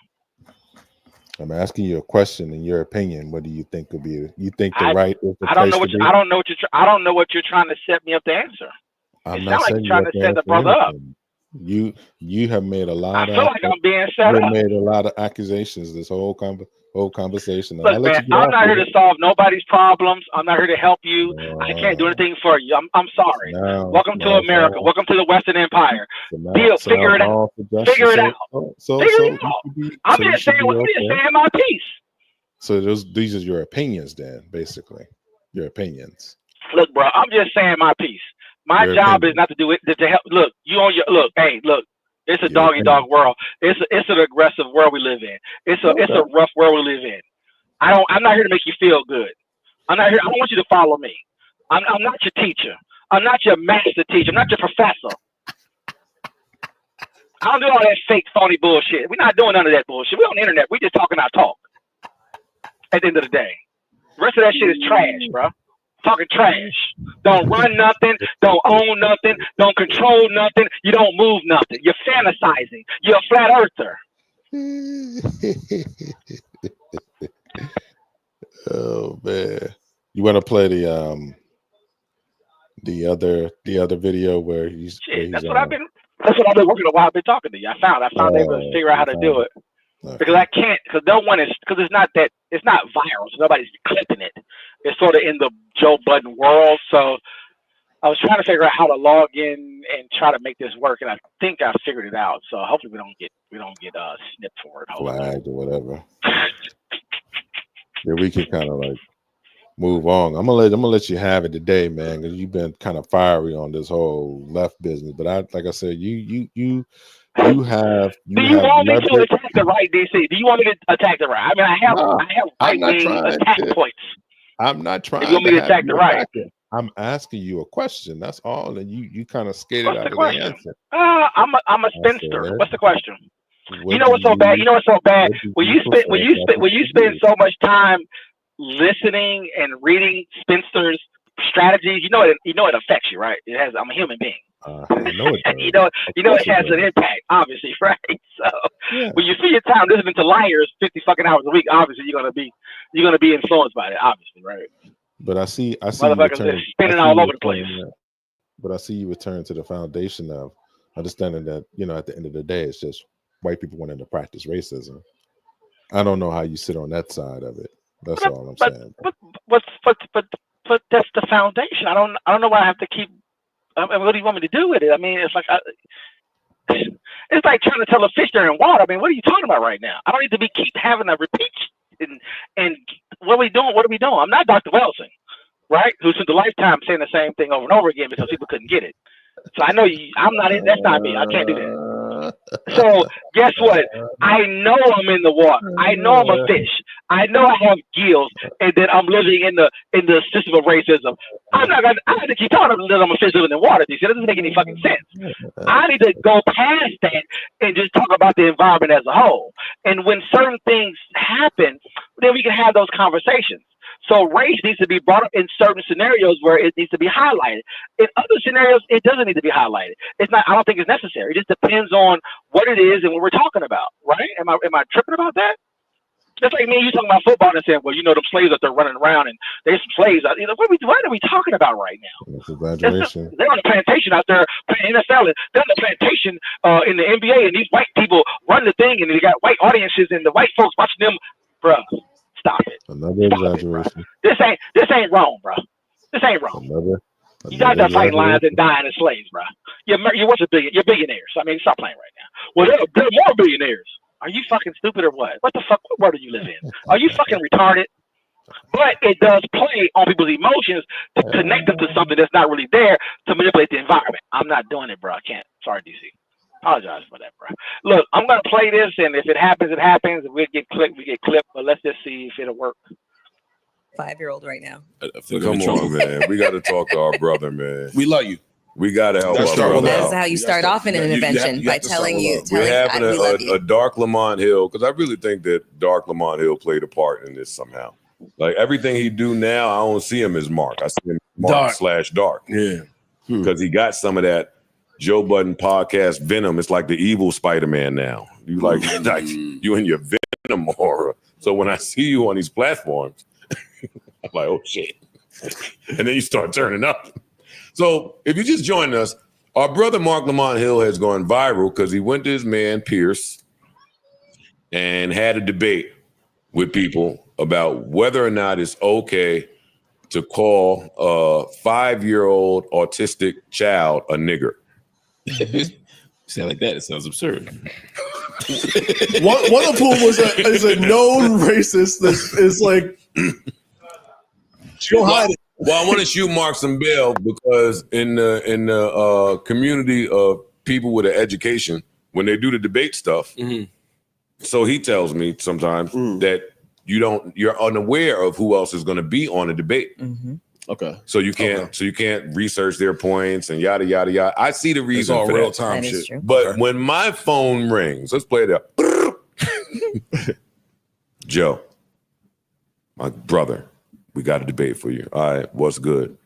I'm asking you a question. In your opinion, what do you think would be? You think the right is the I don't know place what to be? I don't know what I don't know what you're trying to set me up to answer. I'm It not sounds like saying you're trying to set the brother up. You have made a lot I of. feel like I'm being set up. made a lot of accusations this whole conversation. Look, man, I'm not here to solve nobody's problems. I'm not here to help you. I can't do anything for you. I'm sorry. Welcome to America. Welcome to the Western Empire. Figure it out. Figure it out. Figure it out. I'm just saying my piece. So these are your opinions, then, basically, your opinions. Look, bro, I'm just saying my piece. My job is not to do it to help. Look, you on your look. Hey, look. It's a dog world. It's an aggressive world we live in. It's a rough world we live in. I'm not here to make you feel good. I'm not here. I don't want you to follow me. I'm not your teacher. I'm not your master teacher. I'm not your professor. I don't do all that fake, phony bullshit. We're not doing none of that bullshit. We're on the internet. We just talking our talk. At the end of the day, the rest of that shit is trash, bro. Talking trash. Don't run nothing. Don't own nothing. Don't control nothing. You don't move nothing. You're fantasizing. You're a flat earther. Oh man, you want to play the the other video where he's Shit, that's what I've been working on while I've been talking to you. I found able to figure out how to do it. Because I can't, because it's not viral, so nobody's clipping it. It's sort of in the Joe Budden world. So I was trying to figure out how to log in and try to make this work, and I think I figured it out. So hopefully we don't get snipped for it. Flagged or whatever. Yeah, we can kind of like move on. I'm gonna let you have it today, man, because you've been kind of fiery on this whole left business. But like I said, you have. Do you want me to attack the right, DC? Do you want me to attack the right? I mean, I have right-wing attack points. I'm not trying. If you want me to attack the right? I'm asking you a question. That's all, and you kind of skated out of the answer. I'm a spinster. What's the question? You know what's so bad? When you spend so much time listening and reading spinsters' strategies, you know it affects you, right? It has. I'm a human being. I know it does. you know it has an impact, obviously, right? So when you spend your time listening to liars 50 fucking hours a week, obviously you're gonna be influenced by it, obviously, right? But I see motherfuckers are spinning all over the place. But I see you return to the foundation of understanding that, at the end of the day, it's just white people wanting to practice racism. I don't know how you sit on that side of it. That's all I'm saying. But that's the foundation. I don't know why I have to keep. I mean, what do you want me to do with it? I mean, it's like trying to tell a fish they're in water. I mean, what are you talking about right now? I don't need to keep having to repeat. And what are we doing? What are we doing? I'm not Dr. Wilson, right? Who spent a lifetime saying the same thing over and over again because people couldn't get it. So I know I'm not. That's not me. I can't do that. So guess what? I know I'm in the water. I know I'm a fish. I know I have gills, and that I'm living in the system of racism. I have to keep talking that I'm a fish living in water. It doesn't make any fucking sense. I need to go past that and just talk about the environment as a whole. And when certain things happen, then we can have those conversations. So race needs to be brought up in certain scenarios where it needs to be highlighted. In other scenarios, it doesn't need to be highlighted. It's not. I don't think it's necessary. It just depends on what it is and what we're talking about, right? Am I tripping about that? That's like me and you talking about football and saying, well, the slaves that they're running around and there's some slaves. What are we talking about right now? Exaggeration. They're on a plantation out there playing NFL. They're on the plantation in the NBA, and these white people run the thing, and they got white audiences and the white folks watching them, bruh. Stop it. Another exaggeration. This ain't wrong, bro. This ain't wrong. You guys are fighting lions and dying as slaves, bro. You're billionaires. I mean, stop playing right now. Well, there are more billionaires. Are you fucking stupid or what? What the fuck? What world do you live in? Are you fucking retarded? But it does play on people's emotions to connect them to something that's not really there to manipulate the environment. I'm not doing it, bro. I can't. Sorry, DC. Apologize for that, bro. Look, I'm gonna play this, and if it happens, it happens. If we get clipped, we get clipped. But let's just see if it'll work. 5-year-old right now. Come on, man. We got to talk to our brother, man. We love you. We got to help our brother That's out. how you start off in an intervention, by telling We're having a Dark Lamont Hill, because I really think that Dark Lamont Hill played a part in this somehow. Like everything he do now, I don't see him as Mark. I see him as Mark/Dark. Yeah. Because he got some of that Joe Budden podcast venom. It's like the evil Spider-Man now. You like you in your venom aura. So when I see you on these platforms, I'm like, oh shit. And then you start turning up. So if you just joined us, our brother Mark Lamont Hill has gone viral because he went to his man Pierce and had a debate with people about whether or not it's okay to call a 5-year-old autistic child a nigger. Say like that, it sounds absurd. One of whom is a known racist that is like, she'll hide it. Well, I want to shoot Mark some bail because in the community of people with an education, when they do the debate stuff, so he tells me sometimes that you're unaware of who else is going to be on a debate. Okay. So you can't research their points and yada yada yada. I see the reason it's all for real that. time shit. But when my phone rings, let's play it up. Joe, my brother, we got a debate for you. All right, what's good?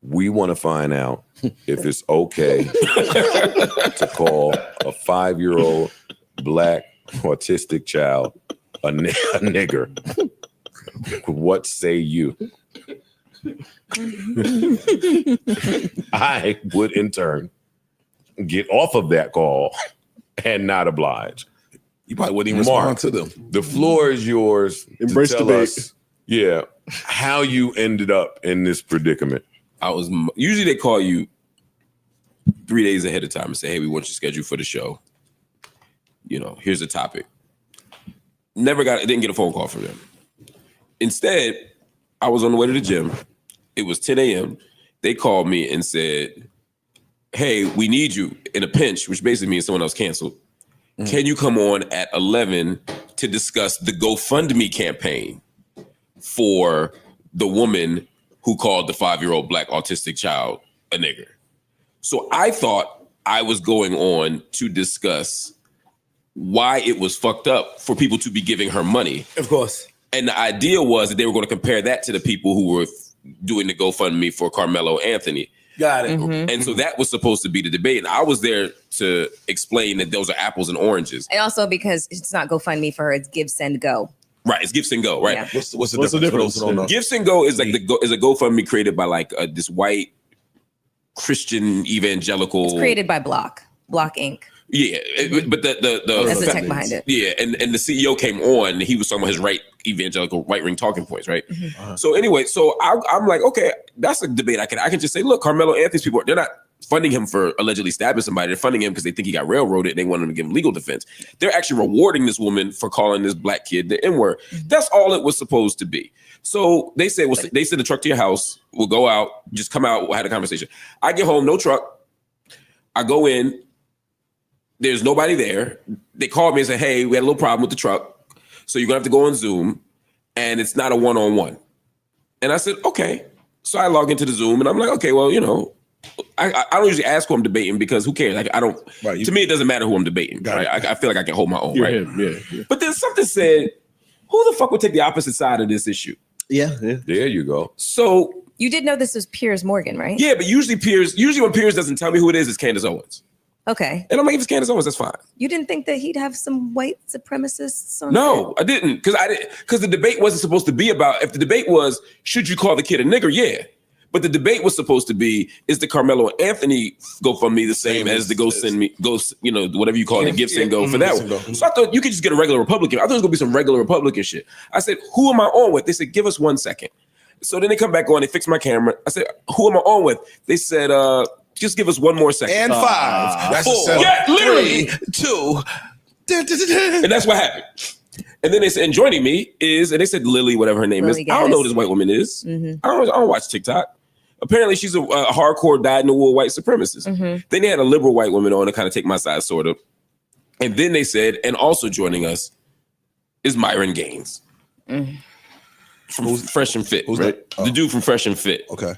We want to find out if it's okay to call a 5-year-old black autistic child a nigger. What say you? I would in turn get off of that call and not oblige. You probably wouldn't even respond to them. The floor is yours. Embrace to tell debate. us, how you ended up in this predicament. Usually they call you 3 days ahead of time and say, hey, we want your schedule for the show. You know, here's the topic. Didn't get a phone call from them. Instead, I was on the way to the gym. It was 10 a.m. They called me and said, hey, we need you in a pinch, which basically means someone else canceled. Can you come on at 11 to discuss the GoFundMe campaign for the woman who called the 5-year-old black autistic child a nigger? So I thought I was going on to discuss why it was fucked up for people to be giving her money. Of course. And the idea was that they were going to compare that to the people who were doing the GoFundMe for Carmelo Anthony. Got it. And so that was supposed to be the debate. And I was there to explain that those are apples and oranges. And also because it's not GoFundMe for her, it's Give, Send, Go. Right, it's Give, Send, Go, right? Yeah. What's the difference? Give, Send, Go is like is a GoFundMe created by like this white Christian evangelical. It's created by Block Inc. Yeah, but the That's the tech behind it. Yeah, and the CEO came on and he was talking about his right evangelical right wing talking points, right? So anyway, so I'm like, okay, that's a debate I can just say, look, Carmelo Anthony's people, they're not funding him for allegedly stabbing somebody. They're funding him because they think he got railroaded and they want him to give him legal defense. They're actually rewarding this woman for calling this black kid the N-word. That's all it was supposed to be. So they said, well, they send a truck to your house. We'll go out, just come out, we'll have a conversation. I get home, no truck. I go in. There's nobody there. They called me and said, hey, we had a little problem with the truck. So you're going to have to go on Zoom. And it's not a one-on-one. And I said, okay. So I log into the Zoom and I'm like, okay, well, you know, I don't usually ask who I'm debating because who cares? Like, I don't, to me, it doesn't matter who I'm debating. Right? I feel like I can hold my own, You're right? him, yeah. But then something said, who the fuck would take the opposite side of this issue? Yeah. There you go. So You did know this was Piers Morgan, right? yeah, but usually when Piers doesn't tell me who it is, it's Candace Owens. Okay. And I'm like, if it's Candace Owens, that's fine. You didn't think that he'd have some white supremacists on No, I didn't. Because the debate wasn't supposed to be about, if the debate was, should you call the kid a nigger? Yeah. But the debate was supposed to be, is the Carmelo Anthony GoFundMe the same as the whatever you call it, the Give, Send, Go for that one. So I thought you could just get a regular Republican. I thought it was going to be some regular Republican shit. I said, who am I on with? They said, give us 1 second. So then they come back on, they fix my camera. I said, who am I on with? They said, just give us 1 more second. And 5. That's 4. Yeah, literally. 2. And that's what happened. And then they said, and joining me is, and they said Lily, whatever her name Lily is. I don't know who this white woman is. I don't watch TikTok. Apparently, she's a hardcore dyed-in-the-wool white supremacist. Then they had a liberal white woman on to kind of take my side, sort of. And then they said, and also joining us is Myron Gaines from Fresh and Fit, right? The dude from Fresh and Fit. Okay.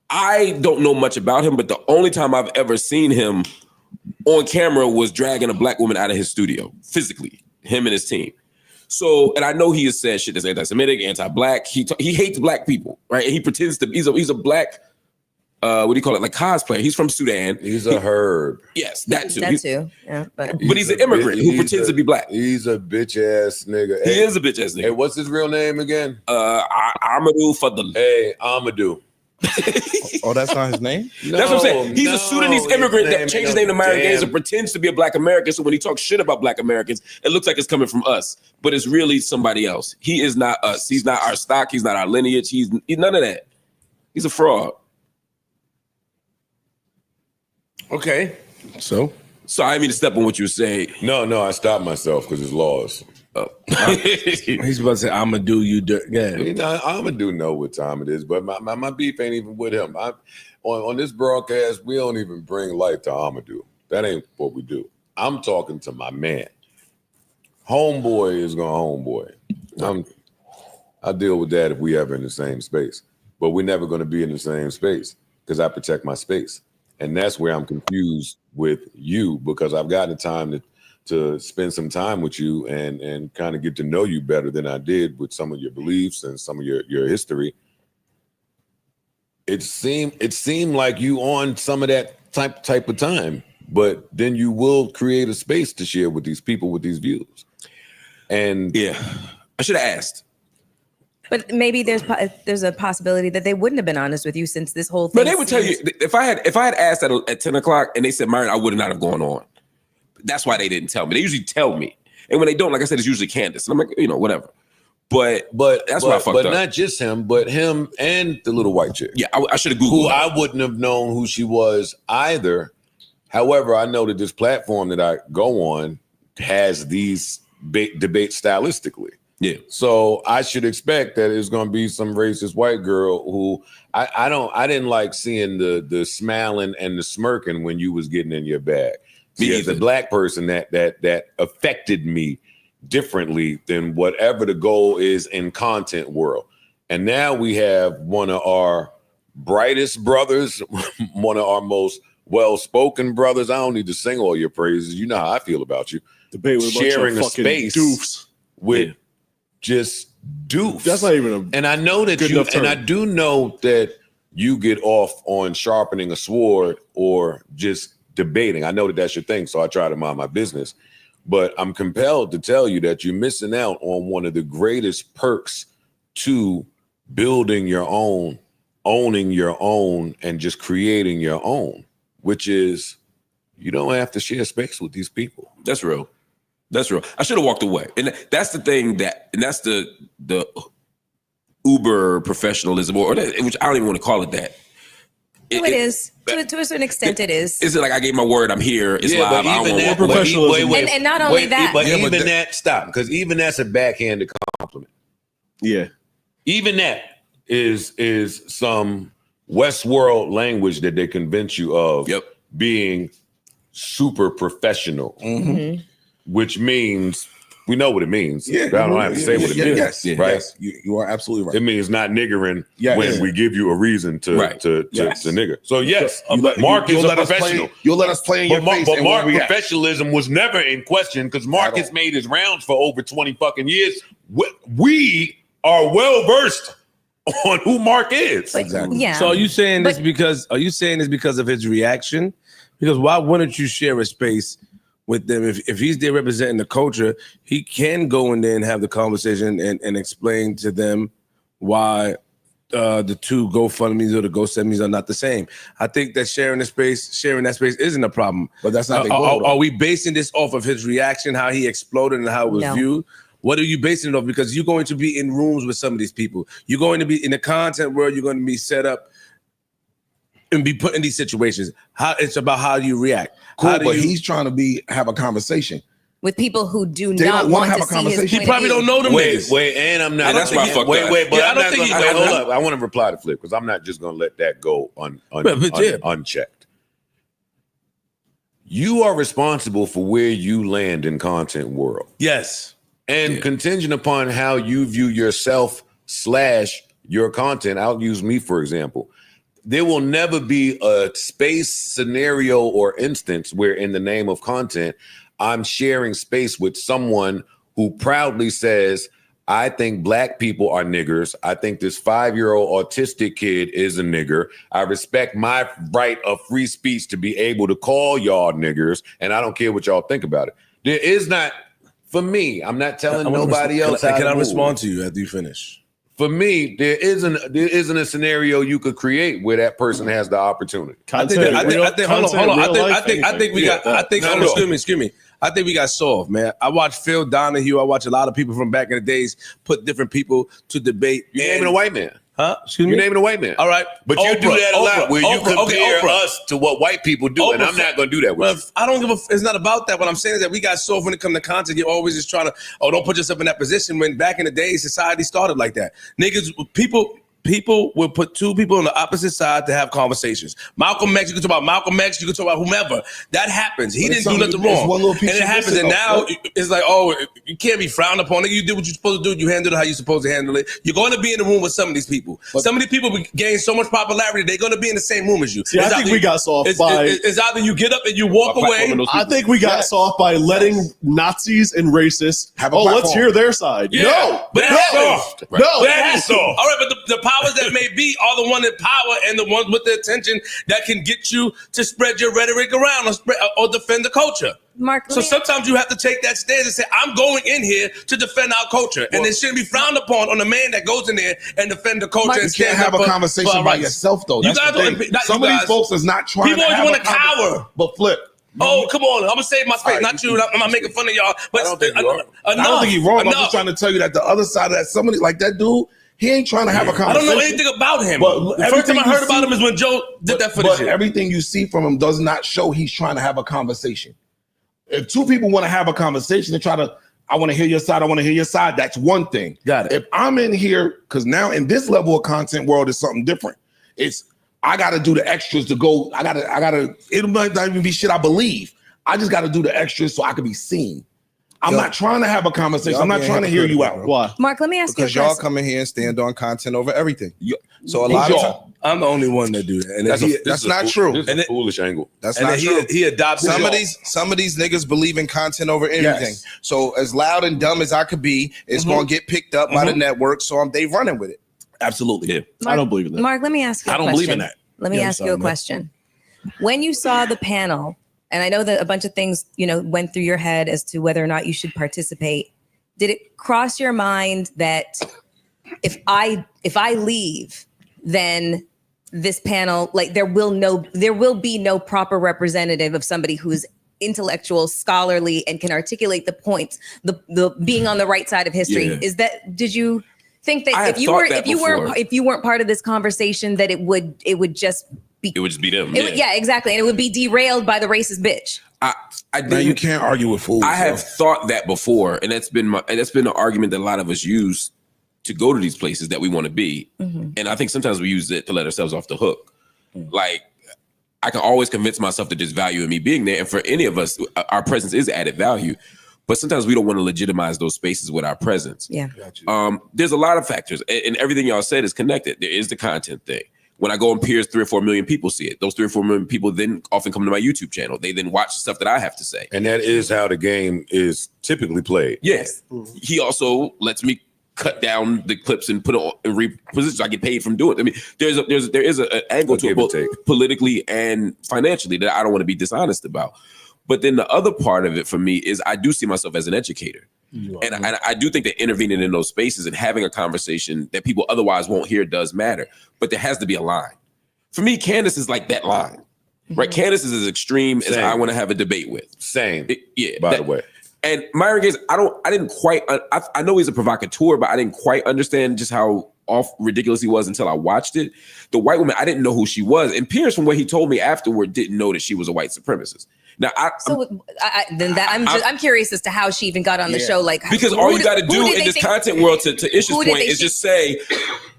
I don't know much about him, but the only time I've ever seen him on camera was dragging a black woman out of his studio, physically, him and his team. So, and I know he has said shit that's anti-Semitic, anti-black. He hates black people, right? And he pretends to, he's a black, what do you call it? Like cosplayer. He's from Sudan. He's a herb. Yes, that too. That too. Yeah, but He's an immigrant who pretends to be black. He's a bitch ass nigga. He is a bitch ass nigga. Hey, what's his real name again? Amadou Fadl. Hey, Amadou. Oh, that's not his name? That's what I'm saying. He's a Sudanese immigrant that changed his name to Myron Gaines and pretends to be a black American. So when he talks shit about black Americans, it looks like it's coming from us, but it's really somebody else. He is not us. He's not our stock. He's not our lineage. He's none of that. He's a fraud. Okay. So I didn't mean to step on what you were saying. No, I stopped myself because it's laws. He's about to say, I'm gonna do you dirt. Yeah. I'm gonna know what time it is, but my beef ain't even with him. On this broadcast, we don't even bring light to Amadou. That ain't what we do. I'm talking to my man. Homeboy is gonna homeboy. I deal with that if we ever in the same space, but we're never gonna be in the same space because I protect my space, and that's where I'm confused with you because I've gotten the time to spend some time with you and kind of get to know you better than I did with some of your beliefs and some of your history. It seemed like you on some of that type of time, but then you will create a space to share with these people with these views. And yeah, I should have asked. But maybe there's a possibility that they wouldn't have been honest with you since this whole thing. But they would tell you if I had asked at 10 o'clock and they said Myron, I would not have gone on. That's why they didn't tell me. They usually tell me, and when they don't, like I said, it's usually Candace. And I'm like, whatever. But that's why I fucked up. But not just him, but him and the little white chick. Yeah, I should have Googled. Who I wouldn't have known who she was either. However, I know that this platform that I go on has these debates stylistically. Yeah. So I should expect that it's going to be some racist white girl who I didn't like seeing the smiling and the smirking when you was getting in your bag. See, as a black person, that affected me differently than whatever the goal is in content world. And now we have one of our brightest brothers, one of our most well-spoken brothers. I don't need to sing all your praises. You know how I feel about you. Debate with sharing a a fucking space doofs. with just doofs. That's not even and I know that good you, enough term. and I do know that you get off on sharpening a sword or just debating. I know that that's your thing, so I try to mind my business. But I'm compelled to tell you that you're missing out on one of the greatest perks to building your own, owning your own, and just creating your own, which is you don't have to share space with these people. That's real. That's real. I should have walked away. And that's the thing and that's the uber professionalism, which I don't even want to call it that. It is. To a certain extent, it is. Is it like I gave my word, I'm here, it's live, I don't want professionalism. And not only that. But even that, stop, because even that's a backhanded compliment. Yeah. Even that is some Westworld language that they convince you of being super professional, which means we know what it means. Yeah, I don't have to say what it means. Yes, right? Yes, you are absolutely right. It means not niggering when we give you a reason to nigger. So yes, Mark is a professional. You'll let us play in your face. But Mark professionalism was never in question because Mark has made his rounds for over 20 fucking years. We are well versed on who Mark is. Exactly. Yeah. So are you saying this because of his reaction? Because why wouldn't you share a space with them? If he's there representing the culture, he can go in there and have the conversation and explain to them why the two GoFundMes or the GoSendMes are not the same. I think that sharing that space isn't a problem. But that's not the goal. goal. Are we basing this off of his reaction, how he exploded and how it was viewed? What are you basing it off? Because you're going to be in rooms with some of these people. You're going to be in the content world. You're going to be set up and be put in these situations. It's about how you react. Cool, but he's trying to have a conversation with people who do They not don't want wanna to have a see his conversation. point He probably of don't view. know them niggas. Wait, and I'm not. And that's why I fucked up. Wait, but Yeah, I I'm don't not think gonna, he knows hold them. up. I want to reply to Flip because I'm not just going to let that go unchecked. You are responsible for where you land in content world. Yes. And contingent upon how you view yourself / your content, I'll use me for example. There will never be a space, scenario, or instance where in the name of content, I'm sharing space with someone who proudly says, I think black people are niggers. I think this 5-year-old autistic kid is a nigger. I respect my right of free speech to be able to call y'all niggers, and I don't care what y'all think about it. There is not, for me, I'm not telling nobody else how to Can I move. respond to you after you finish? For me, there isn't a scenario you could create where that person has the opportunity. I think we got solved, man. I watched Phil Donahue. I watch a lot of people from back in the days put different people to debate. You're naming a white man. Huh? Excuse me? You're naming a white man. All right. But you do that a lot where you compare Oprah. us to what white people do, and I'm not going to do that with you. I don't give a. It's not about that. What I'm saying is that we got soft when it comes to content. You're always just trying to, don't put yourself in that position. When back in the day, society started like that. Niggas, people will put two people on the opposite side to have conversations. Malcolm X, you can talk about Malcolm X, you can talk about whomever. That happens. He didn't do nothing wrong. And it happens. And now it's like, you can't be frowned upon. You did what you're supposed to do. You handle it how you're supposed to handle it. You're going to be in the room with some of these people. Some of these people gain so much popularity, they're going to be in the same room as you. See, I think we got soft by... It's either you get up and you walk away. I think we got soft by letting Nazis and racists let's hear their side. Yeah. No. But that's soft. No. That is soft. All right, but the power powers that may be are the one in power and the ones with the attention that can get you to spread your rhetoric around or defend the culture. Mark, so sometimes you have to take that stance and say, I'm going in here to defend our culture. And it shouldn't be frowned upon on the man that goes in there and defend the culture. Mark, and you can't have a conversation by yourself, though. That's the thing. Some of these folks is not trying to have people always want to cower. But Flip. Oh, come on. I'm going to save my space. Not you. I'm not making fun of y'all. But I don't think you're wrong. I'm just trying to tell you that the other side of that, somebody like that dude, he ain't trying to have a conversation. I don't know anything about him. But the first time I heard about him is when Joe did that for the shit. Everything you see from him does not show he's trying to have a conversation. If two people want to have a conversation and try to, I want to hear your side, I want to hear your side, that's one thing. Got it. If I'm in here, because now in this level of content world is something different. It's, I got to do the extras to go, I got to, it might not even be shit I believe. I just got to do the extras so I can be seen. I'm not trying to have a conversation. I'm not trying to hear you out. Why? Mark, let me ask you a because y'all question. come in here and stand on content over everything. So a lot of times, I'm the only one that do that, and that's not true. This is a foolish angle. That's and not then true. he adopts some of these niggas believe in content over everything. Yes. So as loud and dumb as I could be, it's gonna get picked up by the network. So they running with it. Absolutely. Yeah. Mark, I don't believe in that. Mark, let me ask you a I don't question. believe in that. Let me ask you a question. When you saw the panel, and I know that a bunch of things, went through your head as to whether or not you should participate, did it cross your mind that if I leave, then this panel, like there will be no proper representative of somebody who's intellectual, scholarly, and can articulate the points, the being on the right side of history? Yeah. Did you think that if you weren't part of this conversation, that it would just be them? Yeah, exactly, and it would be derailed by the racist bitch. Now you can't argue with fools. I have thought that before, and that's been an argument that a lot of us use to go to these places that we want to be. Mm-hmm. And I think sometimes we use it to let ourselves off the hook. Like, I can always convince myself that there's value in me being there. And for any of us, our presence is added value. But sometimes we don't want to legitimize those spaces with our presence. Yeah. There's a lot of factors, and everything y'all said is connected. There is the content thing. When I go on Piers, 3 or 4 million people see it. Those 3 or 4 million people then often come to my YouTube channel. They then watch the stuff that I have to say. And that is how the game is typically played. Yes. He also lets me cut down the clips and put it in reposition. So I get paid from doing it. I mean, there is an angle to it, both politically and financially, that I don't want to be dishonest about. But then the other part of it for me is I do see myself as an educator. And I do think that intervening in those spaces and having a conversation that people otherwise won't hear does matter. But there has to be a line. For me, Candace is like that line, right? Candace is as extreme as I want to have a debate with. Same. By the way. And Myron Gaines, I didn't quite, I know he's a provocateur, but I didn't quite understand just how off ridiculous he was until I watched it. The white woman, I didn't know who she was. And Piers, from what he told me afterward, didn't know that she was a white supremacist. Now, I'm curious as to how she even got on the show. Like, because all you got to do in this content world, to Ish's point, is just say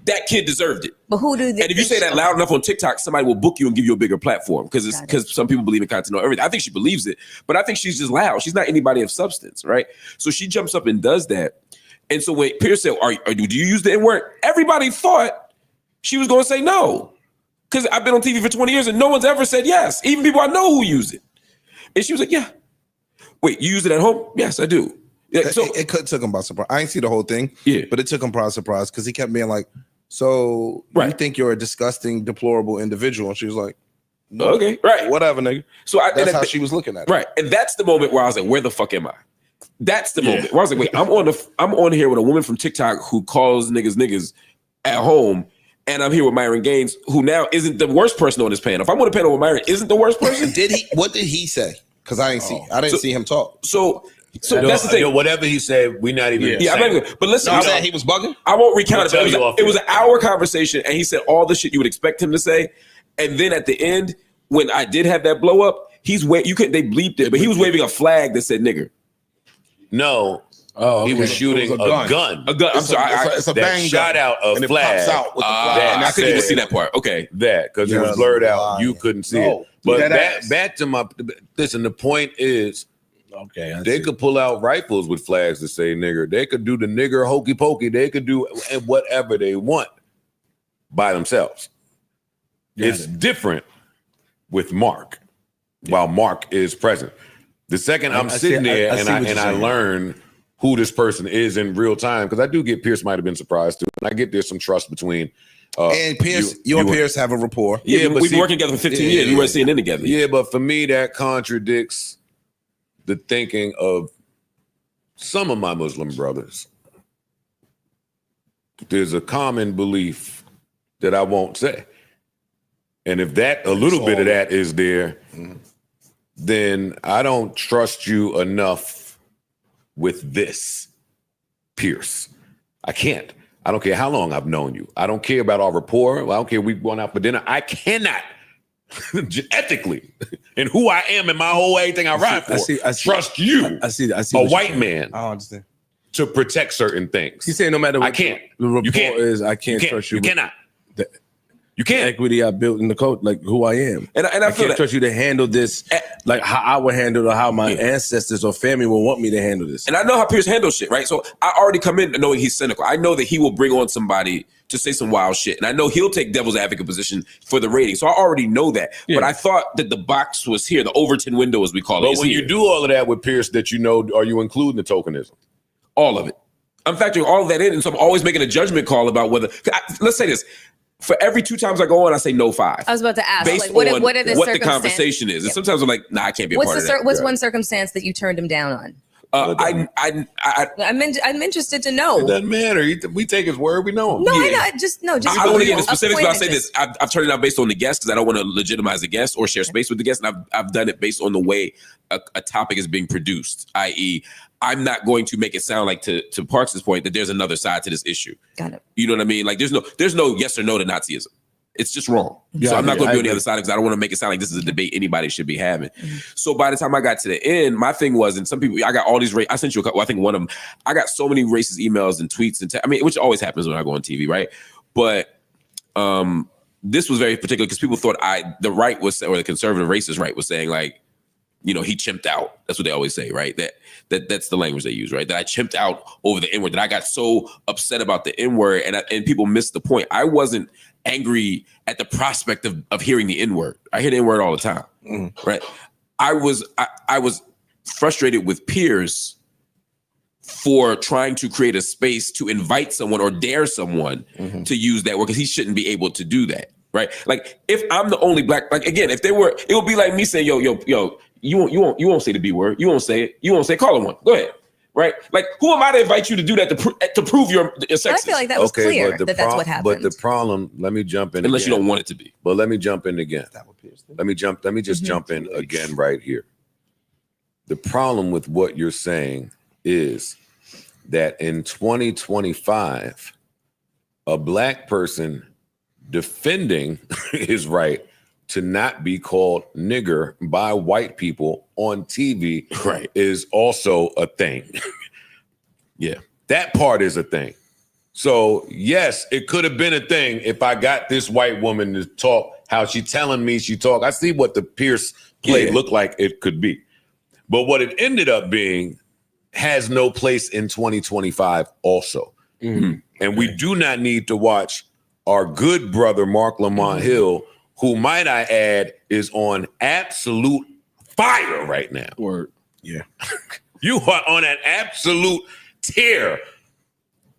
that kid deserved it. But who do they? And if you say that loud enough on TikTok, somebody will book you and give you a bigger platform, because some people believe in content or everything. I think she believes it, but I think she's just loud. She's not anybody of substance, right? So she jumps up and does that. And so when Piers said, do you use the N-word? Everybody thought she was going to say no, because I've been on TV for 20 years and no one's ever said yes. Even people I know who use it. And she was like, yeah. Wait, you use it at home? Yes, I do. Yeah, so it took him by surprise. I didn't see the whole thing, but it took him by surprise because he kept being like, so you think you're a disgusting, deplorable individual? And she was like, no, okay, right. Whatever, nigga. So that's how she was looking at it. Right. And that's the moment where I was like, where the fuck am I? That's the moment where I was like, wait, I'm on here with a woman from TikTok who calls niggas at home. And I'm here with Myron Gaines, who now isn't the worst person on this panel. If I'm on a panel with Myron, isn't the worst person? What did he say? Because I didn't see him talk. So that's the thing. Whatever he said, we're not even. Yeah, I'm not even. But listen, I'm saying he was bugging. I won't recount it. It was an hour conversation, and he said all the shit you would expect him to say. And then at the end, when I did have that blow up, they bleeped it, but he was waving a flag that said "nigger." No. Oh, okay. He was shooting a gun. A gun. I'm sorry. It's a bang shot out a flag. Pops out with the flag. I couldn't even see that part. Okay. That, because it was blurred out. You couldn't see it. But back to my, listen, the point is, they could pull out rifles with flags that say nigger. They could do the nigger hokey pokey. They could do whatever they want by themselves. It's different with Mark, while Mark is present. The second I'm sitting there and I learn who this person is in real time, because I do get Piers might have been surprised too. And I get there's some trust between And Pierce, you and Pierce have a rapport. Yeah, but we've been working together for 15 years. We weren't CNN together. Yeah, but for me, that contradicts the thinking of some of my Muslim brothers. There's a common belief that I won't say. And if that, a little bit of that is there, then I don't trust you enough with this, Pierce. I can't. I don't care how long I've known you. I don't care about our rapport. I don't care if we've gone out for dinner. I cannot ethically and who I am and my whole everything I ride for. Trust you. I see. A white man. I don't understand. To protect certain things. He's saying no matter what I can't. The report You can't. is, I can't trust you. You cannot. You can't. Equity I built in the code, like who I am. And I feel can't that- trust you to handle this like how I would handle it or how my ancestors or family will want me to handle this. And I know how Pierce handles shit, right? So I already come in knowing he's cynical. I know that he will bring on somebody to say some wild shit. And I know he'll take devil's advocate position for the rating. So I already know that. Yeah. But I thought that the box was here, the Overton window, as we call it. But is when here. you do all of that with Pierce, that you know, are you including the tokenism? All of it. I'm factoring all of that in. And so I'm always making a judgment call about whether, let's say this. For every 2 times I go on, I say no 5. I was about to ask, Based like, on what are the what the circumstances? conversation is. And sometimes I'm like, nah, I can't be a What's part the of that. what's one circumstance that you turned him down on? I'm interested to know. It doesn't matter. We take his word. We know him. No, I know. Just I don't want to get into specifics, but I'll say this. this. I've turned it out based on the guest because I don't want to legitimize the guest or share space with the guest. And I've done it based on the way a topic is being produced, i.e., I'm not going to make it sound like, to Parks' point, that there's another side to this issue. Got it. You know what I mean? Like there's no yes or no to Nazism. It's just wrong. So I'm not going to be on the other side because I don't want to make it sound like this is a debate anybody should be having. So by the time I got to the end, my thing was, and some people, I got all these, I sent you a couple, I think one of them, I got so many racist emails and tweets and which always happens when I go on TV, right? But this was very particular because people thought the right was, or the conservative racist right was saying like, you know, he chimped out. That's what they always say, right? That's the language they use, right? That I chimped out over the N-word, that I got so upset about the N-word and people missed the point. I wasn't angry at the prospect of hearing the N-word. I hear the N-word all the time, right? I was frustrated with Pierce for trying to create a space to invite someone or dare someone to use that word because he shouldn't be able to do that, right? Like if I'm the only black, like again, if they were, it would be like me saying, yo, you won't say the B word. You won't say it. You won't say call it one. Go ahead. Right? Like, who am I to invite you to do that to prove your sexist? I feel like that was clear that's what happened. But the problem, let me jump in. Unless again. you don't want it to be. But let me jump in again. Let me just jump in again right here. The problem with what you're saying is that in 2025, a black person defending his right to not be called nigger by white people on TV is also a thing. Yeah, that part is a thing. So yes, it could have been a thing if I got this white woman to talk how she telling me she talk. I see what the Pierce play looked like it could be. But what it ended up being has no place in 2025 also. And we do not need to watch our good brother, Mark Lamont Hill, who, might I add, is on absolute fire right now. Word. Yeah. You are on an absolute tear.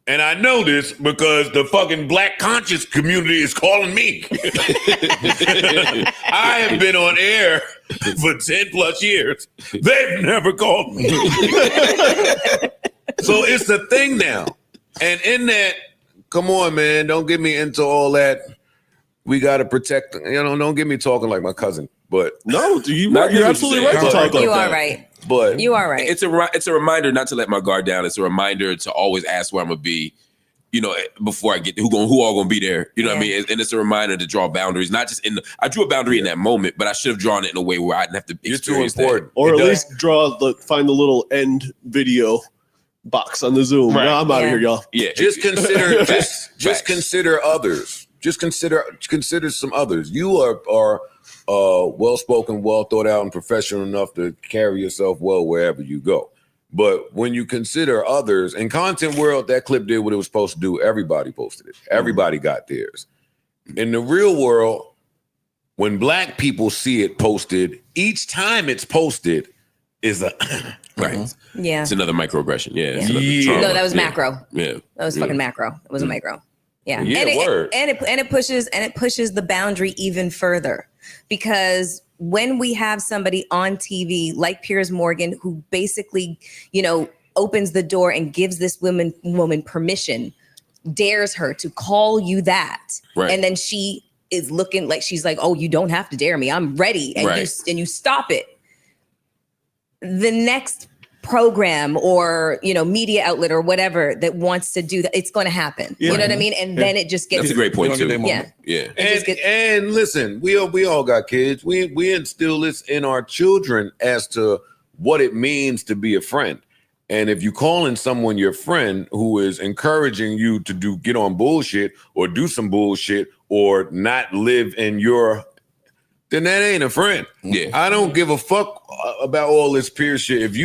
And I know this because the fucking black conscious community is calling me. I have been on air for 10 plus years. They've never called me. So it's a thing now. And in that, come on, man, don't get me into all that. We got to protect, don't get me talking like my cousin. But no, you're absolutely right to talk like You are that. right. But you are right. It's a reminder not to let my guard down. It's a reminder to always ask where I'm gonna be, before I get there, who all gonna be there. You know what I mean? And it's a reminder to draw boundaries, not just I drew a boundary in that moment, but I should have drawn it in a way where I didn't have to experience that. Or at least find the little end video box on the Zoom. Right. No, I'm out of here, y'all. Yeah. Just consider just consider others. Just consider some others. You are well-spoken, well thought out, and professional enough to carry yourself well wherever you go. But when you consider others, in content world, that clip did what it was supposed to do. Everybody posted it. Everybody got theirs. In the real world, when black people see it posted, each time it's posted is a right. Yeah. It's another microaggression. Yeah. No, that was macro. Yeah. That was fucking macro. It was a micro. Yeah, Yeah, and it pushes the boundary even further, because when we have somebody on TV like Piers Morgan, who basically, opens the door and gives this woman permission, dares her to call you that, Right. and then she is looking like she's like, "Oh, you don't have to dare me. I'm ready," and you stop it. The next program or media outlet or whatever that wants to do that, it's going to happen. You know what I mean? And then it just gets. That's a great point too. Yeah. And listen, we all got kids. We instill this in our children as to what it means to be a friend. And if you calling someone your friend who is encouraging you to get on bullshit or do some bullshit or not live in your, then that ain't a friend. Yeah. I don't give a fuck about all this peer shit.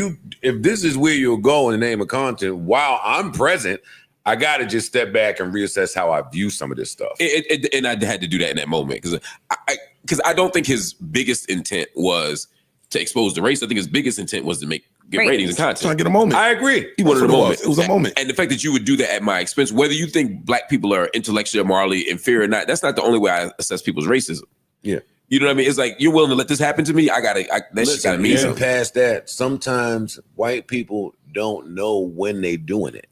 If this is where you'll go in the name of content, while I'm present, I got to just step back and reassess how I view some of this stuff. And I had to do that in that moment because I don't think his biggest intent was to expose the race. I think his biggest intent was to get ratings and content. Trying to get a moment. I agree. He wanted a moment. It was a moment. And the fact that you would do that at my expense, whether you think black people are intellectually or morally inferior or not, that's not the only way I assess people's racism. Yeah. You know what I mean? It's like, you're willing to let this happen to me? That shit gotta mean even something. past that, sometimes white people don't know when they doing it.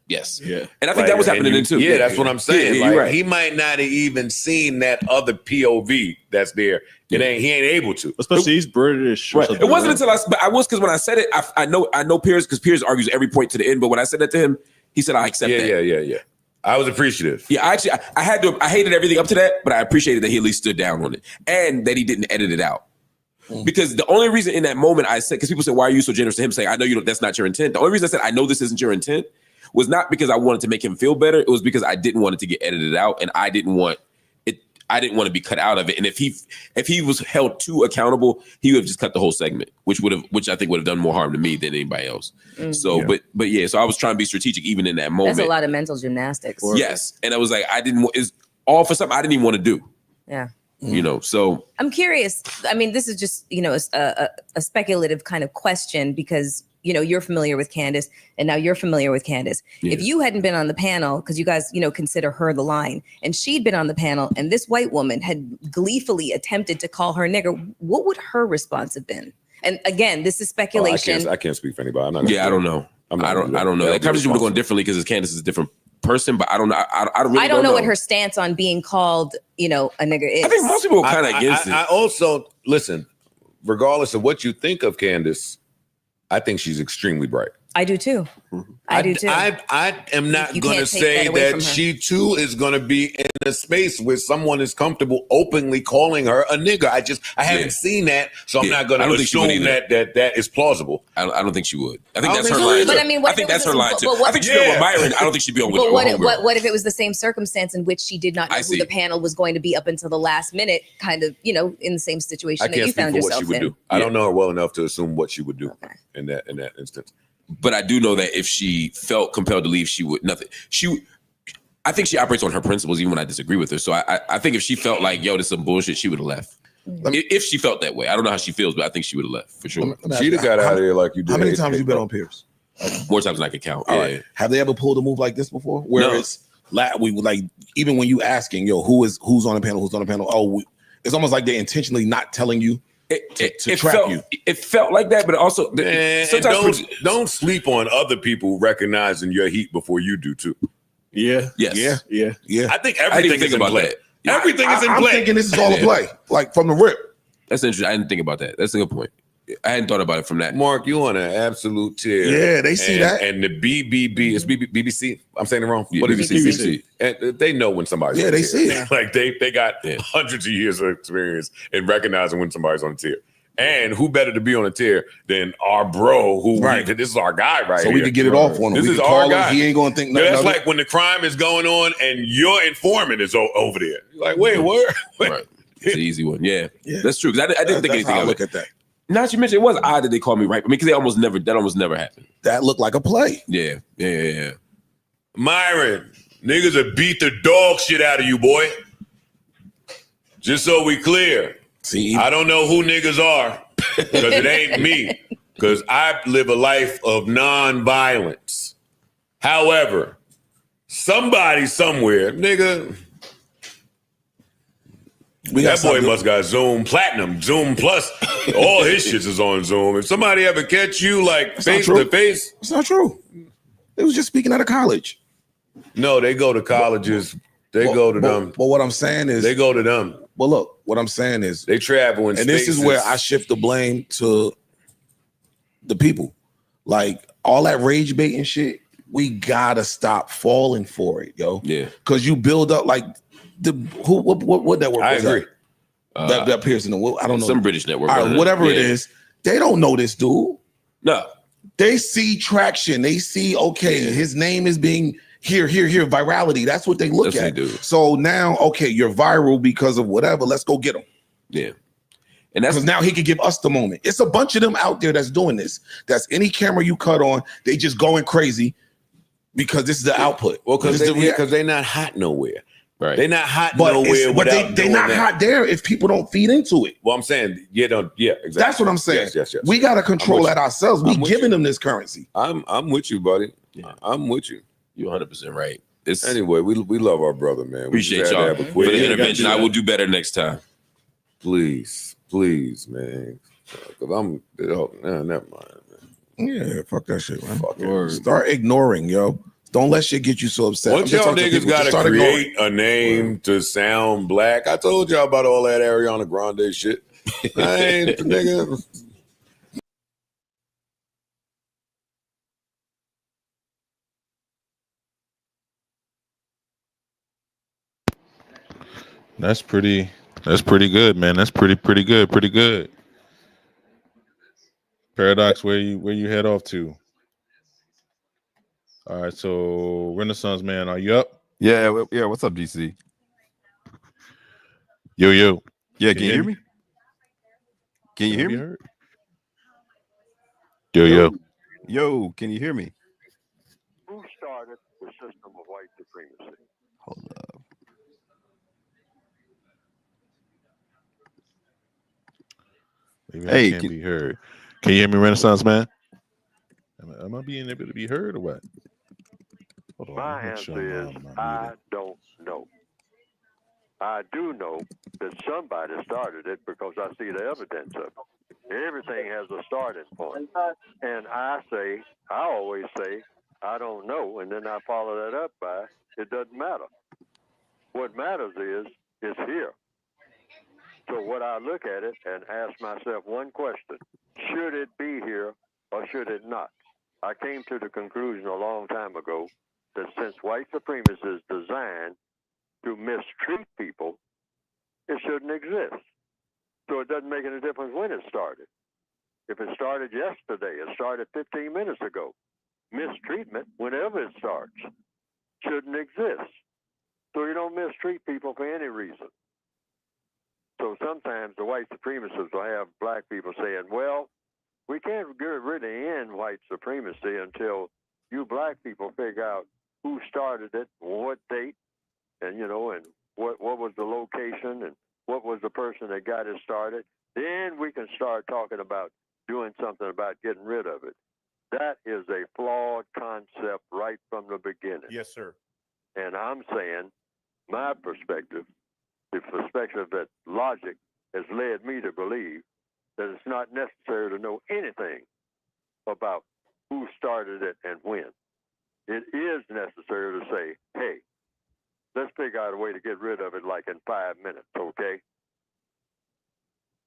Yes. Yeah. And I think that was happening then too. Yeah, that's what I'm saying. Yeah, like, you're right. he might not have even seen that other POV that's there. He ain't able to. Especially he's British. Right. It wasn't until because when I said it, I know Piers, because Piers argues every point to the end. But when I said that to him, he said, I accept that. Yeah. I was appreciative. Yeah, I hated everything up to that, but I appreciated that he at least stood down on it and that he didn't edit it out. Because the only reason in that moment I said, because people said, why are you so generous to him? Saying, I know that's not your intent. The only reason I said, I know this isn't your intent was not because I wanted to make him feel better. It was because I didn't want it to get edited out, and I didn't want to be cut out of it. And if he was held too accountable, he would have just cut the whole segment, which I think would have done more harm to me than anybody else. So, but yeah, so I was trying to be strategic even in that moment. That's a lot of mental gymnastics. Yes, and I was like, it's all for something I didn't even want to do. Yeah. So I'm curious. I mean, this is just, a speculative kind of question because, you're familiar with Candace and now you're familiar with Candace. Yeah. If you hadn't been on the panel, because you guys, consider her the line, and she'd been on the panel and this white woman had gleefully attempted to call her nigger, what would her response have been? And again, this is speculation. I can't speak for anybody. I'm not. I don't know. I don't know. That conversation would have gone differently because Candace is a different person, but I don't know. I don't know what her stance on being called, a nigger is. I think most people are kind of against it. I also, listen, regardless of what you think of Candace, I think she's extremely bright. I do too. I do too. I am not going to say that she too is going to be in a space where someone is comfortable openly calling her a nigger. I haven't seen that, so I'm not going to assume that is plausible. I don't think she would. I think that's her line. But I mean, I think that's her line too. I think she'd be on with Myron. I don't think she'd be on with. But what if it was the same circumstance in which she did not know who the panel was going to be up until the last minute, kind of, in the same situation that you found yourself in? I don't know her well enough to assume what she would do in that instance. But I do know that if she felt compelled to leave, she would nothing. I think she operates on her principles, even when I disagree with her. So I think if she felt like, yo, this is some bullshit, she would have left. If she felt that way. I don't know how she feels, but I think she would have left for sure. She'd have got out of here like you did. How many times you been on Piers? More times than I could count. All right. Have they ever pulled a move like this before? Where it's we like, even when you asking, yo, who's on the panel? It's almost like they're intentionally not telling you. To trap you. It felt like that, but also sometimes don't sleep on other people recognizing your heat before you do too. Yeah. Yes. Yeah. I think everything is in play. That. Everything is in I'm play. thinking this is all a play, like from the rip. That's interesting. I didn't think about that. That's a good point. I hadn't thought about it from that. Mark, you on an absolute tear. Yeah, they see that. And the BBB, it's BBC. I'm saying it wrong. Yeah, what is BBC? And they know when somebody's on they the see tier. it. Like they got hundreds of years of experience in recognizing when somebody's on a tier. And who better to be on a tier than our bro? This is our guy right so here. we can get it off on him. This we is can our call guy. him. He ain't gonna think nothing. That's like when the crime is going on and your informant is over there. You're like, wait, what? Right. It's an easy one. Yeah. That's true. Because I didn't think anything of it. Look at that. Now that you mentioned, it was odd that they called me right. I mean, because that almost never happened. That looked like a play. Yeah. Myron, niggas will beat the dog shit out of you, boy. Just so we clear. See, I don't know who niggas are because it ain't me. Because I live a life of non-violence. However, Somebody somewhere, nigga. That boy must got Zoom Platinum, Zoom Plus. All his shits is on Zoom. If somebody ever catch you like face to face, it's not true. They was just speaking out of college. No, they go to colleges. They go to them. But what I'm saying is, they go to them. Well, look, what I'm saying is, they travel in and this is where I shift the blame to the people. Like all that rage baiting shit, we gotta stop falling for it, yo. Yeah, because you build up like. What network? I agree. That Pearson. I don't know. Some British network. All right, whatever it is, they don't know this dude. No, they see traction. They see his name is being here. Virality. That's what they look at. They do. So now, you're viral because of whatever. Let's go get him. Yeah, and that's because now he can give us the moment. It's a bunch of them out there that's doing this. That's any camera you cut on, they just going crazy because this is the output. Well, because they're not hot nowhere. Right. They're not hot But nowhere. they're not hot there if people don't feed into it. Well, I'm saying, exactly. That's what I'm saying. Yes. We got to control that ourselves. We giving them this currency. I'm with you, buddy. Yeah. I'm with you. You're 100% right. Anyway, we love our brother, man. Appreciate y'all for the intervention. I will do better next time. Please, man. Because I'm. Never mind, man. Yeah, fuck that shit, man. Start ignoring, yo. Don't let shit get you so upset. Once y'all niggas gotta create a name to sound black, I told y'all about all that Ariana Grande shit. I ain't nigga. That's pretty good, man. That's pretty good. Paradox, where you head off to? All right, so Renaissance Man, are you up? Yeah. What's up, DC? Yo. Yeah, can you hear me? Can you hear me? Yo, can you hear me? Who started the system of white supremacy? Hold up. Maybe I can't be heard. Can you hear me, Renaissance Man? Am I being able to be heard or what? My answer is I don't know. I do know that somebody started it because I see the evidence of it. Everything has a starting point. And I always say, I don't know, and then I follow that up by, it doesn't matter. What matters is, it's here. So what I look at it and ask myself one question, should it be here or should it not? I came to the conclusion a long time ago that since white supremacy is designed to mistreat people, it shouldn't exist. So it doesn't make any difference when it started. If it started yesterday, it started 15 minutes ago. Mistreatment, whenever it starts, shouldn't exist. So you don't mistreat people for any reason. So sometimes the white supremacists will have black people saying, well, we can't really end white supremacy until you black people figure out who started it, what date, and and what was the location and what was the person that got it started. Then we can start talking about doing something about getting rid of it. That is a flawed concept right from the beginning. Yes, sir. And I'm saying my perspective, the perspective that logic has led me to believe that it's not necessary to know anything about who started it and when. It is necessary to say, hey, let's figure out a way to get rid of it like in 5 minutes, okay?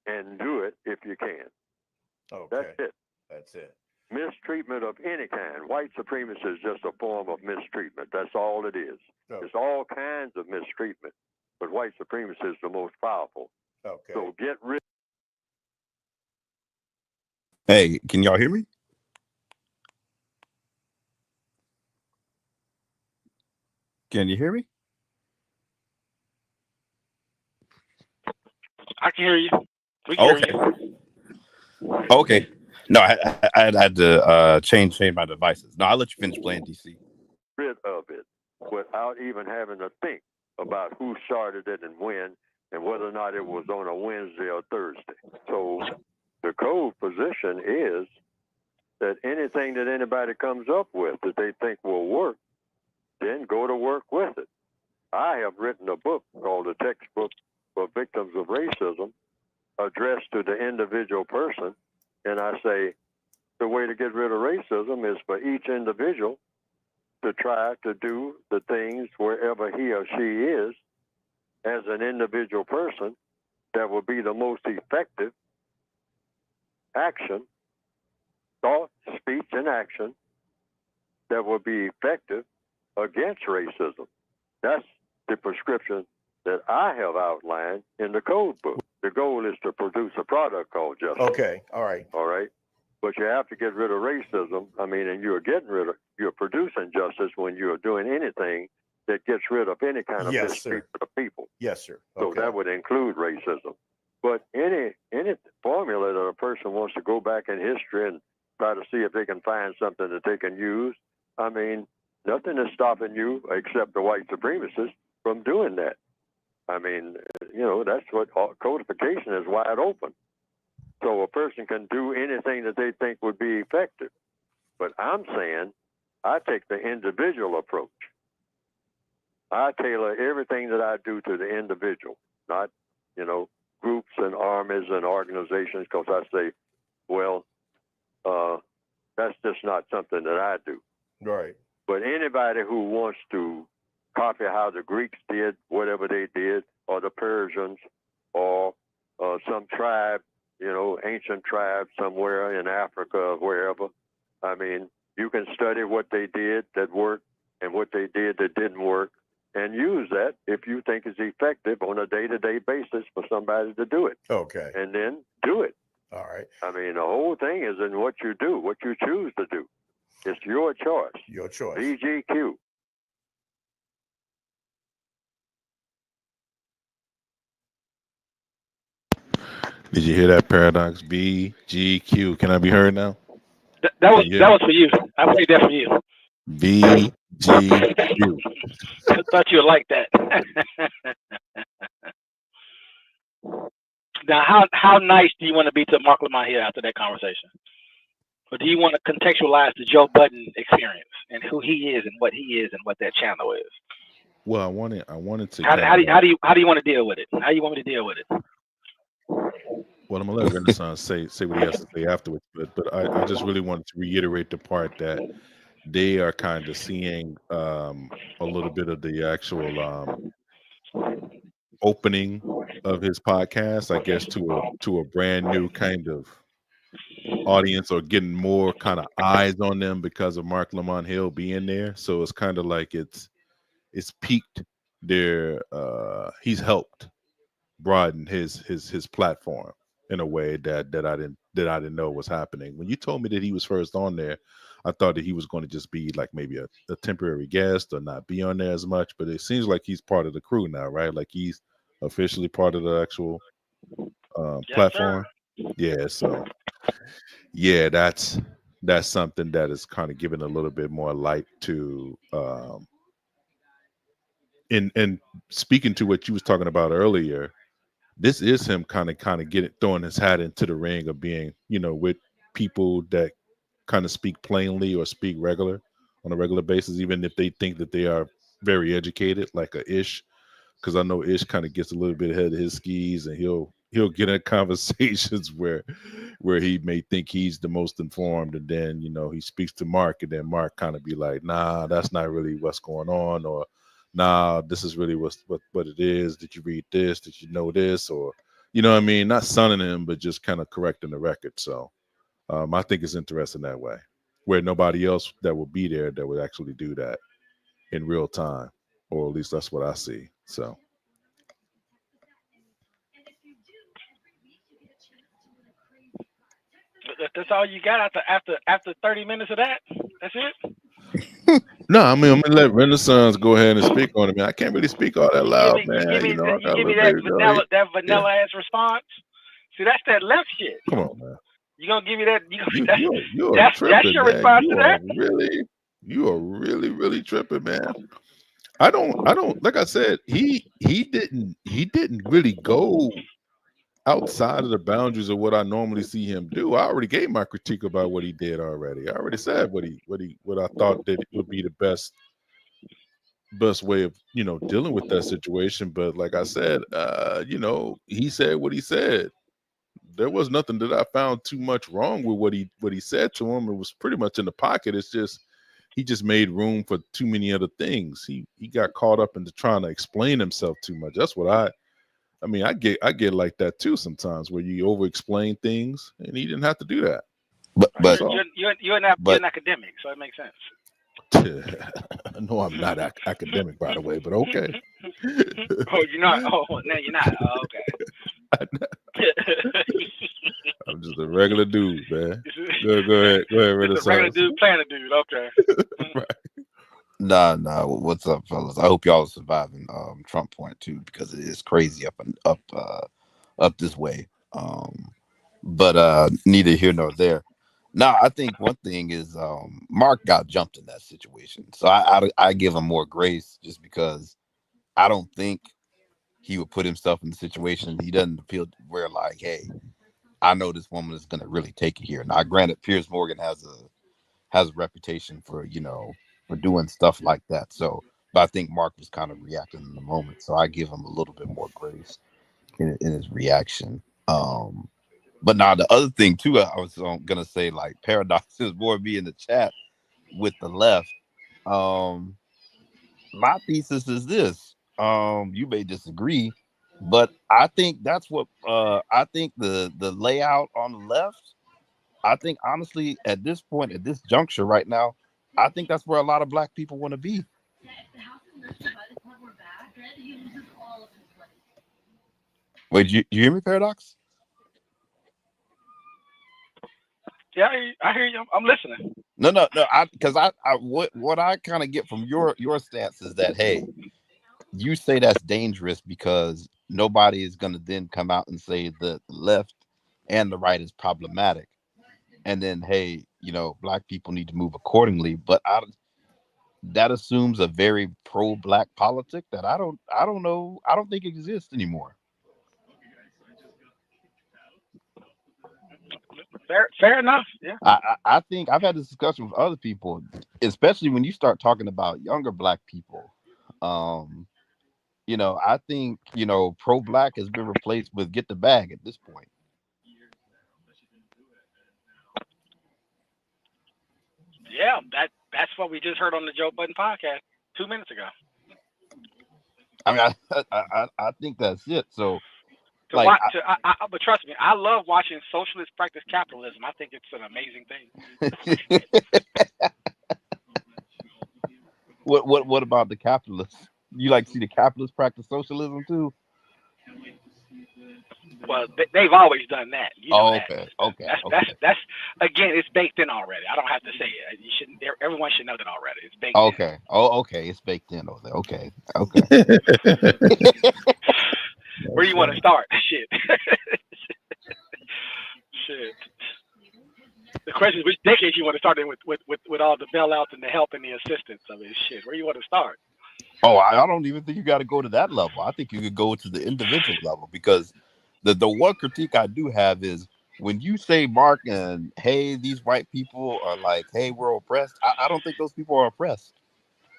And do it if you can. Okay. That's it. That's it. Mistreatment of any kind. White supremacy is just a form of mistreatment. That's all it is. Okay. It's all kinds of mistreatment, but white supremacy is the most powerful. Okay. So get rid. Hey, can y'all hear me? Can you hear me? I can hear you. We can hear you. Okay. No, I had to change my devices. No, I'll let you finish playing, DC. Rid of it without even having to think about who started it and when and whether or not it was on a Wednesday or Thursday. So the code position is that anything that anybody comes up with that they think will work, then go to work with it. I have written a book called The Textbook for Victims of Racism, addressed to the individual person. And I say the way to get rid of racism is for each individual to try to do the things wherever he or she is as an individual person that will be the most effective action, thought, speech, and action that will be effective against racism. That's the prescription that I have outlined in the code book. The goal is to produce a product called justice. Okay, all right. All right. But you have to get rid of racism. I mean, and you're producing justice when you're doing anything that gets rid of any kind of mistreatment of people. Yes, sir. So that would include racism. But any formula that a person wants to go back in history and try to see if they can find something that they can use, I mean, nothing is stopping you except the white supremacists from doing that. I mean, you know, that's what codification is wide open. So a person can do anything that they think would be effective. But I'm saying I take the individual approach. I tailor everything that I do to the individual, not, you know, groups and armies and organizations, because I say, well, that's just not something that I do. Right. But anybody who wants to copy how the Greeks did whatever they did, or the Persians, or some tribe, you know, ancient tribe somewhere in Africa or wherever, I mean, you can study what they did that worked and what they did that didn't work, and use that if you think it's effective on a day-to-day basis for somebody to do it. Okay. And then do it. All right. I mean, the whole thing is in what you do, what you choose to do. It's your choice. Your choice. BGQ. Did you hear that, Paradox? BGQ. Can I be heard now? That was for you. I played that for you. BGQ. I thought you would like that. Now, how nice do you want to be to Marc Lamont here after that conversation? Or do you want to contextualize the Joe Budden experience and who he is and what he is and what that channel is? Well, I wanted to. How do you want to deal with it? How do you want me to deal with it? Well, I'm gonna let Renaissance say what he has to say afterwards, but I just really wanted to reiterate the part that they are kind of seeing a little bit of the actual opening of his podcast, I guess, to a brand new kind of audience, or getting more kind of eyes on them because of Marc Lamont Hill being there. So it's kind of like it's piqued their he's helped broaden his platform in a way that I didn't know was happening. When you told me that he was first on there, I thought that he was going to just be like maybe a temporary guest or not be on there as much, but it seems like he's part of the crew now, right? Like he's officially part of the actual platform. Yeah, so yeah, that's something that is kind of giving a little bit more light to and speaking to what you was talking about earlier, this is him kind of throwing his hat into the ring of being, you know, with people that kind of speak plainly or speak on a regular basis, even if they think that they are very educated, like a Ish, because I know Ish kind of gets a little bit ahead of his skis, and he'll get in conversations where he may think he's the most informed, and then, you know, he speaks to Mark, and then Mark kind of be like, nah, that's not really what's going on, or nah, this is really what it is. Did you read this? Did you know this? Or, you know what I mean? Not sunning him, but just kind of correcting the record. So I think it's interesting that way, where nobody else that will be there that would actually do that in real time, or at least that's what I see. So. That's all you got after 30 minutes of that? That's it? No, I mean, I'm gonna let Renaissance go ahead and speak on it, man. I can't really speak all that loud, man. You give me that vanilla ass response. See, that's that left shit. Come on, man. You gonna give me that? That's your response to that? You are really tripping, man. I don't like I said, he didn't really go outside of the boundaries of what I normally see him do. I already gave my critique about what he did already. I already said what I thought that it would be the best best way of dealing with that situation. But like I said, he said what he said. There was nothing that I found too much wrong with what he said to him. It was pretty much in the pocket. It's just he just made room for too many other things. He got caught up into trying to explain himself too much. That's what I mean, I get like that too sometimes, where you over explain things, and he didn't have to do that. But you're an academic, so it makes sense. No, I'm not academic, by the way, but okay. Oh, you're not. Oh, no, you're not. Oh, okay. I'm just a regular dude, man. Go ahead, Just a regular dude playing a dude. Okay. Nah. What's up, fellas? I hope y'all are surviving Trump point too, because it is crazy up this way. But neither here nor there. Now, I think one thing is Mark got jumped in that situation, so I give him more grace just because I don't think he would put himself in the situation. He doesn't feel where like, hey, I know this woman is going to really take it here. Now, granted, Piers Morgan has a reputation for doing stuff like that. So, but I think Mark was kind of reacting in the moment, so I give him a little bit more grace in his reaction. But now the other thing too, I was gonna say, like, Paradox's boy be in the chat with the left. My thesis is this. You may disagree, but I think that's what I think the layout on the left. I think honestly, at this point, at this juncture right now, I think that's where a lot of black people want to be. Wait, you hear me, Paradox? Yeah, I hear you. I'm listening. No. Because what I kind of get from your stance is that, hey, you say that's dangerous because nobody is going to then come out and say the left and the right is problematic, and then, hey, black people need to move accordingly. But that assumes a very pro-black politic that I don't know. I don't think exists anymore. Fair enough. Yeah. I think I've had this discussion with other people, especially when you start talking about younger black people. I think pro-black has been replaced with get the bag at this point. Yeah, that's what we just heard on the Joe Budden podcast 2 minutes ago. I mean, I think that's it. So. But trust me, I love watching socialists practice capitalism. I think it's an amazing thing. What about the capitalists? You like to see the capitalists practice socialism too? Well, they've always done that. Okay. That's again, it's baked in already. I don't have to say it. You shouldn't. Everyone should know that already. It's baked. Okay. In. Oh, okay. It's baked in over there. Okay. Where do you want to start? Shit. Shit. The question is, which decade you want to start in with all the bailouts and the help and the assistance of it? Shit. Where do you want to start? Oh, I don't even think you got to go to that level. I think you could go to the individual level, because the one critique I do have is when you say, Mark, and hey, these white people are like, hey, we're oppressed. I don't think those people are oppressed.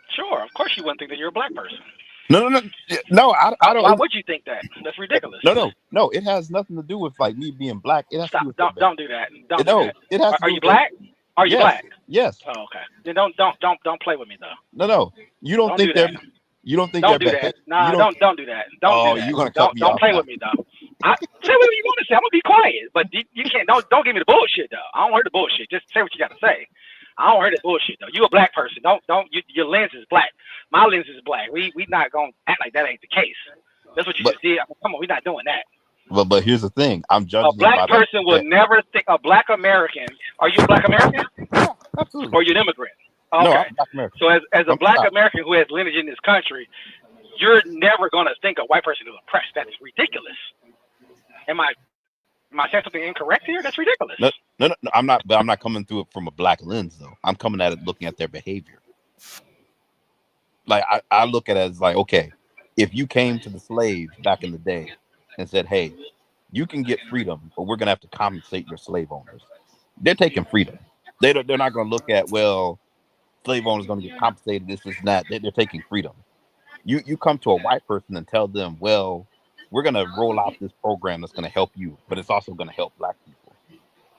Sure, of course you wouldn't think that you're a black person. No. I don't. Why would you think that? That's ridiculous. No. It has nothing to do with like me being black. It has to do with don't do that. Don't do that. It has. Are you black? Are you black? Yes. Oh, okay. Then don't play with me though. No. You don't think they're. You don't think don't they're do bad. that. No, don't do that. Don't do that. You're gonna cut me don't off play now. with me though. Say whatever you want to say. I'm gonna be quiet, but you can't. Don't give me the bullshit though. I don't hear the bullshit. Just say what you got to say. I don't hear the bullshit though. You a black person. Your lens is black. My lens is black. We not gonna act like that ain't the case. That's what you just did. I mean, come on, we're not doing that. But here's the thing. I'm judging. A black person will never think. A black American. Are you a black American? Yeah, absolutely. Or you an immigrant? Okay. No, I'm black American. So as a black American who has lineage in this country, you're never gonna think a white person is oppressed. That is ridiculous. Am I saying something incorrect here? That's ridiculous. No, I'm not. But I'm not coming through it from a black lens, though. I'm coming at it looking at their behavior. Like I look at it as like, okay, if you came to the slaves back in the day and said, hey, you can get freedom, but we're gonna have to compensate your slave owners. They're taking freedom. They're not gonna look at, well, slave owners gonna get compensated, this and that. They're taking freedom. You come to a white person and tell them, well, we're gonna roll out this program that's gonna help you, but it's also gonna help black people.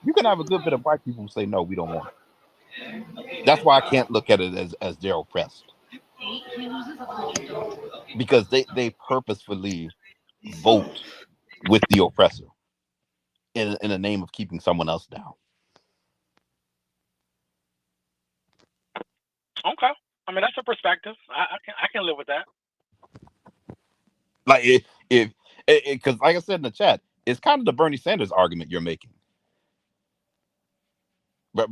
You can have a good bit of white people who say no, we don't want it. That's why I can't look at it as they're oppressed, because they purposefully vote with the oppressor in the name of keeping someone else down. Okay, I mean that's a perspective. I can live with that. Like if because like I said in the chat, it's kind of the Bernie Sanders argument you're making. But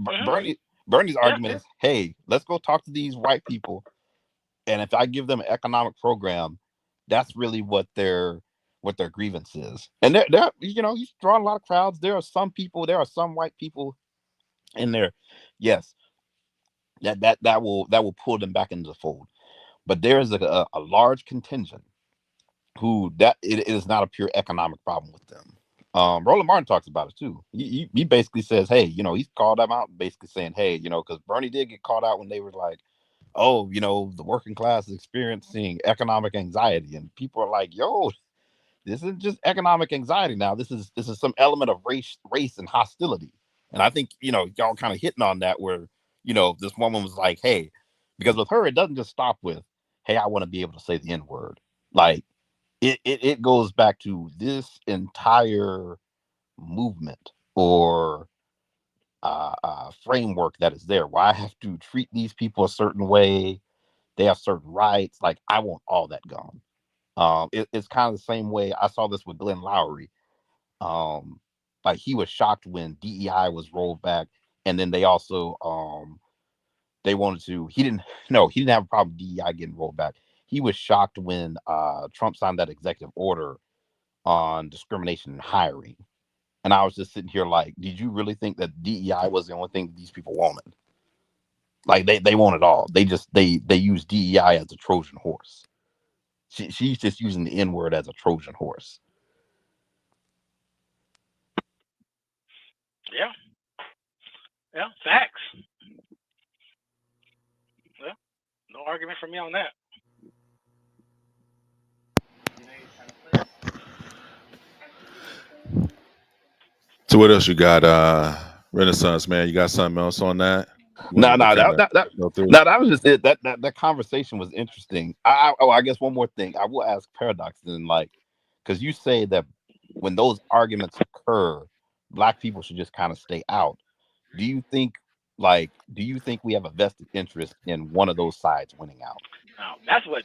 Bernie's argument is, hey, let's go talk to these white people, and if I give them an economic program, that's really what their grievance is. And they're he's drawing a lot of crowds. There are some white people in there, yes, that will pull them back into the fold. But there is a large contingent who it is not a pure economic problem with them. Roland Martin talks about it too. He basically says, hey, he's called them out, basically saying, hey, because Bernie did get called out when they were like, oh, the working class is experiencing economic anxiety, and people are like, yo, this isn't just economic anxiety now. This is some element of race and hostility. And I think y'all kind of hitting on that where this woman was like, hey, because with her it doesn't just stop with, hey, I want to be able to say the N-word. Like it goes back to this entire movement or framework that is there, where I have to treat these people a certain way. They have certain rights. Like I want all that gone. It's kind of the same way I saw this with Glenn Lowry. Like he was shocked when DEI was rolled back, and then they also they wanted to. He didn't have a problem with DEI getting rolled back. He was shocked when Trump signed that executive order on discrimination in hiring. And I was just sitting here like, did you really think that DEI was the only thing these people wanted? Like they want it all. They use DEI as a Trojan horse. She's just using the N-word as a Trojan horse. Yeah, facts. Yeah, no argument from me on that. So what else you got, Renaissance man? You got something else on that? No, that was just it. That conversation was interesting. I guess one more thing I will ask Paradox then, like, because you say that when those arguments occur, black people should just kind of stay out. Do you think we have a vested interest in one of those sides winning out? No, that's what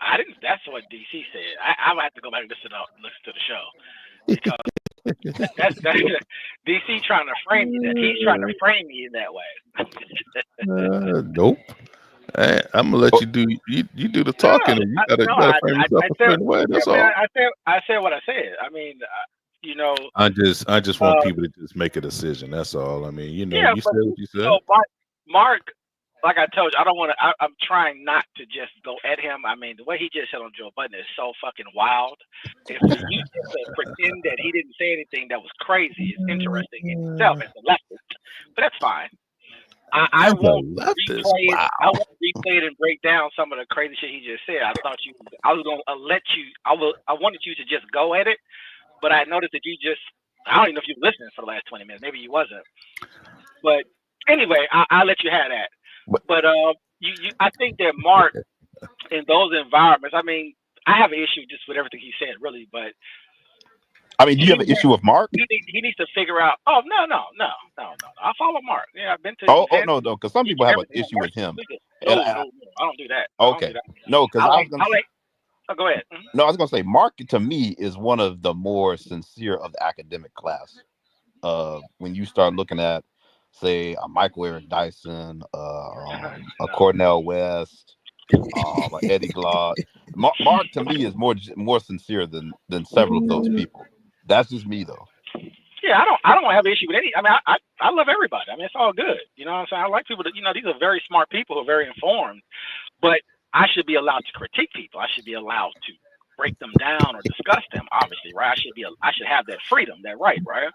I didn't. That's what DC said. I would have to go back and listen to the show because that's DC trying to frame me. He's trying to frame me in that way. Nope. Hey, I'm gonna let you do the talking. And you gotta frame yourself a certain way. That's all. I said what I said. I mean, I just want people to just make a decision. That's all. I mean, you said what you said. Mark, like I told you, I don't want to. I'm trying not to just go at him. I mean, the way he just said on Joe Budden is so fucking wild. If you just pretend that he didn't say anything that was crazy, it's interesting in itself as a leftist, but that's fine. I won't replay it. I won't replay it and break down some of the crazy shit he just said. I was gonna let you. I wanted you to just go at it, but I noticed that I don't even know if you were listening for the last 20 minutes. Maybe you wasn't. But anyway, I'll let you have that. But I think that Mark in those environments. I mean, I have an issue just with everything he said, really. But I mean, do you have an issue with Mark? He needs to figure out. Oh no! I follow Mark. Yeah, I've been to. Oh no, because some people have an issue with him. No, I don't do that. Okay, no, because I was gonna. Go ahead. Mm-hmm. No, I was gonna say Mark to me is one of the more sincere of the academic class. When you start looking at, say, a Michael Eric Dyson, a Cornel West, Eddie Glaude, Mark to me is more sincere than several of those people. That's just me though. Yeah, I don't have an issue with any. I mean, I love everybody. I mean, it's all good. You know what I'm saying? I like people that, these are very smart people who are very informed, but I should be allowed to critique people. I should be allowed to break them down or discuss them, obviously, right? I should have that freedom, that right, right?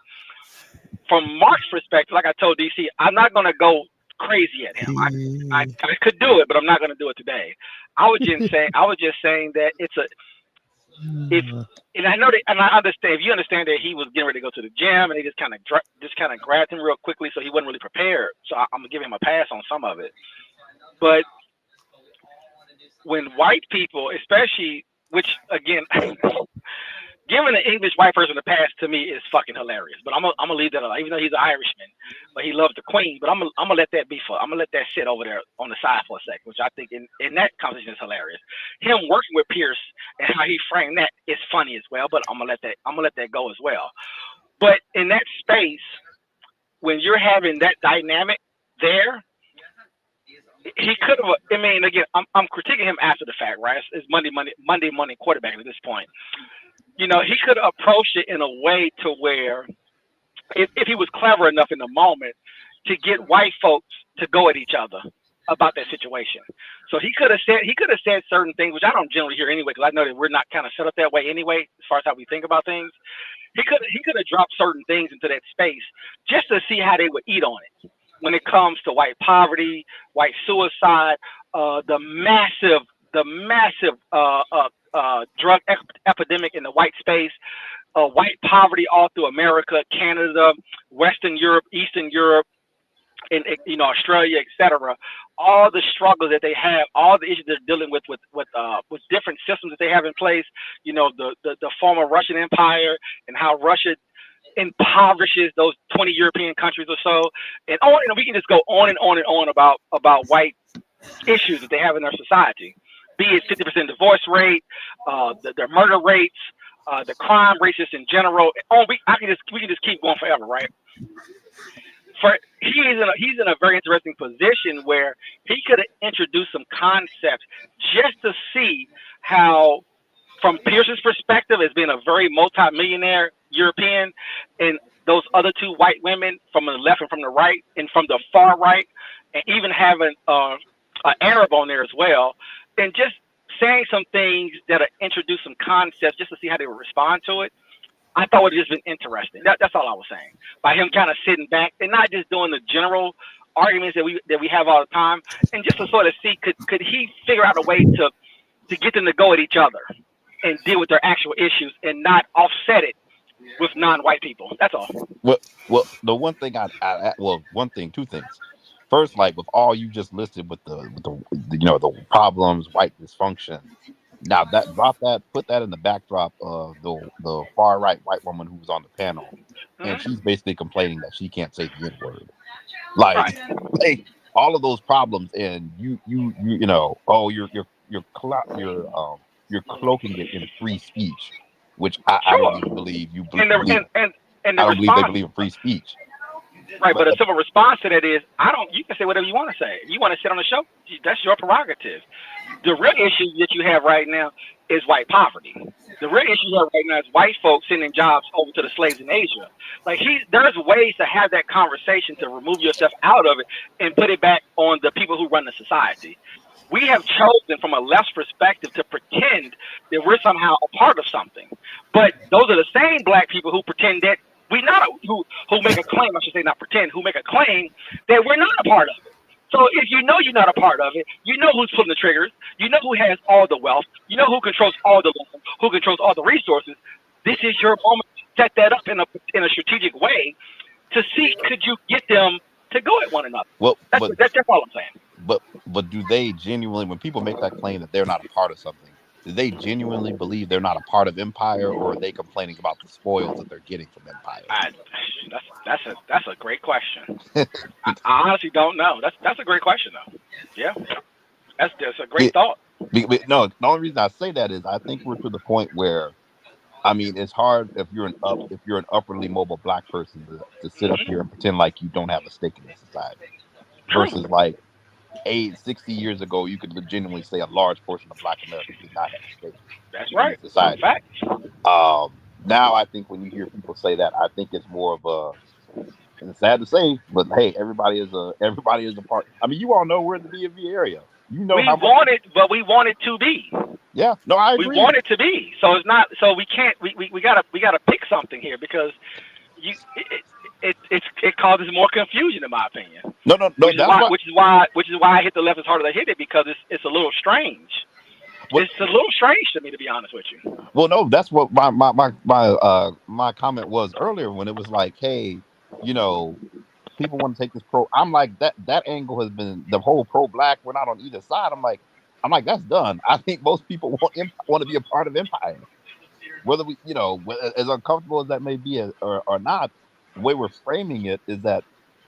From Mark's perspective, like I told DC, I'm not going to go crazy at him. I could do it, but I'm not going to do it today. I was just saying that and I know that, and I understand. If you understand that he was getting ready to go to the gym, and they just kind of grabbed him real quickly, so he wasn't really prepared. So I'm gonna give him a pass on some of it. But when white people, especially, which again, giving an English white person a pass to me is fucking hilarious. But I'm gonna leave that alone, even though he's an Irishman, but he loves the Queen. But I'm gonna let that sit over there on the side for a second, which I think in that conversation is hilarious. Him working with Pierce and how he framed that is funny as well. But I'm gonna let that go as well. But in that space, when you're having that dynamic there, he could have. I mean, again, I'm critiquing him after the fact, right? It's Monday morning quarterback at this point. You know, he could have approached it in a way to where, if he was clever enough in the moment, to get white folks to go at each other about that situation. So he could have said certain things, which I don't generally hear anyway, because I know that we're not kind of set up that way anyway, as far as how we think about things. He could have dropped certain things into that space just to see how they would eat on it when it comes to white poverty, white suicide, the massive drug epidemic in the white space, white poverty all through America, Canada, Western Europe, Eastern Europe, and Australia, etc. All the struggles that they have, all the issues they're dealing with different systems that they have in place. You know, the former Russian Empire and how Russia impoverishes those 20 European countries or so, and on. And we can just go on and on and on about white issues that they have in their society. Be it 50% divorce rate, the murder rates, the crime rates just in general. We can just keep going forever, right? He's in a very interesting position where he could have introduced some concepts just to see how, from Pierce's perspective, as being a very multi-millionaire European, and those other two white women from the left and from the right, and from the far right, and even having an Arab on there as well, and just saying some things that introduce some concepts just to see how they would respond to it. I thought it would have just been interesting. That's all I was saying. By him kind of sitting back and not just doing the general arguments that we have all the time, and just to sort of see could he figure out a way to get them to go at each other and deal with their actual issues and not offset it with non-white people. That's all. Well, the one thing two things. First, like with all you just listed with the problems, white dysfunction. Now put that in the backdrop of the far right white woman who was on the panel, and she's basically complaining that she can't say the N-word. Like all of those problems, and you're cloaking it in free speech, which I don't even believe you believe. I don't believe they believe in free speech. Right, but a civil response to that is, you can say whatever you want to say. If you want to sit on the show, that's your prerogative. The real issue that you have right now is white poverty. The real issue you have right now is white folks sending jobs over to the slaves in Asia. Like there's ways to have that conversation to remove yourself out of it and put it back on the people who run the society. We have chosen from a left's perspective to pretend that we're somehow a part of something. But those are the same black people who pretend that who make a claim, I should say not pretend, who make a claim that we're not a part of it. So if you know you're not a part of it, you know who's pulling the triggers, you know who has all the wealth, you know who controls all the land, who controls all the resources. This is your moment to set that up in a strategic way to see could you get them to go at one another. Well, that's all I'm saying. But do they genuinely, when people make that claim that they're not a part of something, do they genuinely believe they're not a part of empire, or are they complaining about the spoils that they're getting from empire? That's a great question. I honestly don't know. That's a great question though. Yeah, that's a great thought. No, the only reason I say that is I think we're to the point where, I mean, it's hard if you're an upwardly mobile black person to sit up here and pretend like you don't have a stake in the society, versus like 60 years ago, you could legitimately say a large portion of Black America did not have a stake. That's right. In society. Fact. Now I think when you hear people say that, I think it's more of a, and it's sad to say, but hey, everybody is a part. I mean, you all know we're in the DMV area. You know we want it to be. Yeah, no, I agree. We want it to be. So it's not. So we can't. We gotta pick something here because it causes more confusion, in my opinion. No. Which is why I hit the left as hard as I hit it, because it's a little strange. It's a little strange to me, to be honest with you. Well, no, that's what my comment was earlier when it was like, hey, people want to take this pro. I'm like that angle has been the whole pro-black. We're not on either side. I'm like that's done. I think most people want to be a part of empire, whether we, as uncomfortable as that may be or not. The way we're framing it is that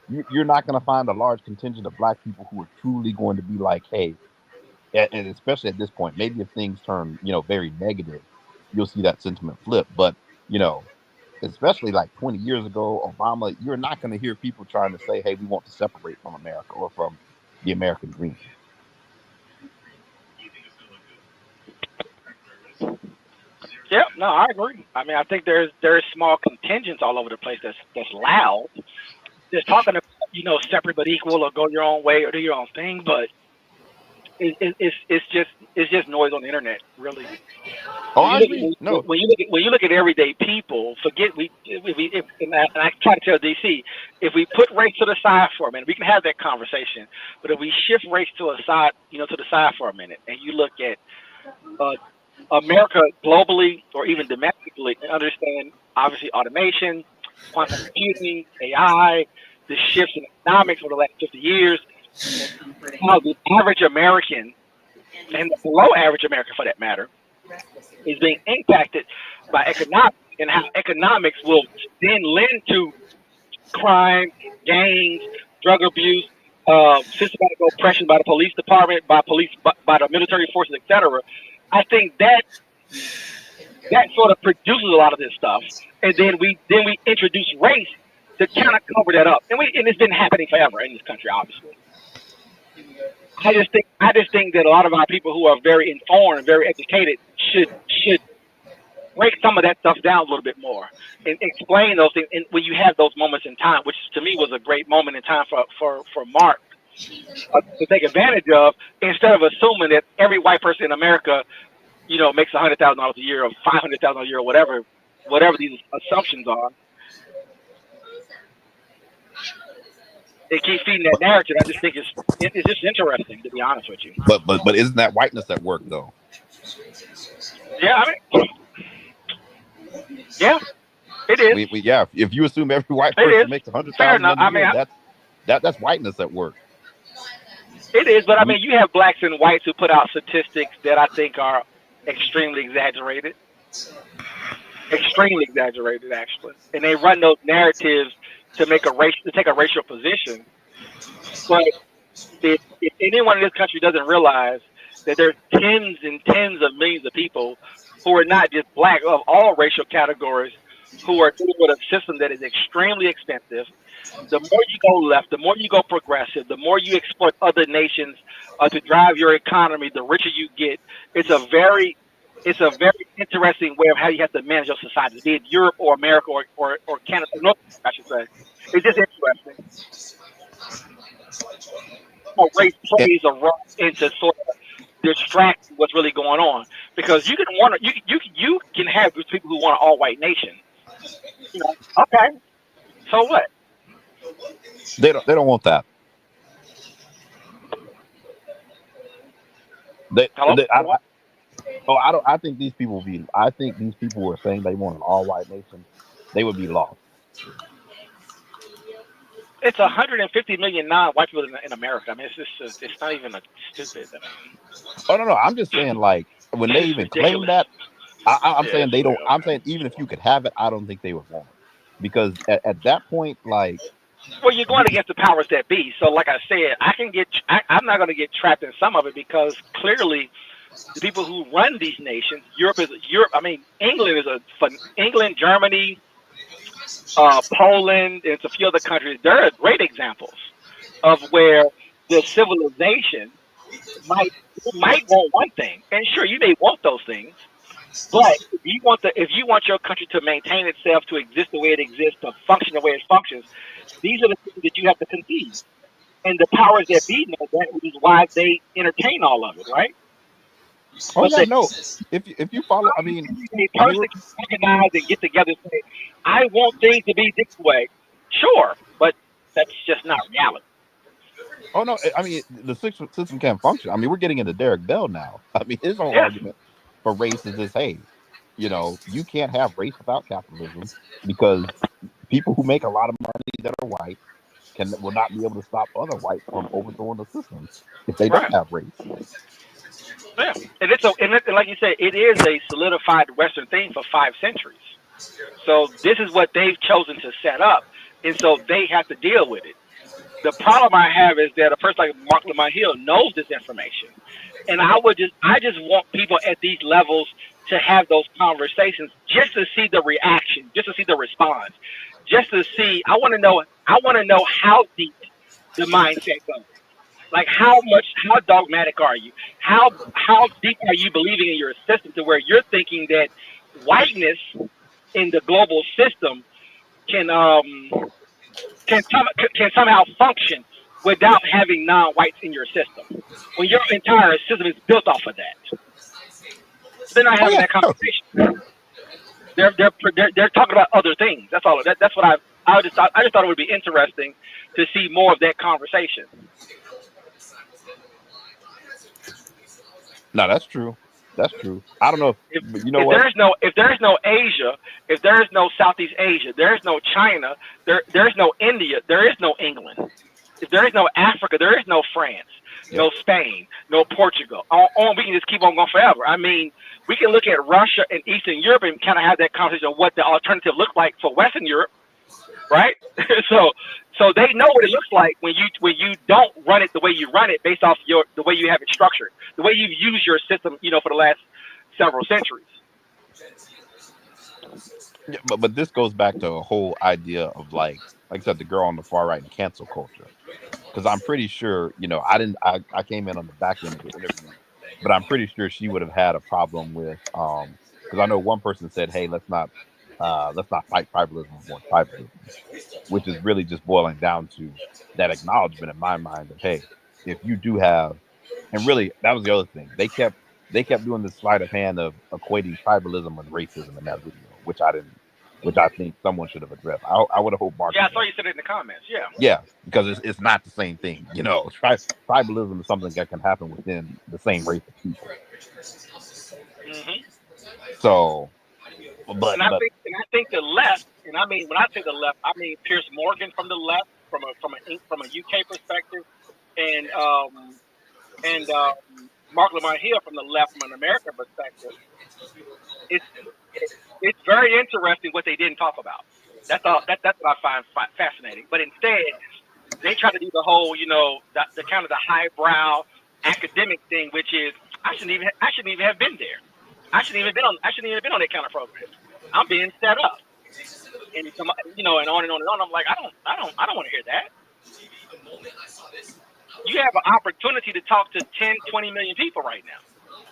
you're not going to find a large contingent of black people who are truly going to be like, hey, and especially at this point, maybe if things turn, very negative, you'll see that sentiment flip. But, especially like 20 years ago, Obama, you're not going to hear people trying to say, hey, we want to separate from America or from the American dream. Yeah, no, I agree. I mean, I think there's small contingents all over the place that's loud, just talking about, separate but equal, or go your own way or do your own thing. But it's just noise on the internet, really. When you look at everyday people, forget and I try to tell DC, if we put race to the side for a minute, we can have that conversation. But if we shift race to the side for a minute, and you look at America globally or even domestically, and understand obviously automation, quantum computing, AI, the shifts in economics over the last 50 years, how the average American and the below average American, for that matter, is being impacted by economics, and how economics will then lend to crime, gangs, drug abuse, systematic oppression by the police department, by the military forces, etc. I think that sort of produces a lot of this stuff, and then we introduce race to kind of cover that up, and it's been happening forever in this country, obviously. I just think that a lot of our people who are very informed and very educated should break some of that stuff down a little bit more and explain those things. And when you have those moments in time, which to me was a great moment in time for Mark to take advantage of, instead of assuming that every white person in America, makes $100,000 a year or $500,000 a year or whatever these assumptions are. They keep feeding that narrative. I just think it's just interesting, to be honest with you. But isn't that whiteness at work though? Yeah, yeah, it is. If you assume every white person makes $100,000 a year, that's whiteness at work. It is, but I mean, you have blacks and whites who put out statistics that I think are extremely exaggerated. Extremely exaggerated, actually. And they run those narratives to take a racial position. But if anyone in this country doesn't realize that there's tens and tens of millions of people who are not just black, of all racial categories, who are dealing with a system that is extremely expensive. The more you go left, the more you go progressive, the more you exploit other nations to drive your economy, the richer you get. It's a very interesting way of how you have to manage your society, be it Europe or America or Canada, North America, I should say. It's just interesting. Race plays a role into sort of distract what's really going on, because you can have those people who want an all-white nation. Okay, so what? They don't want that. I think these people were saying they want an all-white nation. They would be lost. It's 150 million non-white people in America. I mean, it's not even a stupid. Oh no! I'm just saying, like, when they even claim that, I'm saying they don't. I'm saying even if you could have it, I don't think they would want it, because at that point, like. Well, you're going against the powers that be. So, like I said, I'm not going to get trapped in some of it, because clearly, the people who run these nations, England, Germany, Poland, and a few other countries, they're great examples of where the civilization might want one thing, and sure, you may want those things, but if you want your country to maintain itself, to exist the way it exists, to function the way it functions, these are the things that you have to concede. And the powers that be know that, which is why they entertain all of it, right? Oh yeah, no. If you follow, I mean, a person can recognize and get together and say, "I want things to be this way." Sure, but that's just not reality. Oh no, I mean the system can't function. I mean, we're getting into Derek Bell now. I mean, his whole Yeah. argument for race is hey, you can't have race without capitalism because people who make a lot of money that are white will not be able to stop other whites from overthrowing the system if they don't have race. Yeah, and like you said, it is a solidified Western thing for 5 centuries. So this is what they've chosen to set up, and so they have to deal with it. The problem I have is that a person like Mark Lamont Hill knows this information, and I just want people at these levels to have those conversations just to see the reaction, just to see the response, just to see. I want to know how deep the mindset goes. Like how dogmatic are you? How deep are you believing in your system to where you're thinking that whiteness in the global system can somehow function without having non-whites in your system when your entire system is built off of that? They're not having that conversation. They're talking about other things. That's all. That's what I just thought it would be interesting to see more of that conversation. No, that's true. That's true. I don't know if there's no Asia, if there is no Southeast Asia, there is no China, there is no India, there is no England. If there is no Africa, there is no France, no Spain, no Portugal. We can just keep on going forever. I mean, we can look at Russia and Eastern Europe and kind of have that conversation of what the alternative looks like for Western Europe, right? So they know what it looks like when you don't run it the way you run it based off the way you have it structured, the way you've used your system, for the last several centuries. Yeah, but this goes back to a whole idea of like I said, the girl on the far right and cancel culture. Because I'm pretty sure, I came in on the back end of the interview, but I'm pretty sure she would have had a problem with because I know one person said, hey, let's not fight tribalism more tribalism, which is really just boiling down to that acknowledgement in my mind of, hey, if you do have, and really that was the other thing, they kept doing this sleight of hand of equating tribalism with racism in that video, which I think someone should have addressed. I would have hoped Mark. Yeah, I saw you said it in the comments. Yeah. Yeah, because it's not the same thing. Tribalism is something that can happen within the same race of people. Mm-hmm. So. I think the left, and I mean when I say the left, I mean Piers Morgan from the left, from a UK perspective, and Mark Lamont Hill from the left, from an American perspective. It's very interesting what they didn't talk about. That's all. That's what I find fascinating. But instead, they try to do the whole, the kind of the highbrow academic thing, which is I shouldn't even have been there. I shouldn't even have been on that kind of program. I'm being set up, and and on and on and on. I'm like, I don't want to hear that. You have an opportunity to talk to 10, 20 million people right now.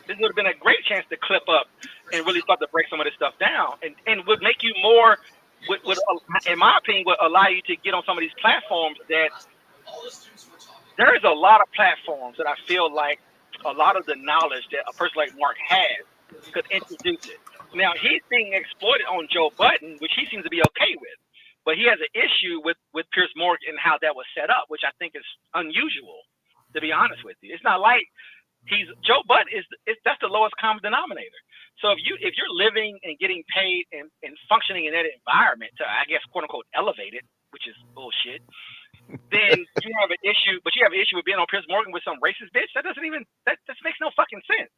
This would have been a great chance to clip up and really start to break some of this stuff down, and would make you more. Would in my opinion, would allow you to get on some of these platforms that there is a lot of platforms that I feel like a lot of the knowledge that a person like Mark has could introduce it. Now he's being exploited on Joe Budden, which he seems to be okay with, but he has an issue with Piers Morgan and how that was set up, which I think is unusual, to be honest with you. It's not like Joe Budden that's the lowest common denominator. So if you're living and getting paid and functioning in that environment to, I guess, quote unquote, elevate it, which is bullshit, then you have an issue. But you have an issue with being on Piers Morgan with some racist bitch. That makes no fucking sense.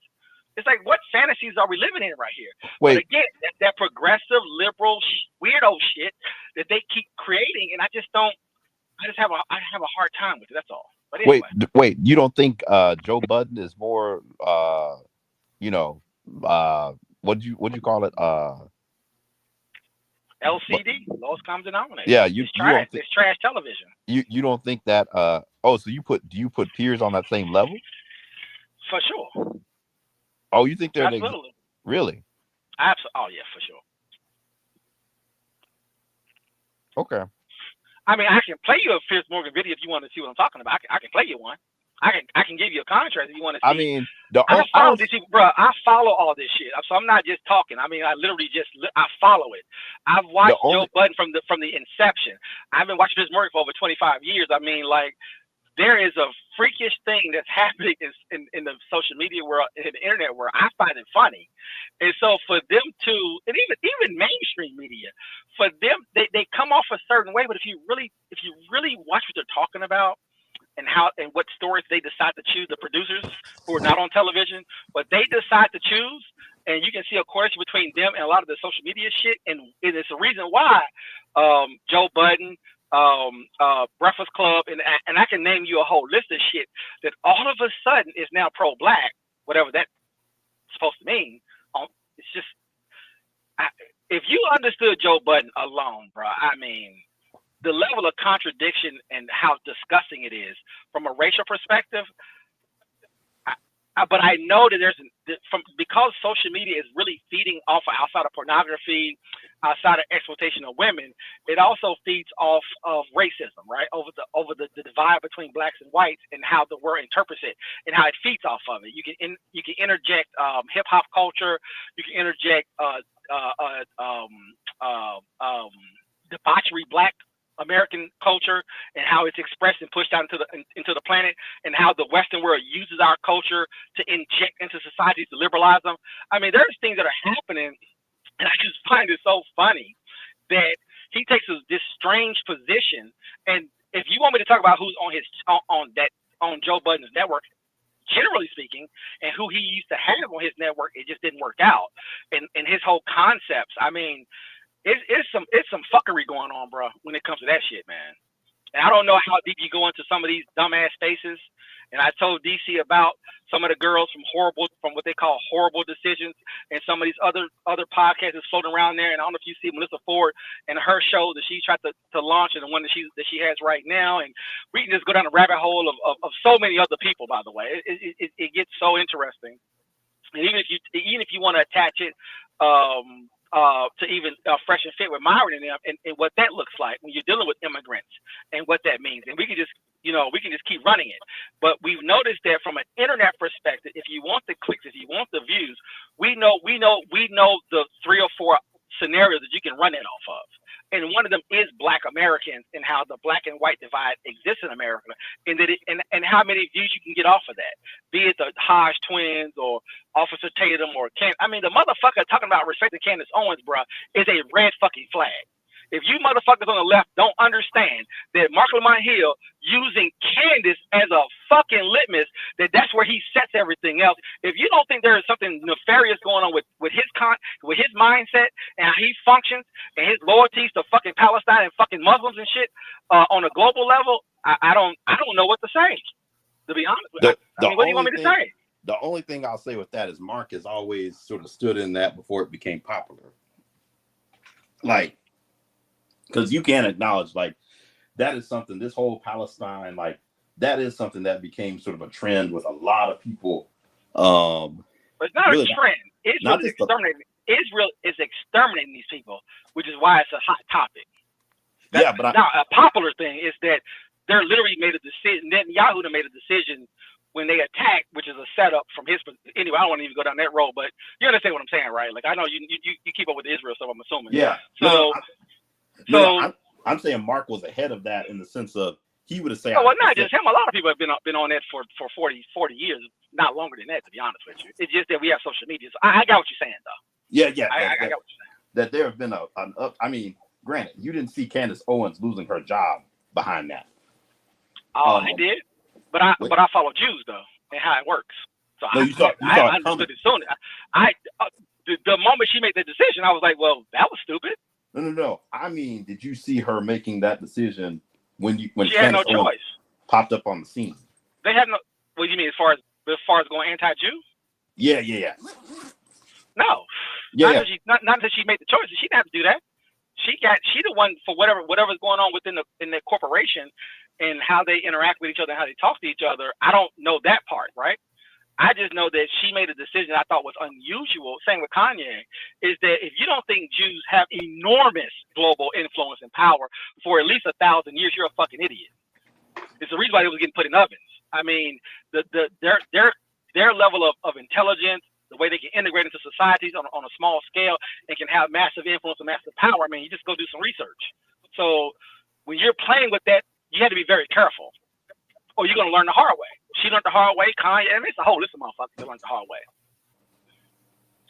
It's like, what fantasies are we living in right here? Wait. But again, that progressive, liberal, weirdo shit that they keep creating, and I have a hard time with it. That's all. But anyway. Wait. You don't think Joe Budden is more, what'd you call it? LCD, lowest common denominator. Yeah, it's trash. It's trash television. You don't think that? So do you put Piers on that same level? For sure. Oh, you think they're absolutely really? Absolutely. Oh yeah, for sure. Okay. I mean, I can play you a Piers Morgan video if you want to see what I'm talking about. I can play you one. I can give you a contrast if you want to see. I mean, I follow this shit, bro. I follow all this shit, so I'm not just talking. I mean, I literally I follow it. I've watched Joe Budden from the inception. I've been watching Piers Morgan for over 25 years. I mean, like, there is a freakish thing that's happening in the social media world, in the internet world. I find it funny. And so for them to, and even mainstream media, for them, they come off a certain way. But if you really watch what they're talking about and what stories they decide to choose, the producers who are not on television, what they decide to choose, and you can see a correlation between them and a lot of the social media shit, and it's a reason why Joe Budden, Breakfast Club, and I can name you a whole list of shit that all of a sudden is now pro-black, whatever that's supposed to mean. It's just, if you understood Joe Budden alone, bro, I mean, the level of contradiction and how disgusting it is from a racial perspective. But I know that because social media is really feeding off of outside of pornography, outside of exploitation of women, it also feeds off of racism, right? Over the divide between blacks and whites, and how the world interprets it and how it feeds off of it. You can interject hip hop culture, you can interject debauchery black American culture and how it's expressed and pushed out into the planet, and how the Western world uses our culture to inject into societies to liberalize them. I mean, there's things that are happening, and I just find it so funny that he takes this strange position. And if you want me to talk about who's on Joe Budden's network, generally speaking, and who he used to have on his network, it just didn't work out. And his whole concepts, I mean, it's some fuckery going on, bro, when it comes to that shit, man. And I don't know how deep you go into some of these dumbass spaces. And I told DC about some of the girls from what they call horrible decisions, and some of these other podcasts that's floating around there. And I don't know if you see Melissa Ford and her show that she tried to launch, and the one that she has right now. And we can just go down the rabbit hole of so many other people. By the way, it gets so interesting. And even if you want to attach it to even Fresh and Fit with Myron and them, and what that looks like when you're dealing with immigrants and what that means, and we can just keep running it. But we've noticed that from an internet perspective, if you want the clicks, if you want the views, we know the 3 or 4 scenarios that you can run it off of. And one of them is Black Americans, and how the black and white divide exists in America, and and how many views you can get off of that, be it the Hodge twins or Officer Tatum or I mean, the motherfucker talking about respecting Candace Owens, bro, is a red fucking flag. If you motherfuckers on the left don't understand that Mark Lamont Hill using Candace as a fucking litmus, that's where he sets everything else. If you don't think there is something nefarious going on with his mindset and how he functions and his loyalties to fucking Palestine and fucking Muslims and shit on a global level, I don't know what to say. To be honest with you, what do you want me to say? The only thing I'll say with that is Mark has always sort of stood in that before it became popular. Like, because you can't acknowledge, like, that is something, this whole Palestine, like, that is something that became sort of a trend with a lot of people. But it's not really a trend. Israel is exterminating these people, which is why it's a hot topic. Now, a popular thing is that they're literally made a decision. Netanyahu made a decision when they attacked, which is a setup from his. Anyway, I don't want to even go down that road, but you understand what I'm saying, right? Like, I know you keep up with Israel, so I'm assuming. Yeah. I'm saying Mark was ahead of that in the sense of he would have said. Oh, well, not just him. A lot of people have been on that for 40 years, not longer than that, to be honest with you. It's just that we have social media. So I got what you're saying, though. Yeah. I got what you're saying. That there have been an up. I mean, granted, you didn't see Candace Owens losing her job behind that. Oh, I did, but I follow Jews though and how it works. So I understood it soon. The moment she made the decision, I was like, well, that was stupid. No. I mean, did you see her making that decision when she had no choice popped up on the scene? They had no. What do you mean as far as going anti-Jew? Yeah. No. Yeah. Not that she made the choice. She didn't have to do that. She the one for whatever's going on within the corporation and how they interact with each other and how they talk to each other. I don't know that part, right? I just know that she made a decision I thought was unusual. Same with Kanye, is that if you don't think Jews have enormous global influence and power for at least 1,000 years, you're a fucking idiot. It's the reason why they was getting put in ovens. I mean, their level of intelligence the way they can integrate into societies on a small scale and can have massive influence and massive power. I mean, you just go do some research. So when you're playing with that, you have to be very careful, or you're going to learn the hard way. She learned the hard way. Kanye, I mean, it's a whole list of motherfuckers that learned the hard way.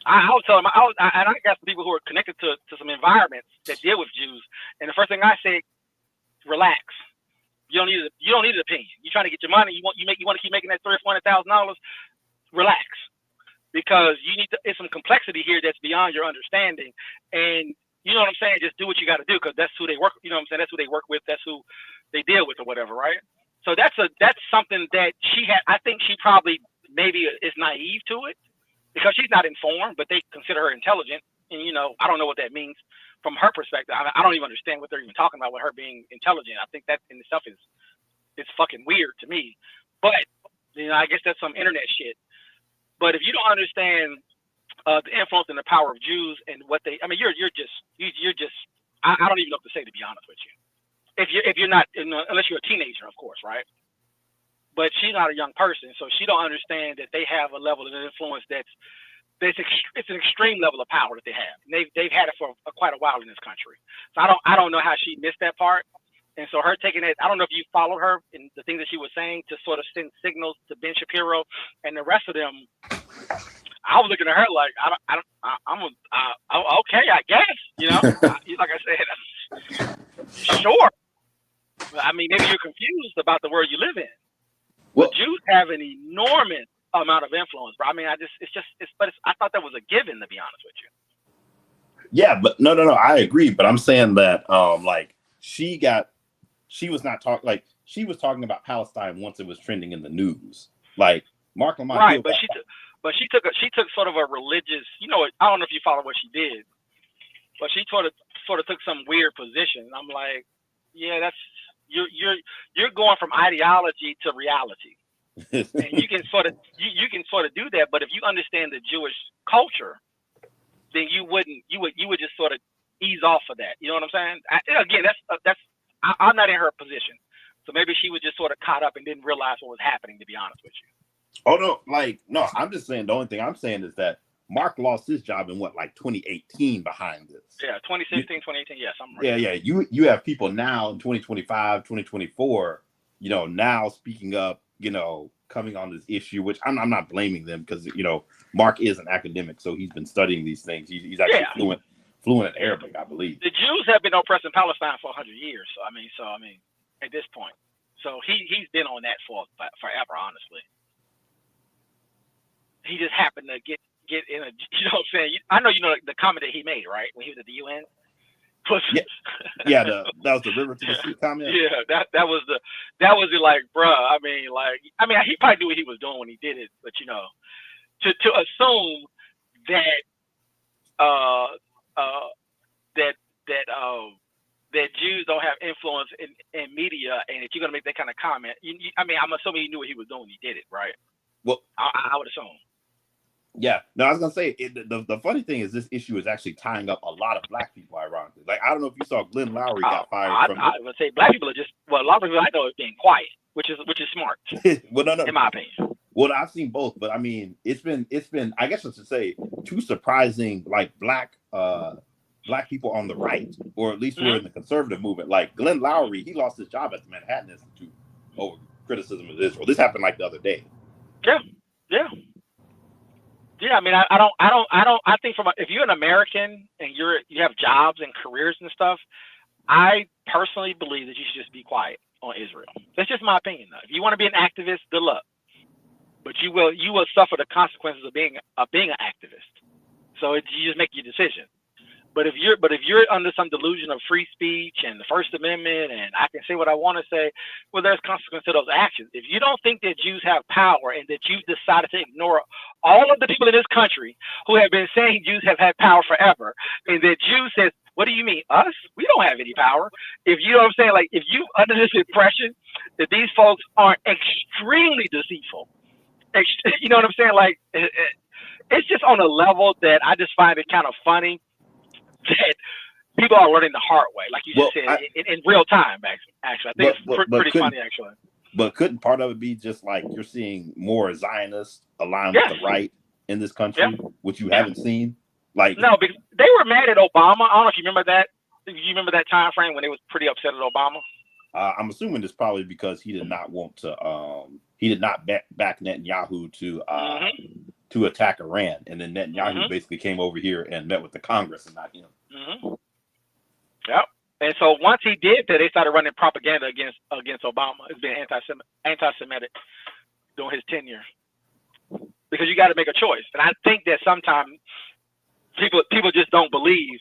I was telling them, and I got some people who are connected to some environments that deal with Jews, and the first thing I say, relax. You don't need an opinion. You're trying to get your money. You want to keep making that $300,000 or $400,000. Relax, because it's some complexity here that's beyond your understanding. And you know what I'm saying? Just do what you got to do, because that's who they work. You know what I'm saying? That's who they work with. That's who they deal with, or whatever, right? So that's something that she had. I think she probably maybe is naive to it, because she's not informed, but they consider her intelligent. And I don't know what that means from her perspective. I don't even understand what they're even talking about with her being intelligent. I think that in itself it's fucking weird to me. But I guess that's some internet shit. But if you don't understand the influence and the power of Jews and what they, I mean, you're just I don't even know what to say, to be honest with you. If you're not, unless you're a teenager, of course, right? But she's not a young person, so she don't understand that they have a level of influence it's an extreme level of power that they have. And they've had it for quite a while in this country. So I don't know how she missed that part. And so her taking it, I don't know if you followed her in the things that she was saying to sort of send signals to Ben Shapiro and the rest of them. I was looking at her like, I'm okay, I guess, like I said, sure. I mean, maybe you're confused about the world you live in. Well, Jews have an enormous amount of influence, bro. I mean, I thought that was a given, to be honest with you. Yeah, but no. I agree, but I'm saying that, she was not talking, like, she was talking about Palestine once it was trending in the news. Like, Mark Lamont. Right, but she took sort of a religious, I don't know if you follow what she did, but she sort of took some weird position. I'm like, yeah, that's you're going from ideology to reality. And you can sort of do that, but if you understand the Jewish culture, then you would just sort of ease off of that. You know what I'm saying? I'm not in her position, so maybe she was just sort of caught up and didn't realize what was happening, to be honest with you. Oh no, I'm just saying, the only thing I'm saying is that Mark lost his job in 2018 behind this. Yeah, 2016, 2018. Yes, I'm right. Yeah. You have people now in 2025, 2024, now speaking up, coming on this issue, which I'm not blaming them, because Mark is an academic, so he's been studying these things. He's actually fluent in Arabic, I believe. The Jews have been oppressed in Palestine for 100 years. So I mean, at this point, so he's been on that for forever. Honestly, he just happened to get in a. You know what I'm saying? I know the comment that he made, right, when he was at the UN. That was the River to the Sea comment. Yeah, that was the like, bruh. I mean, he probably knew what he was doing when he did it, but to assume that that Jews don't have influence in media, and that you're gonna make that kind of comment. I'm assuming he knew what he was doing when he did it, right? Well, I would assume. Yeah, no, I was gonna say the funny thing is this issue is actually tying up a lot of black people, ironically. Like, I don't know if you saw Glenn Lowry got fired. I would say black people are just, a lot of people I know are being quiet, which is smart. Well, no, in my opinion. Well, I've seen both, but I mean, it's been I guess I should say, two surprising black people on the right, or at least who are in the conservative movement. Like Glenn Lowry, he lost his job at the Manhattan Institute over criticism of Israel. This happened the other day. Yeah, I mean, I think if you're an American and you have jobs and careers and stuff, I personally believe that you should just be quiet on Israel. That's just my opinion, though. If you want to be an activist, good luck, but you will suffer the consequences of being an activist. So you just make your decision. But if you're under some delusion of free speech and the First Amendment and I can say what I want to say, well, there's consequence to those actions. If you don't think that Jews have power and that you've decided to ignore all of the people in this country who have been saying Jews have had power forever, and that Jews says, what do you mean, us? We don't have any power. If you know what I'm saying, like if you under this impression that these folks are extremely deceitful, you know what I'm saying? Like it's just on a level that I just find it kind of funny that people are learning the hard way, like you just said, in real time. Actually, I think it's pretty funny, actually. But couldn't part of it be just like you're seeing more Zionists align with the right, in this country, which you haven't seen. Like No, because they were mad at Obama. I don't know if you remember that. Do you remember that time frame when they was pretty upset at Obama? I'm assuming it's probably because he did not want to. He did not back Netanyahu to attack Iran, and then Netanyahu basically came over here and met with the Congress and not him. Yep. And so once he did that, they started running propaganda against Obama. It's been anti-Semitic during his tenure, because you got to make a choice. And I think that sometimes people just don't believe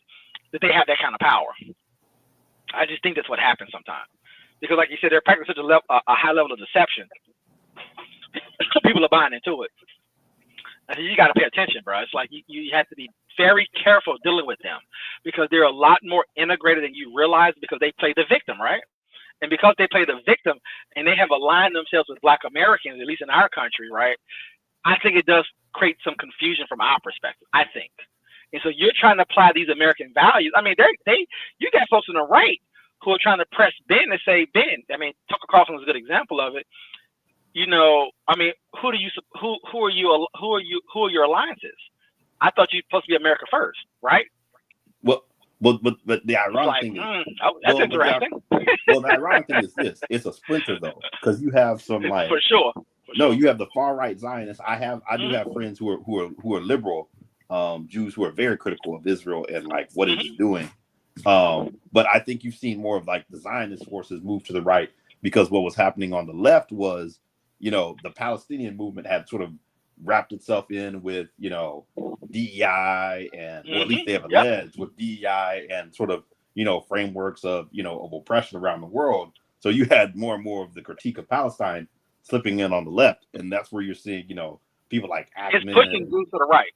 that they have that kind of power. I just think that's what happens sometimes, because like you said, they're practicing such a high level of deception. People are buying into it. And you got to pay attention, bro. It's like you have to be very careful dealing with them, because they're a lot more integrated than you realize, because they play the victim, right? And because they play the victim and they have aligned themselves with Black Americans, at least in our country, right? I think it does create some confusion from our perspective, I think. And so you're trying to apply these American values. I mean, you got folks on the right who are trying to press Ben and say, Ben, I mean, Tucker Carlson was a good example of it. You know, I mean, who are your alliances? I thought you're supposed to be America first, right? Well, but the ironic thing is, that's interesting. The ironic thing is this: it's a splinter though, because you have some like for sure. You have the far right Zionists. I do have friends who are liberal Jews who are very critical of Israel and like what it is doing. But I think you've seen more of like the Zionist forces move to the right, because what was happening on the left was, you know, the Palestinian movement had sort of wrapped itself in with, you know, DEI and, or at least they have alleged with DEI and sort of, you know, frameworks of, you know, of oppression around the world. So you had more and more of the critique of Palestine slipping in on the left. And that's where you're seeing, you know, people like Ackman. It's pushing groups to the right.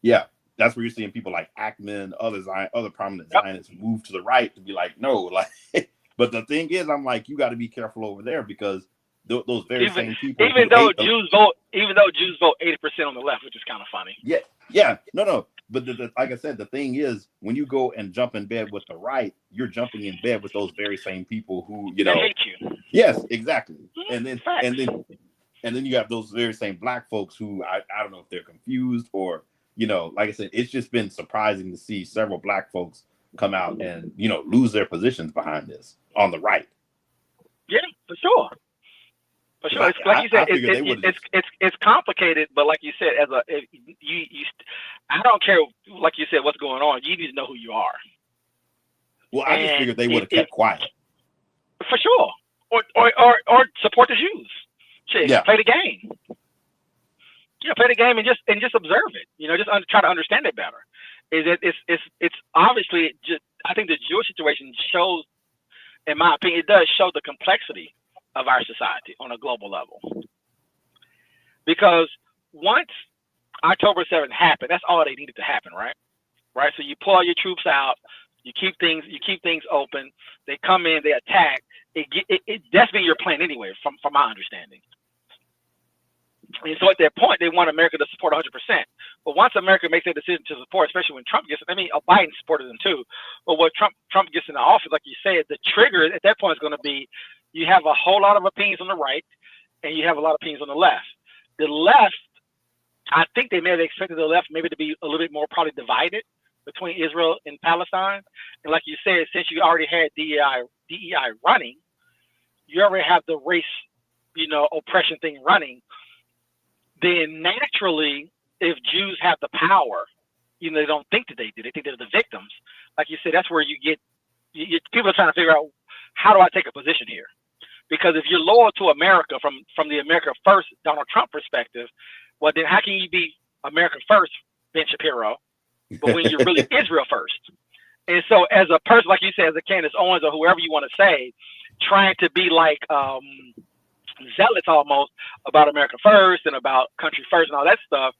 Yeah. That's where you're seeing people like Ackman, other prominent Zionists move to the right to be like, no, like, but the thing is, I'm like, you got to be careful over there, because those very same people. Even though Jews vote 80% on the left, which is kind of funny. Yeah, no. But like I said, the thing is, when you go and jump in bed with the right, you're jumping in bed with those very same people who, you know, they hate you. Yes, exactly. And then you have those very same Black folks who I don't know if they're confused or, you know, like I said, it's just been surprising to see several Black folks come out and, you know, lose their positions behind this on the right. Yeah, for sure. For sure, it's, like you said, it's complicated. But like you said, I don't care. Like you said, what's going on? You need to know who you are. Well, I just figured they would have kept quiet. For sure, or support the Jews. Shit, play the game. Yeah, play the game and just observe it. You know, just try to understand it better. It's obviously just. I think the Jewish situation shows, in my opinion, it does show the complexity of our society on a global level. Because once October 7th happened, that's all they needed to happen, right? Right. So you pull all your troops out, you keep things open. They come in, they attack. That's been your plan anyway, from my understanding. And so at that point, they want America to support 100%. But once America makes that decision to support, especially when Trump gets, Biden supported them too. But when Trump gets in the office, like you said, the trigger at that point is going to be, you have a whole lot of opinions on the right, and you have a lot of opinions on the left. The left, I think they may have expected the left maybe to be a little bit more probably divided between Israel and Palestine. And like you said, since you already had DEI running, you already have the race, oppression thing running. Then naturally, if Jews have the power, they don't think that they do. They think they're the victims. Like you said, that's where you get people are trying to figure out, how do I take a position here? Because if you're loyal to America from the America First Donald Trump perspective, well, then how can you be America First, Ben Shapiro, but when you're really Israel First? And so as a person, like you said, as a Candace Owens or whoever you want to say, trying to be like zealots almost about America First and about country first and all that stuff,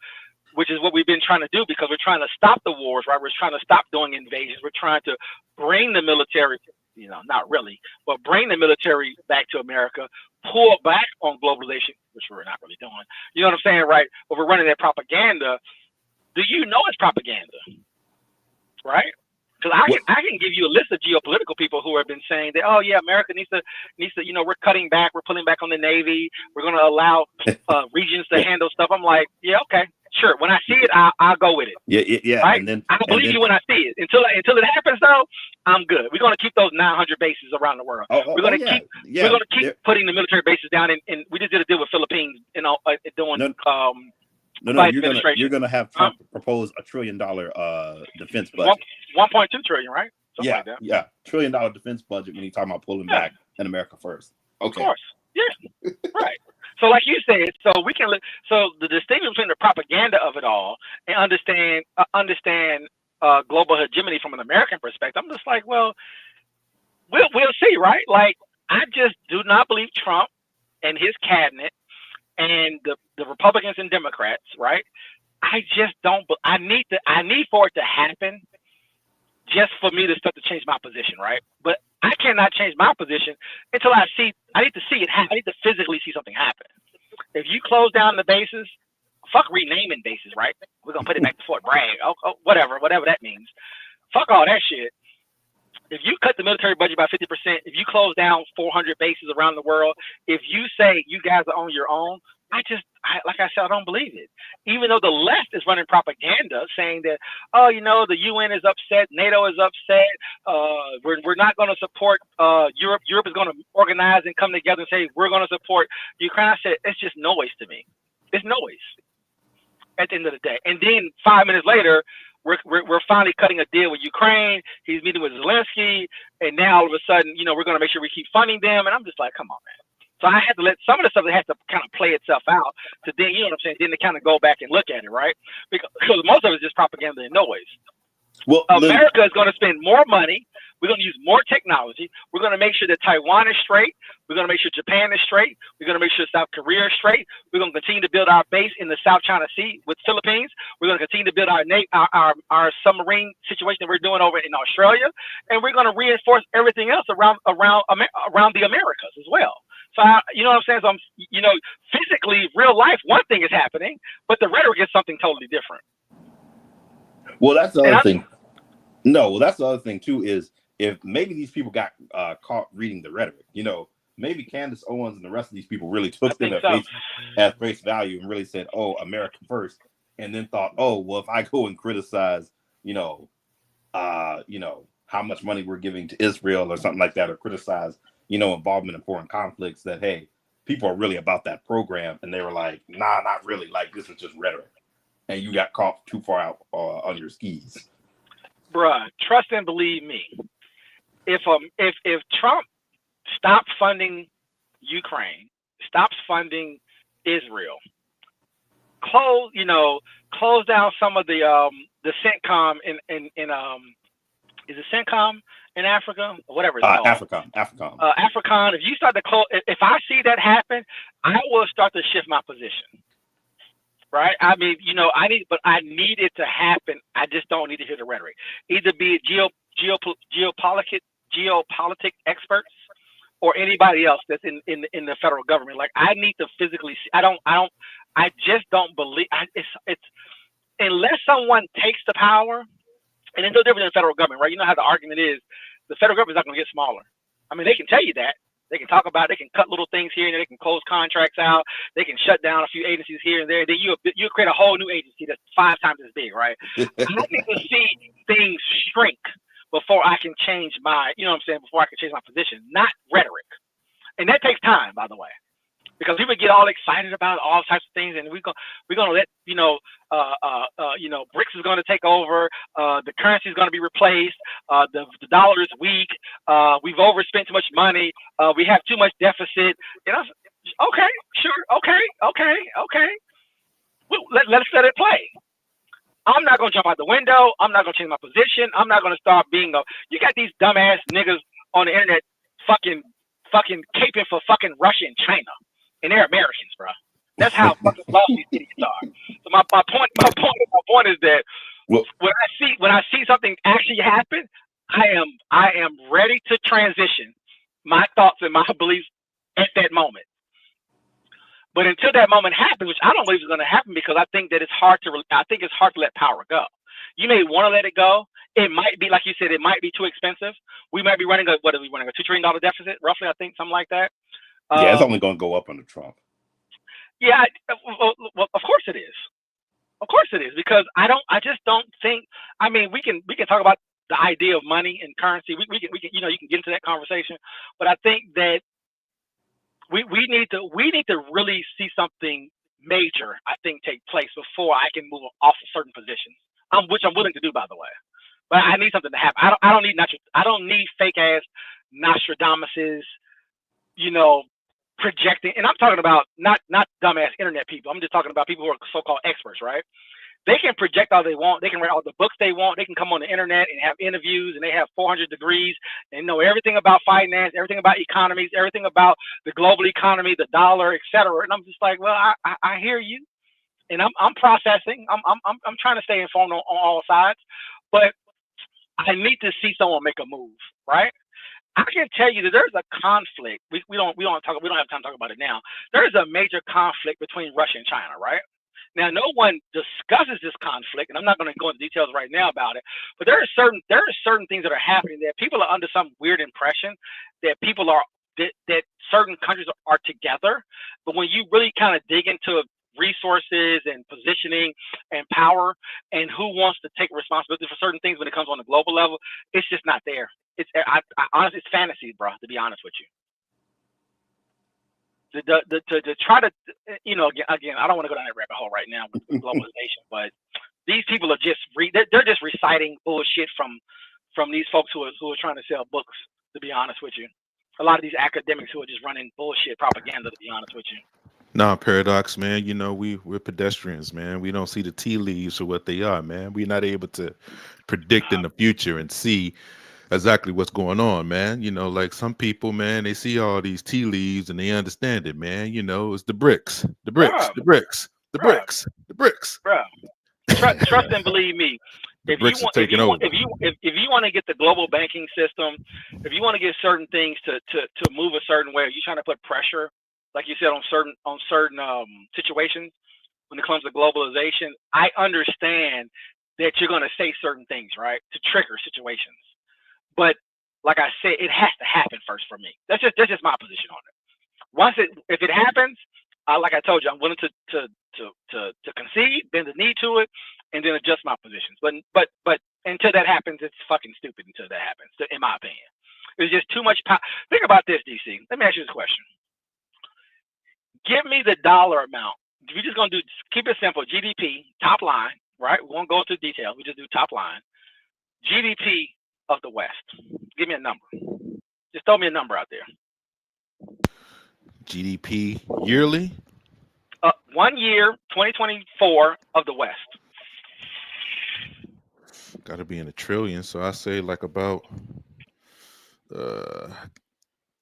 which is what we've been trying to do, because we're trying to stop the wars, right? We're trying to stop doing invasions. We're trying to bring the military, not really, but bring the military back to America, pull back on globalization, which we're not really doing. You know what I'm saying, right? But we're running that propaganda. Do you know it's propaganda, right? Because I can give you a list of geopolitical people who have been saying that, oh yeah, America needs to, we're cutting back, we're pulling back on the Navy, we're going to allow regions to handle stuff. I'm like, yeah, okay, Sure. When I see it, I'll go with it. Yeah. Right? And then I believe you when I see it. Until it happens, though, I'm good. We're gonna keep those 900 bases around the world. We're gonna keep putting the military bases down. And we just did a deal with Philippines, doing You're gonna have Trump propose $1 trillion defense budget. 1.2 trillion, right? Something like that. Yeah, $1 trillion defense budget when you talking about pulling back in America first. Okay. Of course. Yeah. Right. So, like you said, so we can. So the distinction between the propaganda of it all and understand global hegemony from an American perspective. I'm just like, well, we'll see, right? Like, I just do not believe Trump and his cabinet and the Republicans and Democrats, right? I just don't. I need for it to happen, just for me to start to change my position, right? But I cannot change my position until I need to see it happen. I need to physically see something happen. If you close down the bases, fuck renaming bases, right? We're gonna put it back to Fort Bragg. Whatever that means. Fuck all that shit. If you cut the military budget by 50%, if you close down 400 bases around the world, if you say you guys are on your own, like I said, I don't believe it. Even though the left is running propaganda saying that, the UN is upset, NATO is upset, we're not going to support Europe. Europe is going to organize and come together and say we're going to support Ukraine. I said it's just noise to me. It's noise at the end of the day. And then 5 minutes later, we're finally cutting a deal with Ukraine. He's meeting with Zelensky, and now all of a sudden, we're going to make sure we keep funding them. And I'm just like, come on, man. So I had to let some of the stuff that has to kind of play itself out to then, you know what I'm saying, then to kind of go back and look at it, right? Because most of it is just propaganda and noise. Well, America is going to spend more money. We're going to use more technology. We're going to make sure that Taiwan is straight. We're going to make sure Japan is straight. We're going to make sure South Korea is straight. We're going to continue to build our base in the South China Sea with Philippines. We're going to continue to build our submarine situation that we're doing over in Australia, and we're going to reinforce everything else around the Americas as well. So you know what I'm saying? So physically, real life, one thing is happening, but the rhetoric is something totally different. Well, that's the other thing. No, that's the other thing too. Is if maybe these people got caught reading the rhetoric, maybe Candace Owens and the rest of these people really took them at face value and really said, "Oh, America first," and then thought, "Oh, well, if I go and criticize, how much money we're giving to Israel or something like that, or criticize, involvement in foreign conflicts, that hey, people are really about that program," and they were like, "Nah, not really. Like this is just rhetoric," and you got caught too far out on your skis. Bruh, trust and believe me. If Trump stops funding Ukraine, stops funding Israel, close down some of the CENTCOM in is it CENTCOM in Africa or whatever it's called? AFRICOM. If you start to close, if I see that happen, I will start to shift my position. Right? I mean, I need it to happen. I just don't need to hear the rhetoric. Either be it geopolitics experts or anybody else that's in the federal government. Like, I need to physically see. I just don't believe it's unless someone takes the power, and it's no different than the federal government, right? You know how the argument is, the federal government is not going to get smaller. I mean, they can tell you that. They can talk about it. They can cut little things here and there. They can close contracts out. They can shut down a few agencies here and there. Then you create a whole new agency that's 5 times as big, right? I need to see things shrink before I can change before I can change my position, not rhetoric. And that takes time, by the way, because people get all excited about all types of things, and we're gonna let BRICS is going to take over. The currency is going to be replaced. The dollar is weak. We've overspent too much money. We have too much deficit. Okay, sure. Okay. Well, let's let it play. I'm not going to jump out the window. I'm not going to change my position. I'm not going to start being you got these dumbass niggas on the internet fucking caping for fucking Russia and China, and they're Americans, bro. That's how fucking lost these idiots are. So my point is that when I see something actually happen, I am ready to transition my thoughts and my beliefs at that moment. But until that moment happens, which I don't believe is going to happen, because I think it's hard to let power go. You may want to let it go. It might be, like you said, it might be too expensive. We might be running a $2 trillion deficit, roughly, I think, something like that. Yeah, it's only going to go up under Trump. Yeah, well, of course it is. Of course it is, because I just don't think. I mean, we can talk about the idea of money and currency. We can you can get into that conversation, but I think that we need to really see something major, I think, take place before I can move off of certain positions. Which I'm willing to do, by the way. But I need something to happen. I don't need fake ass Nostradamuses, projecting. And I'm talking about not dumbass internet people. I'm just talking about people who are so-called experts, right? They can project all they want. They can write all the books they want. They can come on the internet and have interviews, and they have 400 degrees and know everything about finance, everything about economies, everything about the global economy, the dollar, etc. And I'm just like, well, I hear you, and I'm processing. I'm trying to stay informed on all sides, but I need to see someone make a move, right? I can tell you that there's a conflict. We don't have time to talk about it now. There is a major conflict between Russia and China, right? Now, no one discusses this conflict, and I'm not going to go into details right now about it. But there are certain things that are happening there. People are under some weird impression that that certain countries are together. But when you really kind of dig into resources and positioning and power and who wants to take responsibility for certain things when it comes on the global level, it's just not there. Honestly, it's fantasy, bro, to be honest with you. To try to, again, I don't want to go down that rabbit hole right now with globalization, but these people are just they're just reciting bullshit from these folks who are trying to sell books, to be honest with you. A lot of these academics who are just running bullshit propaganda, to be honest with you. Nah, Paradox, man, we're pedestrians, man. We don't see the tea leaves for what they are, man. We're not able to predict in the future and see exactly what's going on, man. Like some people, man, they see all these tea leaves and they understand it, man. It's the bricks, the bricks, the bricks, the bricks, the bricks. Bro, trust and believe me. If you want to get the global banking system, if you want to get certain things to move a certain way, you're trying to put pressure, like you said, on certain situations when it comes to globalization. I understand that you're going to say certain things, right, to trigger situations. But like I said, it has to happen first for me. That's just my position on it. If it happens, like I told you, I'm willing to concede, bend the knee to it, and then adjust my positions. But until that happens, it's fucking stupid. Until that happens, in my opinion, there's just too much power. Think about this, DC. Let me ask you this question. Give me the dollar amount. We're just gonna keep it simple. GDP, top line, right? We won't go into detail. We just do top line. GDP of the West. Give me a number. Just throw me a number out there. GDP yearly? 1 year, 2024 of the West. Got to be in the trillion. So I say like about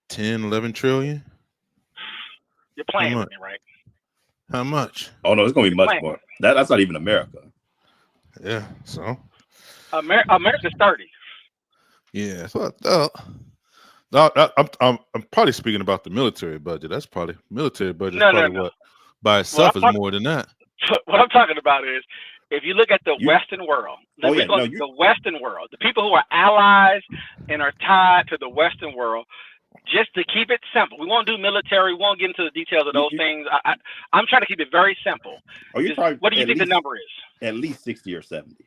10, 11 trillion. You're playing with me, right? How much? Oh no, it's gonna be much more. That's not even America. Yeah. So America's 30. Yeah, so I'm probably speaking about the military budget. That's probably military budget. What by itself is more than that. What I'm talking about is if you look at the Western world, the Western world, the people who are allies and are tied to the Western world. Just to keep it simple, we won't do military. We won't get into the details of those things. I'm trying to keep it very simple. What do you think the number is? At least 60 or 70.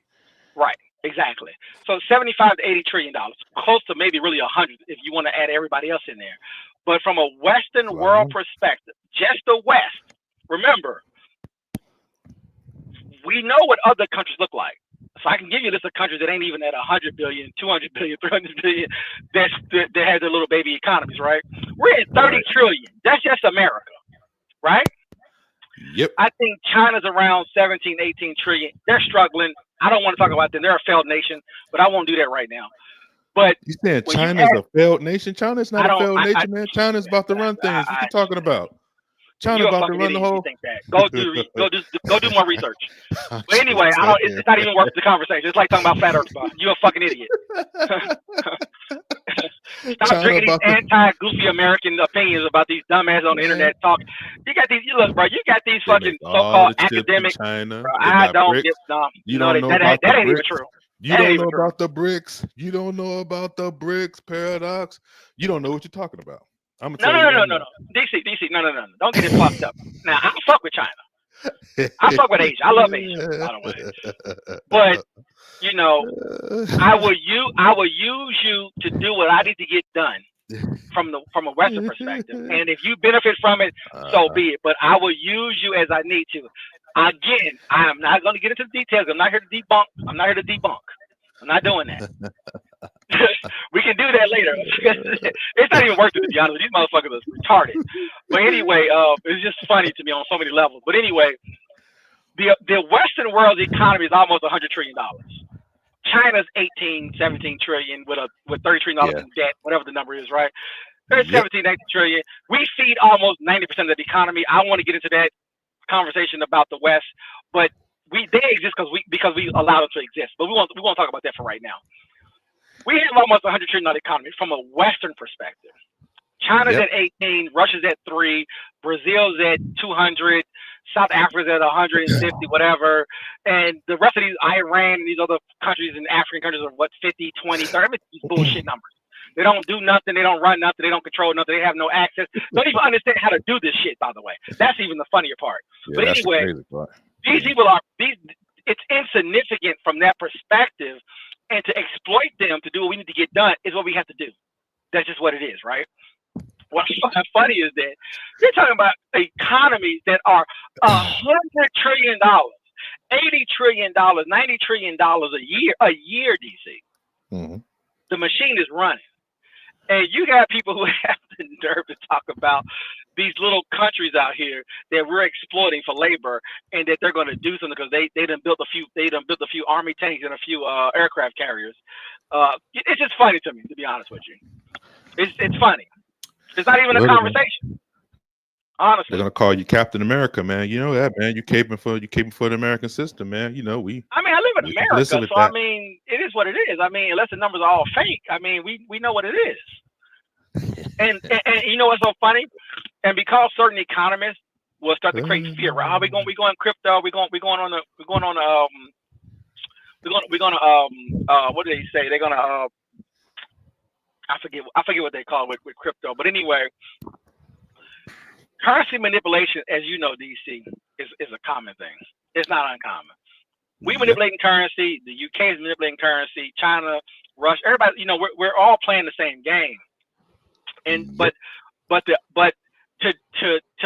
Right. Exactly. So 75 to 80 trillion dollars, close to maybe really 100 if you want to add everybody else in there. But from a Western world perspective, just the West, remember, we know what other countries look like. So I can give you a list of countries that ain't even at 100 billion, 200 billion, 300 billion that have their little baby economies, right? We're at 30 trillion. That's just America, right? Yep. I think China's around 17, 18 trillion. They're struggling. I don't want to talk about them. They're a failed nation, but I won't do that right now. But you saying China's a failed nation? China's not a failed nation, man. China's about to run things. What you talking about? China's about to run the whole. Think that. Go do more research. But anyway, it's not even worth the conversation. It's like talking about flat Earth. You're a fucking idiot. Stop drinking these anti-goofy American opinions about these dumbasses on the internet talking. You got these. Look, bro. You got these fucking so-called academics. China. Bro, I don't give dumb. That ain't even true. You don't know about the bricks. You don't know about the bricks paradox. You don't know what you're talking about. I'm gonna tell you. No. DC, no. Don't get it fucked up. Now I fuck with China. I fuck with Asia. I love Asia, by the way. But you know, I will use you to do what I need to get done from a Western perspective. And if you benefit from it, so be it. But I will use you as I need to. Again, I am not going to get into the details. I'm not here to debunk. I'm not not doing that. We can do that later. It's not even worth it, to be honest. These motherfuckers are retarded. But anyway, it's just funny to me on so many levels. But anyway, the Western world's economy is almost $100 trillion. China's 18, 17 trillion with $30 trillion in debt, whatever the number is, right? There's 17, 18 trillion. We feed almost 90% of the economy. I want to get into that conversation about the West, but they exist because we allow them to exist. But we won't talk about that for right now. We have almost $100 trillion economy from a Western perspective. China's at 18, Russia's at 3, Brazil's at 200, South Africa's at 150, whatever, and the rest of these Iran and these other countries and African countries are what 50, 20, 30. These bullshit numbers. They don't do nothing. They don't run nothing. They don't control nothing. They have no access. Don't even understand how to do this shit. By the way, that's even the funnier part. But anyway, these people are these. It's insignificant from that perspective, and to exploit them to do what we need to get done is what we have to do. That's just what it is, right? What's funny is that you're talking about economies that are $100 trillion, $80 trillion, $90 trillion a year, DC. Mm-hmm. The machine is running. And you got people who have the nerve to talk about these little countries out here that we're exploiting for labor, and that they're going to do something because they done built a few army tanks and a few aircraft carriers. It's just funny to me, to be honest with you. It's funny. It's not even a conversation. Honestly, they're gonna call you Captain America, man. You know that, man. You caping for the American system, man. You know I live in America, so that. I mean, it is what it is. I mean, unless the numbers are all fake, I mean, we know what it is. and you know what's so funny? And because certain economists will start to create fear, right? We going crypto. We're going what do they say? They're gonna I forget what they call it with crypto, but anyway. Currency manipulation, as you know, DC, is a common thing. It's not uncommon. We manipulating currency. The UK is manipulating currency. China, Russia, everybody. We're all playing the same game. And but to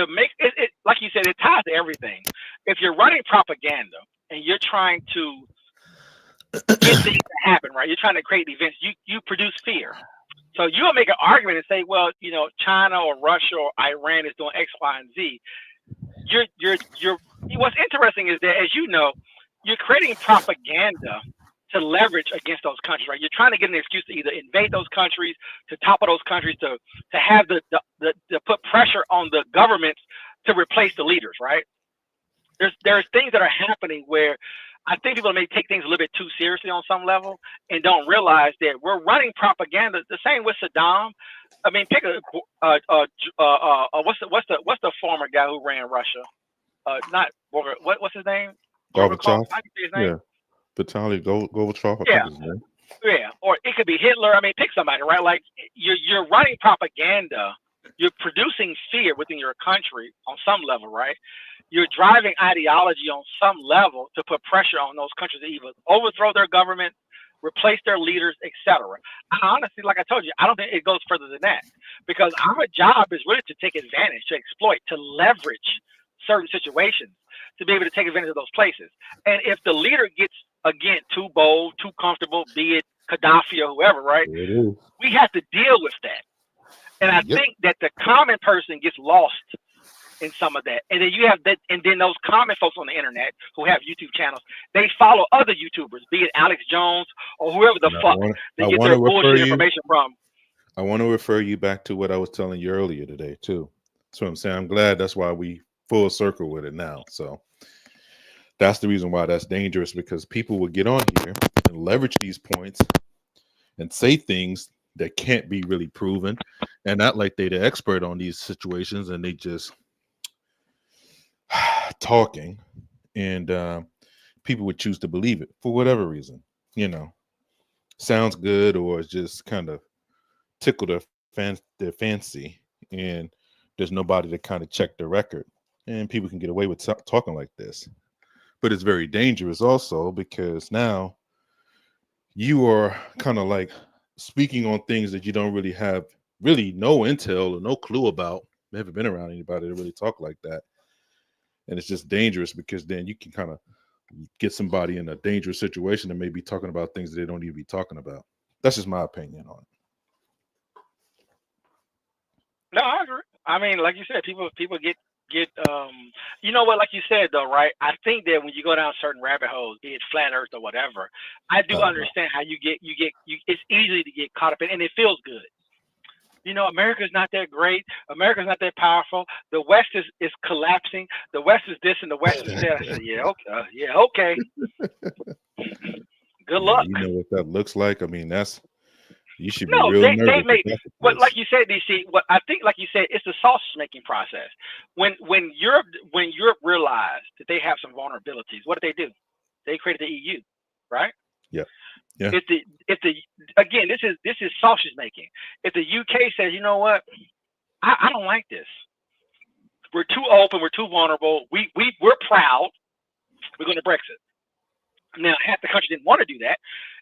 make it, like you said, it ties to everything. If you're running propaganda and you're trying to get things to happen, right? You're trying to create events. You produce fear. So you'll make an argument and say, well, China or Russia or Iran is doing X, Y, and Z. What's interesting is that, as you know, you're creating propaganda to leverage against those countries, right? You're trying to get an excuse to either invade those countries, to topple those countries, to have to put pressure on the governments to replace the leaders, right? There's things that are happening where I think people may take things a little bit too seriously on some level and don't realize that we're running propaganda. The same with Saddam. I mean, pick what's the former guy who ran Russia? What's his name? Gorbachev. How do you say his name? Yeah, Vitaly Gorbachev. Yeah. Yeah, or it could be Hitler. I mean, pick somebody, right? Like you're running propaganda. You're producing fear within your country on some level, right? You're driving ideology on some level to put pressure on those countries to either overthrow their government, replace their leaders, etc. Honestly, like I told you, I don't think it goes further than that, because our job is really to take advantage, to exploit, to leverage certain situations to be able to take advantage of those places. And if the leader gets, again, too bold, too comfortable, be it Gaddafi or whoever, right? We have to deal with that. And I think that the common person gets lost in some of that. And then you have that, and then those common folks on the internet who have YouTube channels, they follow other YouTubers, be it Alex Jones or whoever the fuck they get their bullshit information from. I want to refer you back to what I was telling you earlier today, too. That's what I'm saying. I'm glad that's why we full circle with it now. So that's the reason why that's dangerous, because people will get on here and leverage these points and say things that can't be really proven, and not like they're the expert on these situations, and they just talking, and people would choose to believe it for whatever reason. Sounds good, or it's just kind of tickle their fancy, and there's nobody to kind of check the record. and people can get away with talking like this. But it's very dangerous also, because now you are kind of like speaking on things that you don't really have no intel or no clue about. You haven't been around anybody to really talk like that. And it's just dangerous, because then you can kind of get somebody in a dangerous situation and maybe talking about things that they don't need to be talking about. That's just my opinion on it. No, I agree. I mean, like you said, people get you know what, like you said though, right? I think that when you go down certain rabbit holes, be it flat earth or whatever, I do understand how it's easy to get caught up in, and it feels good. You know, America's not that great. America's not that powerful. The West is collapsing. The West is this and the West is that. I said, yeah, okay. Good luck. You know what that looks like? I mean, you should be No, real they nervous. make what, like you said, DC. What I think, like you said, it's the sausage making process. When Europe realized that they have some vulnerabilities, what did they do? They created the EU, right? Yeah. Yeah. Again, this is sausage making. If the UK says, you know what, I don't like this. We're too open. We're too vulnerable. We're proud. We're going to Brexit. Now, half the country didn't want to do that,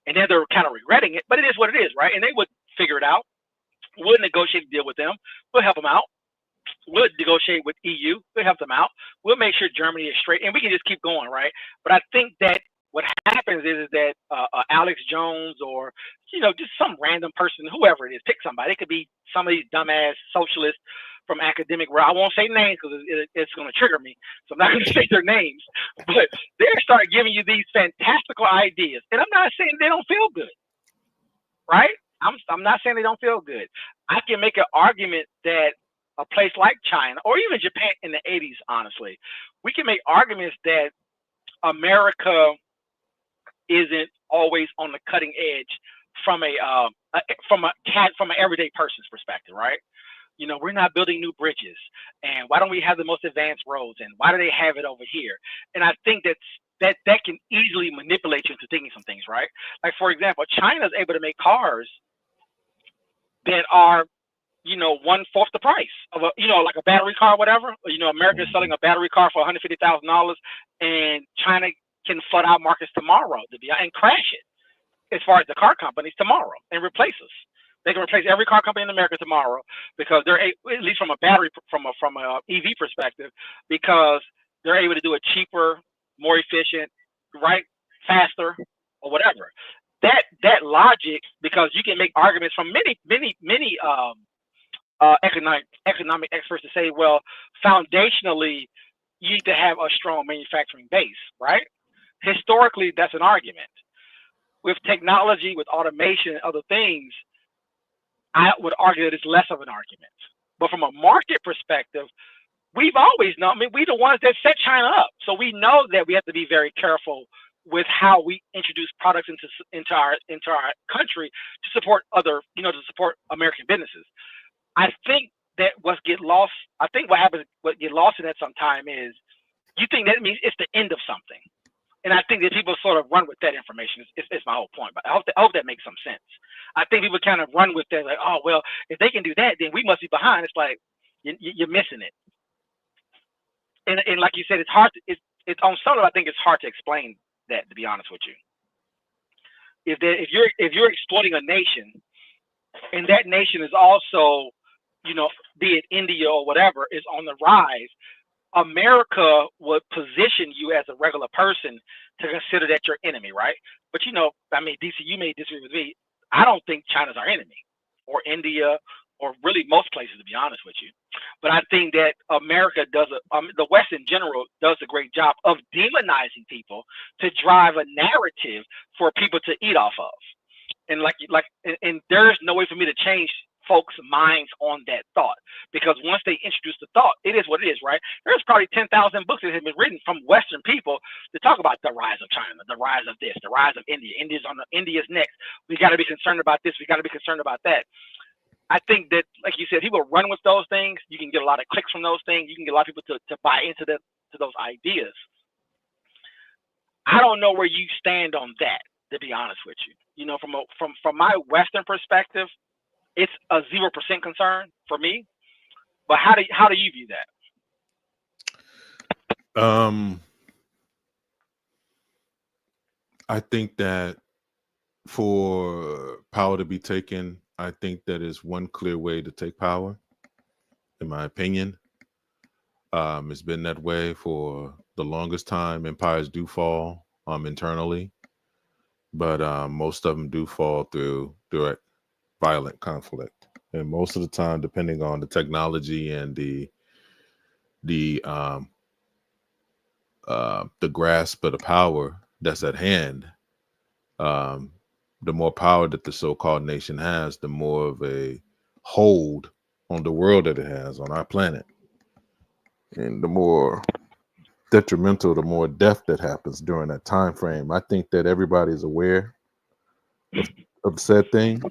and then they're kind of regretting it. But it is what it is, right? And they would figure it out. We'll negotiate a deal with them. We'll help them out. We'll negotiate with EU. We'll help them out. We'll make sure Germany is straight, and we can just keep going, right? But I think that what happens is that Alex Jones, or just some random person, whoever it is, pick somebody. It could be some of these dumbass socialists from academic where I won't say names because it's going to trigger me, so I'm not going to say their names. But they start giving you these fantastical ideas, and I'm not saying they don't feel good, right? I'm not saying they don't feel good. I can make an argument that a place like China or even Japan in the 80s, honestly, we can make arguments that America isn't always on the cutting edge from an everyday person's perspective, right? We're not building new bridges, and why don't we have the most advanced roads, and why do they have it over here? And I think that can easily manipulate you into thinking some things, right? Like, for example, China is able to make cars that are 1/4 the price of like a battery car or whatever. America is selling a battery car for $150,000, and China can flood out markets tomorrow and crash it as far as the car companies tomorrow and replace us. They can replace every car company in America tomorrow because they're at least from a battery, from a EV perspective, because they're able to do it cheaper, more efficient, right, faster, or whatever. That logic, because you can make arguments from many economic experts to say, well, foundationally, you need to have a strong manufacturing base, right? Historically, that's an argument. With technology, with automation and other things, I would argue that it's less of an argument. But from a market perspective, we've always known, we're the ones that set China up. So we know that we have to be very careful with how we introduce products into our country to support to support American businesses. I think that what get lost in that sometime is you think that means it's the end of something. And I think that people sort of run with that information. It's my whole point. But I hope that makes some sense. I think people kind of run with that, like, oh, well, if they can do that, then we must be behind. It's like you're missing it. And like you said, it's hard. It's on some level, I think it's hard to explain that, to be honest with you. If you're exploiting a nation, and that nation is also, be it India or whatever, is on the rise, America would position you as a regular person to consider that your enemy, right? But DC, you may disagree with me. I don't think China's our enemy, or India, or really most places, to be honest with you. But I think that America the West in general does a great job of demonizing people to drive a narrative for people to eat off of. And and there's no way for me to change folks' minds on that thought, because once they introduce the thought, it is what it is, right? There's probably 10,000 books that have been written from Western people to talk about the rise of China, the rise of this, the rise of India. India's next. We got to be concerned about this. We got to be concerned about that. I think that, like you said, people run with those things. You can get a lot of clicks from those things. You can get a lot of people to buy into those ideas. I don't know where you stand on that, to be honest with you. From my Western perspective, it's a 0% concern for me. But how do you view that? I think that for power to be taken, I think that is one clear way to take power, in my opinion. It's been that way for the longest time. Empires do fall internally, but most of them do fall through direct violent conflict. And most of the time, depending on the technology and the grasp of the power that's at hand, the more power that the so-called nation has, the more of a hold on the world that it has, on our planet. And the more detrimental, the more death that happens during that time frame. I think that everybody's aware of said thing.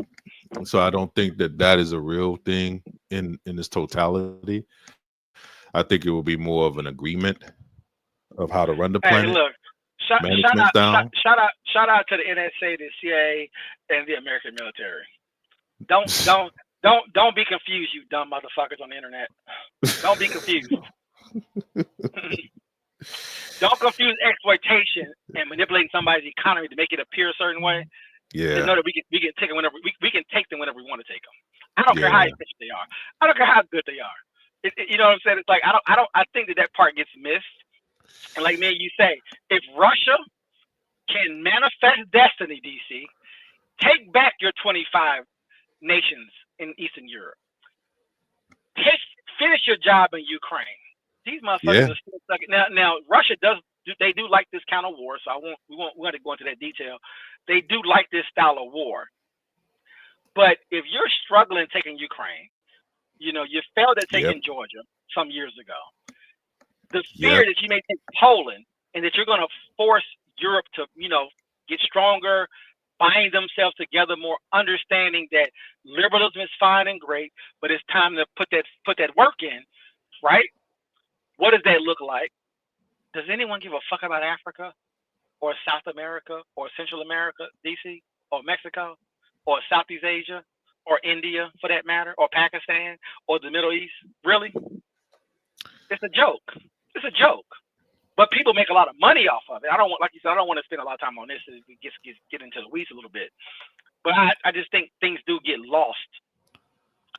So I don't think that that is a real thing in its totality. I think it will be more of an agreement of how to run the planet. Hey, look, shout out to the NSA, the CIA, and the American military. Don't be confused, you dumb motherfuckers on the internet. Don't be confused. Don't confuse exploitation and manipulating somebody's economy to make it appear a certain way. Yeah. To know that we can take them whenever we can take them whenever we want to take them. I don't care how efficient they are. I don't care how good they are. You know what I'm saying? It's like I think that part gets missed. And like me and you say, if Russia can manifest destiny, DC, take back your 25 nations in Eastern Europe. Finish your job in Ukraine. These motherfuckers are still stuck. Now Russia they do like this kind of war, so we won't go into that detail. They do like this style of war. But if you're struggling taking Ukraine, you failed at taking Georgia some years ago. The fear that you may take Poland and that you're going to force Europe to, get stronger, bind themselves together more, understanding that liberalism is fine and great, but it's time to put that work in, right? What does that look like? Does anyone give a fuck about Africa or South America or Central America, DC, or Mexico or Southeast Asia or India for that matter, or Pakistan or the Middle East? Really? It's a joke. It's a joke. But people make a lot of money off of it. I don't want to spend a lot of time on this as we get into the weeds a little bit. But I just think things do get lost.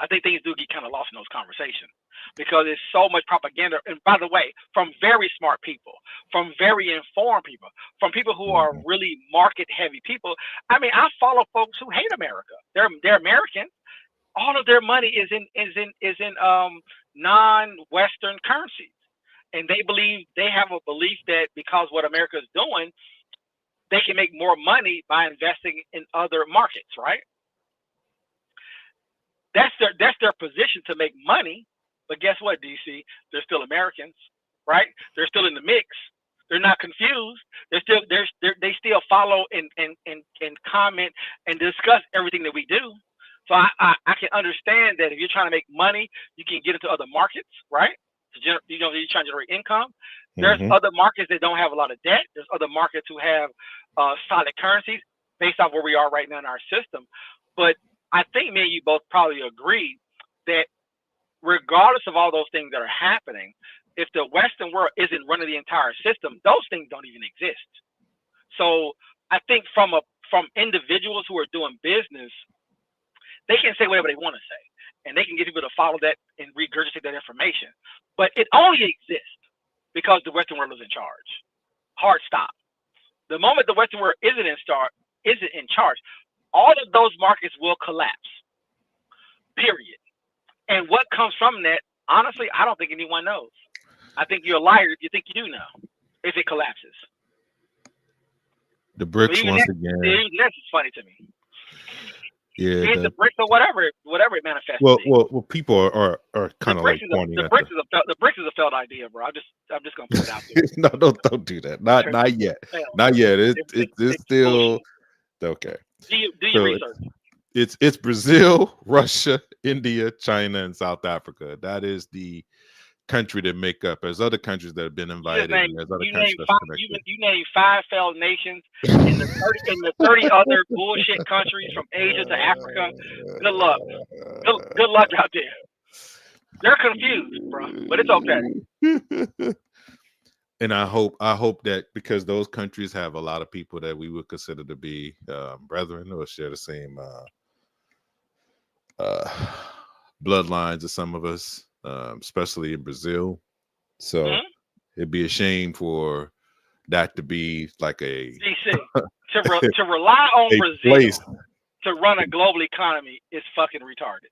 I think things do get kind of lost in those conversations because there's so much propaganda. And by the way, from very smart people, from very informed people, from people who are really market heavy people. I mean, I follow folks who hate America. They're American. All of their money is in non-Western currencies. And they have a belief that because what America is doing, they can make more money by investing in other markets, right? That's their position to make money. But guess what, DC? They're still Americans, right? They're still in the mix. They're not confused. They still follow and comment and discuss everything that we do. So I can understand that if you're trying to make money, you can get into other markets, right? You're trying to generate income. There's other markets that don't have a lot of debt. There's other markets who have solid currencies based off where we are right now in our system. But I think me and you both probably agree that regardless of all those things that are happening, if the Western world isn't running the entire system, those things don't even exist. So I think from individuals who are doing business, they can say whatever they want to say, and they can get people to follow that and regurgitate that information. But it only exists because the Western world is in charge. Hard stop. The moment the Western world isn't in charge, all of those markets will collapse. Period. And what comes from that, honestly, I don't think anyone knows. I think you're a liar if you think you do know if it collapses. The BRICS once again. That's funny to me. Yeah, the BRICS or whatever it manifests. Well, people are kind of like pointing the at BRICS is a failed idea, bro. I'm just gonna put it out there. No, don't do that. Not yet. Not yet. It's still okay. Do your research. It's Brazil, Russia, India, China, and South Africa. That is the country that make up. There's other countries that have been invited. You name 5 failed nations in the 30 other bullshit countries from Asia to Africa. Good luck. Good luck out there. They're confused, bro, but it's okay. And I hope that because those countries have a lot of people that we would consider to be brethren or share the same bloodlines as some of us, especially in Brazil. So it'd be a shame for that to be like a DC to rely on a Brazil place. to run a global economy is fucking retarded.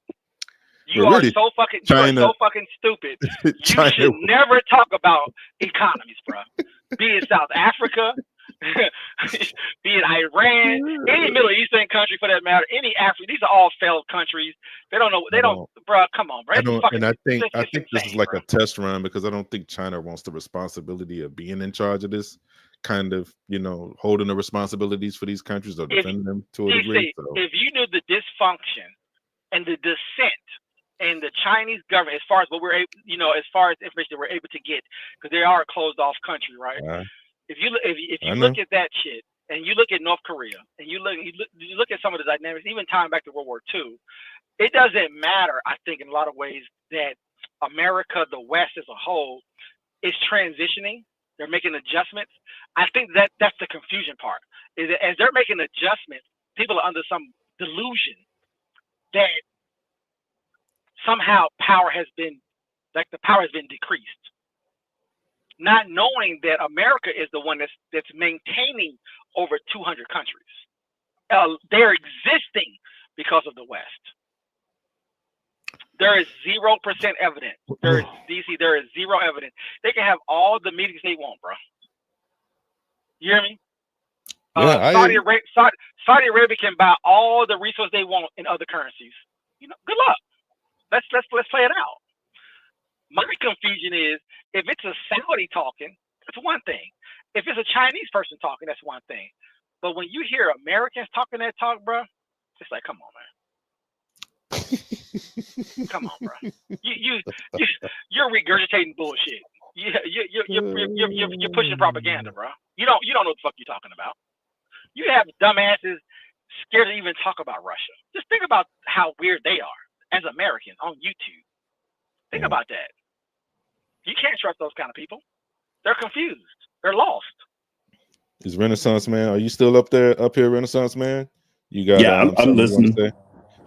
You Well, are really, so fucking China- you are so fucking stupid. You China- should never talk about economies, bro. Be it South Africa, be it Iran, any Middle Eastern country for that matter, any Africa. These are all failed countries. They don't know. They don't, bro. Come on, bro. I It's don't, fucking, and I it's think this is insane, like bro. a test run because I don't think China wants the responsibility of being in charge of this kind of, holding the responsibilities for these countries or defending them to a degree. So. If you knew the dysfunction and the dissent in the Chinese government, as far as what we're able, as far as information that we're able to get, because they are a closed off country, right? If you I look know. at that shit, and you look at North Korea, and you look at some of the dynamics, even tying back to World War II, it doesn't matter. I think in a lot of ways that America, the West as a whole, is transitioning. They're making adjustments. I think that's the confusion part. Is that as they're making adjustments, people are under some delusion that somehow the power has been decreased, not knowing that America is the one that's maintaining over 200 countries. They're existing because of the West. There is 0% evidence. There is DC. There is zero evidence. They can have all the meetings they want, bro. You hear me? Yeah, Saudi Arabia can buy all the resources they want in other currencies. Good luck. Let's play it out. My confusion is if it's a Saudi talking, that's one thing. If it's a Chinese person talking, that's one thing. But when you hear Americans talking that talk, bro, it's like, come on, man. Come on, bro. You're regurgitating bullshit. You're pushing propaganda, bro. You don't know what the fuck you're talking about. You have dumbasses scared to even talk about Russia. Just think about how weird they are as Americans on YouTube. Think about that. You can't trust those kind of people. They're confused. They're lost. Is Renaissance Man? Are you still up here, Renaissance Man? You got I'm something listening. You want to say?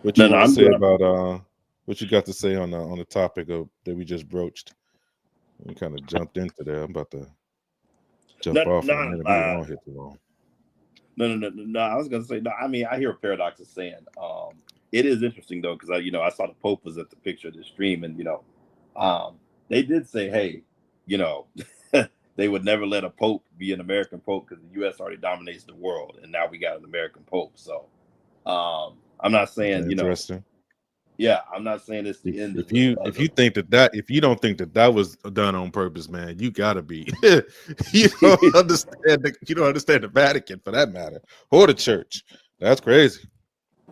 What you want to say about what you got to say on the topic that we just broached? We kind of jumped into there. I'm about to jump off in a minute. We won't hit too long. No. I was gonna say no. I mean, I hear what Paradox is saying. It is interesting though because I saw the Pope was at the picture of the stream, and they did say, hey, they would never let a Pope be an American Pope because the U.S. already dominates the world, and now we got an American Pope. So I'm not saying interesting. Yeah, I'm not saying it's the end. If you don't think that was done on purpose, man, you gotta be. You don't understand. You don't understand the Vatican for that matter, or the church. That's crazy.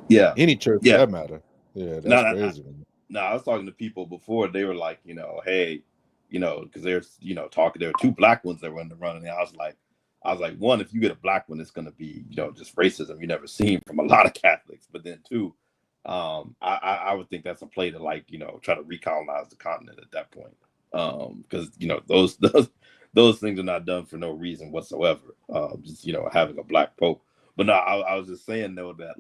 Yeah, any church for that matter. Yeah, that's crazy. No, I was talking to people before. They were like, hey, because there's, talking. There were two black ones that were in the running. And I was like, one, if you get a black one, it's gonna be, just racism you never seen from a lot of Catholics. But then two, I would think that's a play to try to recolonize the continent at that point. Because those things are not done for no reason whatsoever. Just having a black pope. But no, I was just saying though that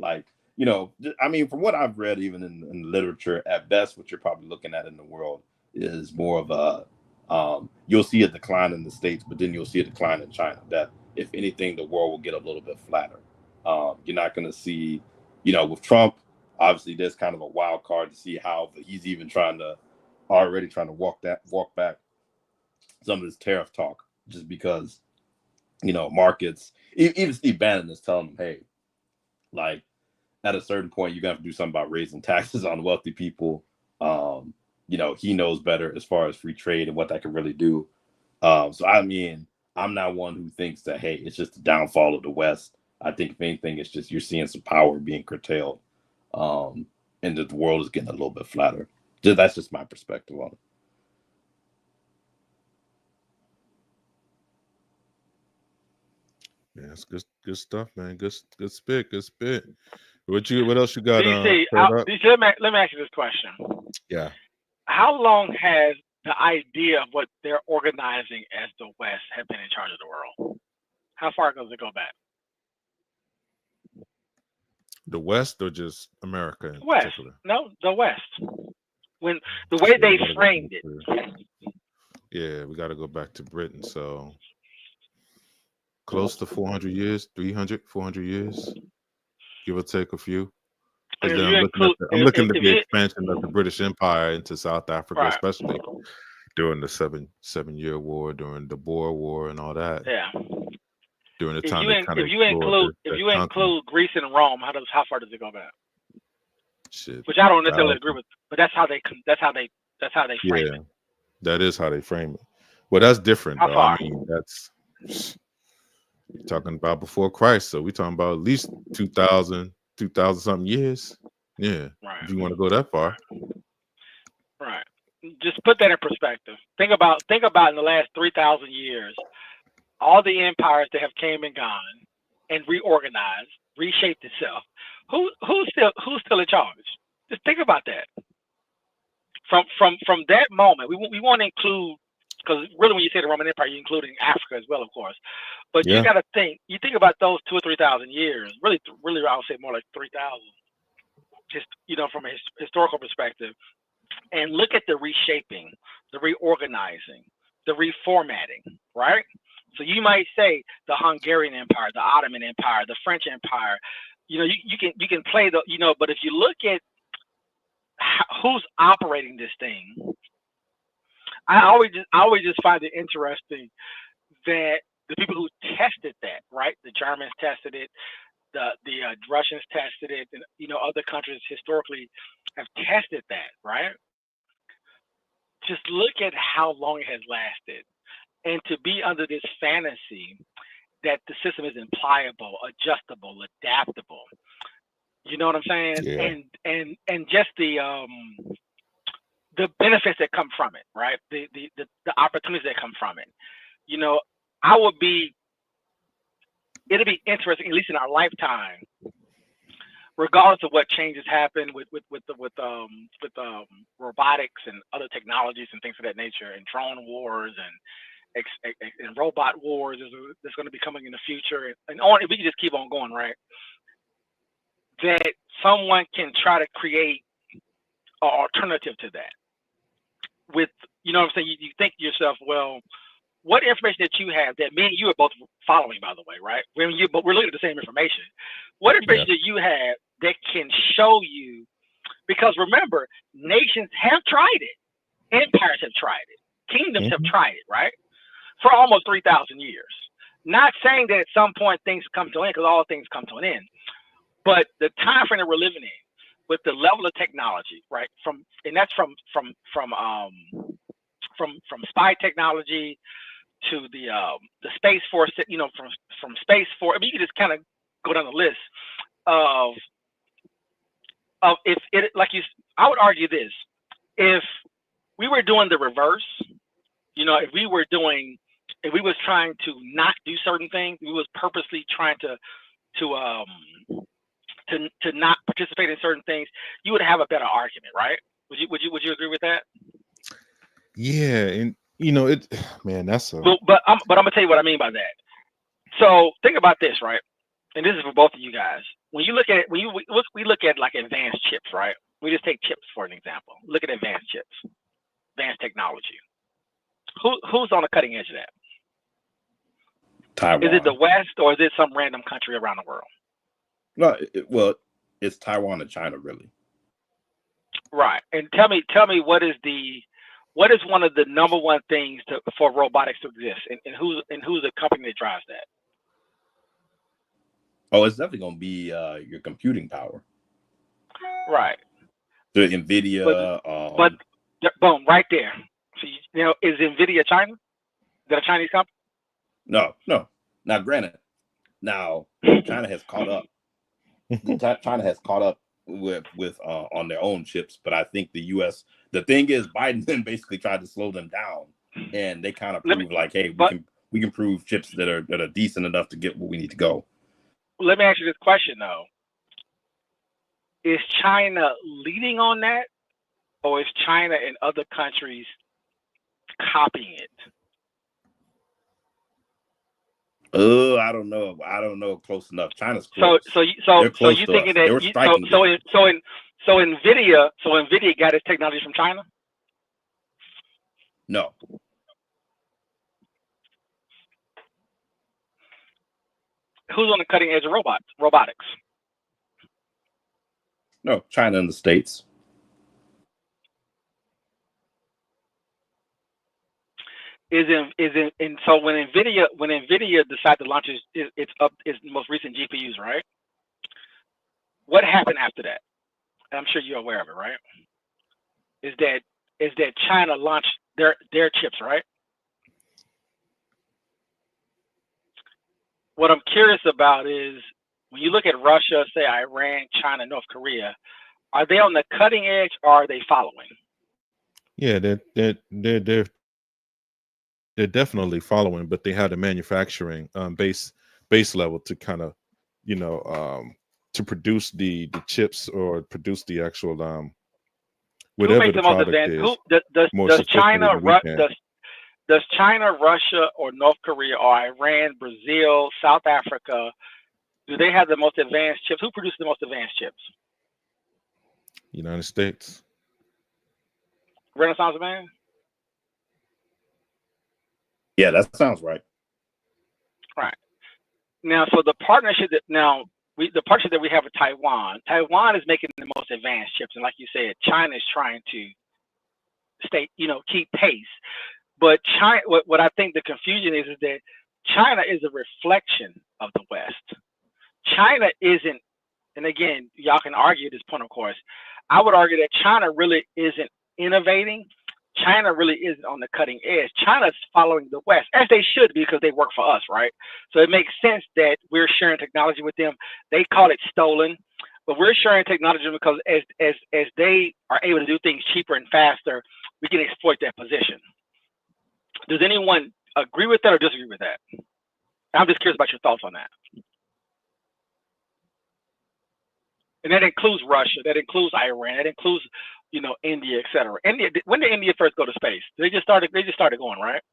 I mean, from what I've read, even in literature, at best, what you're probably looking at in the world is more of a you'll see a decline in the States, but then you'll see a decline in China. That if anything, the world will get a little bit flatter. You're not going to see, with Trump. Obviously, there's kind of a wild card to see how he's even already trying to walk back some of this tariff talk, just because, markets, even Steve Bannon is telling them, hey, at a certain point, you're going to have to do something about raising taxes on wealthy people. He knows better as far as free trade and what that can really do. So, I mean, I'm not one who thinks that, hey, it's just the downfall of the West. I think if anything, it's just you're seeing some power being curtailed. And that the world is getting a little bit flatter. That's just my perspective on it. Yeah, it's good stuff, man. Good spit. What else you got? DC, let me ask you this question. Yeah. How long has the idea of what they're organizing as the West have been in charge of the world? How far does it go back? The West or just America in West. particular? No, the West. When the way they we gotta go framed back it. to- Yeah, we got to go back to Britain. So close to 400 years, 300, 400 years, give or take a few. And Because if then you include, I'm looking at if the you, expansion of the British Empire into South Africa, right, especially during the seven-year war, during the Boer War, and all that. yeah. During the If time you they kind of if you include Greece and Rome, how far does it go back? Shit, Which I don't necessarily agree 1,000. with, but that's how they frame Yeah, it. that is how they frame it. Well, that's different, How though. far? I mean, that's you're talking about before Christ, so we're talking about at least 2,000 something years. Yeah, Right. if you want to go that far. Right. Just put that in perspective. Think about in the last 3,000 years, all the empires that have came and gone and reorganized, reshaped itself. Who's still in charge? Just think about that. From that moment, we want to include, because really when you say the Roman Empire, you're including Africa as well, of course. But Yeah. you got to think about those 2,000 or 3,000 years. Really, I would say more like 3,000. Just from a historical perspective, and look at the reshaping, the reorganizing, the reformatting, right? So you might say the Hungarian Empire, the Ottoman Empire, the French Empire. You can play the but if you look at who's operating this thing, I always just find it interesting that the people who tested that, right? The Germans tested it, the Russians tested it, and other countries historically have tested that, right? Just look at how long it has lasted, and to be under this fantasy that the system is pliable, adjustable, adaptable. You know what I'm saying? Yeah. And just the benefits that come from it, right? The opportunities that come from it. It'll be interesting, at least in our lifetime, regardless of what changes happen with robotics and other technologies and things of that nature, and drone wars and robot wars that's going to be coming in the future, and on. We can just keep on going, right? That someone can try to create an alternative to that. With what I'm saying, you think to yourself, well, what information that you have that me and you are both following, by the way, right? But we're looking at the same information. What information that you have that can show you? Because remember, nations have tried it, empires have tried it, kingdoms have tried it, right? For almost 3,000 years. Not saying that at some point things come to an end, because all things come to an end. But the time frame that we're living in, with the level of technology, right? That's from spy technology to the Space Force, from Space Force. I mean, you can just kind of go down the list of if it, I would argue this: if we were doing the reverse, if we was trying to not do certain things, we was purposely trying to not participate in certain things, you would have a better argument, right? Would you agree with that? Yeah, and it, man, that's a. But I'm gonna tell you what I mean by that. So think about this, right? And this is for both of you guys. When you look at we look at like advanced chips, right? We just take chips for an example. Look at advanced chips, advanced technology. Who's on the cutting edge of that? Taiwan. Is it the West or is it some random country around the world? No, well, it's Taiwan and China, really. Right. And tell me what is one of the number one things for robotics to exist, and who's the company that drives that? Oh, it's definitely going to be your computing power. Right. The NVIDIA. But boom, right there. So, is NVIDIA China? Is that a Chinese company? No. Now, granted, China has caught up. China has caught up with on their own chips, but I think the U.S. The thing is, Biden basically tried to slow them down, and they kind of proved hey, we can prove chips that are decent enough to get where we need to go. Let me ask you this question though: is China leading on that, or is China and other countries copying it. I don't know. I don't know close enough. China's close. So They're close you to thinking us. that They were striking. so Nvidia got its technology from China? No. Who's on the cutting edge of robotics? No, China and the States. So when Nvidia decided to launch its most recent GPUs, right? What happened after that? And I'm sure you're aware of it, right? Is that China launched their chips, right? What I'm curious about is when you look at Russia, say Iran, China, North Korea, are they on the cutting edge or are they following? Yeah, they're definitely following, but they have the manufacturing base level to kind of, to produce the chips or produce the actual whatever the product is. Does China, Russia, or North Korea, or Iran, Brazil, South Africa, do they have the most advanced chips? Who produces the most advanced chips? United States. Renaissance man? Yeah, that sounds right. Right. Now, so the partnership that we have with Taiwan is making the most advanced chips, and like you said, China is trying to keep pace. But China, what I think the confusion is that China is a reflection of the West. China isn't, and again, y'all can argue this point, of course. I would argue that China really isn't innovating. China really isn't on the cutting edge. China's following the West, as they should be, because they work for us, right? So it makes sense that we're sharing technology with them. They call it stolen, but we're sharing technology because as they are able to do things cheaper and faster, we can exploit that position. Does anyone agree with that or disagree with that? I'm just curious about your thoughts on that. And that includes Russia, that includes Iran, that includes, India, et cetera. When did India first go to space? They just started going, right?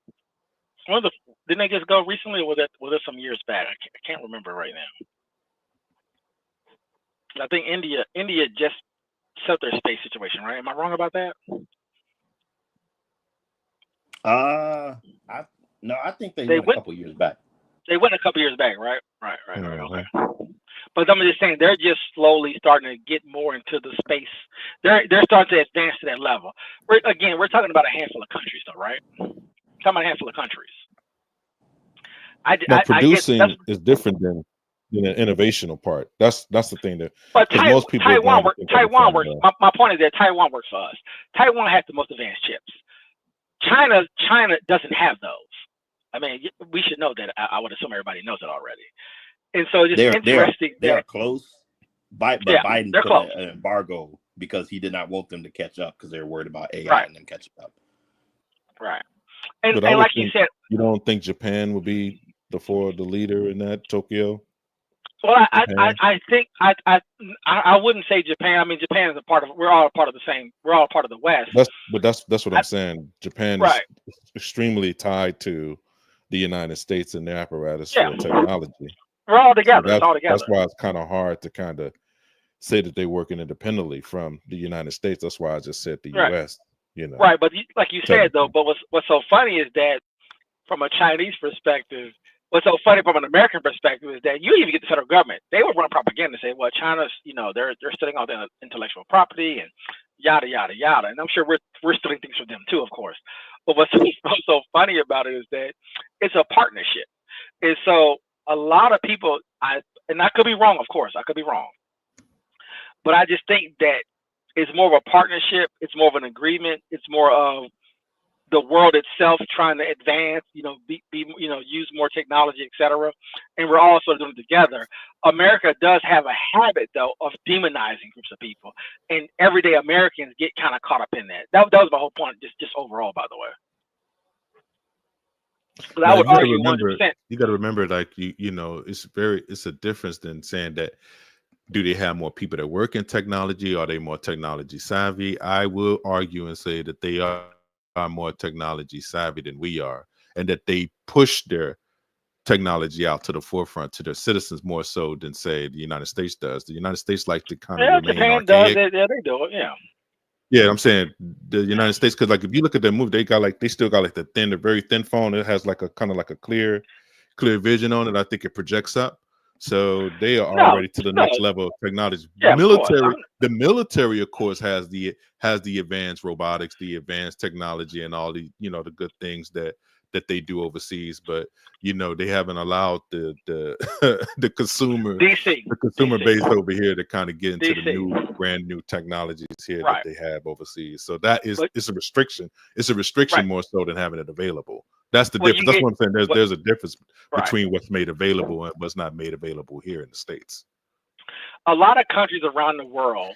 Didn't they just go recently, or was it some years back? I can't remember right now. I think India just set their space situation, right? Am I wrong about that? I think they went a couple years back. They went a couple years back, right? Right. Okay. But I'm just saying they're just slowly starting to get more into the space. They're starting to advance to that level. We're talking about a handful of countries, though, right? We're talking about a handful of countries. Producing is different than the innovational part. That's the thing that. But most people Taiwan works. My point is that Taiwan works for us. Taiwan has the most advanced chips. China doesn't have those. I mean, we should know that. I would assume everybody knows it already. And so it's just interesting. They are close. But Biden put an embargo because he did not want them to catch up because they were worried about AI and them catching up. Right. And like you said, you don't think Japan would be the leader in that, Tokyo? Well, I think I wouldn't say Japan. I mean, Japan is we're all a part of the same. We're all a part of the West. That's what I'm saying. Japan is extremely tied to the United States and their apparatus for technology. We're all together. It's all together. That's why it's kind of hard to kind of say that they're working independently from the United States. That's why I just said the U.S. Right, but like you said though, but what's so funny is that from a Chinese perspective. What's so funny from an American perspective is that you even get the federal government. They would run propaganda and say, well, China's, they're stealing all the intellectual property and yada, yada, yada. And I'm sure we're stealing things from them too, of course. But what's so funny about it is that it's a partnership. And so a lot of people, and I could be wrong, of course, I could be wrong. But I just think that it's more of a partnership. It's more of an agreement. It's more of the world itself trying to advance, use more technology, et cetera. And we're all sort of doing it together. America does have a habit, though, of demonizing groups of people. And everyday Americans get kind of caught up in that. That was my whole point, just overall, by the way. But I would argue 100%. You got to remember, like, it's a difference than saying that, do they have more people that work in technology? Are they more technology savvy? I will argue and say that they are are more technology savvy than we are, and that they push their technology out to the forefront to their citizens more so than say the United States does. The United States like to kind of remain Japan archaic. does it. Yeah, they do it. Yeah. Yeah, I'm saying the United States, because like if you look at their movie, they still got like the very thin phone. It has like a kind of like a clear vision on it. I think it projects up. So they are already to the next level of technology. Yeah, The military, of course, has the advanced robotics, the advanced technology, and all the the good things that they do overseas. But they haven't allowed the the consumer base over here to kind of get into the brand new technologies here that they have overseas. So it's a restriction. It's a restriction more so than having it available. That's the difference. That's what I'm saying. There's a difference between what's made available and what's not made available here in the States. A lot of countries around the world,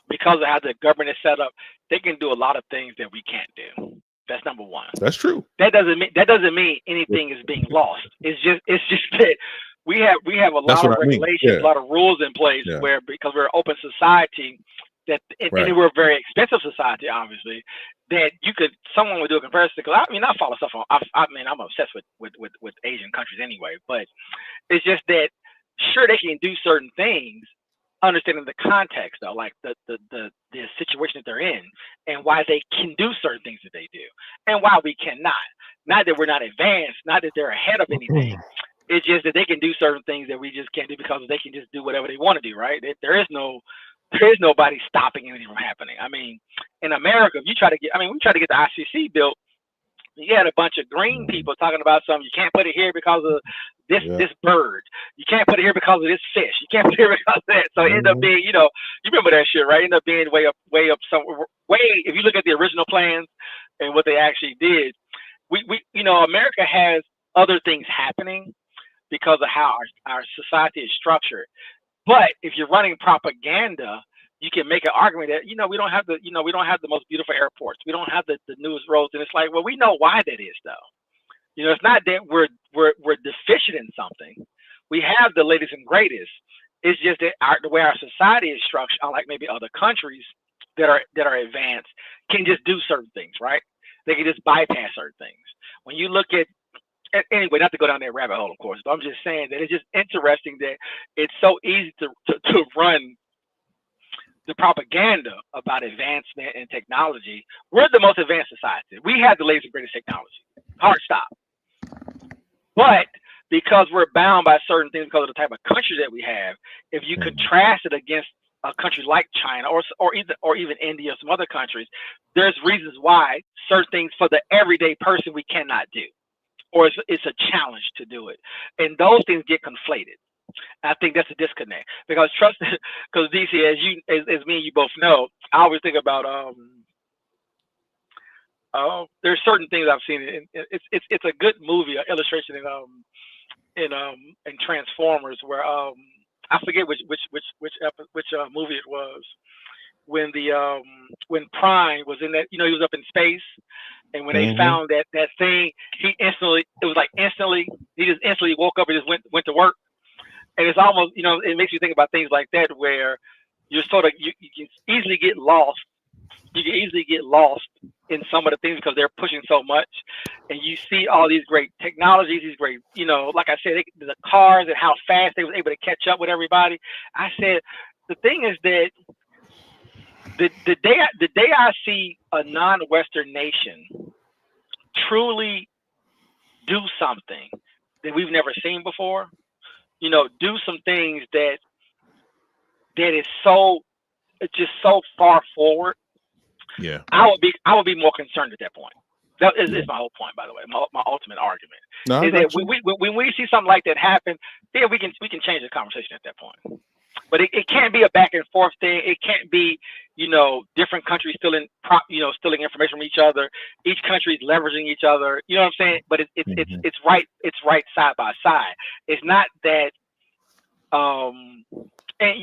because of how the government is set up, they can do a lot of things that we can't do. That's number one. That's true. That doesn't mean anything is being lost. It's just that we have a lot of regulations, a lot of rules in place where, because we're an open society, and we're a very expensive society, obviously, that someone would do a comparison. Because I follow stuff on. I'm obsessed with Asian countries anyway. But it's just that sure they can do certain things, understanding the context though, like the situation that they're in, and why they can do certain things that they do, and why we cannot. Not that we're not advanced, not that they're ahead of anything. It's just that they can do certain things that we just can't do because they can just do whatever they want to do, right? There is nobody stopping anything from happening. In America, if you try to get, we tried to get the ICC built. You had a bunch of green people talking about something. You can't put it here because of this bird. You can't put it here because of this fish. You can't put it here because of that. So it ended up being, you remember that shit, right? It ended up being way up somewhere. If you look at the original plans and what they actually did, we America has other things happening because of how our society is structured. But if you're running propaganda, you can make an argument that we don't have the most beautiful airports, we don't have the newest roads, and it's like, well, we know why that is though. It's not that we're deficient in something. We have the latest and greatest. It's just that the way our society is structured, unlike maybe other countries that are advanced, can just do certain things, right? They can just bypass certain things. When you look at anyway, not to go down that rabbit hole, of course, but I'm just saying that it's just interesting that it's so easy to run the propaganda about advancement and technology. We're the most advanced society. We have the latest and greatest technology. Hard stop. But because we're bound by certain things because of the type of country that we have, if you contrast it against a country like China or even India or some other countries, there's reasons why certain things for the everyday person we cannot do, or it's a challenge to do it, and those things get conflated. I think that's a disconnect because because DC, as me and you both know, I always think about there's certain things I've seen. It's a good movie, an illustration in Transformers where I forget which movie it was, when Prime was in that, he was up in space, and when they found that thing, he just instantly woke up and just went to work. And it's almost, it makes you think about things like that where you're sort of, you can easily get lost. You can easily get lost in some of the things because they're pushing so much. And you see all these great technologies, these great, like I said, the cars and how fast they were able to catch up with everybody. I said, the thing is that the day I see a non-Western nation truly do something that we've never seen before, do some things that is just so far forward. Yeah, I would be more concerned at that point. That is my whole point, by the way. My ultimate argument is that when we see something like that happen, then we can change the conversation at that point. But it can't be a back and forth thing. It can't be different countries stealing information from each other. Each country is leveraging each other. You know what I'm saying? But it's right side by side. It's not that and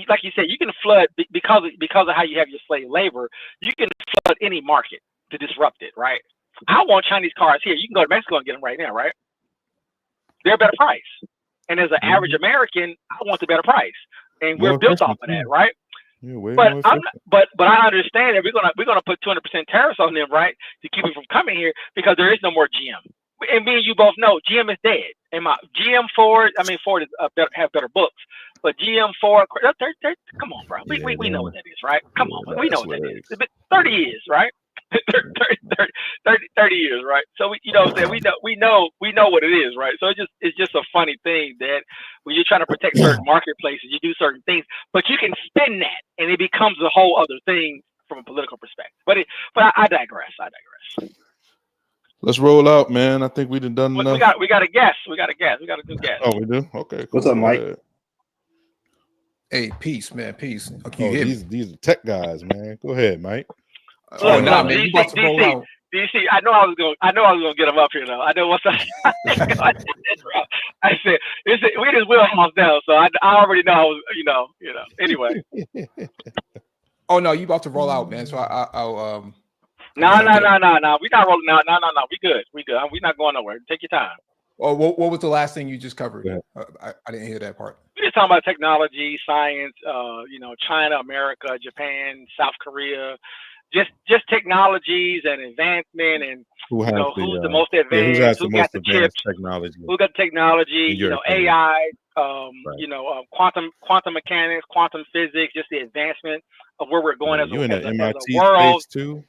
like you said, you can flood because of how you have your slave labor. You can flood any market to disrupt it, right? I want Chinese cars here. You can go to Mexico and get them right now, right? They're a better price. And as an average American, I want the better price. And we're built off of that, right? Yeah, way But more I'm efficient. not, but I understand that we're gonna put 200% tariffs on them, right, to keep it from coming here because there is no more GM. And me and you both know GM is dead. And my GM Ford, I mean Ford is have better books, but GM Ford, come on, bro. Yeah, We know them, what that is, right? Come on, yeah, we know that's what that is. legs. It's been 30 years, right? 30 years, right? So you know what I'm saying? We know what it is, right? So it's just a funny thing that when you're trying to protect certain marketplaces, you do certain things, but you can spin that and it becomes a whole other thing from a political perspective. But I digress. Let's roll out, man. I think we done We enough. got a guess. We got a do guess. Oh, we do? Okay, cool. What's up, Go Mike? ahead. Hey, peace, man, peace. Can you Oh, hear me? these are tech guys, man. Go ahead, Mike. Oh, nah, man, you about to roll out. DC, I know I was gonna get him up here though. I know once I said we just wheelhouse down, so I already know I was, anyway. Oh no, you about to roll out, man. So I'll No. We not rolling out. No. We good. We not going nowhere. Take your time. Oh, what was the last thing you just covered? I didn't hear that part. We just talking about technology, science, China, America, Japan, South Korea, just technologies and advancement and Who's the most advanced, who got the chips, technology? who got the technology, AI, quantum mechanics, quantum physics, just the advancement of where we're going as You in the as MIT a world. space too?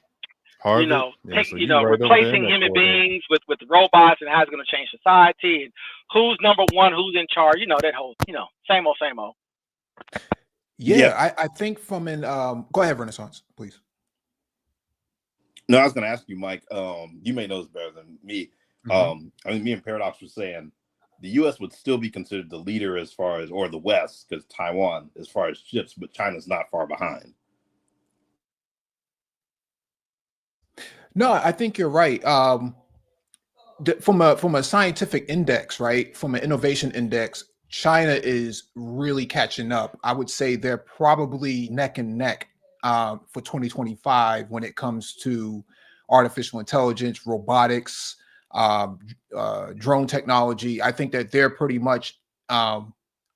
Harvard? Yeah, so you right over there in replacing that human corridor. beings with robots and how it's going to change society and who's number one, who's in charge, that whole, same old. Yeah. I think from an go ahead, Renaissance, please. No, I was going to ask you, Mike. You may know this better than me. I mean, me and Paradox were saying the U.S. would still be considered the leader as far as, or the West, because Taiwan, as far as chips, but China's not far behind. No, I think you're right. From a scientific index, right? From an innovation index, China is really catching up. I would say they're probably neck and neck for 2025 when it comes to artificial intelligence, robotics, drone technology. I think that they're pretty much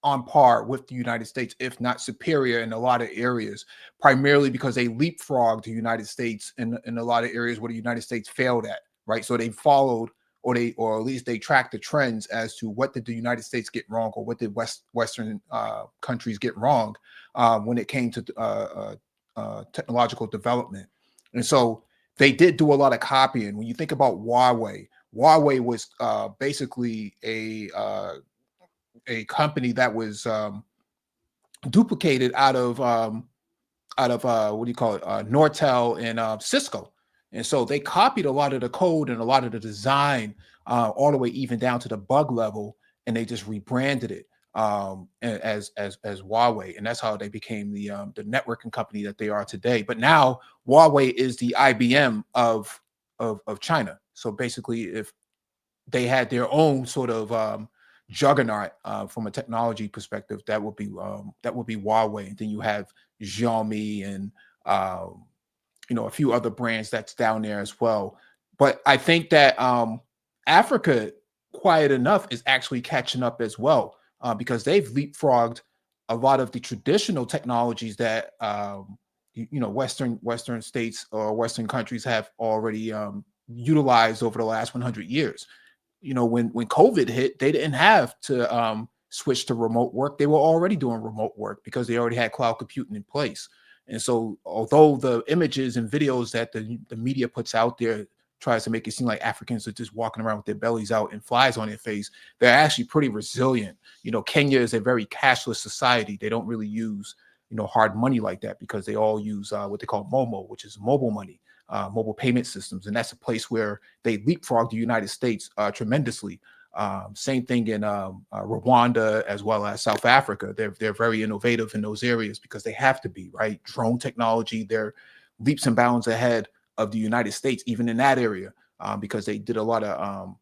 on par with the United States, if not superior in a lot of areas, primarily because they leapfrogged the United States in a lot of areas where the United States failed at, right? So they followed or at least they tracked the trends as to what did the United States get wrong or what did Western countries get wrong when it came to technological development. And so they did do a lot of copying. When you think about Huawei was basically a company that was duplicated out of what do you call it, Nortel and Cisco. And so they copied a lot of the code and a lot of the design all the way even down to the bug level, and they just rebranded it as Huawei, and that's how they became the networking company that they are today. But now Huawei is the IBM of China. So basically, if they had their own sort of juggernaut from a technology perspective, that would be Huawei. And then you have Xiaomi and a few other brands that's down there as well. But I think that Africa, quiet enough, is actually catching up as well because they've leapfrogged a lot of the traditional technologies that Western states or Western countries have already utilized over the last 100 years. When COVID hit, they didn't have to switch to remote work. They were already doing remote work because they already had cloud computing in place. And so although the images and videos that the media puts out there tries to make it seem like Africans are just walking around with their bellies out and flies on their face, they're actually pretty resilient. Kenya is a very cashless society. They don't really use, hard money like that because they all use what they call Momo, which is mobile money, mobile payment systems. And that's a place where they leapfrog the United States tremendously. Same thing in Rwanda as well as South Africa. They're very innovative in those areas because they have to be, right? Drone technology, they're leaps and bounds ahead of the United States, even in that area, because they did a lot of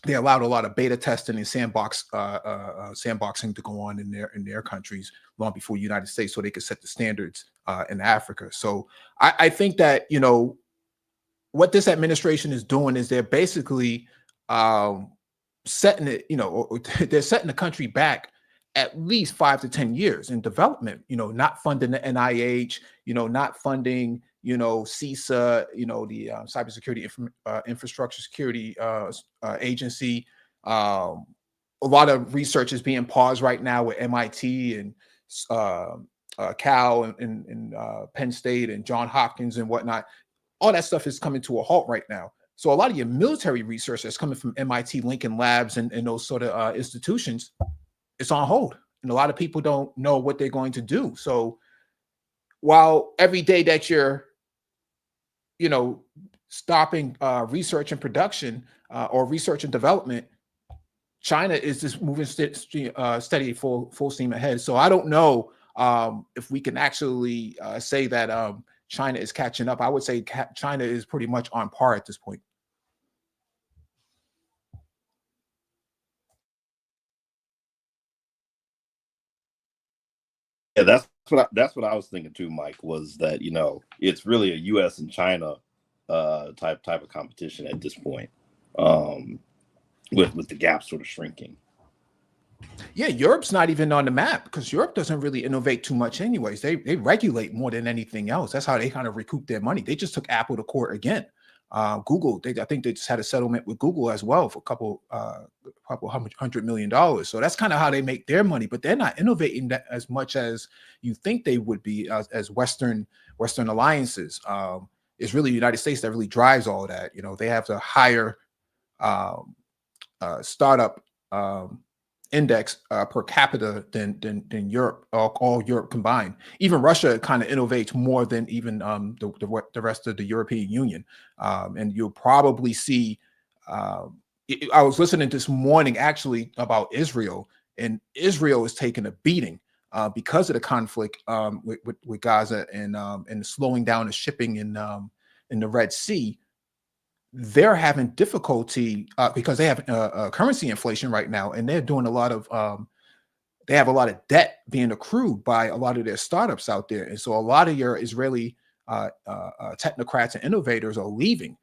they allowed a lot of beta testing and sandboxing to go on in their countries long before the United States, so they could set the standards in Africa. So I think that what this administration is doing is they're basically setting it, they're setting the country back at least 5 to 10 years in development, not funding the NIH, not funding, CISA, the Cybersecurity Infrastructure Security Agency. A lot of research is being paused right now with MIT and Cal and Penn State and Johns Hopkins and whatnot. All that stuff is coming to a halt right now. So a lot of your military research that's coming from MIT, Lincoln Labs, and those sort of institutions, it's on hold. And a lot of people don't know what they're going to do. So while every day that you're, stopping research and production or research and development, China is just moving steady full steam ahead. So I don't know if we can actually say that China is catching up. I would say China is pretty much on par at this point. Yeah, that's what I was thinking too, Mike, was that, it's really a US and China type of competition at this point, with the gap sort of shrinking. Yeah, Europe's not even on the map because Europe doesn't really innovate too much anyways. They regulate more than anything else. That's how they kind of recoup their money. They just took Apple to court again. Google, I think they just had a settlement with Google as well for a couple $100 million. So that's kind of how they make their money, but they're not innovating that as much as you think they would be as Western alliances. It's really the United States that really drives all of that. They have the higher startup index per capita than Europe, all Europe combined. Even Russia kind of innovates more than even the rest of the European Union. And you'll probably see, I was listening this morning actually about Israel, and Israel is taking a beating because of the conflict with Gaza and slowing down the shipping in the Red Sea. They're having difficulty because they have currency inflation right now, and they're doing a lot of they have a lot of debt being accrued by a lot of their startups out there. And so a lot of your Israeli technocrats and innovators are leaving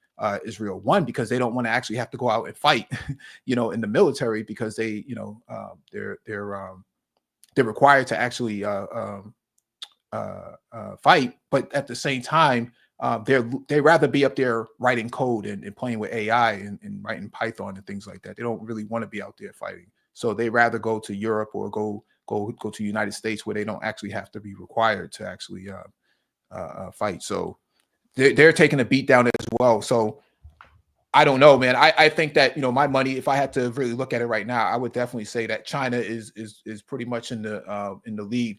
Israel, one, because they don't want to actually have to go out and fight, in the military, because they, they're required to actually fight. But at the same time, they rather be up there writing code and playing with AI and writing Python and things like that. They don't really want to be out there fighting. So they rather go to Europe or go to the United States, where they don't actually have to be required to actually fight. So they're taking a beat down as well. So I don't know, man. I think that, my money, if I had to really look at it right now, I would definitely say that China is pretty much in the lead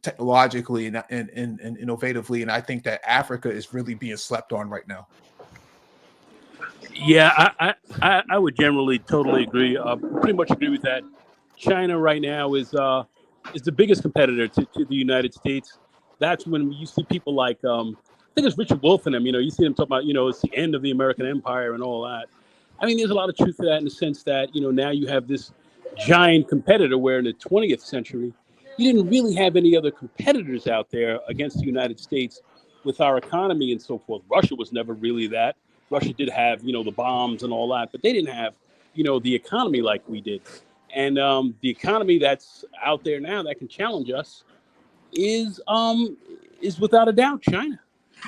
technologically and innovatively, and I think that Africa is really being slept on right now. Yeah, I would generally totally agree. Pretty much agree with that. China right now is the biggest competitor to the United States. That's when you see people like I think it's Richard Wolff and them. You see them talk about it's the end of the American empire and all that. I mean, there's a lot of truth to that in the sense that now you have this giant competitor, where in the 20th century you didn't really have any other competitors out there against the United States with our economy and so forth. Russia was never really that. Russia did have, the bombs and all that, but they didn't have, the economy like we did. And the economy that's out there now that can challenge us is without a doubt China.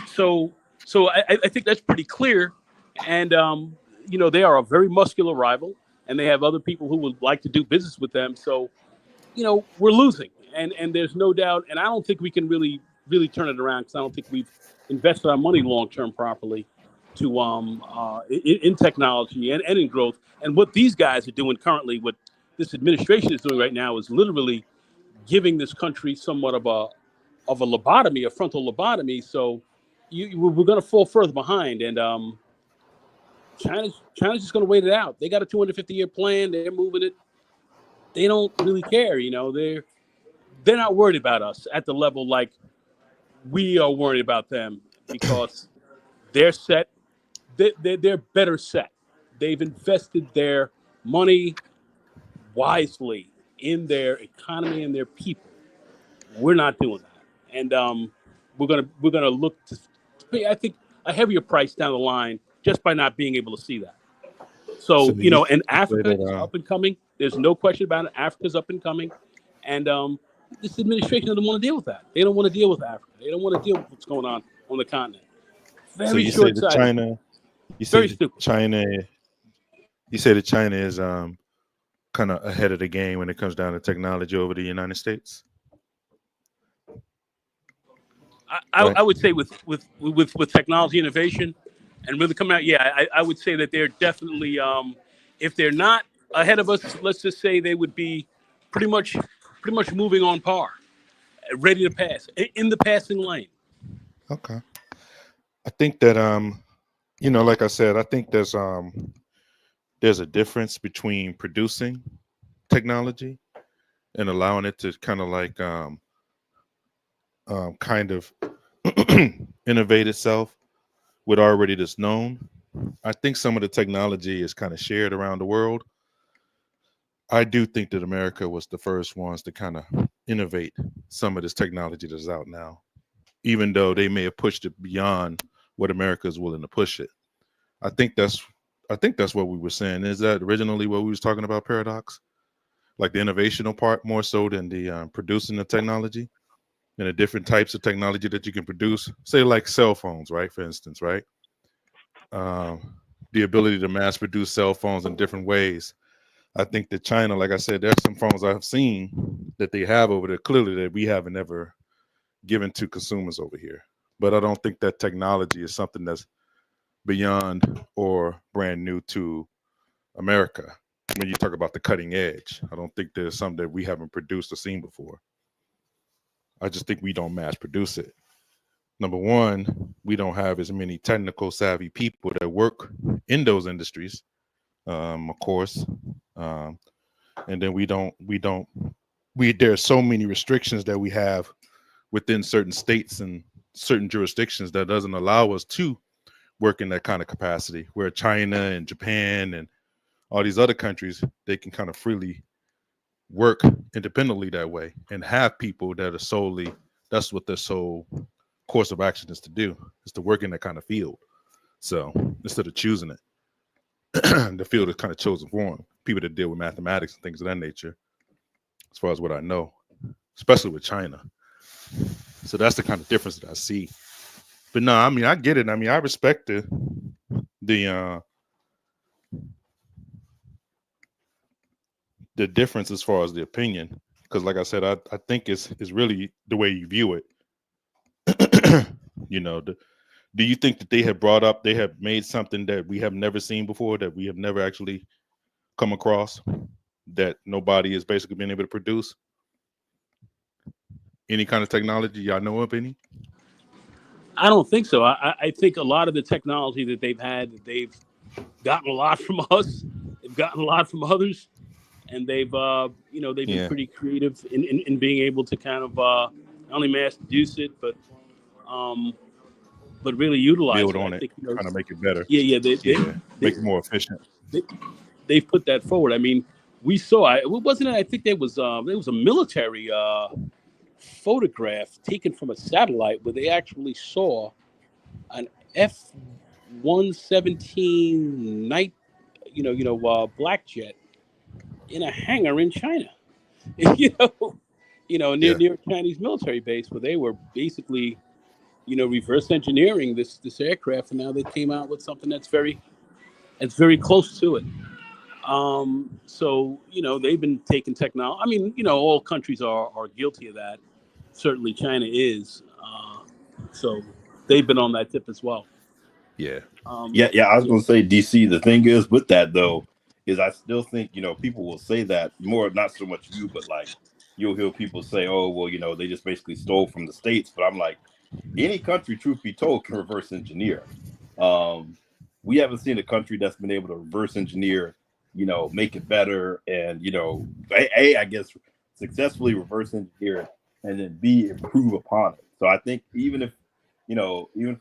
So I think that's pretty clear. And, they are a very muscular rival, and they have other people who would like to do business with them. So, we're losing. And there's no doubt, and I don't think we can really turn it around, because I don't think we've invested our money long term properly to in technology and in growth. And what these guys are doing currently, what this administration is doing right now, is literally giving this country somewhat of a lobotomy, a frontal lobotomy. So we're going to fall further behind, and China's just going to wait it out. They got a 250-year plan. They're moving it. They don't really care, They're not worried about us at the level like we are worried about them, because they're set. They're better set. They've invested their money wisely in their economy and their people. We're not doing that, and we're gonna look to pay, I think, a heavier price down the line just by not being able to see that. So and Africa is up and coming. There's no question about it. Africa's up and coming, and this administration doesn't want to deal with that. They don't want to deal with Africa. They don't want to deal with what's going on the continent. So Very you say that short-sighted. China, you say that China is kind of ahead of the game when it comes down to technology over the United States? I would say with technology innovation and really coming out, yeah, I would say that they're definitely, if they're not ahead of us, let's just say they would be pretty much moving on par, ready to pass, in the passing lane. Okay. I think that like I said, I think there's a difference between producing technology and allowing it to kind of like kind of innovate itself with already that's known. I think some of the technology is kind of shared around the world. I do think that America was the first ones to kind of innovate some of this technology that's out now, even though they may have pushed it beyond what America is willing to push it. I think that's what we were saying. Is that originally what we was talking about, Paradox? Like the innovational part more so than the producing the technology and the different types of technology that you can produce. Say like cell phones, right? For instance, right? The ability to mass produce cell phones in different ways. I think that China, like I said, there's some phones I've seen that they have over there clearly that we haven't ever given to consumers over here. But I don't think that technology is something that's beyond or brand new to America. When you talk about the cutting edge, I don't think there's something that we haven't produced or seen before. I just think we don't mass produce it. Number one, we don't have as many technical savvy people that work in those industries, of course. And then there are so many restrictions that we have within certain states and certain jurisdictions that doesn't allow us to work in that kind of capacity, where China and Japan and all these other countries, they can kind of freely work independently that way and have people that are that's what their sole course of action is to do, is to work in that kind of field. So instead of choosing it, the field is kind of chosen for them. People that deal with mathematics and things of that nature, as far as what I know, especially with China. So that's the kind of difference that I see. But no, I mean, I get it. I mean, I respect the difference as far as the opinion, because like I said, I think it's really the way you view it. Do you think that they have made something that we have never seen before, that we have never actually come across, that nobody has basically been able to produce? Any kind of technology y'all know of any? I don't think so. I think a lot of the technology that they've gotten a lot from us. They've gotten a lot from others, and they've been pretty creative in being able to kind of not only mass produce it, but really utilize build it. on it, kind of make it better. Make it more efficient. They've put that forward. I mean, we saw. I think there was a military photograph taken from a satellite where they actually saw an F-117 night, black jet in a hangar in China. near a Chinese military base, where they were basically, reverse engineering this aircraft, and now they came out with something that's very close to it. So they've been taking technology. I mean, all countries are guilty of that. Certainly China is. So they've been on that tip as well. Yeah. I was going to say, DC, the thing is with that, though, is I still think, people will say that more, not so much you, but like you'll hear people say, oh, well, they just basically stole from the States. But I'm like, any country, truth be told, can reverse engineer. We haven't seen a country that's been able to reverse engineer, make it better and, I guess successfully reverse engineer it and then B, improve upon it. So I think even if we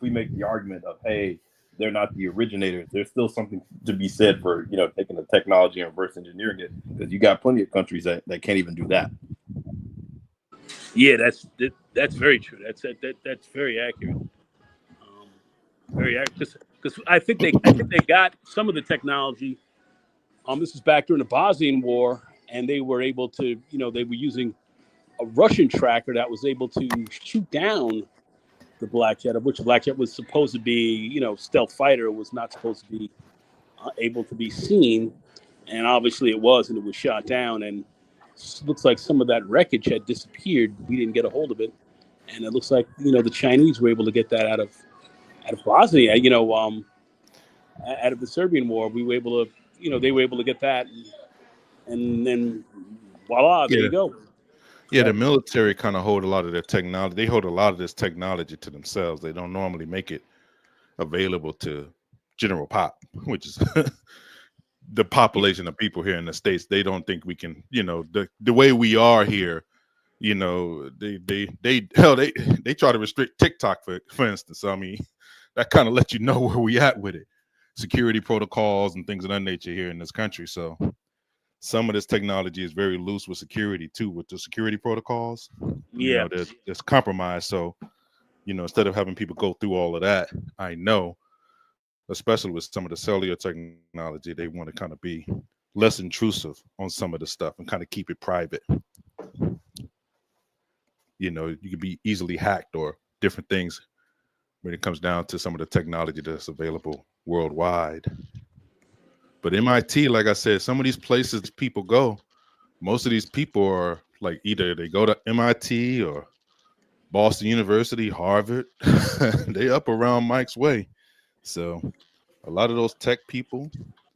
make the argument of, hey, they're not the originators, there's still something to be said for, taking the technology and reverse engineering it, because you got plenty of countries that can't even do that. Yeah, that's very true. That's very accurate. Very accurate, because I think they got some of the technology. This is back during the Bosnian War, and they were able to, they were using a Russian tracker that was able to shoot down the Black Jet, of which the Black Jet was supposed to be, stealth fighter, was not supposed to be able to be seen. And obviously it was, and it was shot down. And it looks like some of that wreckage had disappeared. We didn't get a hold of it. And it looks like, the Chinese were able to get that out of Bosnia, out of the Serbian war. We were able to, they were able to get that. And then voila, there you go. Yeah, the military kind of hold a lot of their technology. They hold a lot of this technology to themselves. They don't normally make it available to general pop, which is the population of people here in the States. They don't think we can, the way we are here, they try to restrict TikTok for instance. I mean, that kind of lets you know where we at with it. Security protocols and things of that nature here in this country. So some of this technology is very loose with security too, with the security protocols. Yeah, there's compromise. So, instead of having people go through all of that, I know, especially with some of the cellular technology, they want to kind of be less intrusive on some of the stuff and kind of keep it private. You could be easily hacked or different things when it comes down to some of the technology that's available worldwide. But MIT, like I said, some of these places people go, most of these people are like either they go to MIT or Boston University, Harvard. They up around Mike's way. So a lot of those tech people,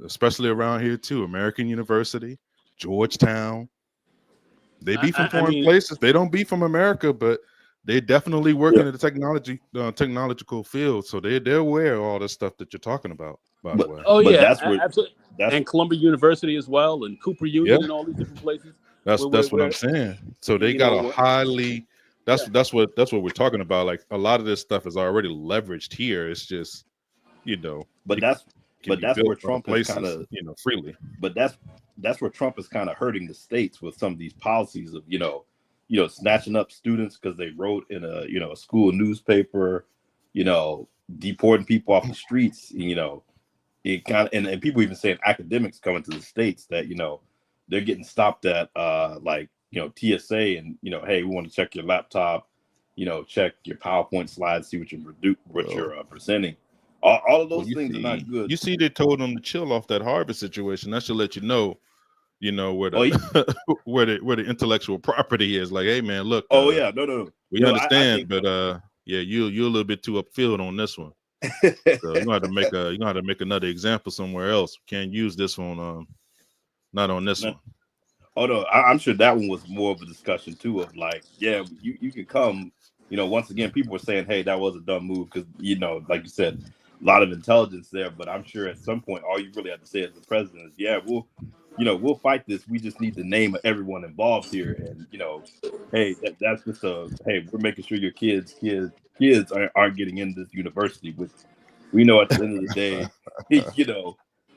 especially around here too, American University, Georgetown, they be from foreign places. They don't be from America, but they definitely work in the technological field. So they're aware of all the stuff that you're talking about. By the way. Oh yeah, absolutely. And Columbia University as well, and Cooper Union, and all these different places. That's what I'm saying. So they got a highly. That's what we're talking about. Like a lot of this stuff is already leveraged here. It's just, But that's where Trump is kind of freely. But that's where Trump is kind of hurting the states with some of these policies of snatching up students because they wrote in a school newspaper, deporting people off the streets, it kind of, and people even saying academics coming to the States that, they're getting stopped at TSA and, hey, we want to check your laptop, check your PowerPoint slides, see what you're presenting. All of those things are not good. You see, they told them to chill off that Harvard situation. That should let you know, where the where the intellectual property is. Like, hey man, look. No. We understand, but you're a little bit too upfield on this one. So you're gonna have to make another example somewhere else. Can't use this one, not on this one. Oh no, I'm sure that one was more of a discussion too of like, yeah, you can come. Once again, people were saying, hey, that was a dumb move because like you said, a lot of intelligence there. But I'm sure at some point, all you really have to say as the president is, yeah, we'll fight this. We just need the name of everyone involved here, and hey, that's just hey, we're making sure your kids aren't getting into this university, which we know at the end of the day,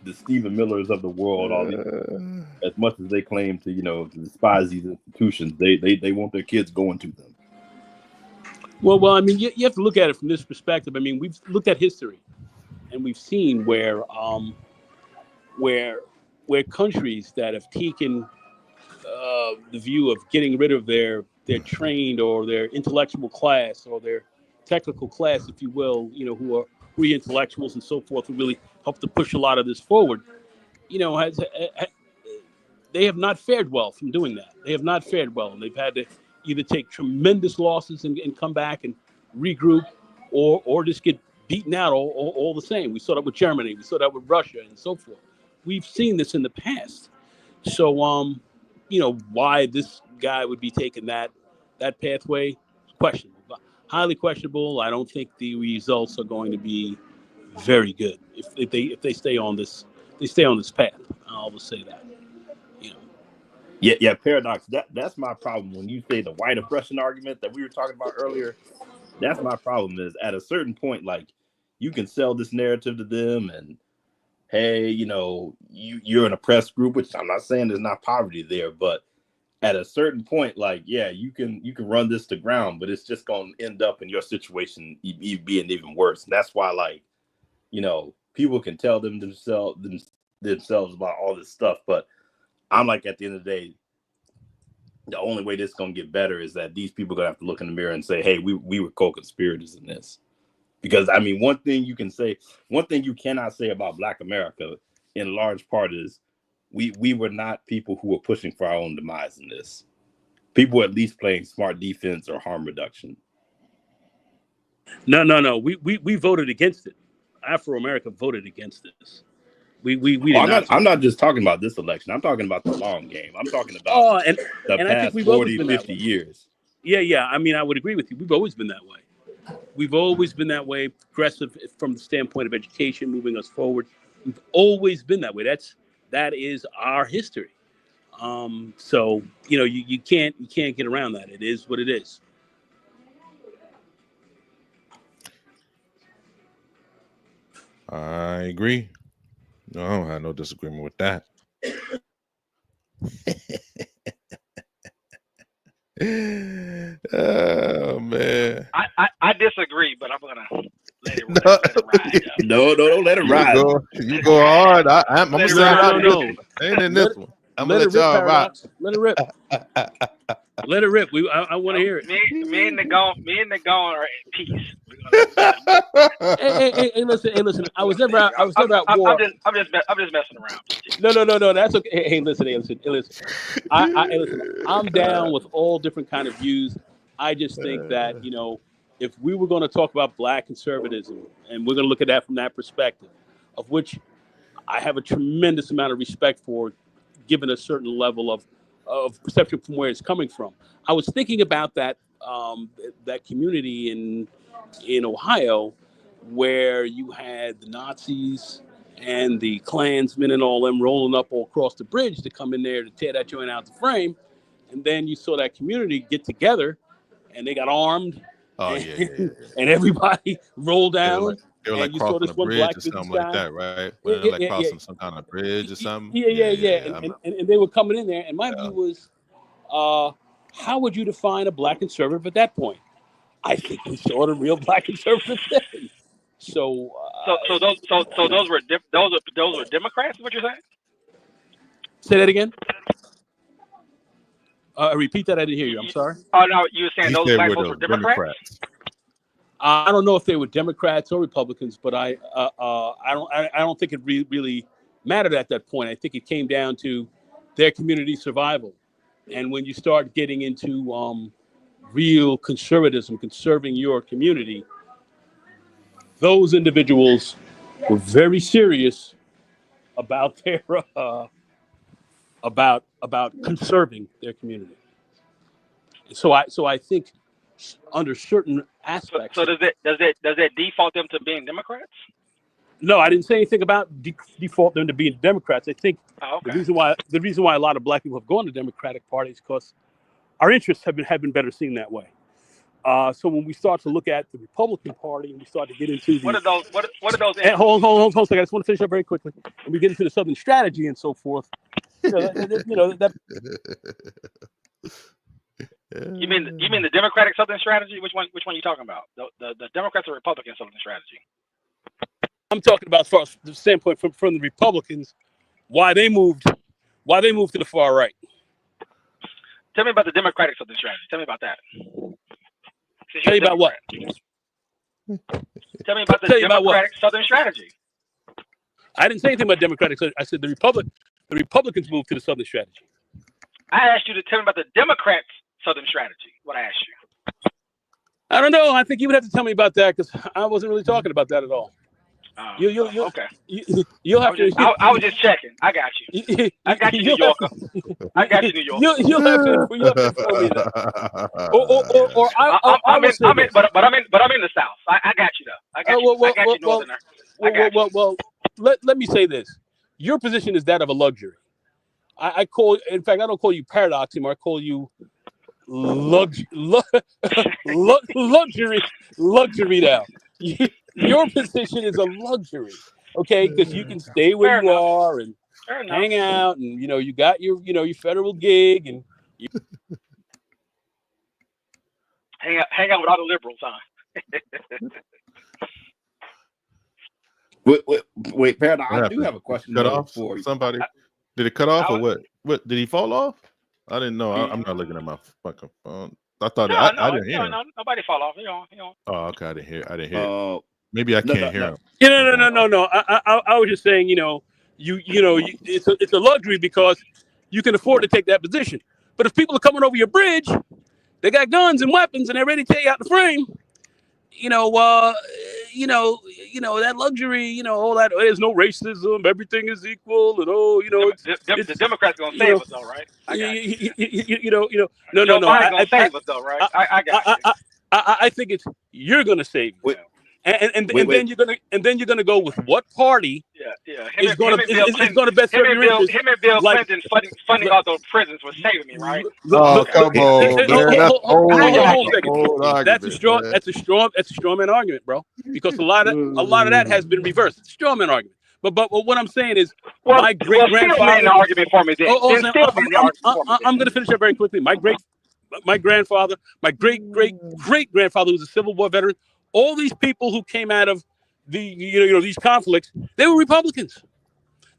the Stephen Millers of the world, all these, as much as they claim to despise these institutions, they want their kids going to them. Well, I mean, you have to look at it from this perspective. I mean, we've looked at history, and we've seen where countries that have taken the view of getting rid of their trained or their intellectual class or their technical class, if you will, who are re-intellectuals and so forth, who really help to push a lot of this forward, they have not fared well from doing that. They have not fared well, and they've had to either take tremendous losses and come back and regroup, or just get beaten out all the same. We saw that with Germany, we saw that with Russia, and so forth. We've seen this in the past. So, why this guy would be taking that pathway, questionable, highly questionable. I don't think the results are going to be very good if they stay on this path. I'll just say that. Yeah, Paradox. That's my problem. When you say the white oppression argument that we were talking about earlier, that's my problem. Is at a certain point, like, you can sell this narrative to them, and hey, you're an oppressed group, which I'm not saying there's not poverty there, but at a certain point, like, yeah, you can run this to ground, but it's just going to end up in your situation being even worse. And that's why, like, people can tell themselves about all this stuff, but I'm like, at the end of the day, the only way this is gonna get better is that these people are gonna have to look in the mirror and say, hey, we were co-conspirators in this. Because I mean, one thing you cannot say about Black America in large part is we were not people who were pushing for our own demise in this. People were at least playing smart defense or harm reduction. No. We voted against it. Afro America voted against this. We I'm not just talking about this election. I'm talking about the long game. I'm talking about the past I think we've 40, 50 years. Yeah. I mean, I would agree with you. We've always been that way. We've always been that way, progressive from the standpoint of education, moving us forward. We've always been that way. That is our history. So you can't get around that. It is what it is. I agree. No, I don't have no disagreement with that. Oh man. I disagree, but I'm gonna let it ride. No, don't let it ride. You go hard. I'm gonna say no. Ain't in this one. I'm gonna let y'all rock. Let it rip. Let it rip. I want to hear it. Me and the gone are at peace. Hey, listen. I was never at war. I'm just messing around. No. That's okay. Hey, listen. I'm down with all different kind of views. I just think that if we were going to talk about Black conservatism, and we're going to look at that from that perspective, of which I have a tremendous amount of respect for, given a certain level of perception from where it's coming from. I was thinking about that community in Ohio, where you had the Nazis and the Klansmen and all them rolling up all across the bridge to come in there to tear that joint out the frame, and then you saw that community get together, and they got armed. And everybody rolled down. They were like crossing a bridge or something like that, right? Crossing some kind of bridge or something. Yeah. And they were coming in there. And my view was, how would you define a Black conservative at that point? I think we saw the real Black conservative thing. So those were Democrats. Is what you're saying? Say that again. Repeat that. I didn't hear you. I'm sorry. Oh no, you were saying those Black folks were Democrats. I don't know if they were Democrats or Republicans, but I don't think it really mattered at that point. I think it came down to their community survival, and when you start getting into real conservatism, conserving your community, those individuals were very serious about their about conserving their community. So I think under certain aspects. So does that default them to being Democrats? No, I didn't say anything about default them to being Democrats. I think the reason why a lot of Black people have gone to Democratic parties because our interests have been better seen that way. So when we start to look at the Republican Party and we start to get into what are those? Hold on a second. I just want to finish up very quickly. When we get into the Southern strategy and so forth, that. You mean the Democratic Southern strategy? Which one are you talking about? The Democrats or Republican Southern strategy? I'm talking about from the standpoint from the Republicans, why they moved to the far right. Tell me about the Democratic Southern strategy. Tell me about that. Tell you about what? Tell me about the Democratic Southern strategy. I didn't say anything about Democratic. I said the Republicans moved to the Southern strategy. I asked you to tell me about the Democrats' Southern strategy. What I asked you. I don't know. I think you would have to tell me about that because I wasn't really talking about that at all. Okay. You'll have to. I was just checking. I got you. I got you, New Yorker. I got you, New Yorker. You'll have to inform me that. I'm in the South. I got you though. I got you, Northerner. Well, let me say this. Your position is that of a luxury. In fact, I don't call you paradox anymore. I call you luxury now. Your position is a luxury, okay? Because you can stay where you are and hang out, and you got your your federal gig, and you hang out with all the liberals, huh? Wait, Paradox, I do have a question Cut off for you. somebody. Did it cut off or what? What did he fall off? I didn't know. I'm not looking at my fucking phone. I thought I didn't hear him. No, nobody fall off. You know. Oh, okay. I didn't hear. It. Maybe I can't hear him. Yeah, no. I was just saying, it's a luxury because you can afford to take that position. But if people are coming over your bridge, they got guns and weapons and they're ready to take you out the frame. That luxury, all that. There's no racism. Everything is equal, and the Democrats gonna save us though, right? No. Gonna save us though, right? I got you. I think it's you're gonna save them. And then you're gonna go with what party is gonna best serve your interest. Him and Bill Clinton funding all those prisons was saving me, right? Oh, come on, man. That's a straw man argument, bro. Because a lot of that has been reversed. It's a straw man argument. But what I'm saying is, my great grandfather. Argument for me. I'm gonna finish up very quickly. My grandfather, my great grandfather was a Civil War veteran. All these people who came out of these conflicts, they were Republicans.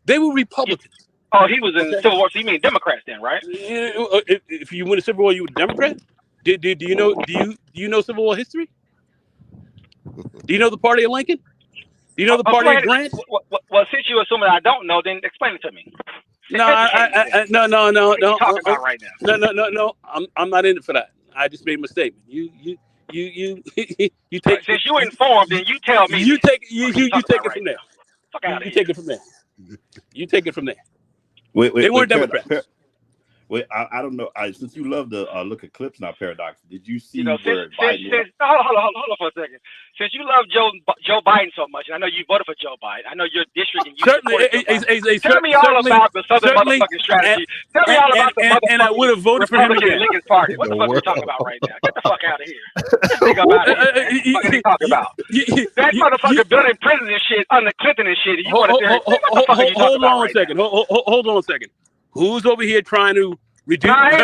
Oh, he was in the Civil War. So you mean Democrats then, right? If you win a Civil War, you were a Democrat. Do you know Civil War history? Do you know the party of Lincoln? Do you know the party of Grant? Well, since you assuming I don't know, then explain it to me. No. What are you talking about right now? No. I'm not in it for that. I just made a statement. You take. Since you informed, then you tell me. You take it from there. Fuck out of here. Take it from there. You take it from there. Wait, they weren't Democrats. Wait, I don't know. Since you love to look at clips now, Paradox, did you see hold where on for a second. Since you love Joe Biden so much, and I know you voted for Joe Biden, I know your district and you certainly. Tell me all about the Southern motherfucking strategy. Tell me all about the motherfucking and I would have voted for him again. Lincoln Party. What the fuck are you talking about right now? Get the fuck out of here. Think about it. What are you talking about? That motherfucker building prisons and shit under Clinton and shit. You want to hold on a second. Hold on a second. Who's over here trying to reduce? Ain't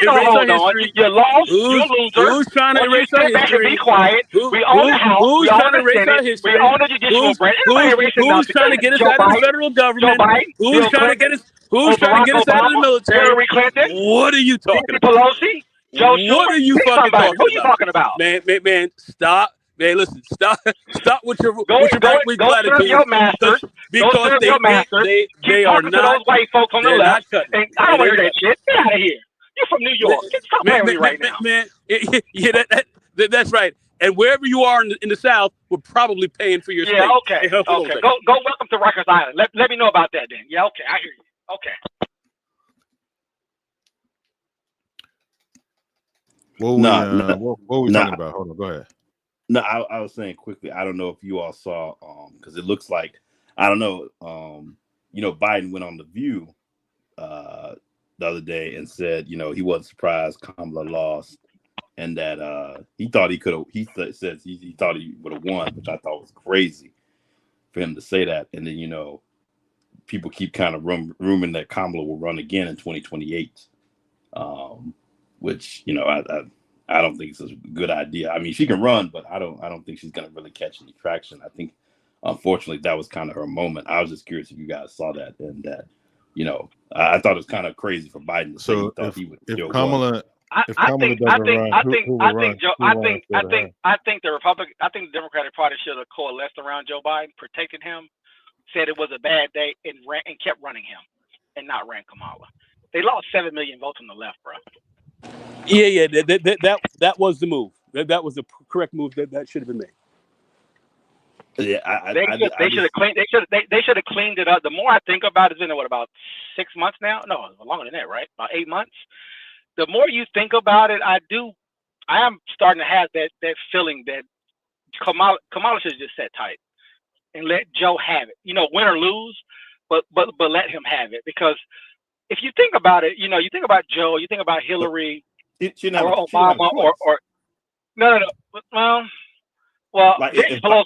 no hold on. You're lost. You're a loser. Who's trying to erase our history? Be quiet. We own the House. Who's trying to erase our history? We own the judicial branch. Who's trying to get us out of the federal government? Who's trying to get us? Who's trying to get us out of the military? Hillary Clinton. What are you talking about? Pelosi. Joe Schumer. What are you fucking talking about? Who are you talking about? Man, stop. Man, listen, stop with your Go right-wing platitudes. serve your masters. Because they are not. Those white folks on the left. I don't want to hear that shit. Get out of here. You're from New York. Stop playing with me right now. Man, that's right. And wherever you are in the South, we're probably paying for your stay. Yeah, okay. Go welcome to Rikers Island. Let me know about that then. Yeah, okay. I hear you. Okay. What were we talking about? Hold on, go ahead. No, I was saying quickly. I don't know if you all saw, because it looks like Biden went on The View the other day and said, he wasn't surprised Kamala lost, and that he thought he could have. He says he thought he would have won, which I thought was crazy for him to say that. And then people keep kind of rumoring that Kamala will run again in 2028, which I don't think it's a good idea. I mean, she can run, but I don't think she's going to really catch any traction. I think, unfortunately, that was kind of her moment. I was just curious if you guys saw that, and that, I thought it was kind of crazy for Biden to say he thought he would. If Kamala I think the Democratic Party should have coalesced around Joe Biden, protected him, said it was a bad day, and kept running him, and not ran Kamala. They lost 7 million votes on the left, bro. Yeah. That was the move. That was the correct move. That should have been made. Yeah, they should have cleaned it up. The more I think about it, it's been about 6 months now. No, longer than that, right? About 8 months. The more you think about it, I am starting to have that feeling that Kamala should just sit tight and let Joe have it. Win or lose, but let him have it. Because if you think about it, you think about Joe, you think about Hillary or Obama or no. Well, like Nancy Pelosi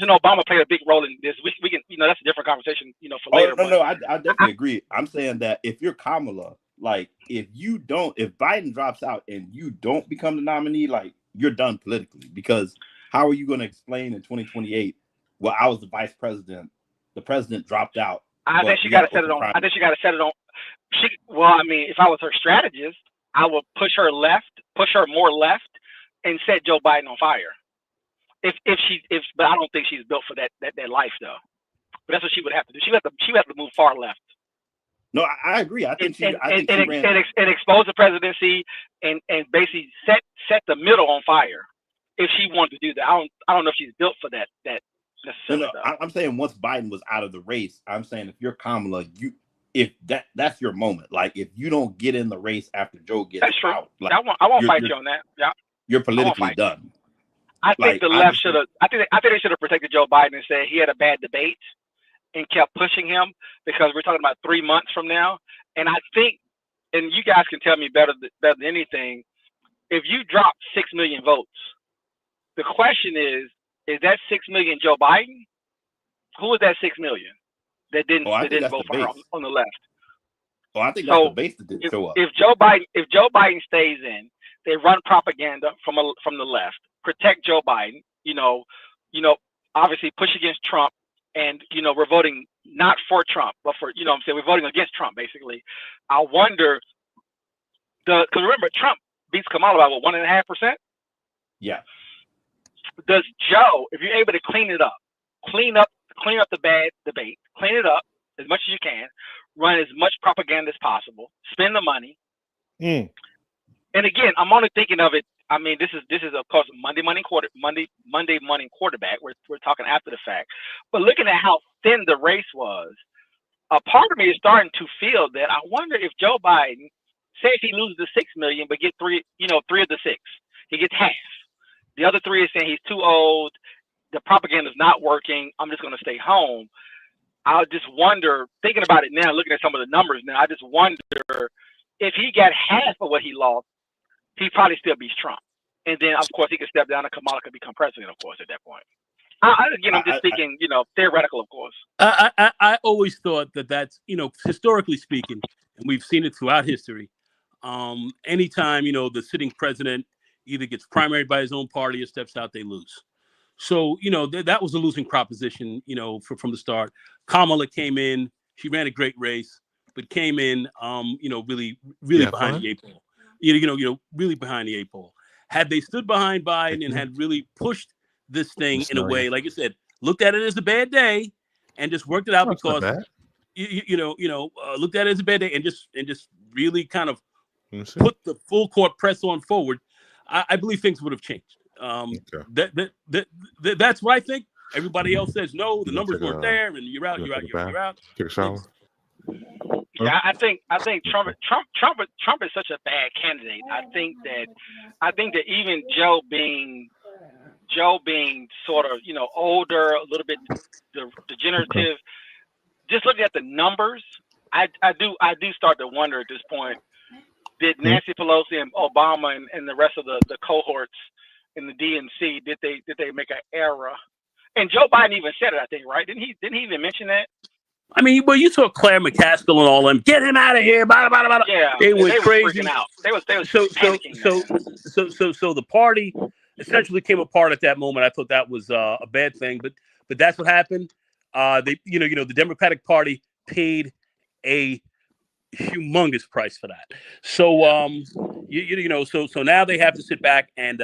and Obama played a big role in this. We can, that's a different conversation, for later. No, I definitely agree. I'm saying that if you're Kamala, like if Biden drops out and you don't become the nominee, like you're done politically. Because how are you going to explain in 2028? Well, I was the vice president. The president dropped out, I think she got to set it on. I think she got to set it on. Well, I mean, if I was her strategist, I would push her more left, and set Joe Biden on fire. But I don't think she's built for that life though. But that's what she would have to do. She would have to move far left. No, I agree. I think she ran and expose the presidency and basically set the middle on fire if she wanted to do that. I don't know if she's built for that necessarily. No, I'm saying once Biden was out of the race, I'm saying if you're Kamala, if that's your moment. Like if you don't get in the race after Joe gets out, like, I won't fight you on that. Yeah, you're politically done. I think the left should have. I think they should have protected Joe Biden and said he had a bad debate and kept pushing him, because we're talking about 3 months from now. And I think, and you guys can tell me better than anything, if you drop 6 million votes, the question is that 6 million Joe Biden? Who is that 6 million that didn't vote for her on the left? Well, I think that's the base that didn't show up. If Joe Biden stays in, they run propaganda from the left, protect Joe Biden, obviously push against Trump, and we're voting not for Trump, but for we're voting against Trump basically. I wonder, because remember Trump beats Kamala by 1.5%. Yeah. Does Joe, if you're able to clean up the bad debate, clean it up as much as you can, run as much propaganda as possible, spend the money. And again, I'm only thinking of it. I mean, this is of course Monday morning quarterback. We're talking after the fact, but looking at how thin the race was, a part of me is starting to feel that I wonder if Joe Biden, say if he loses the 6 million, but get 3 of the 6, he gets half. The other 3 is saying he's too old, the propaganda is not working, I'm just going to stay home. I just wonder, thinking about it now, looking at some of the numbers now, I just wonder if he got half of what he lost, he probably still beats Trump. And then, of course, he could step down and Kamala could become president, of course, at that point. I'm just thinking, theoretical, of course. I always thought that's, historically speaking, and we've seen it throughout history, anytime, the sitting president either gets primaried by his own party or steps out, they lose. So, that was a losing proposition, from the start. Kamala came in, she ran a great race, but came in, really behind the 8 ball. Really behind the 8 ball. Had they stood behind Biden and had really pushed this thing in a way, like you said, looked at it as a bad day and just worked it out because looked at it as a bad day and just really kind of put the full court press on forward, I believe things would have changed. That's what I think. Everybody else says no, the numbers weren't there, and you're out. Take a shower. Yeah, I think Trump is such a bad candidate. I think that even Joe being sort of older, a little bit degenerative, just looking at the numbers, I do start to wonder at this point, did Nancy Pelosi and Obama and the rest of the cohorts in the DNC, did they make an error? And Joe Biden even said it, I think, right? Didn't he even mention that? I mean, well, you saw Claire McCaskill and all them. Get him out of here! Blah, blah, blah, blah. Yeah, they went crazy. Freaking out. They was so the party essentially came apart at that moment. I thought that was a bad thing, but that's what happened. They, the Democratic Party paid a humongous price for that. So, so now they have to sit back and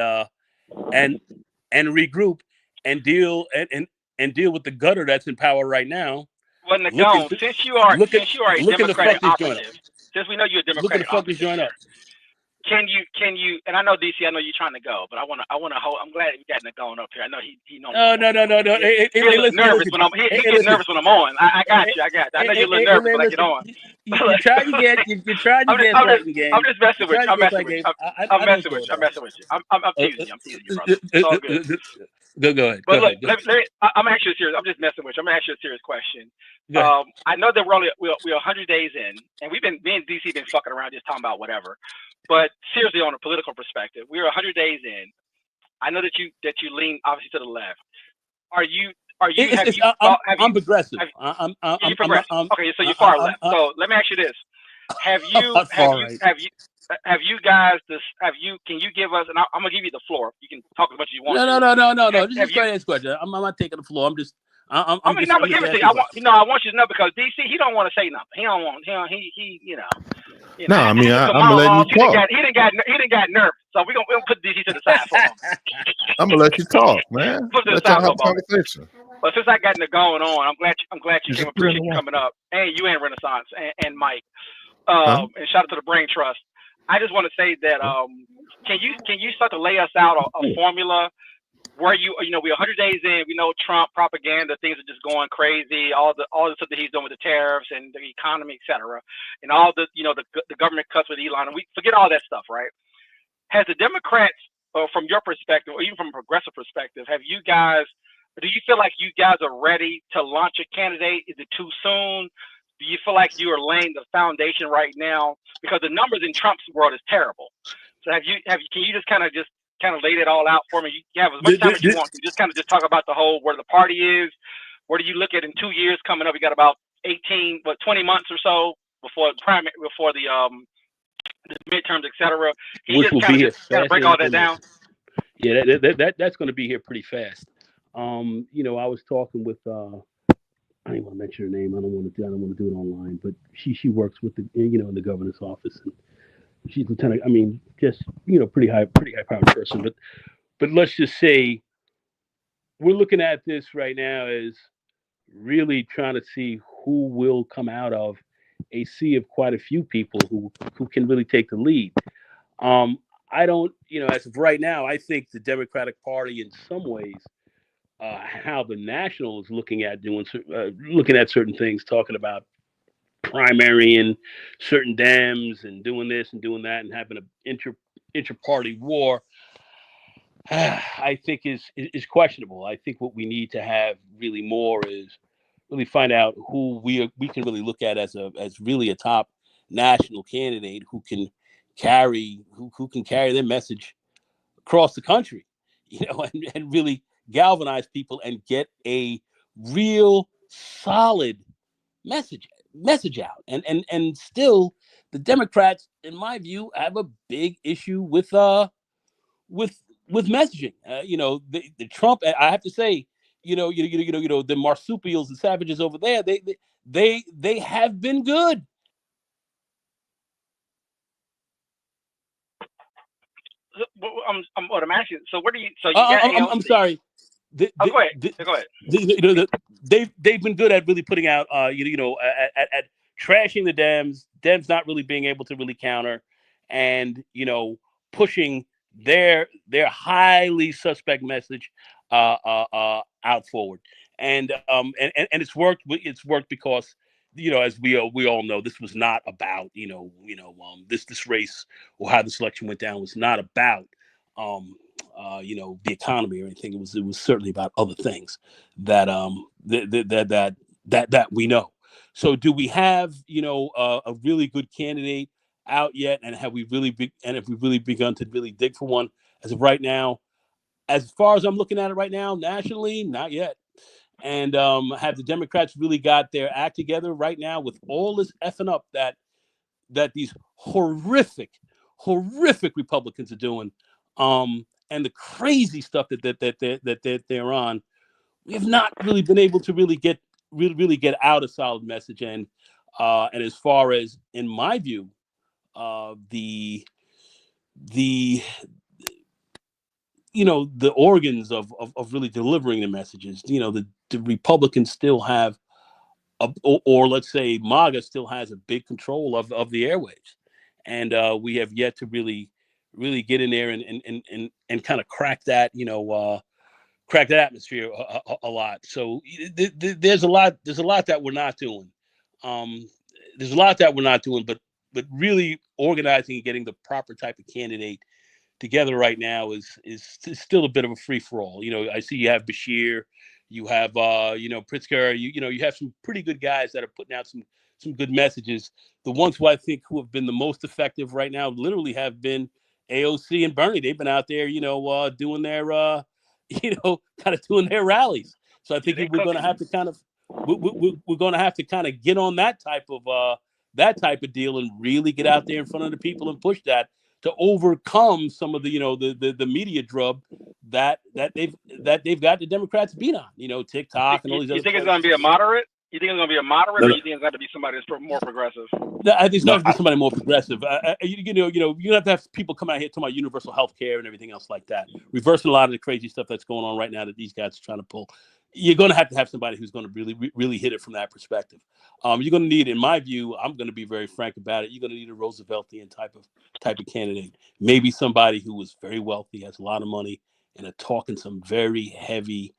regroup and deal with the gutter that's in power right now. Well, Nagone, since you are a Democratic operative, since we know you're a Democratic operative, can you? And I know DC, I know you're trying to go, but I want to hold. I'm glad we got Nagone up here. I know he knows. No. He gets nervous when I'm on. I got you. I know you're a little nervous when I get on. You tried to get. I'm just messing with you. I'm messing with you. I'm teasing you, brother. It's all good. Go ahead. But look, I'm actually serious. I'm just messing with you. I'm gonna ask you a serious question. I know that we're 100 days in, and me and DC been fucking around just talking about whatever. But seriously, on a political perspective, we're 100 days in. I know that you lean obviously to the left. I'm progressive. You're progressive. Okay, so you're far left. So let me ask you this: Have you guys? Can you give us? And I'm gonna give you the floor. You can talk as much as you want. No. This is a question. I'm not taking the floor. I'm I mean, just, no, I'm but just give it to asking you. I want you to know because DC, he don't want to say nothing. He don't want, he No, I mean, I'm gonna let you he didn't talk. got nervous. So we're gonna put DC to the side for a moment. I'm gonna let you talk, man. Put it to the Let y'all side for have a a moment. conversation. But since I got into going on, I'm glad you Just came. put it in Appreciate the you wall. coming up, and you and Renaissance and Mike. Huh? And shout out to the Brain Trust. I just want to say that can you start to lay us out a formula where we're 100 days in, we know Trump propaganda, things are just going crazy, all the stuff that he's doing with the tariffs and the economy, etc., and all the the government cuts with Elon, and we forget all that stuff, right? Has the Democrats, from your perspective, or even from a progressive perspective, do you feel like you guys are ready to launch a candidate? Is it too soon? Do you feel like you are laying the foundation right now? Because the numbers in Trump's world is terrible. So can you just kind of lay it all out for me? You have as much time as you want to. Just talk about the whole, where the party is. Where do you look at in 2 years coming up? We got about 20 months or so before the midterms, etc. Can you which will just be here kind of break all that down? Yeah, that's going to be here pretty fast. I was talking with I don't want to mention her name. I don't want to do it online, but she works with the in the governor's office, and she's lieutenant. I mean, just pretty high powered person. But let's just say we're looking at this right now as really trying to see who will come out of a sea of quite a few people who can really take the lead. I don't, as of right now, I think the Democratic Party, in some ways, how the National is looking at certain things, talking about primary and certain Dems and doing this and doing that and having an inter-party war, I think is questionable. I think what we need to have really more is really find out who we can really look at as really a top national candidate who can carry their message across the country, and really galvanize people and get a real solid message out. And still, the Democrats, in my view, have a big issue with messaging. The Trump, I have to say, the marsupials and savages over there, they have been good. I'm asking. So where do you? So you got AOC. I'm sorry. Go ahead. They've been good at really putting out, at trashing the Dems not really being able to really counter, and pushing their highly suspect message out forward, and it's worked. It's worked because as we all know, this was not about this race or how the election went down was not about the economy or anything. It was certainly about other things that that we know. So do we have a really good candidate out yet, and have we really begun to really dig for one? As of right now, as far as I'm looking at it right now, nationally, not yet. And have the Democrats really got their act together right now with all this effing up that these horrific Republicans are doing, and the crazy stuff that they're on? We have not really been able to really get out a solid message. And as far as, in my view, the organs of really delivering the messages, the Republicans still have, or let's say MAGA still has a big control of the airwaves, and we have yet to really get in there and kind of crack that atmosphere a lot. So there's a lot that we're not doing. There's a lot that we're not doing, but really organizing and getting the proper type of candidate together right now is still a bit of a free for all. I see you have Bashir, you have Pritzker, you have some pretty good guys that are putting out some good messages. The ones who I think who have been the most effective right now literally have been AOC and Bernie. They've been out there, doing their kind of doing their rallies. So I think we're going to have to kind of we're going to have to kind of get on that type of deal and really get out there in front of the people and push that, to overcome some of the the media drub that they've got the Democrats beat on. TikTok and all these You other think it's places. going to be a moderate? You think it's going to be a moderate, No, or no. you think it's got to be somebody that's more progressive? No, I think it's got to be somebody more progressive. You have to have people come out here talking about universal health care and everything else like that, reversing a lot of the crazy stuff that's going on right now that these guys are trying to pull. You're going to have somebody who's going to really hit it from that perspective. You're going to need, in my view, I'm going to be very frank about it, you're going to need a Rooseveltian type of candidate. Maybe somebody who is very wealthy, has a lot of money, and are talking some very heavy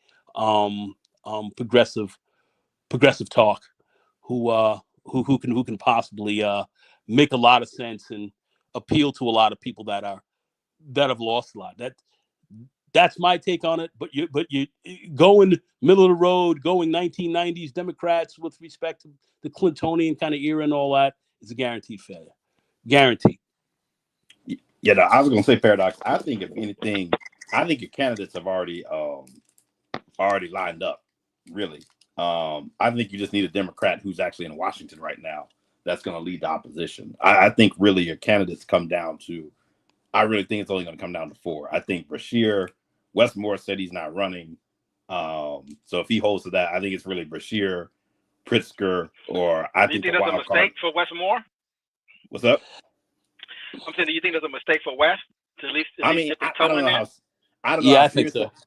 progressive talk, who can possibly make a lot of sense and appeal to a lot of people that have lost a lot. That's my take on it. But you going middle of the road, going 1990s Democrats with respect to the Clintonian kind of era and all that is a guaranteed failure. Guaranteed. Yeah, I was gonna say, Paradox. I think if anything, I think your candidates have already lined up. Really, I think you just need a Democrat who's actually in Washington right now that's going to lead the opposition. I think really your candidates come down to. I really think it's only going to come down to 4. I think Brashear, Wes Moore said he's not running, so if he holds to that, I think it's really Brashear, Pritzker, or I Do you think think the that's a wild card. mistake for Wes Moore? What's up? I'm saying, do you think that's a mistake for Wes to at least I mean, dip his I toe don't in know there? how. I don't know. Yeah, how I think serious so.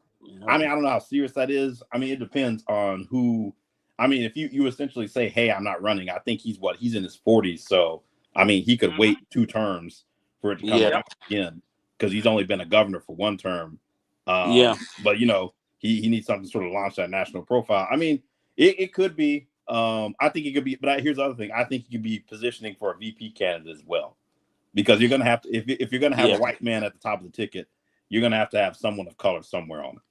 I mean, I don't know how serious that is. I mean, it depends on who. I mean, if you essentially say, "Hey, I'm not running," I think he's in his 40s, so I mean, he could wait 2 terms for it to come Yeah. around again because he's only been a governor for 1 term. Yeah. But he needs something to sort of launch that national profile. I mean, it could be. I think it could be. But here's the other thing. I think he could be positioning for a VP candidate as well, because you're going to have to if you're going to have Yeah. a white man at the top of the ticket, you're going to have someone of color somewhere on it.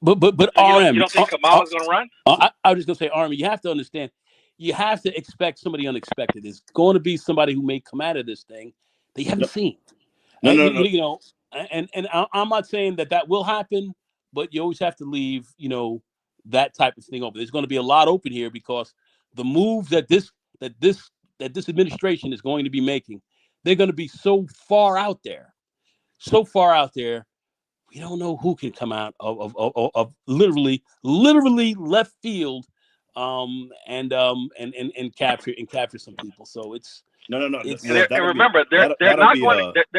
But So RM, you don't think Kamala's going to run? I was just gonna say, Army, you have to understand, you have to expect somebody unexpected. It's going to be somebody who may come out of this thing that you haven't seen. No. And I'm not saying that will happen, but you always have to leave, that type of thing open. There's going to be a lot open here because the moves that this administration is going to be making, they're going to be so far out there. We don't know who can come out of literally left field, and capture some people. So it's no. It's, And remember, they're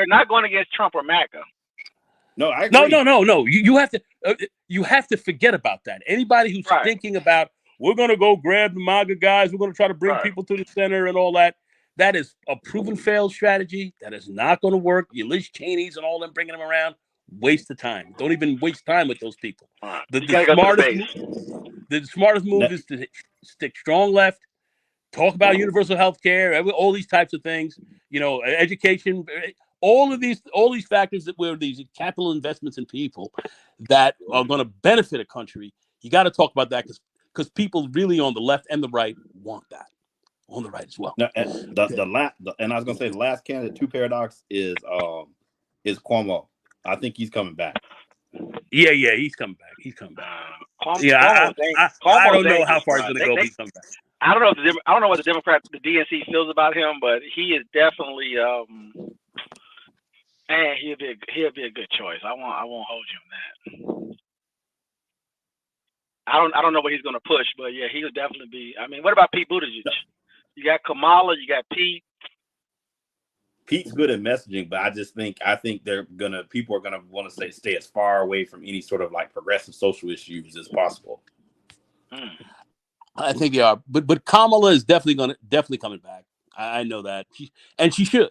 not going against Trump or MAGA. No, I agree. No. You have to forget about that. Anybody who's thinking about we're going to go grab the MAGA guys, we're going to try to bring people to the center and all that. That is a proven failed strategy. That is not going to work. You Liz Cheney's and all them bringing them around. Waste of time. Don't even waste time with those people. The smartest move is to stick strong left, talk about universal health care, all these types of things, education, all these factors that were these capital investments in people that are going to benefit a country. You got to talk about that because people really on the left and the right want that. On the right as well. No, and I was going to say the last candidate to Paradox is Cuomo. I think he's coming back. Yeah, he's coming back. Cuomo, I don't know how far he's going to go, but he's coming back. I don't know what the DNC feels about him, but he is definitely he'll be a good choice. I won't hold you on that. I don't know what he's going to push, but yeah, he'll definitely be. I mean, what about Pete Buttigieg? You got Kamala, you got Pete. Pete's good at messaging, but I think people are gonna want to stay as far away from any sort of like progressive social issues as possible. I think they are, but Kamala is definitely coming back. I know that, she should.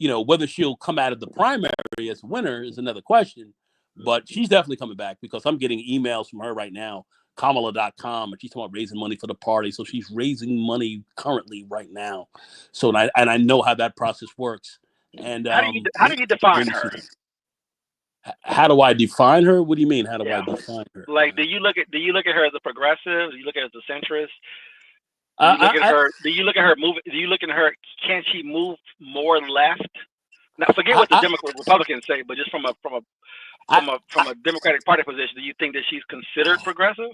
Whether she'll come out of the primary as winner is another question, but she's definitely coming back because I'm getting emails from her right now, Kamala.com, and she's talking about raising money for the party. So she's raising money currently right now. So I know how that process works. And how do you define her? How do I define her? What do you mean? How do I define her? Like, do you look at her as a progressive? Do you look at her as a centrist? Do you look at her move? Do you look at her? Can she move more left? Now, forget what the Republicans say, but just from a Democratic Party position, do you think that she's considered progressive?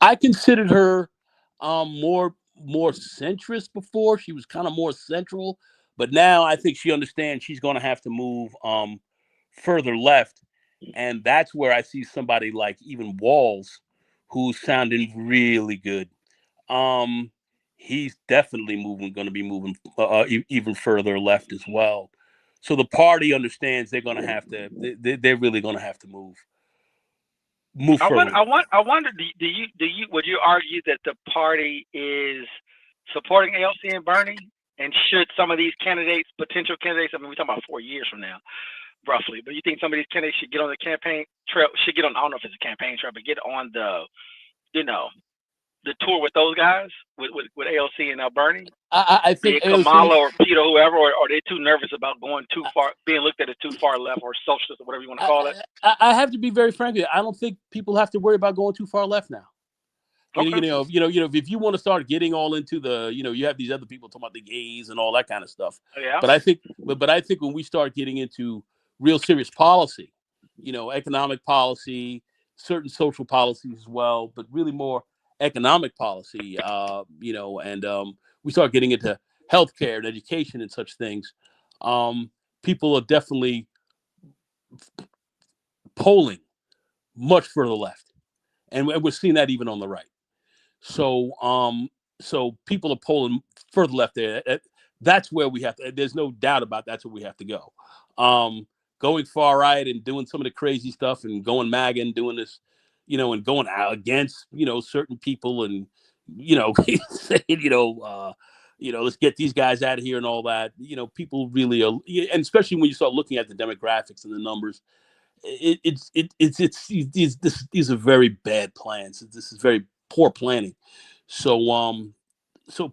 I considered her more more centrist before. She was kind of more central, but now I think she understands she's going to have to move further left, and that's where I see somebody like even Walls, who's sounding really good. He's definitely going to be moving even further left as well. So the party understands they're going to have to. They're really going to have to move further. I wonder. Would you argue that the party is supporting AOC and Bernie? And should some of these candidates, potential candidates, I mean, we're talking about 4 years from now, roughly. But you think some of these candidates should get on the campaign trail? Should get on? I don't know if it's a campaign trail, but get on the, the tour with those guys, with AOC and Bernie. I think Kamala or Peter, whoever, or are they too nervous about going too far, being looked at as too far left or socialist or whatever you want to call it? I have to be very frank with you. I don't think people have to worry about going too far left now. Okay. If you want to start getting all into the, you have these other people talking about the gays and all that kind of stuff. Yeah. But I think when we start getting into real serious policy, economic policy, certain social policies as well, but really more economic policy, and we start getting into healthcare and education and such things, people are definitely polling much further left, and we're seeing that even on the right. So people are polling further left there. That's where we have to. There's no doubt about that's where we have to go. Going far right and doing some of the crazy stuff and going MAGA and doing this, and going out against, certain people and, saying, let's get these guys out of here and all that. People really are, and especially when you start looking at the demographics and the numbers, these are very bad plans. This is very poor planning. So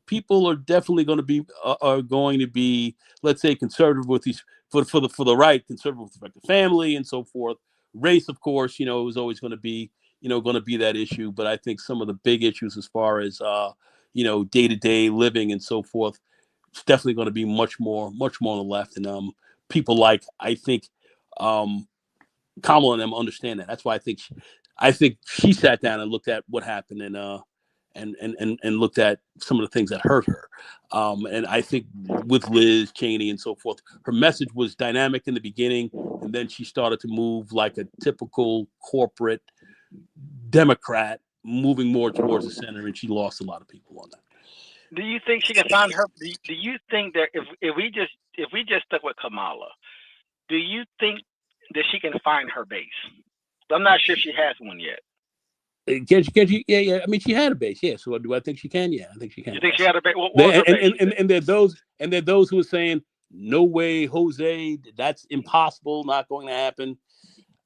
people are definitely going to be, let's say, conservative with these for the right, conservative with respect to family and so forth. Race, of course, is always going to be that issue. But I think some of the big issues as far as day-to-day living and so forth, it's definitely going to be much more on the left. And people like, I think, Kamala and them understand that. That's why I think she sat down and looked at what happened and looked at some of the things that hurt her. And I think with Liz Cheney and so forth, her message was dynamic in the beginning, and then she started to move like a typical corporate Democrat, moving more towards the center, and she lost a lot of people on that. Do you think she can find her? Do you think that if we just stuck with Kamala, do you think that she can find her base? I'm not sure if she has one yet. Can she? Yeah. I mean, she had a base. Yeah. So do I think she can? Yeah, I think she can. You think she had a base? And there are those who are saying, "No way, Jose. That's impossible. Not going to happen."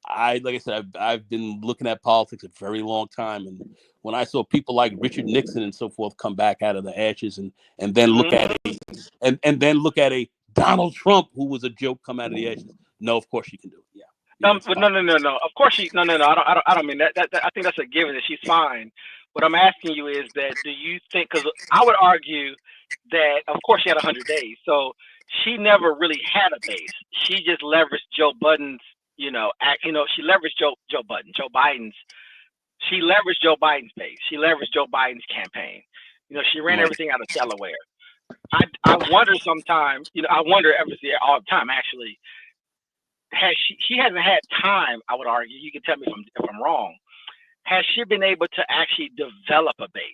Like I said, I've been looking at politics a very long time, and when I saw people like Richard Nixon and so forth come back out of the ashes, and then look at a Donald Trump who was a joke come out of the ashes. No, of course she can do it. Yeah. No. Of course she. No. I don't mean that. I think that's a given that she's fine. What I'm asking you is that do you think? Because I would argue that of course she had 100 days, so she never really had a base. She just leveraged Joe Biden's. She leveraged Joe Biden's. She leveraged Joe Biden's base. She leveraged Joe Biden's campaign. She ran everything out of Delaware. I wonder sometimes. I wonder obviously all the time actually. She hasn't had time, I would argue. You can tell me if I'm wrong. Has she been able to actually develop a base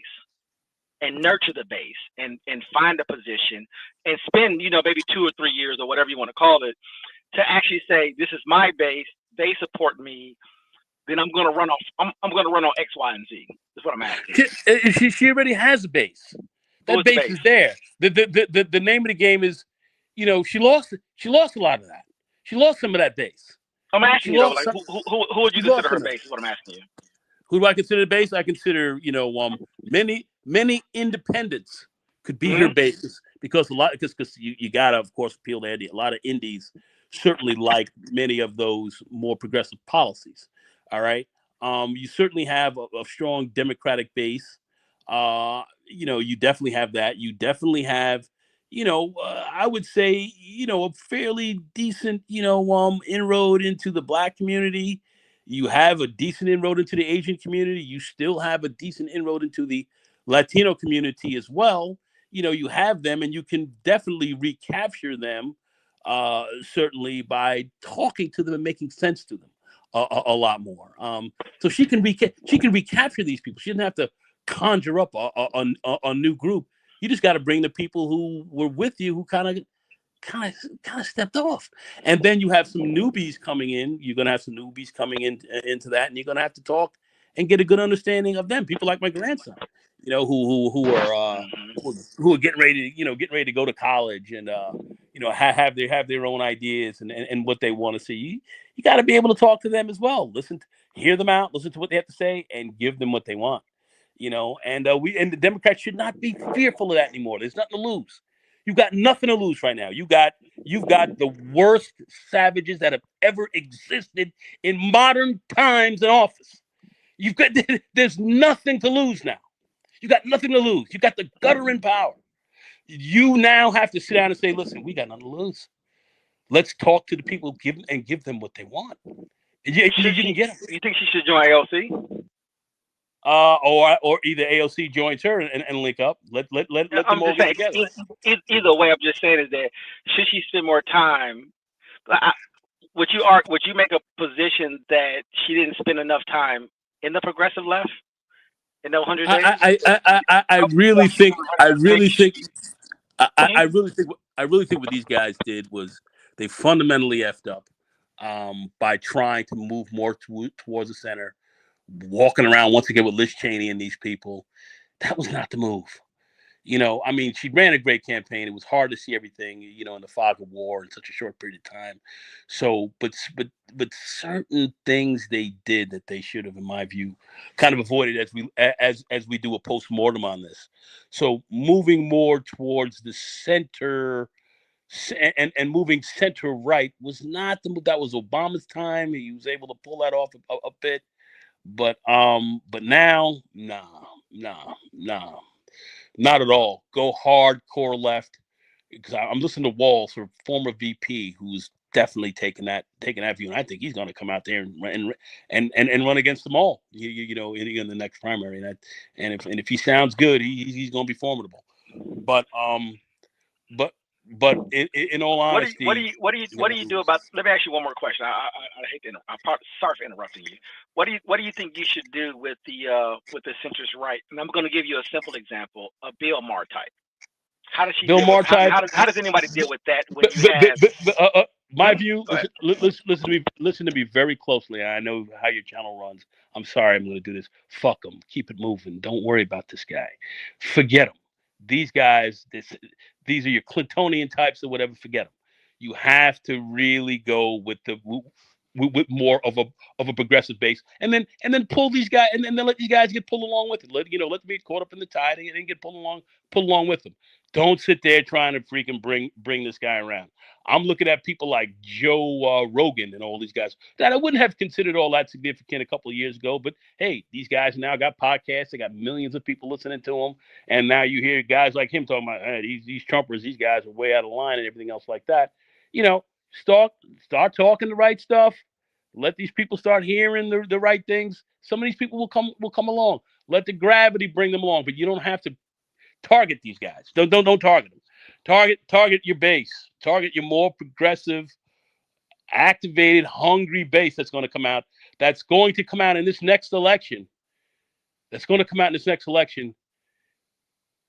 and nurture the base and find a position and spend, maybe 2 or 3 years or whatever you want to call it to actually say, this is my base, they support me, then I'm going to run on X, Y, and Z. That's what I'm asking. She already has a base. That base is there. The name of the game is, she lost a lot of that. She lost some of that base. I'm asking you, who would you consider her base? Is what I'm asking you. Who do I consider the base? I consider, many independents could be her bases because you gotta, of course, appeal to a lot of indies. Certainly, like many of those more progressive policies. All right, you certainly have a strong Democratic base. You definitely have that. You definitely have. I would say, a fairly decent, inroad into the Black community. You have a decent inroad into the Asian community. You still have a decent inroad into the Latino community as well, you have them, and you can definitely recapture them, certainly by talking to them and making sense to them a lot more. So she can recapture these people. She doesn't have to conjure up a new group. You just got to bring the people who were with you, who kind of stepped off, and then you have some newbies coming in. You're gonna have some newbies coming into that, and you're gonna have to talk and get a good understanding of them. People like my grandson, who are getting ready to go to college, and have their own ideas and what they want to see. You got to be able to talk to them as well. Hear them out, listen to what they have to say, and give them what they want. And the Democrats should not be fearful of that anymore. There's nothing to lose. You've got nothing to lose right now. You've got the worst savages that have ever existed in modern times in office. There's nothing to lose now. You got nothing to lose. You got the gutter in power. You now have to sit down and say, listen, we got nothing to lose. Let's talk to the people, give them what they want. You can get them. You think she should join AOC? Or either AOC joins her and link up. Let them all get together. Either way, I'm just saying is that should she spend more time? Would you make a position that she didn't spend enough time in the progressive left in those 100 days? I really think what these guys did was they fundamentally effed up by trying to move more towards the center. Walking around once again with Liz Cheney and these people, that was not the move. She ran a great campaign. It was hard to see everything, in the fog of war in such a short period of time. So, but certain things they did that they should have, in my view, kind of avoided as we do a postmortem on this. So, moving more towards the center and moving center right was not the move. That was Obama's time. He was able to pull that off a bit. But now, nah, not at all. Go hardcore left, because I'm listening to Walls, her former VP, who's definitely taking that view, and I think he's going to come out there and run against them all, in the next primary, and if he sounds good, he's going to be formidable. But in all honesty, what do you do about? Let me ask you one more question. I hate to. Sorry for interrupting you. What do you think you should do with the centrist right? And I'm going to give you a simple example: a Bill Maher type. How does she? Bill Maher type. How does anybody deal with that? When you have, my view. Listen to me very closely. I know how your channel runs. I'm sorry. I'm going to do this. Fuck them. Keep it moving. Don't worry about this guy. Forget him. These guys. These are your Clintonian types or whatever. Forget them. You have to really go with with more of a progressive base, and then pull these guys, and then let these guys get pulled along with it. Let them get caught up in the tide and get pulled along with them. Don't sit there trying to freaking bring this guy around. I'm looking at people like Joe Rogan and all these guys that I wouldn't have considered all that significant a couple of years ago. But hey, these guys now got podcasts. They got millions of people listening to them. And now you hear guys like him talking about these Trumpers, these guys are way out of line and everything else like that. Start talking the right stuff. Let these people start hearing the right things. Some of these people will come along. Let the gravity bring them along. But you don't have to target these guys. Don't target them. Target your base. Target your more progressive, activated, hungry base that's going to come out. That's going to come out in this next election.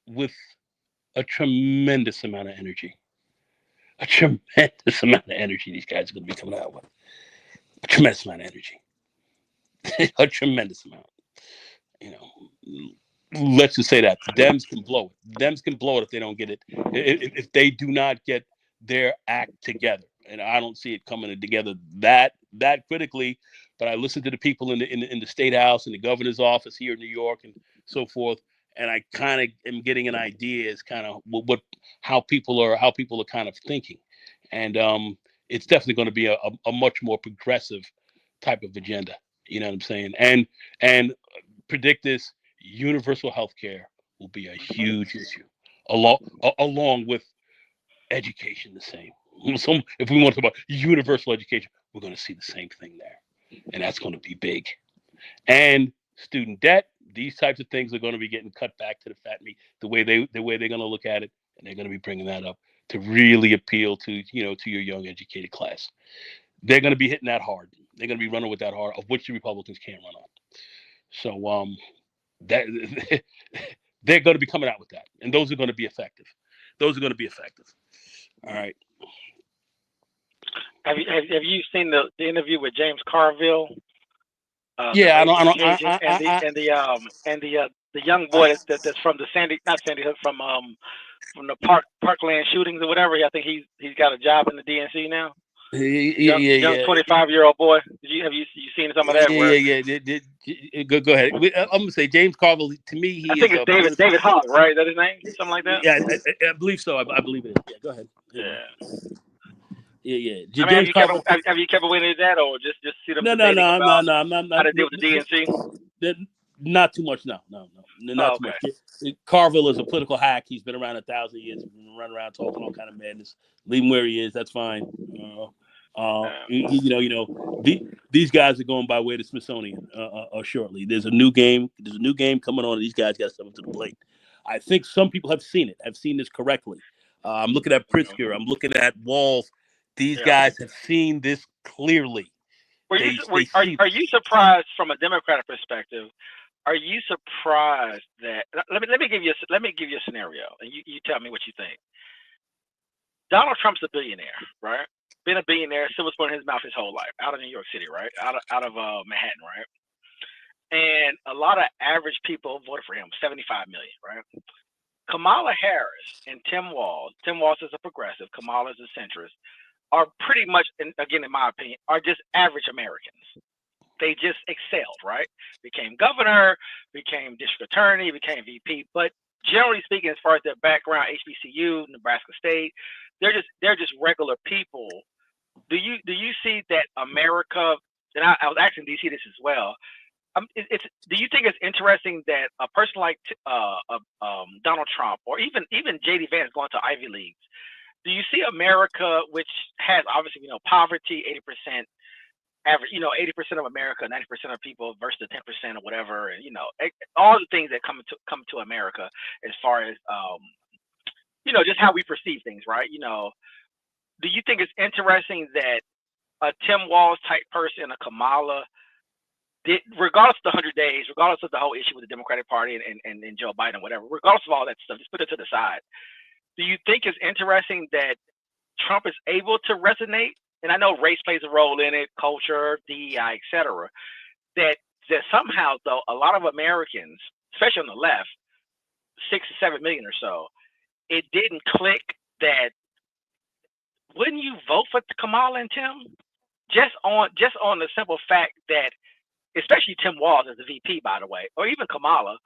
With a tremendous amount of energy. A tremendous amount of energy these guys are going to be coming out with. A tremendous amount of energy. A tremendous amount. Let's just say that the Dems can blow it. Dems can blow it if they don't get it. If they do not get their act together, and I don't see it coming together that critically. But I listen to the people in the state house and the governor's office here in New York and so forth, and I kind of am getting an idea as kind of how people are kind of thinking, and it's definitely going to be a much more progressive type of agenda. You know what I'm saying? And predict this. Universal health care will be a huge issue, along with education the same. So if we want to talk about universal education, we're going to see the same thing there, and that's going to be big. And student debt, These types of things are going to be getting cut back to the fat meat. The way they're going to look at it, and they're going to be bringing that up to really appeal to your young educated class. They're going to be hitting that hard. They're going to be running with that hard, of which the Republicans can't run on. So that they're going to be coming out with that, and those are going to be effective. Those are going to be effective. All right. Have you seen the interview with James Carville? Yeah, the young boy that's from the not Sandy Hook, from the Parkland shootings or whatever. I think he's got a job in the DNC now. Young 25-year-old boy. Have you seen some of that? Go ahead. I'm gonna say James Carville. To me, I think it's David Hogg, right? Is that his name? Something like that. Yeah, I believe so. I believe it is. Yeah, go ahead. Yeah. Have you kept away with that, or just see them? No. I'm not. How to deal with the DNC? Not too much. No, not too much. Carville is a political hack. He's been around 1,000 years. He's been running around talking all kind of madness. Leave him where he is. That's fine. These guys are going by way of the Smithsonian shortly. There's a new game. There's a new game coming on, and these guys got to step up to the plate. I think some people have seen it. Have seen this correctly. I'm looking at Pritzker. I'm looking at Walls. These guys have seen this clearly. Are you surprised from a Democratic perspective? Are you surprised that? Let me give you a scenario, and you tell me what you think. Donald Trump's a billionaire, right? Been a billionaire, silver spoon in his mouth his whole life, out of New York City, right? Out of Manhattan, right? And a lot of average people voted for him, 75 million, right? Kamala Harris and Tim Walz is a progressive, Kamala is a centrist, are pretty much, and again, in my opinion, are just average Americans. They just excelled, right? Became governor, became district attorney, became VP. But generally speaking, as far as their background, HBCU, Nebraska State, they're just regular people. Do you see that America? And I was asking DC this as well. Do you think it's interesting that a person like Donald Trump, or even J.D. Vance going to Ivy Leagues? Do you see America, which has obviously poverty, 80% average, 80% of America, 90% of people versus the 10% or whatever, and all the things that come to America as far as just how we perceive things, right? Do you think it's interesting that a Tim Walz type person, a Kamala, regardless of the 100 days, regardless of the whole issue with the Democratic Party and Joe Biden, whatever, regardless of all that stuff, just put it to the side. Do you think it's interesting that Trump is able to resonate? And I know race plays a role in it, culture, DEI, etc. That somehow, though, a lot of Americans, especially on the left, 6 to 7 million or so, it didn't click that. Wouldn't you vote for Kamala and Tim? Just on the simple fact that, especially Tim Walz as the VP, by the way, or even Kamala,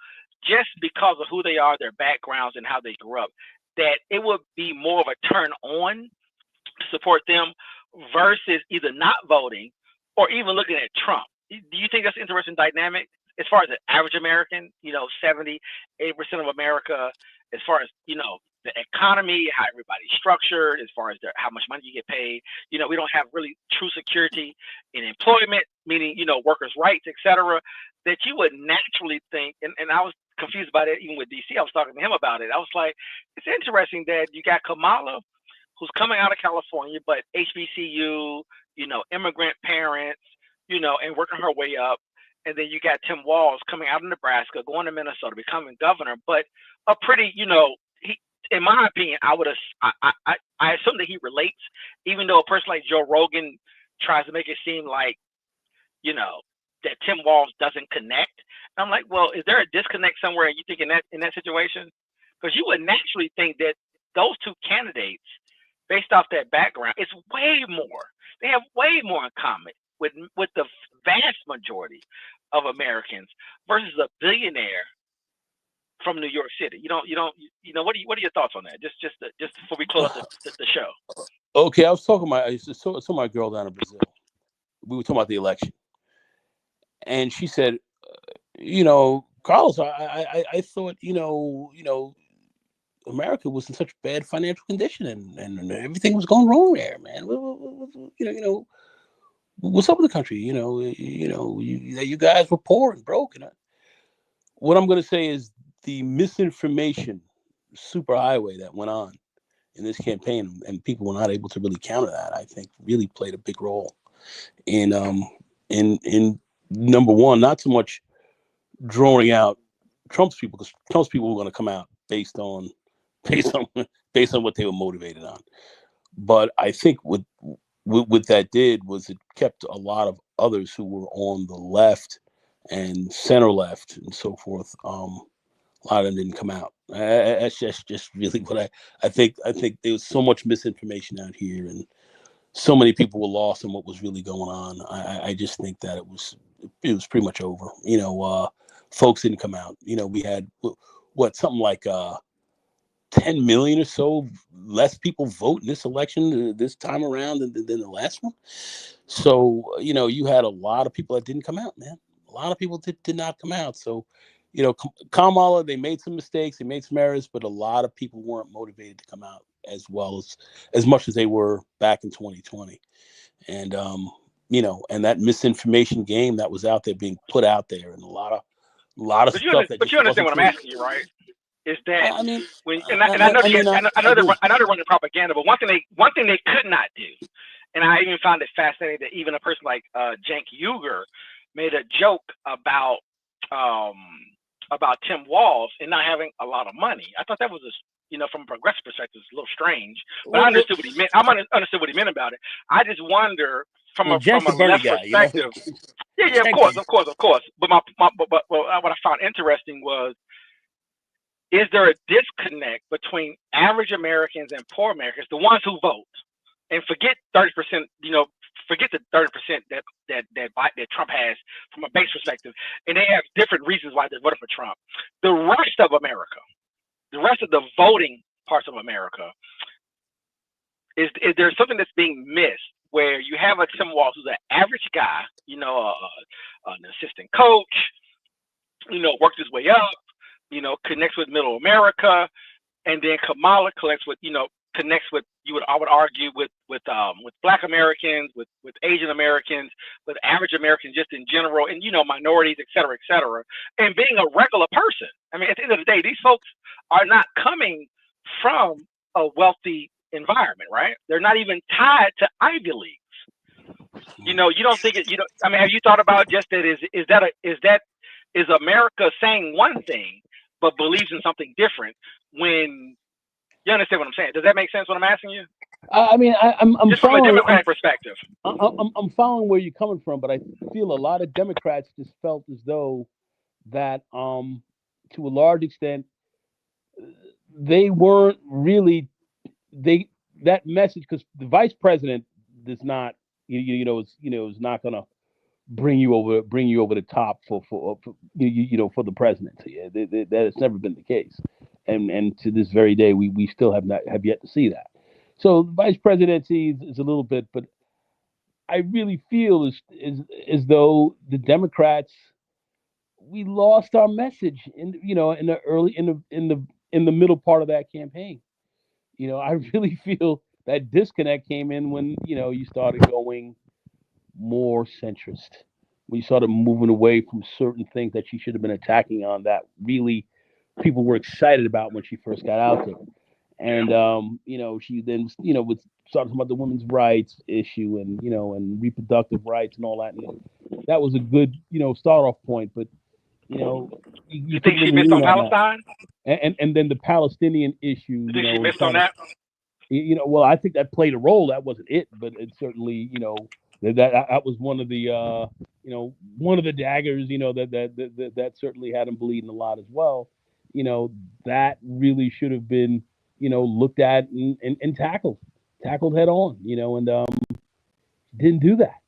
just because of who they are, their backgrounds, and how they grew up, that it would be more of a turn on to support them versus either not voting or even looking at Trump. Do you think that's an interesting dynamic as far as the average American, 70, 80% of America, as far as, the economy, how everybody's structured, as far as how much money you get paid. We don't have really true security in employment, meaning, workers' rights, etc., that you would naturally think, and I was confused about it even with DC. I was talking to him about it. I was like, it's interesting that you got Kamala, who's coming out of California, but HBCU, immigrant parents, and working her way up. And then you got Tim Walz coming out of Nebraska, going to Minnesota, becoming governor, but a pretty, in my opinion, I assume that he relates, even though a person like Joe Rogan tries to make it seem like, that Tim Walz doesn't connect. And I'm like, well, is there a disconnect somewhere? You think in that situation? Because you would naturally think that those two candidates, based off that background, it's way more. They have way more in common with the vast majority of Americans versus a billionaire from New York City. What are your thoughts on that? Just before we close the show. Okay, I was talking to my girl down in Brazil. We were talking about the election, and she said, Carlos, I thought, America was in such bad financial condition and everything was going wrong there, man. What's up with the country? You guys were poor and broke. what I'm going to say is the misinformation superhighway that went on in this campaign, and people were not able to really counter that, I think really played a big role in number one, not so much drawing out Trump's people, because Trump's people were going to come out based on what they were motivated on. But I think what that did was it kept a lot of others who were on the left and center left and so forth. A lot of them didn't come out. That's just really what I think. I think there was so much misinformation out here, and so many people were lost in what was really going on. I just think that it was pretty much over. Folks didn't come out. We had something like 10 million or so less people vote in this election this time around than the last one. So, you had a lot of people that didn't come out, man. A lot of people did not come out. So, Kamala, they made some mistakes, they made some errors, but a lot of people weren't motivated to come out as well as much as they were back in 2020. And, and that misinformation game that was out there being put out there, and a lot of stuff. But you understand what I'm asking you, right? Is that I know they're running propaganda, but one thing they could not do, and I even found it fascinating that even a person like Cenk Uygur made a joke about Tim Walz and not having a lot of money. I thought that was from a progressive perspective, it's a little strange, but I understood what he meant. I understood what he meant about it. I just wonder from a left perspective. Yeah, of course. But what I found interesting was, is there a disconnect between average Americans and poor Americans, the ones who vote, and forget 30%, forget the 30% that Trump has from a base perspective, and they have different reasons why they're voting for Trump. The rest of America, the rest of the voting parts of America, is there something that's being missed where you have a Tim Walz who's an average guy, an assistant coach, worked his way up, connects with middle America, and then Kamala connects with I would argue with Black Americans, with Asian Americans, with average Americans just in general, and minorities, et cetera, and being a regular person. I mean, at the end of the day, these folks are not coming from a wealthy environment, right? They're not even tied to Ivy Leagues. You don't think it. I mean, have you thought about just that? Is America saying one thing but believes in something different? When you understand what I'm saying? Does that make sense? What I'm asking you? I mean, I'm just from a Democratic perspective. I'm following where you're coming from, but I feel a lot of Democrats just felt as though that, to a large extent, they weren't really that message, because the vice president does not, is not going to bring you over the top for the presidency. That has never been the case, and to this very day we still have yet to see that. So the vice presidency is a little bit, but I really feel as though the Democrats, we lost our message in the middle part of that campaign. I really feel that disconnect came in when you started going more centrist. We started moving away from certain things that she should have been attacking on that really people were excited about when she first got out there. And she then would start talking about the women's rights issue and and reproductive rights and all that. And that was a good start off point. But you think she missed on Palestine? And then the Palestinian issue. You think she missed on that? Well, I think that played a role. That wasn't it, but it certainly that was one of the one of the daggers that certainly had him bleeding a lot as well. That really should have been looked at and tackled head on. And didn't do that.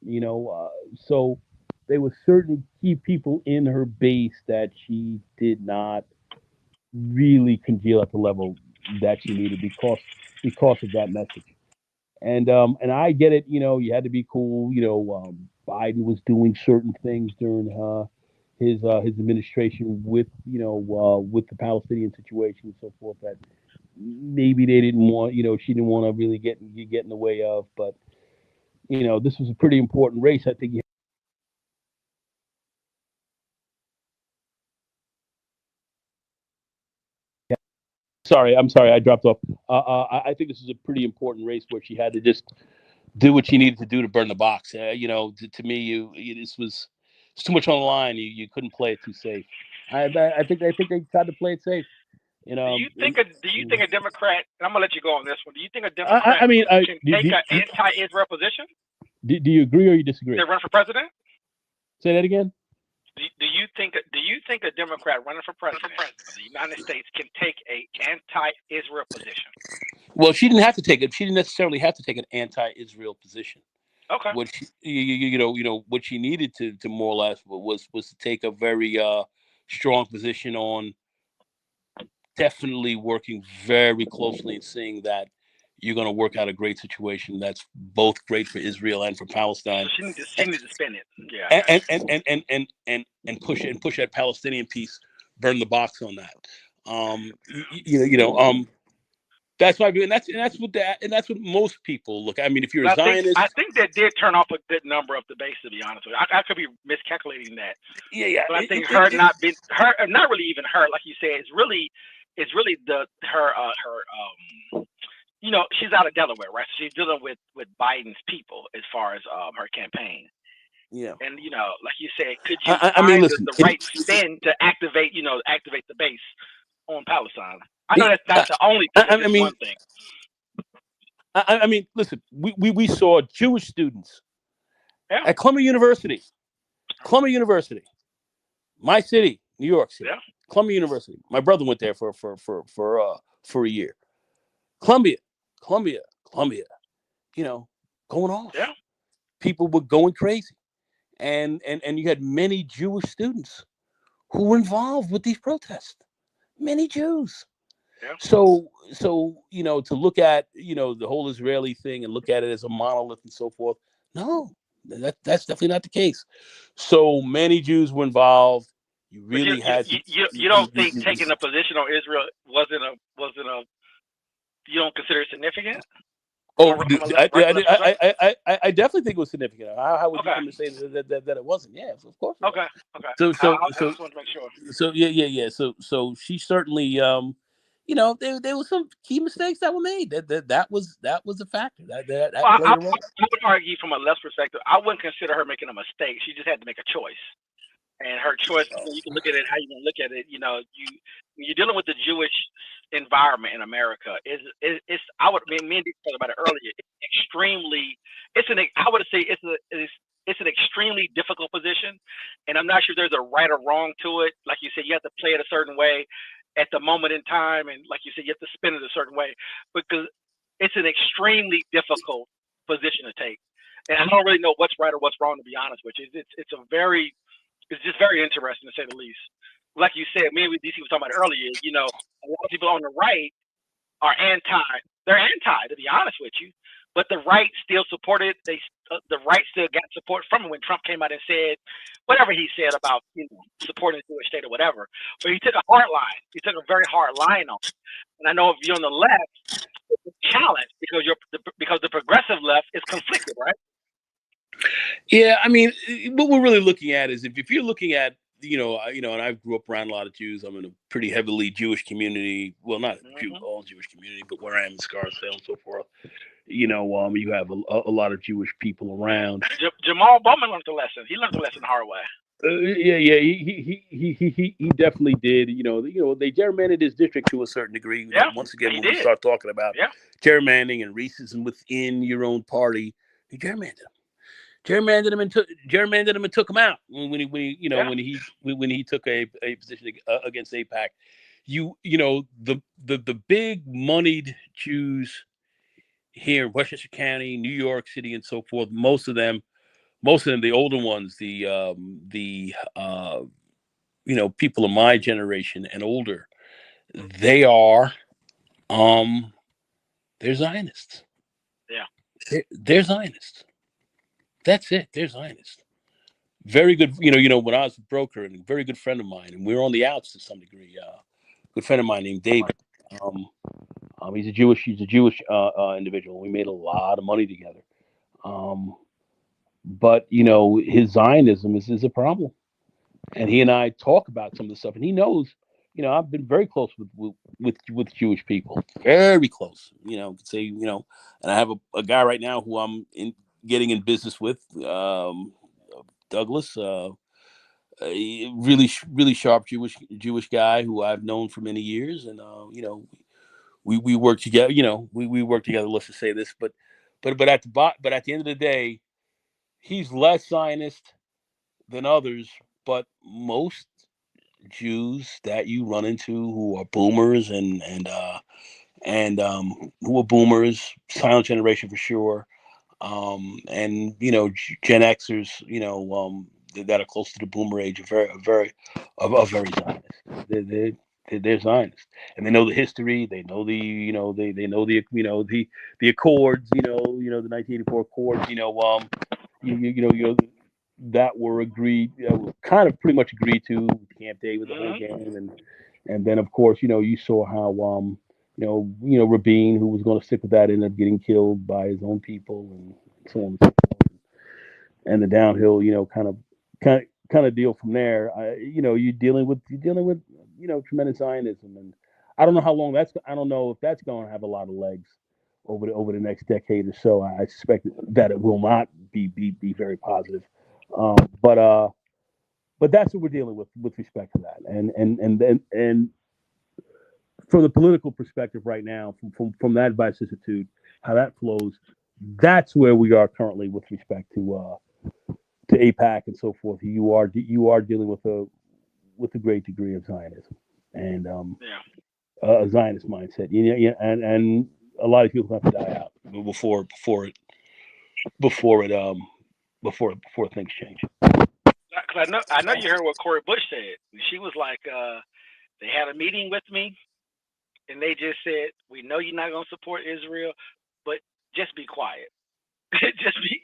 So there were certain key people in her base that she did not really congeal at the level that she needed because of that message. And I get it, you had to be cool. Biden was doing certain things during his administration with the Palestinian situation and so forth that maybe they didn't want, she didn't want to really get in the way of. But this was a pretty important race. I think Sorry, I'm sorry, I dropped off. I think this is a pretty important race where she had to just do what she needed to do to burn the box. You know, to me, this was it's too much on the line. You couldn't play it too safe. I think they tried to play it safe. You know, Do you think a Democrat? And I'm gonna let you go on this one. Do you think a Democrat I mean, can take an anti-Israel position? Do you agree or you disagree? They run for president. Say that again. Do you think a Democrat running for president of the United States can take a anti-Israel position? Well, she didn't have to take it. She didn't necessarily have to take an anti-Israel position. Okay. What she, you know what she needed to more or less was to take a very strong position on definitely working very closely and seeing that you're going to work out a great situation that's both great for Israel and for Palestine. So she needs to spin it. Yeah. And push that Palestinian piece, burn the box on that. That's my view, and that's what most people look. I mean, if you're a Zionist, I think that did turn off a good number of the base. To be honest with you, I could be miscalculating that. Yeah. But I think her, not really even her, like you said, it's really her. You know, she's out of Delaware, right? So she's dealing with Biden's people as far as her campaign. Yeah. And you know, like you said, could you I mean, listen, the right spin to activate the base on Palestine? I know that's the only thing. I mean, one thing. I mean, listen, we saw Jewish students at Columbia University, my city, New York City, Columbia University. My brother went there for a year. Columbia, you know, going off. Yeah. People were going crazy. And you had many Jewish students who were involved with these protests. Many Jews. Yeah. So you know, to look at, you know, the whole Israeli thing and look at it as a monolith and so forth, no, that's definitely not the case. So many Jews were involved. You really you don't think taking a position on Israel wasn't a you don't consider it significant? Oh, I definitely think it was significant. How would you come to say that it wasn't? Yeah, of course. Okay. So I just want to make sure. So yeah. So she certainly, you know, there was some key mistakes that were made. That was a factor. That played a role. I would argue from a left perspective, I wouldn't consider her making a mistake. She just had to make a choice. And her choice, you can look at it how you can look at it. You know, when you're dealing with the Jewish environment in America, me and Dick talked about it earlier. I would say it's an extremely difficult position, and I'm not sure there's a right or wrong to it. Like you said, you have to play it a certain way at the moment in time, and like you said, you have to spin it a certain way because it's an extremely difficult position to take. And I don't really know what's right or what's wrong, to be honest with you. It's just very interesting to say the least. Like you said, me and DC was talking about earlier, you know, a lot of people on the right are they're anti, to be honest with you. But the right still supported, the right still got support from it when Trump came out and said whatever he said about, you know, supporting the Jewish state or whatever. But he took a hard line. He took a very hard line on it. And I know if you're on the left, it's a challenge because the progressive left is conflicted, right? Yeah, I mean, what we're really looking at is if you're looking at, you know, and I grew up around a lot of Jews. I'm in a pretty heavily Jewish community. Well, not all Jewish community, but where I am in Scarsdale and so forth. You know, you have a lot of Jewish people around. Jamal Bowman learned the lesson. He learned the lesson the hard way. Yeah, he definitely did. You know, they gerrymandered his district to a certain degree. Yeah, once again, when we start talking about gerrymandering and racism within your own party, he gerrymandered him and took him out when he took a position against AIPAC. You know, the big moneyed Jews here in Westchester County, New York City, and so forth. Most of them, the older ones, you know, people of my generation and older, they're Zionists. Yeah, they're Zionists. That's it. They're Zionists. Very good. You know, when I was a broker and a very good friend of mine, and we were on the outs to some degree. Good friend of mine named David. He's a Jewish individual. We made a lot of money together. But you know, his Zionism is a problem, and he and I talk about some of the stuff, and he knows I've been very close with Jewish people, very close. Could say, and I have a guy right now who I'm getting in business with, Douglas, a really sharp Jewish guy who I've known for many years, and we work together. We work together. Let's just say this, but at the end of the day, he's less Zionist than others, but most Jews that you run into who are boomers and who are boomers, silent generation for sure, and Gen Xers, that are close to the boomer age are very Zionist. They're Zionists, and they know the history. They know they know the Accords. The 1984 Accords. That were agreed, kind of pretty much agreed to with Camp David, the whole game, and then of course, you saw how Rabin, who was going to stick with that, ended up getting killed by his own people, and so on and so forth. And the downhill, kind of deal from there. You're dealing with tremendous Zionism, and I don't know how long I don't know if that's going to have a lot of legs over the next decade or so. I suspect that it will not be very positive. But that's what we're dealing with respect to that, and from the political perspective right now, from that vicissitude, how that flows, that's where we are currently with respect to AIPAC and so forth. You are dealing with a great degree of Zionism and a Zionist mindset. And a lot of people have to die out before things change. Because I know you heard what Cori Bush said. She was like, they had a meeting with me, and they just said, "We know you're not going to support Israel, but just be quiet. Just be,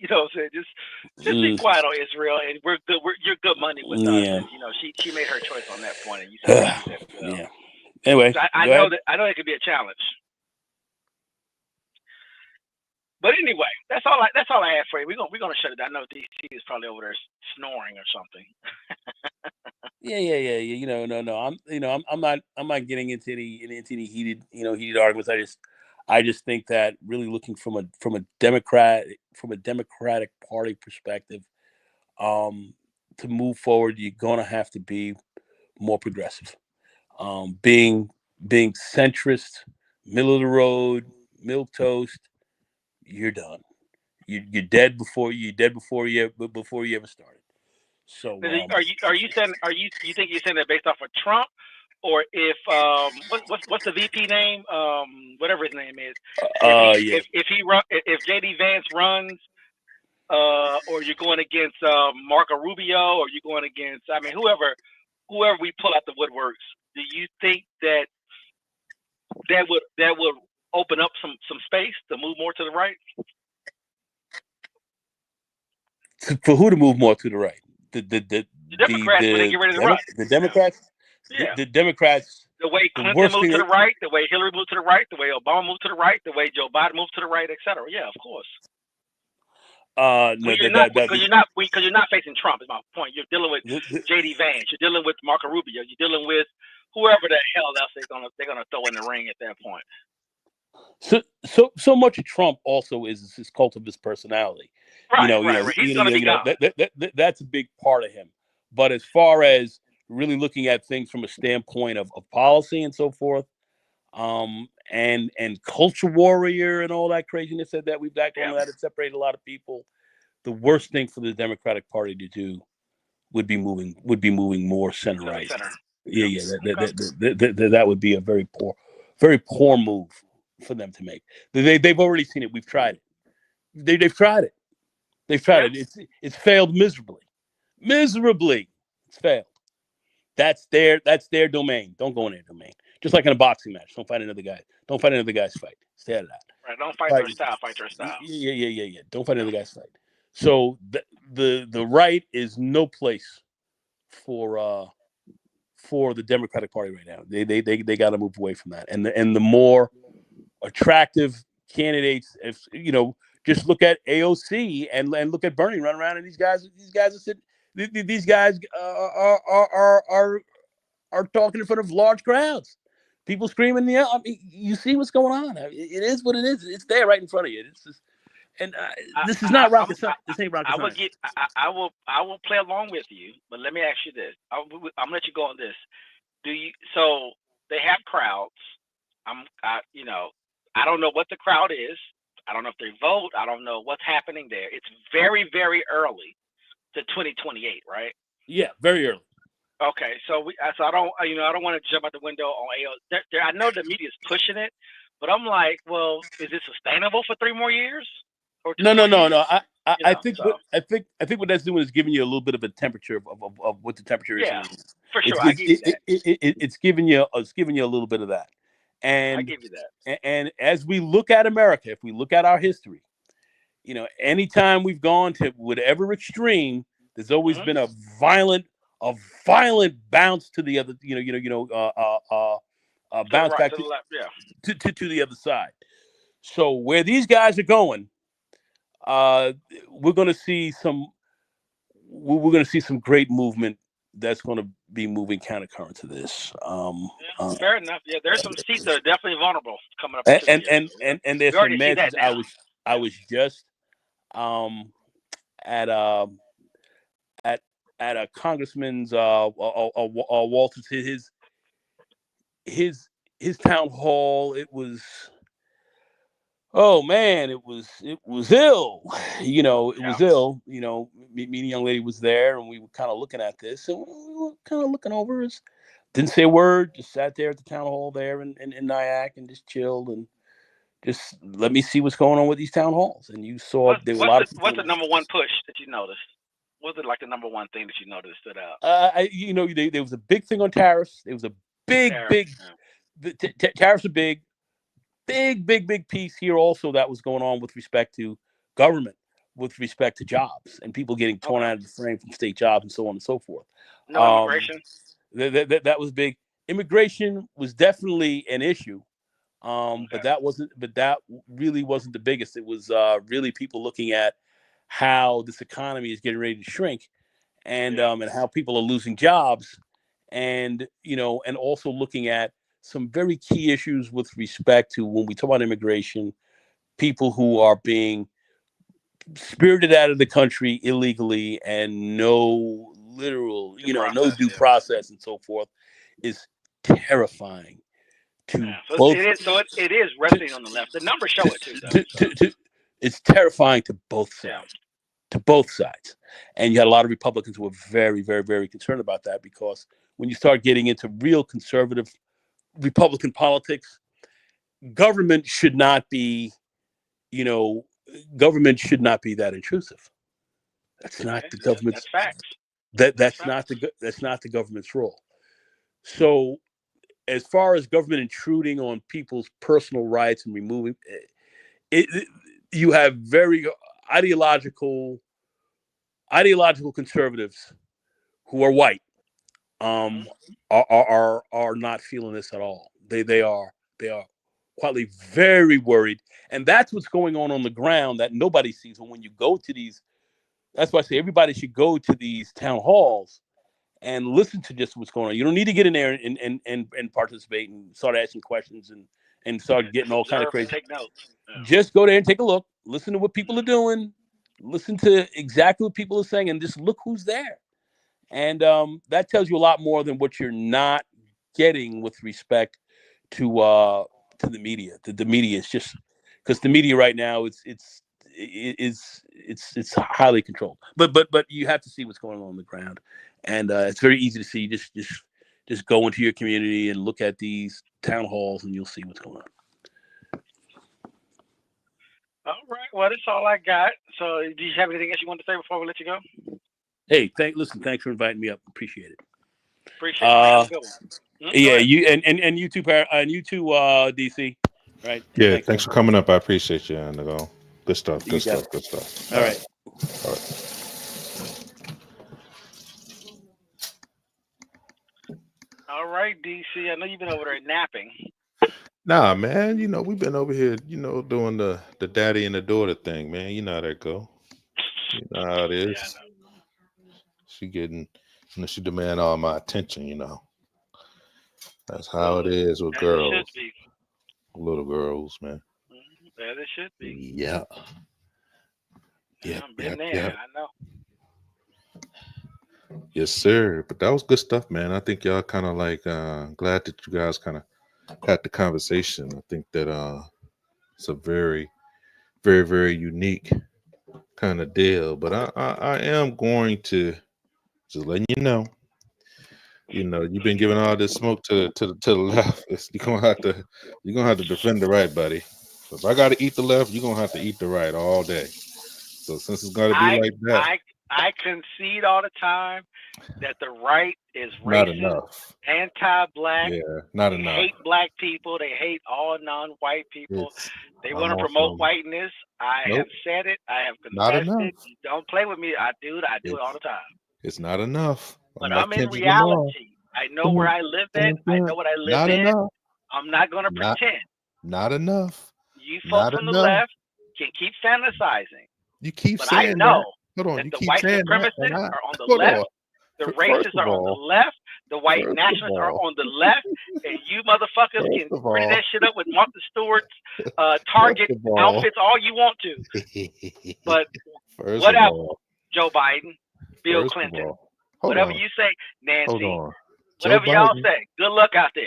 just be quiet on Israel, and we're good. You're good money with us." And, she made her choice on that point, and you said, yeah. Anyway, so I know it could be a challenge. But anyway, that's all I have for you. We're gonna shut it down. I know DC is probably over there snoring or something. Yeah. No. I'm not getting into any heated arguments. I just think that really looking from a Democratic Party perspective, to move forward, you're gonna have to be more progressive. Being centrist, middle of the road, milquetoast, you're done. You're dead before you ever started. So are you saying you think you're saying that based off of Trump, or if what's the VP name, whatever his name is, if JD Vance runs, or you're going against Marco Rubio, or you're going against whoever we pull out the woodworks, do you think that would open up some space to move more to the right? For who to move more to the right? The Democrats when they get rid of the right. The Democrats? Yeah. The Democrats. The way Clinton moved to the right, the way Hillary moved to the right, the way Obama moved to the right, the way Joe Biden moved to the right, etc. Yeah, of course. No, because you're not facing Trump. Is my point. You're dealing with JD Vance. You're dealing with Marco Rubio. You're dealing with whoever the hell else they're gonna throw in the ring at that point. So much of Trump also is his cult of his personality. Right. He's gonna be gone. That's a big part of him. But as far as really looking at things from a standpoint of policy and so forth, and culture warrior and all that craziness that we've got going on that separated a lot of people, the worst thing for the Democratic Party to do would be moving more center right. That would be a very poor move for them to make. They've already seen it. We've tried it. They've tried it. It's failed miserably. It's failed. That's their domain. Don't go in their domain. Just like in a boxing match. Don't fight another guy. Don't fight another guy's fight. Stay out of that. Right. Don't fight their style. Fight their style. Yeah. Don't fight another guy's fight. So the right is no place for the Democratic Party right now. They got to move away from that. And the more attractive candidates, if just look at AOC and look at Bernie running around, and these guys are sitting. These guys are talking in front of large crowds. People screaming, yeah. I mean, you see what's going on. It is what it is. It's there right in front of you. It's just, and this is not rocket science. This ain't rocket science. I will play along with you, but let me ask you this. I'm gonna let you go on this. So they have crowds. I don't know what the crowd is. I don't know if they vote. I don't know what's happening there. It's very, very early to 2028, right? Yeah, very early. Okay, so I don't want to jump out the window on AO. I know the media's pushing it, but I'm like, well, is it sustainable for 3 more years? Or No. I think what that's doing is giving you a little bit of a temperature of what the temperature is. Yeah, for sure. I give you that. It's giving you a little bit of that. And I give you that. And as we look at America, if we look at our history, anytime we've gone to whatever extreme, there's always been a violent bounce to the other, bounce back to the other side. So where these guys are going, we're going to see some great movement that's going to be moving countercurrent to this. Fair enough. Yeah, there's some seats that are definitely vulnerable coming up. And there's some messages. I was just at a congressman's Walters his town hall. It was, oh man, it was ill. It was ill. Me and a young lady was there, and we were kind of looking at this, and we were kind of looking over us. Didn't say a word. Just sat there at the town hall there in Nyack and just chilled and just let me see what's going on with these town halls. And you saw there were a lot of. What's the number one push that you noticed? Was it like the number one thing that you noticed stood out? There was a big thing on tariffs. There was a big. Tariffs are big piece here also that was going on with respect to government, with respect to jobs and people getting torn out of the frame from state jobs and so on and so forth. No immigration. That was big. Immigration was definitely an issue, but that really wasn't the biggest. It was really people looking at how this economy is getting ready to shrink, and how people are losing jobs, and and also looking at some very key issues with respect to when we talk about immigration, people who are being spirited out of the country illegally and no literal, no due process and so forth, is terrifying to both. It is resting on the left. The numbers show it too. It's terrifying to both sides. To both sides. And you had a lot of Republicans who were very, very, very concerned about that, because when you start getting into real conservative Republican politics, government should not be that intrusive. That's not the government's. That's not the government's role. So, as far as government intruding on people's personal rights and removing it, you have very ideological conservatives who are white are not feeling this at all. They are quietly very worried, and that's what's going on the ground that nobody sees. But when you go to these, that's why I say everybody should go to these town halls and listen to just what's going on. You don't need to get in there and participate and start asking questions and start getting all kind of crazy. Take notes. Just go there and take a look, listen to what people are doing, listen to exactly what people are saying, and just look who's there. And that tells you a lot more than what you're not getting with respect to the media. The media is just, because the media right now it's highly controlled. But you have to see what's going on the ground, and it's very easy to see. Just go into your community and look at these town halls, and you'll see what's going on. All right. Well, that's all I got. So, do you have anything else you want to say before we let you go? Hey, thanks for inviting me up. Appreciate it. Appreciate it. Have a good one. Yeah, you and you too, DC. Right? Yeah, thanks for coming up. I appreciate you, Nicole. Good stuff. Good stuff. All right. All right, DC. I know you've been over there napping. Nah, man. We've been over here, doing the daddy and the daughter thing, man. You know how that go. You know how it is. She demand all my attention, That's how it is with As it girls, should be. little girls, man. As it should be. Yeah. Yep. I've been Yep. there. Yep. I know. Yes, sir. But that was good stuff, man. I think y'all kind of like glad that you guys kind of had the conversation. I think that it's a very, very, very unique kind of deal. But I am going to just letting you know. You know, you've been giving all this smoke to the left. You're gonna have to defend the right, buddy. So if I gotta eat the left, you're gonna have to eat the right all day. So since it's gotta be like that, I concede all the time that the right is not racist, enough. anti-black. Yeah, not They enough. hate black people. They hate all non-white people. They want I'm to promote also- whiteness. I Nope. have said it. I have Not confessed enough. it. You don't play with me. I do it. I do it all the time. It's not enough. But like I'm in Kendrick Lamar. reality. I know where I live at. I know what I live Not in. enough. I'm not going to Not- pretend. Not enough. You not folks on the enough. left can keep fantasizing. You keep But I saying know that. Hold on. that You the keep white saying that. supremacists and I- are on the hold left. on. The First racists of are on the all- left. The white first of nationalists are all- on the left. And you motherfuckers can First of pretty all- that shit up with Martha Stewart's Target First of all- outfits all you want to. But First of whatever, all- Joe Biden, Bill first of Clinton, all- hold whatever on. you say, Nancy, Hold on. Joe whatever y'all Biden- say, good luck out there.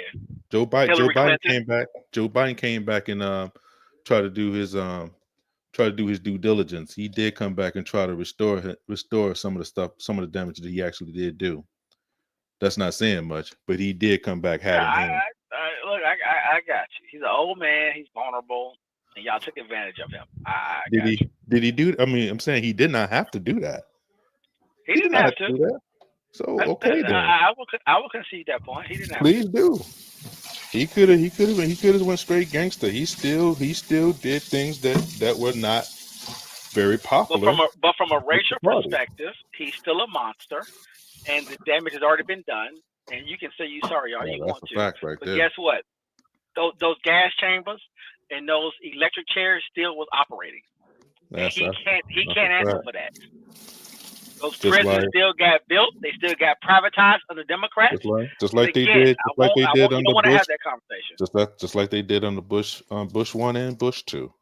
Joe Biden Hillary Clinton. came back. Joe Biden came back and tried to do his due diligence. He did come back and try to restore some of the stuff, some of the damage that he actually did do. That's not saying much, but he did come back hat in hand. Look, I got you. He's an old man. He's vulnerable, and y'all took advantage of him. I Did got he? you. Did he do? I mean, I'm saying he did not have to do that. He didn't have to. do that. So okay then. I will concede that point. He didn't have Please to. do. He could have went straight gangster. He still did things that were not very popular. But from a racial party. perspective, he's still a monster, and the damage has already been done. And you can say you sorry all you that's want a to. fact right But there. guess what? Those gas chambers and those electric chairs still was operating. And he can't that's a answer fact. for that. Those Just prisons like- still got built. They still got privatized under Democrats. Just like they Again, did, I don't under want to Bush. have that conversation. Just like they did under Bush 1 and Bush 2.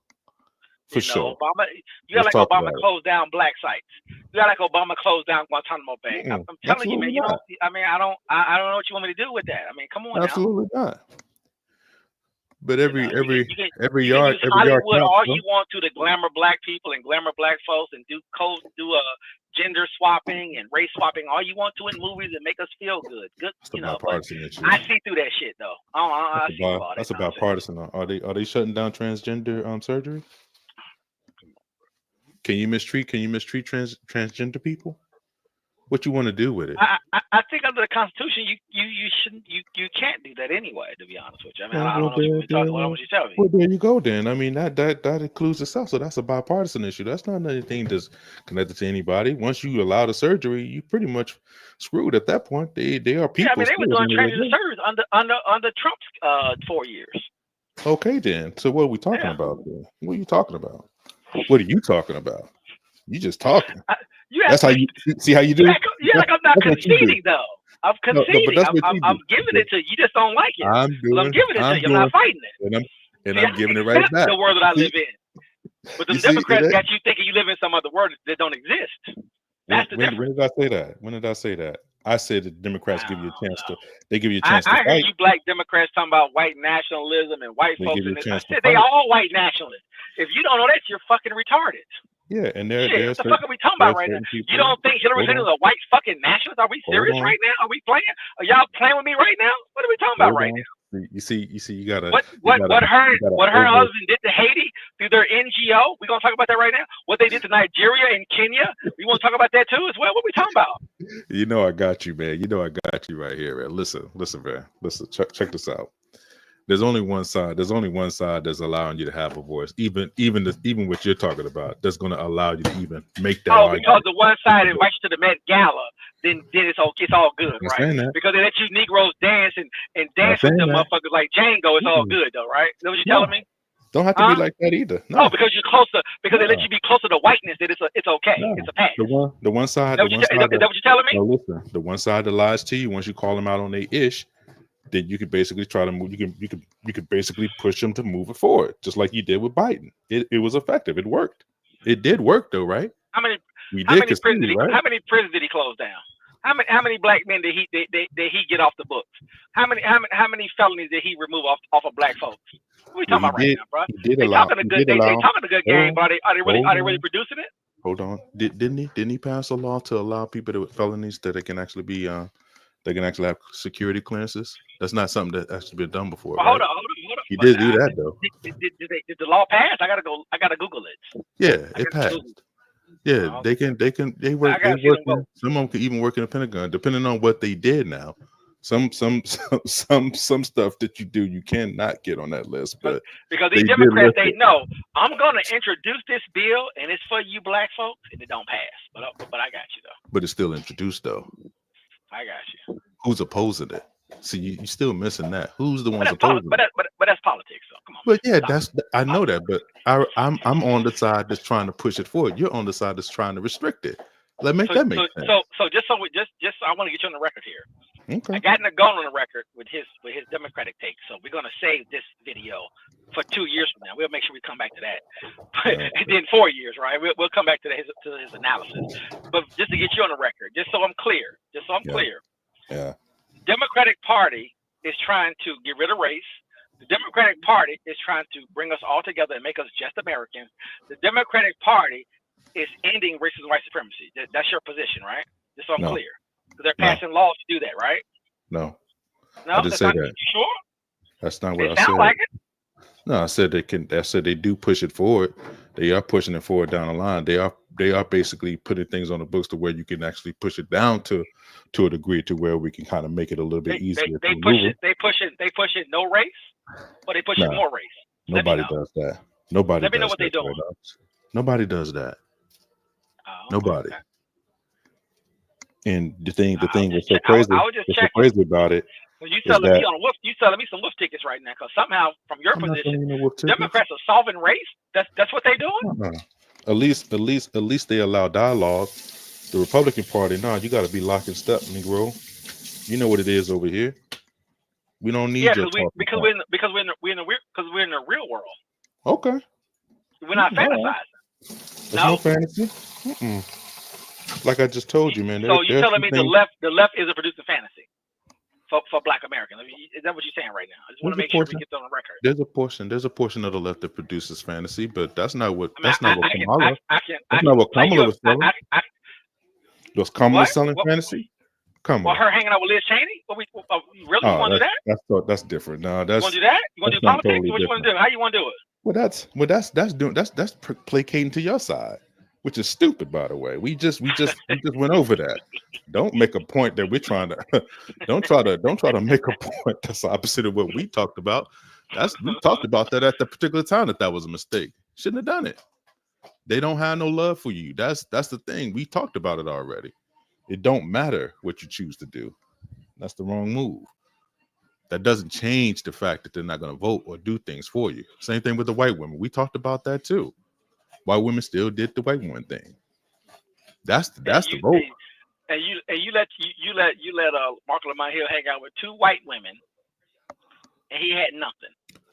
For sure. Obama, you got Let's like talk Obama about it. closed down black sites. You got like Obama closed down Guantanamo Bay. I'm telling you, Absolutely man. You not. don't. I mean, I don't know what you want me to do with that. I mean, come on Absolutely not. But every now. You can yard use Hollywood all counts, you want to glamour black people and glamour black folks and do gender swapping and race swapping all you want to in movies and make us feel good. Good, It's a you know. But bipartisan issue. I see through that shit though. I see through all that That's nonsense. about partisan. Are they shutting down transgender surgery? Can you mistreat transgender people? What you want to do with it? I think under the Constitution, you shouldn't you can't do that anyway. To be honest with you, I mean, I don't know what you're talking about. What you tell me? Well, there you go. Then I mean that includes itself. So that's a bipartisan issue. That's not anything that's connected to anybody. Once you allow the surgery, you pretty much screwed at that point. They are people. Yeah, I mean, they were still doing at the end of the transgender day. surgeries under Trump's 4 years. Okay, then. So what are we talking about? Then? What are you talking about? What are you talking about? You just talking. That's how you see how you do. Yeah, like I'm not That's what you do. conceding though. I'm No, but conceding. that's what you I'm do. giving it to you. You just don't like it. I'm But I'm giving it to you. I'm not fighting it. and See, I'm I giving it right accept back. the world that I See? live in. But the You see, Democrats it- got you thinking you live in some other world that don't exist. That's the difference. When did I say that? When did I say that? I said the Democrats give you a chance to. They give you a chance I to heard fight. you black Democrats talking about white nationalism and white They folks give you in a this. chance I to said they fight. all white nationalists. If you don't know that, you're fucking retarded. Yeah, and there, Shit, there's what the fuck are we talking about right now? You don't think Hillary Clinton is a white fucking nationalist? Are we serious on. right now? Are we playing? Are y'all playing with me right now? What are we talking about right now? You see, you gotta. What her husband did to Haiti through their NGO? We gonna talk about that right now? What they did to Nigeria and Kenya? We want to talk about that too as well? What we talking about? You know I got you, man. You know I got you right here, man. Listen, man. Listen, check this out. There's only one side. There's only one side that's allowing you to have a voice. Even what you're talking about, that's going to allow you to even make that argument. Because the one side invites you to the Met Gala, then it's all good, I'm right? saying that. Because they let you Negroes dance and dance with saying them that. motherfuckers like Django. It's all good though, right? Is that what you're telling me? Don't have to be like that either. No, because you're closer. Because they let you be closer to whiteness. That it's okay. It's a pass. The one side. Is that what you're telling me? No, listen. The one side that lies to you once you call them out on their ish, then you could basically try to move. You could basically push them to move it forward, just like you did with Biden. It was effective. It worked. It did work though, right? How many We how did many prisons concede, right? how many prisons did he close down? How many black men did he get off the books? How many felonies did he remove off of black folks? What are we Well, talking about right now, bro? He did They allow. talking a He good did they allow. talking a good Hold game, on. but are they Hold really on. producing it? Hold on. Didn't he pass a law to allow people that with felonies that they can actually be they can actually have security clearances? That's not something that actually been done before, Well, right? hold on. He did do that though. Did the law pass? I gotta Google it. Yeah, I it gotta passed. Google it. Yeah, Oh, they I work. They gotta see them work. vote. Some of them can even work in the Pentagon, depending on what they did. Now, some stuff that you do, you cannot get on that list. But Because they these did Democrats, list they it. know I'm gonna introduce this bill, and it's for you black folks, and it don't pass. But I got you though. But it's still introduced though. I got you. Who's opposing it? See, you still missing that. Who's the But ones that's poli- opposing but it? but that's politics. So come on. But yeah, Stop. I know that. But I'm on the side that's trying to push it forward. You're on the side that's trying to restrict it. Let make So that make sense. so just so I want to get you on the record here. Okay. I got Nagone on the record with his Democratic take. So we're gonna save this video for 2 years from now. We'll make sure we come back to that. And then 4 years, right? We'll come back to his analysis. But just to get you on the record, just so I'm clear, clear. Yeah. Democratic Party is trying to get rid of race. The Democratic Party is trying to bring us all together and make us just Americans. The Democratic Party is ending racism and white supremacy. That's your position, right? Just so I'm No. clear. Because they're No. passing laws to do that, right? No. No, I didn't that's say not. that. You sure? That's not what It I sounds said. like it. No, I said they can. I said they do push it forward. They are pushing it forward down the line. They are basically putting things on the books to where you can actually push it down to a degree to where we can kind of make it a little bit easier They to push maneuver. it. They push it. No race, or they push it Nah, more race. Let me nobody know. does that. Nobody Let me know does what they that. doing. Paradox. Nobody does that. Oh, Nobody. okay. And the thing that's so I crazy, was just what's so checking. crazy about it Well, you is selling me that on wolf. You selling me some wolf tickets right now because somehow, from your I'm not position, selling you no wolf tickets. Democrats are solving race. That's what they doing. Uh-uh. At least they allow dialogue. The Republican Party, nah, you got to be lock and step, Negro. You know what it is over here. We don't need Yeah, your because talking we're point. in the real world. Okay. We're not All right. fantasizing. There's no fantasy. Mm-mm. Like I just told you, man. So you're there are telling some me things. the left isn't producing fantasy for Black Americans? I mean, is that what you're saying right now? I just want to There's a make sure we portion. get that on the record. There's a portion of the left that produces fantasy, but that's not what I mean, Kamala. I That's not what play you. Kamala was selling. Was Kamala What? selling fantasy? Well, Kamala. her hanging out with Liz Cheney? You really Oh, want to do that? that's different. No, You that's want to do that? You want to that's do not politics? totally What you want different. to do? How you want to do it? That's placating to your side, which is stupid, by the way. We just went over that. Don't make a point that we're trying to don't try to make a point that's opposite of what we talked about. We talked about that at the particular time that was a mistake. Shouldn't have done it. They don't have no love for you. That's the thing. We talked about it already. It don't matter what you choose to do. That's the wrong move. That doesn't change the fact that they're not going to vote or do things for you. Same thing with the white women. We talked about that too. White women still did the white woman thing. That's the vote. And you let Marco Lamont Hill hang out with two white women, and he had nothing.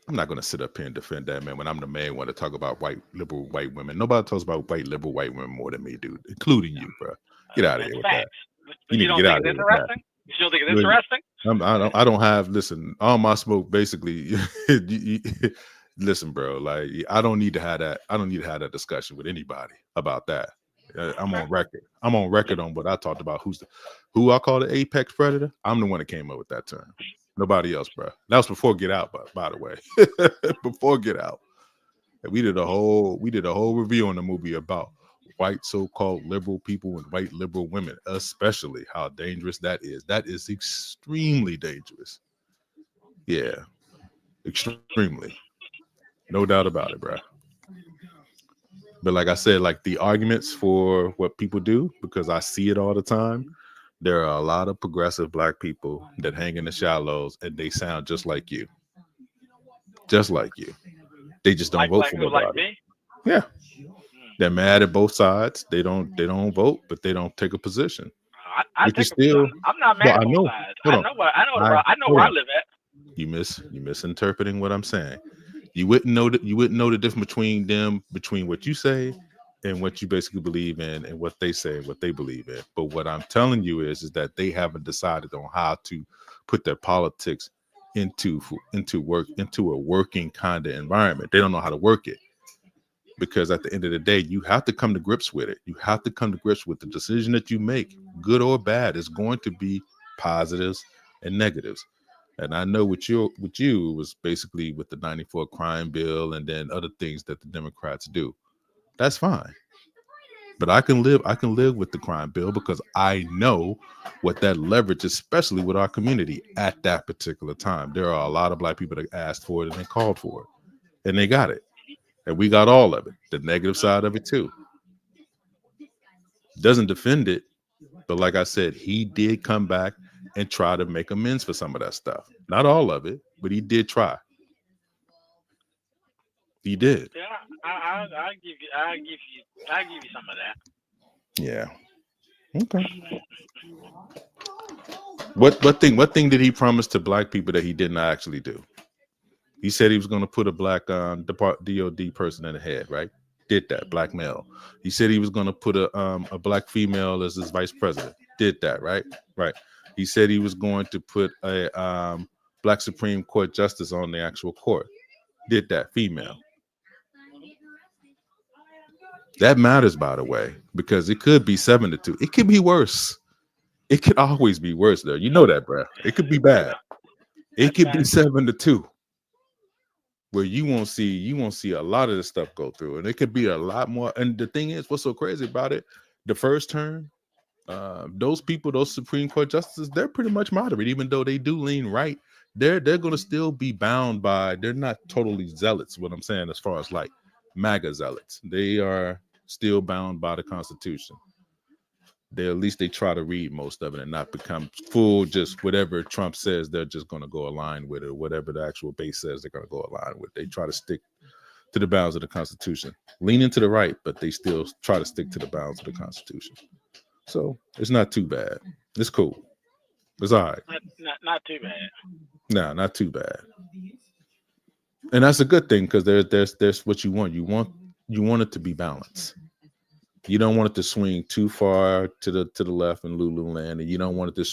I'm not going to sit up here and defend that, man, when I'm the main one to talk about liberal white women. Nobody talks about liberal white women more than me, dude, including you, bro. Get out of here with that. But You you need to don't get out think of it's here with that. interesting? You don't think it's interesting? I don't have. Listen, all my smoke basically. Listen, bro. Like I don't need to have that. I don't need to have that discussion with anybody about that. I'm on record. I'm on record on what I talked about. Who I call the apex predator. I'm the one that came up with that term. Nobody else, bro. That was before Get Out, by the way. Before Get Out, and we did a whole review on the movie about white so-called liberal people and white liberal women, especially how dangerous that is. That is extremely dangerous. Yeah, extremely. No doubt about it, bro. But like I said, like the arguments for what people do, because I see it all the time, there are a lot of progressive black people that hang in the shallows and they sound just like you. Just like you. They just don't vote for nobody. Like me? Yeah. They're mad at both sides. They don't vote, but they don't take a position. I Which take is still, I'm not mad at I know. both sides. Hold I on. know where I live at. You misinterpreting what I'm saying. You wouldn't know the difference between what you say and what you basically believe in, and what they say, what they believe in. But what I'm telling you is that they haven't decided on how to put their politics into a working kind of environment. They don't know how to work it, because at the end of the day, you have to come to grips with it. You have to come to grips with the decision that you make, good or bad. Is going to be positives and negatives. And I know with you was basically with the 94 crime bill and then other things that the Democrats do. That's fine. But I can live with the crime bill, because I know what that leverage, especially with our community at that particular time. There are a lot of Black people that asked for it and they called for it, and they got it. And we got all of it, the negative side of it too. Doesn't defend it, but like I said, he did come back and try to make amends for some of that stuff. Not all of it, but he did try. He did. Yeah, I give you some of that. Yeah. Okay. What thing did he promise to Black people that he did not actually do? He said he was going to put a Black DOD person in the head, right? Did that. Black male. He said he was going to put a Black female as his vice president. Did that, right? Right. He said he was going to put a Black Supreme Court justice on the actual court. Did that. Female. That matters, by the way, because it could be 7-2. It could be worse. It could always be worse, though. You know that, bro. It could be bad. It could be 7-2, where you won't see a lot of this stuff go through, and it could be a lot more. And the thing is, what's so crazy about it? The first term, those people, those Supreme Court justices, they're pretty much moderate, even though they do lean right. They're going to still be bound by. They're not totally zealots. What I'm saying, as far as like MAGA zealots, they are still bound by the Constitution. At least they try to read most of it and not become full, just whatever Trump says, they're just going to go align with it. Whatever the actual base says, they're going to go align with. They try to stick to the bounds of the Constitution, leaning to the right, but they still try to stick to the bounds of the Constitution. So it's not too bad. It's cool. It's all right. Not too bad. No, not too bad. And that's a good thing, because there's what you want. You want it to be balanced. You don't want it to swing too far to the left in Lululand, and you don't want it to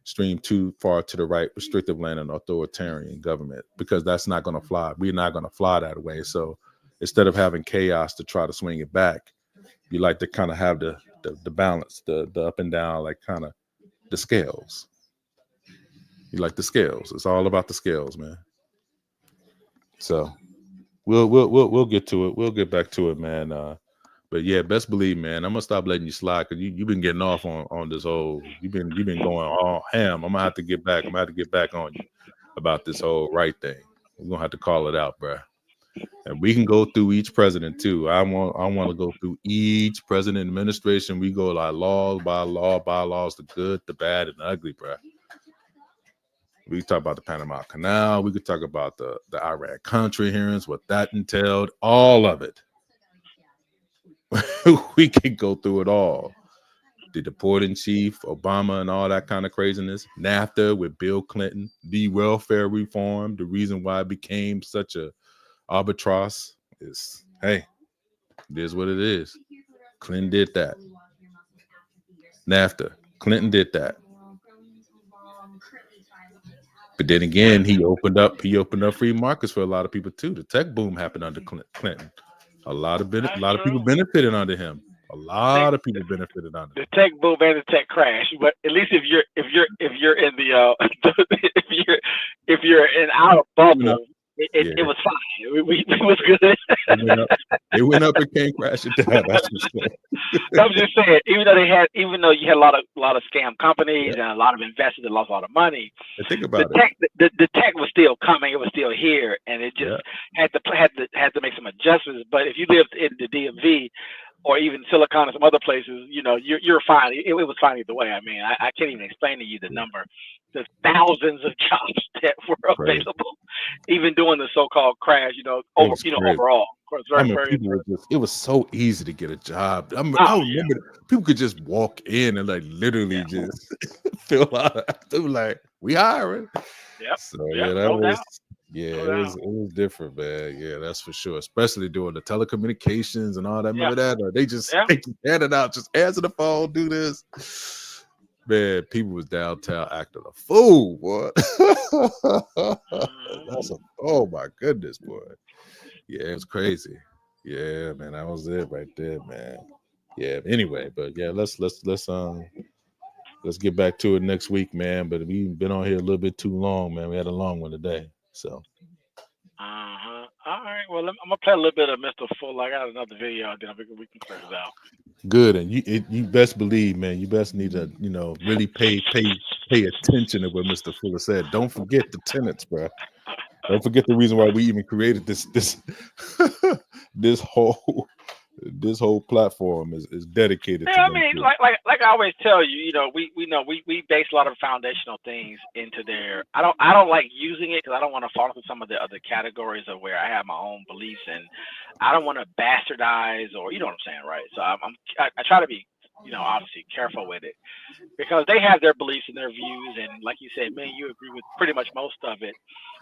stream too far to the right, restrictive land and authoritarian government, because that's not going to fly. We're not going to fly that way. So instead of having chaos to try to swing it back, you like to kind of have the balance, the up and down, like kind of the scales. You like the scales. It's all about the scales, man. So we'll get to it. We'll get back to it, man. But yeah, best believe, man, I'm gonna stop letting you slide, because you've been getting off on this whole. You've been going all ham. I'm gonna have to get back. I'm gonna have to get back on you about this whole right thing. We're gonna have to call it out, bro. And we can go through each president too. I want to go through each president administration. We go like laws, bylaws, the good, the bad, and the ugly, bro. We can talk about the Panama Canal. We could talk about the Iran-Contra hearings, what that entailed, all of it. We can go through it all. The deport in chief, Obama, and all that kind of craziness. NAFTA with Bill Clinton, the welfare reform. The reason why it became such a albatross is, hey, it is what it is. Clinton did that. NAFTA, Clinton did that. But then again, he opened up free markets for a lot of people too. The tech boom happened under Clinton. A lot of people benefited under him. A lot of people benefited under the tech boom and the tech crash. But at least if you're in the if you're in our bubble, it was fine. It was good. It went up and came crashing down. That's I'm just saying, even though you had a lot of scam companies and a lot of investors that lost a lot of money, think about the tech was still coming. It was still here, and it just had to make some adjustments. But if you lived in the DMV or even Silicon or some other places, you're fine. It was fine either way. I mean, I can't even explain to you the number. There's thousands of jobs that were available, even during the so-called crash. Overall, of course, it was so easy to get a job. I remember people could just walk in and like literally just fill out. They were like, "We hiring." Yep. So Yep, yeah, that no was doubt. it was different, man. Yeah, that's for sure. Especially during the telecommunications and all that. Yeah. Remember that? They just Yeah. they just hand it out, just answer the phone, do this. Man, people was downtown acting a fool, boy. Oh my goodness, boy. Yeah, it was crazy. Yeah, man, that was it right there, man. Yeah. Anyway, but yeah, let's get back to it next week, man. But we've been on here a little bit too long, man. We had a long one today. So All right. Well, I'm gonna play a little bit of Mr. Full. I got another video. Then we can close it out. good. And you best believe, man, you best need to, really pay attention to what Mr. Fuller said. Don't forget the tenants, bro. Don't forget the reason why we even created this this whole platform is dedicated to Yeah, I them. mean, like I always tell you, we base a lot of foundational things into there. I don't like using it because I don't want to fall into some of the other categories of where I have my own beliefs, and I don't want to bastardize or, you know what I'm saying, right? So I try to be, obviously careful with it because they have their beliefs and their views, and like you said, man, you agree with pretty much most of it.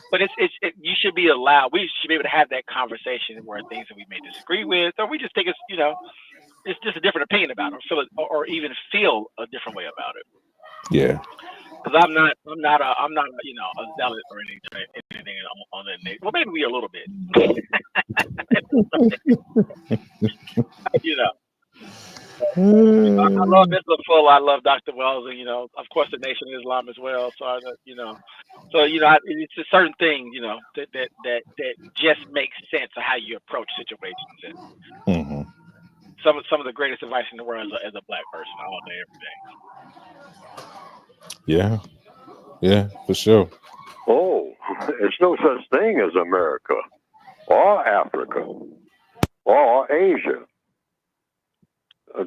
But you should be allowed. We should be able to have that conversation where things that we may disagree with, or we just think it's just a different opinion about it, or even feel a different way about it. Yeah. Because I'm not a zealot or anything on that. Well, maybe we a little bit. I love Mr. Full. I love Dr. Wells, and of course, the Nation of Islam as well. So it's a certain thing, that just makes sense of how you approach situations. And some of the greatest advice in the world as a black person, all day, every day. Yeah, for sure. Oh, it's no such thing as America or Africa or Asia.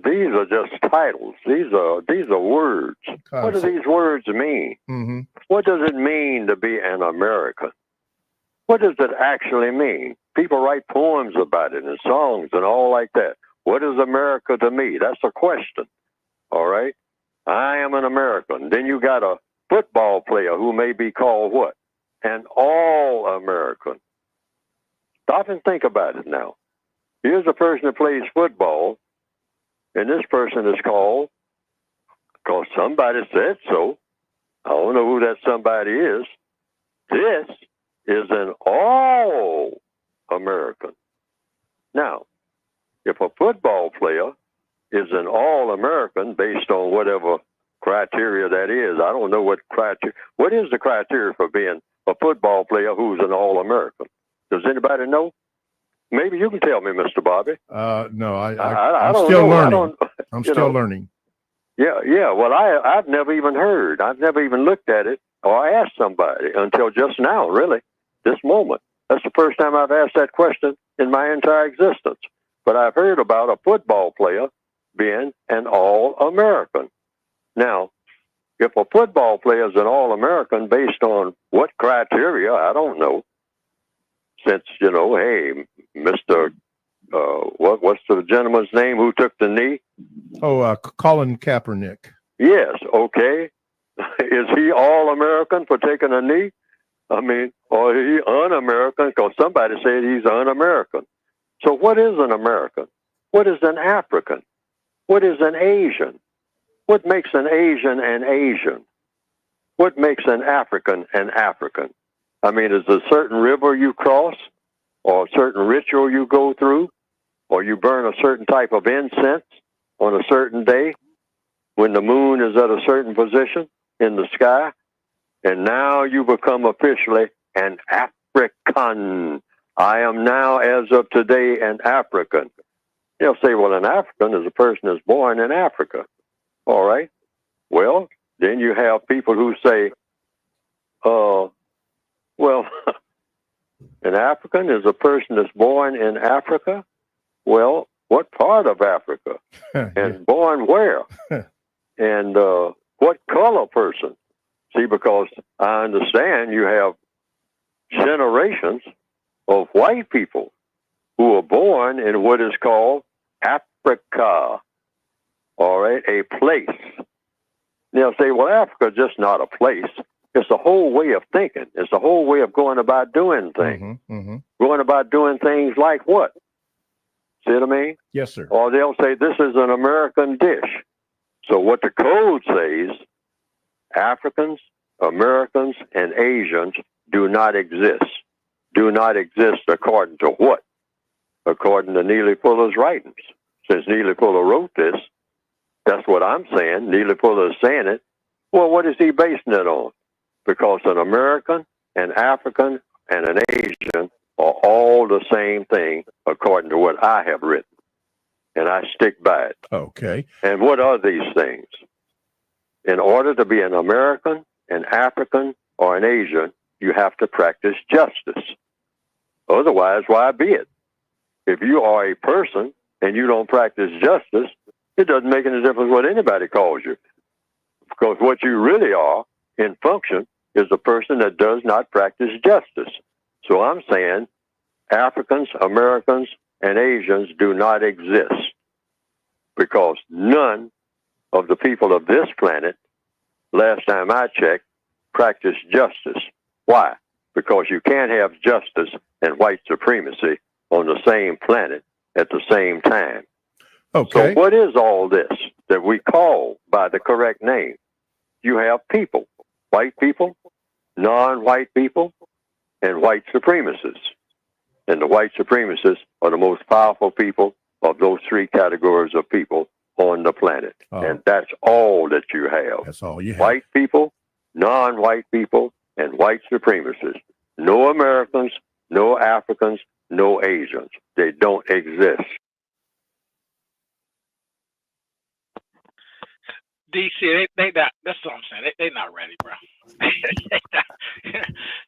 These are just titles. These are words. What do these words mean? Mm-hmm. What does it mean to be an American? What does it actually mean? People write poems about it and songs and all like that. What is America to me? That's a question. All right? I am an American. Then you got a football player who may be called what? An All-American. Stop and think about it now. Here's a person that plays football, and this person is called, because somebody said so. I don't know who that somebody is. This is an All-American. Now, if a football player is an All-American based on whatever criteria that is, I don't know what criteria. What is the criteria for being a football player who's an All-American? Does anybody know? Maybe you can tell me, Mr. Bobby. No, I I'm don't still know. learning. I'm still learning. Yeah. Well, I've never even heard. I've never even looked at it or asked somebody until just now, really, this moment. That's the first time I've asked that question in my entire existence. But I've heard about a football player being an All-American. Now, if a football player is an All-American based on what criteria, I don't know. Since, hey, Mr. What's the gentleman's name who took the knee? Oh, Colin Kaepernick. Yes, okay. Is he All-American for taking a knee? I mean, or is he un-American because somebody said he's un-American. So what is an American? What is an African? What is an Asian? What makes an Asian an Asian? What makes an African an African? I mean, is there a certain river you cross, or a certain ritual you go through, or you burn a certain type of incense on a certain day when the moon is at a certain position in the sky, and now you become officially an African. I am now, as of today, an African. They'll say, well, an African is a person that's born in Africa. All right. Well, then you have people who say, well, an African is a person that's born in Africa. Well, what part of Africa? And born where? And what color person? See, because I understand you have generations of white people who are born in what is called Africa. All right, a place. They'll say, well, Africa is just not a place. It's a whole way of thinking. It's a whole way of going about doing things. Going about doing things like what? See what I mean? Yes, sir. Or they'll say this is an American dish. So what the code says, Africans, Americans, and Asians do not exist. Do not exist according to what? According to Neely Fuller's writings. Since Neely Fuller wrote this, that's what I'm saying. Neely Fuller is saying it. Well, what is he basing it on? Because an American, an African, and an Asian are all the same thing according to what I have written. And I stick by it. Okay. And what are these things? In order to be an American, an African, or an Asian, you have to practice justice. Otherwise, why be it? If you are a person and you don't practice justice, it doesn't make any difference what anybody calls you. Because what you really are in function is a person that does not practice justice. So I'm saying Africans, Americans, and Asians do not exist because none of the people of this planet, last time I checked, practice justice. Why? Because you can't have justice and white supremacy on the same planet at the same time. Okay. So what is all this that we call by the correct name? You have people, white people, non-white people, and white supremacists. And the white supremacists are the most powerful people of those three categories of people on the planet. And that's all that you have. That's all you have. White people, non-white people, and white supremacists. No Americans, no Africans, no Asians. They don't exist. DC, they not. That's what I'm saying. They not ready, bro.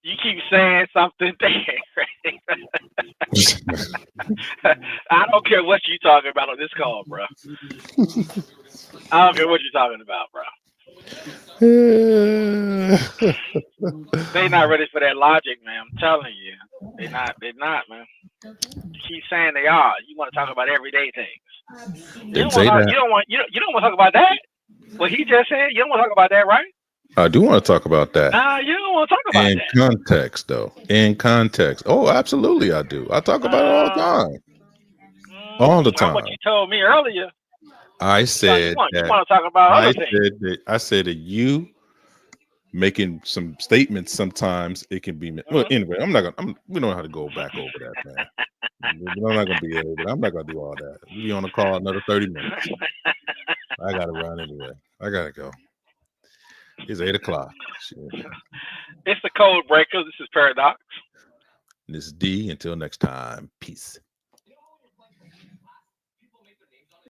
You keep saying something, they ain't ready. I don't care what you talking about on this call, bro. I don't care what you're talking about, bro. They not ready for that logic, man. I'm telling you, they not. They're not, man. You keep saying they are. You want to talk about everyday things. You don't want to talk about that. What he just said, you don't want to talk about that, right? I do want to talk about that. You don't want to talk about in that. context, though. In context. Oh, absolutely, I do. I talk about it all the time. All the time. What you told me earlier. I said you want to talk about other things. I said that you making some statements sometimes it can be. Well, anyway, we don't know how to go back over that, man. I'm not gonna be able. I'm not gonna do all that. We'll be on the call another 30 minutes. I gotta run anyway. I gotta go. It's 8:00. Shit. It's the Code Breaker. This is Paradox. This is D. Until next time. Peace.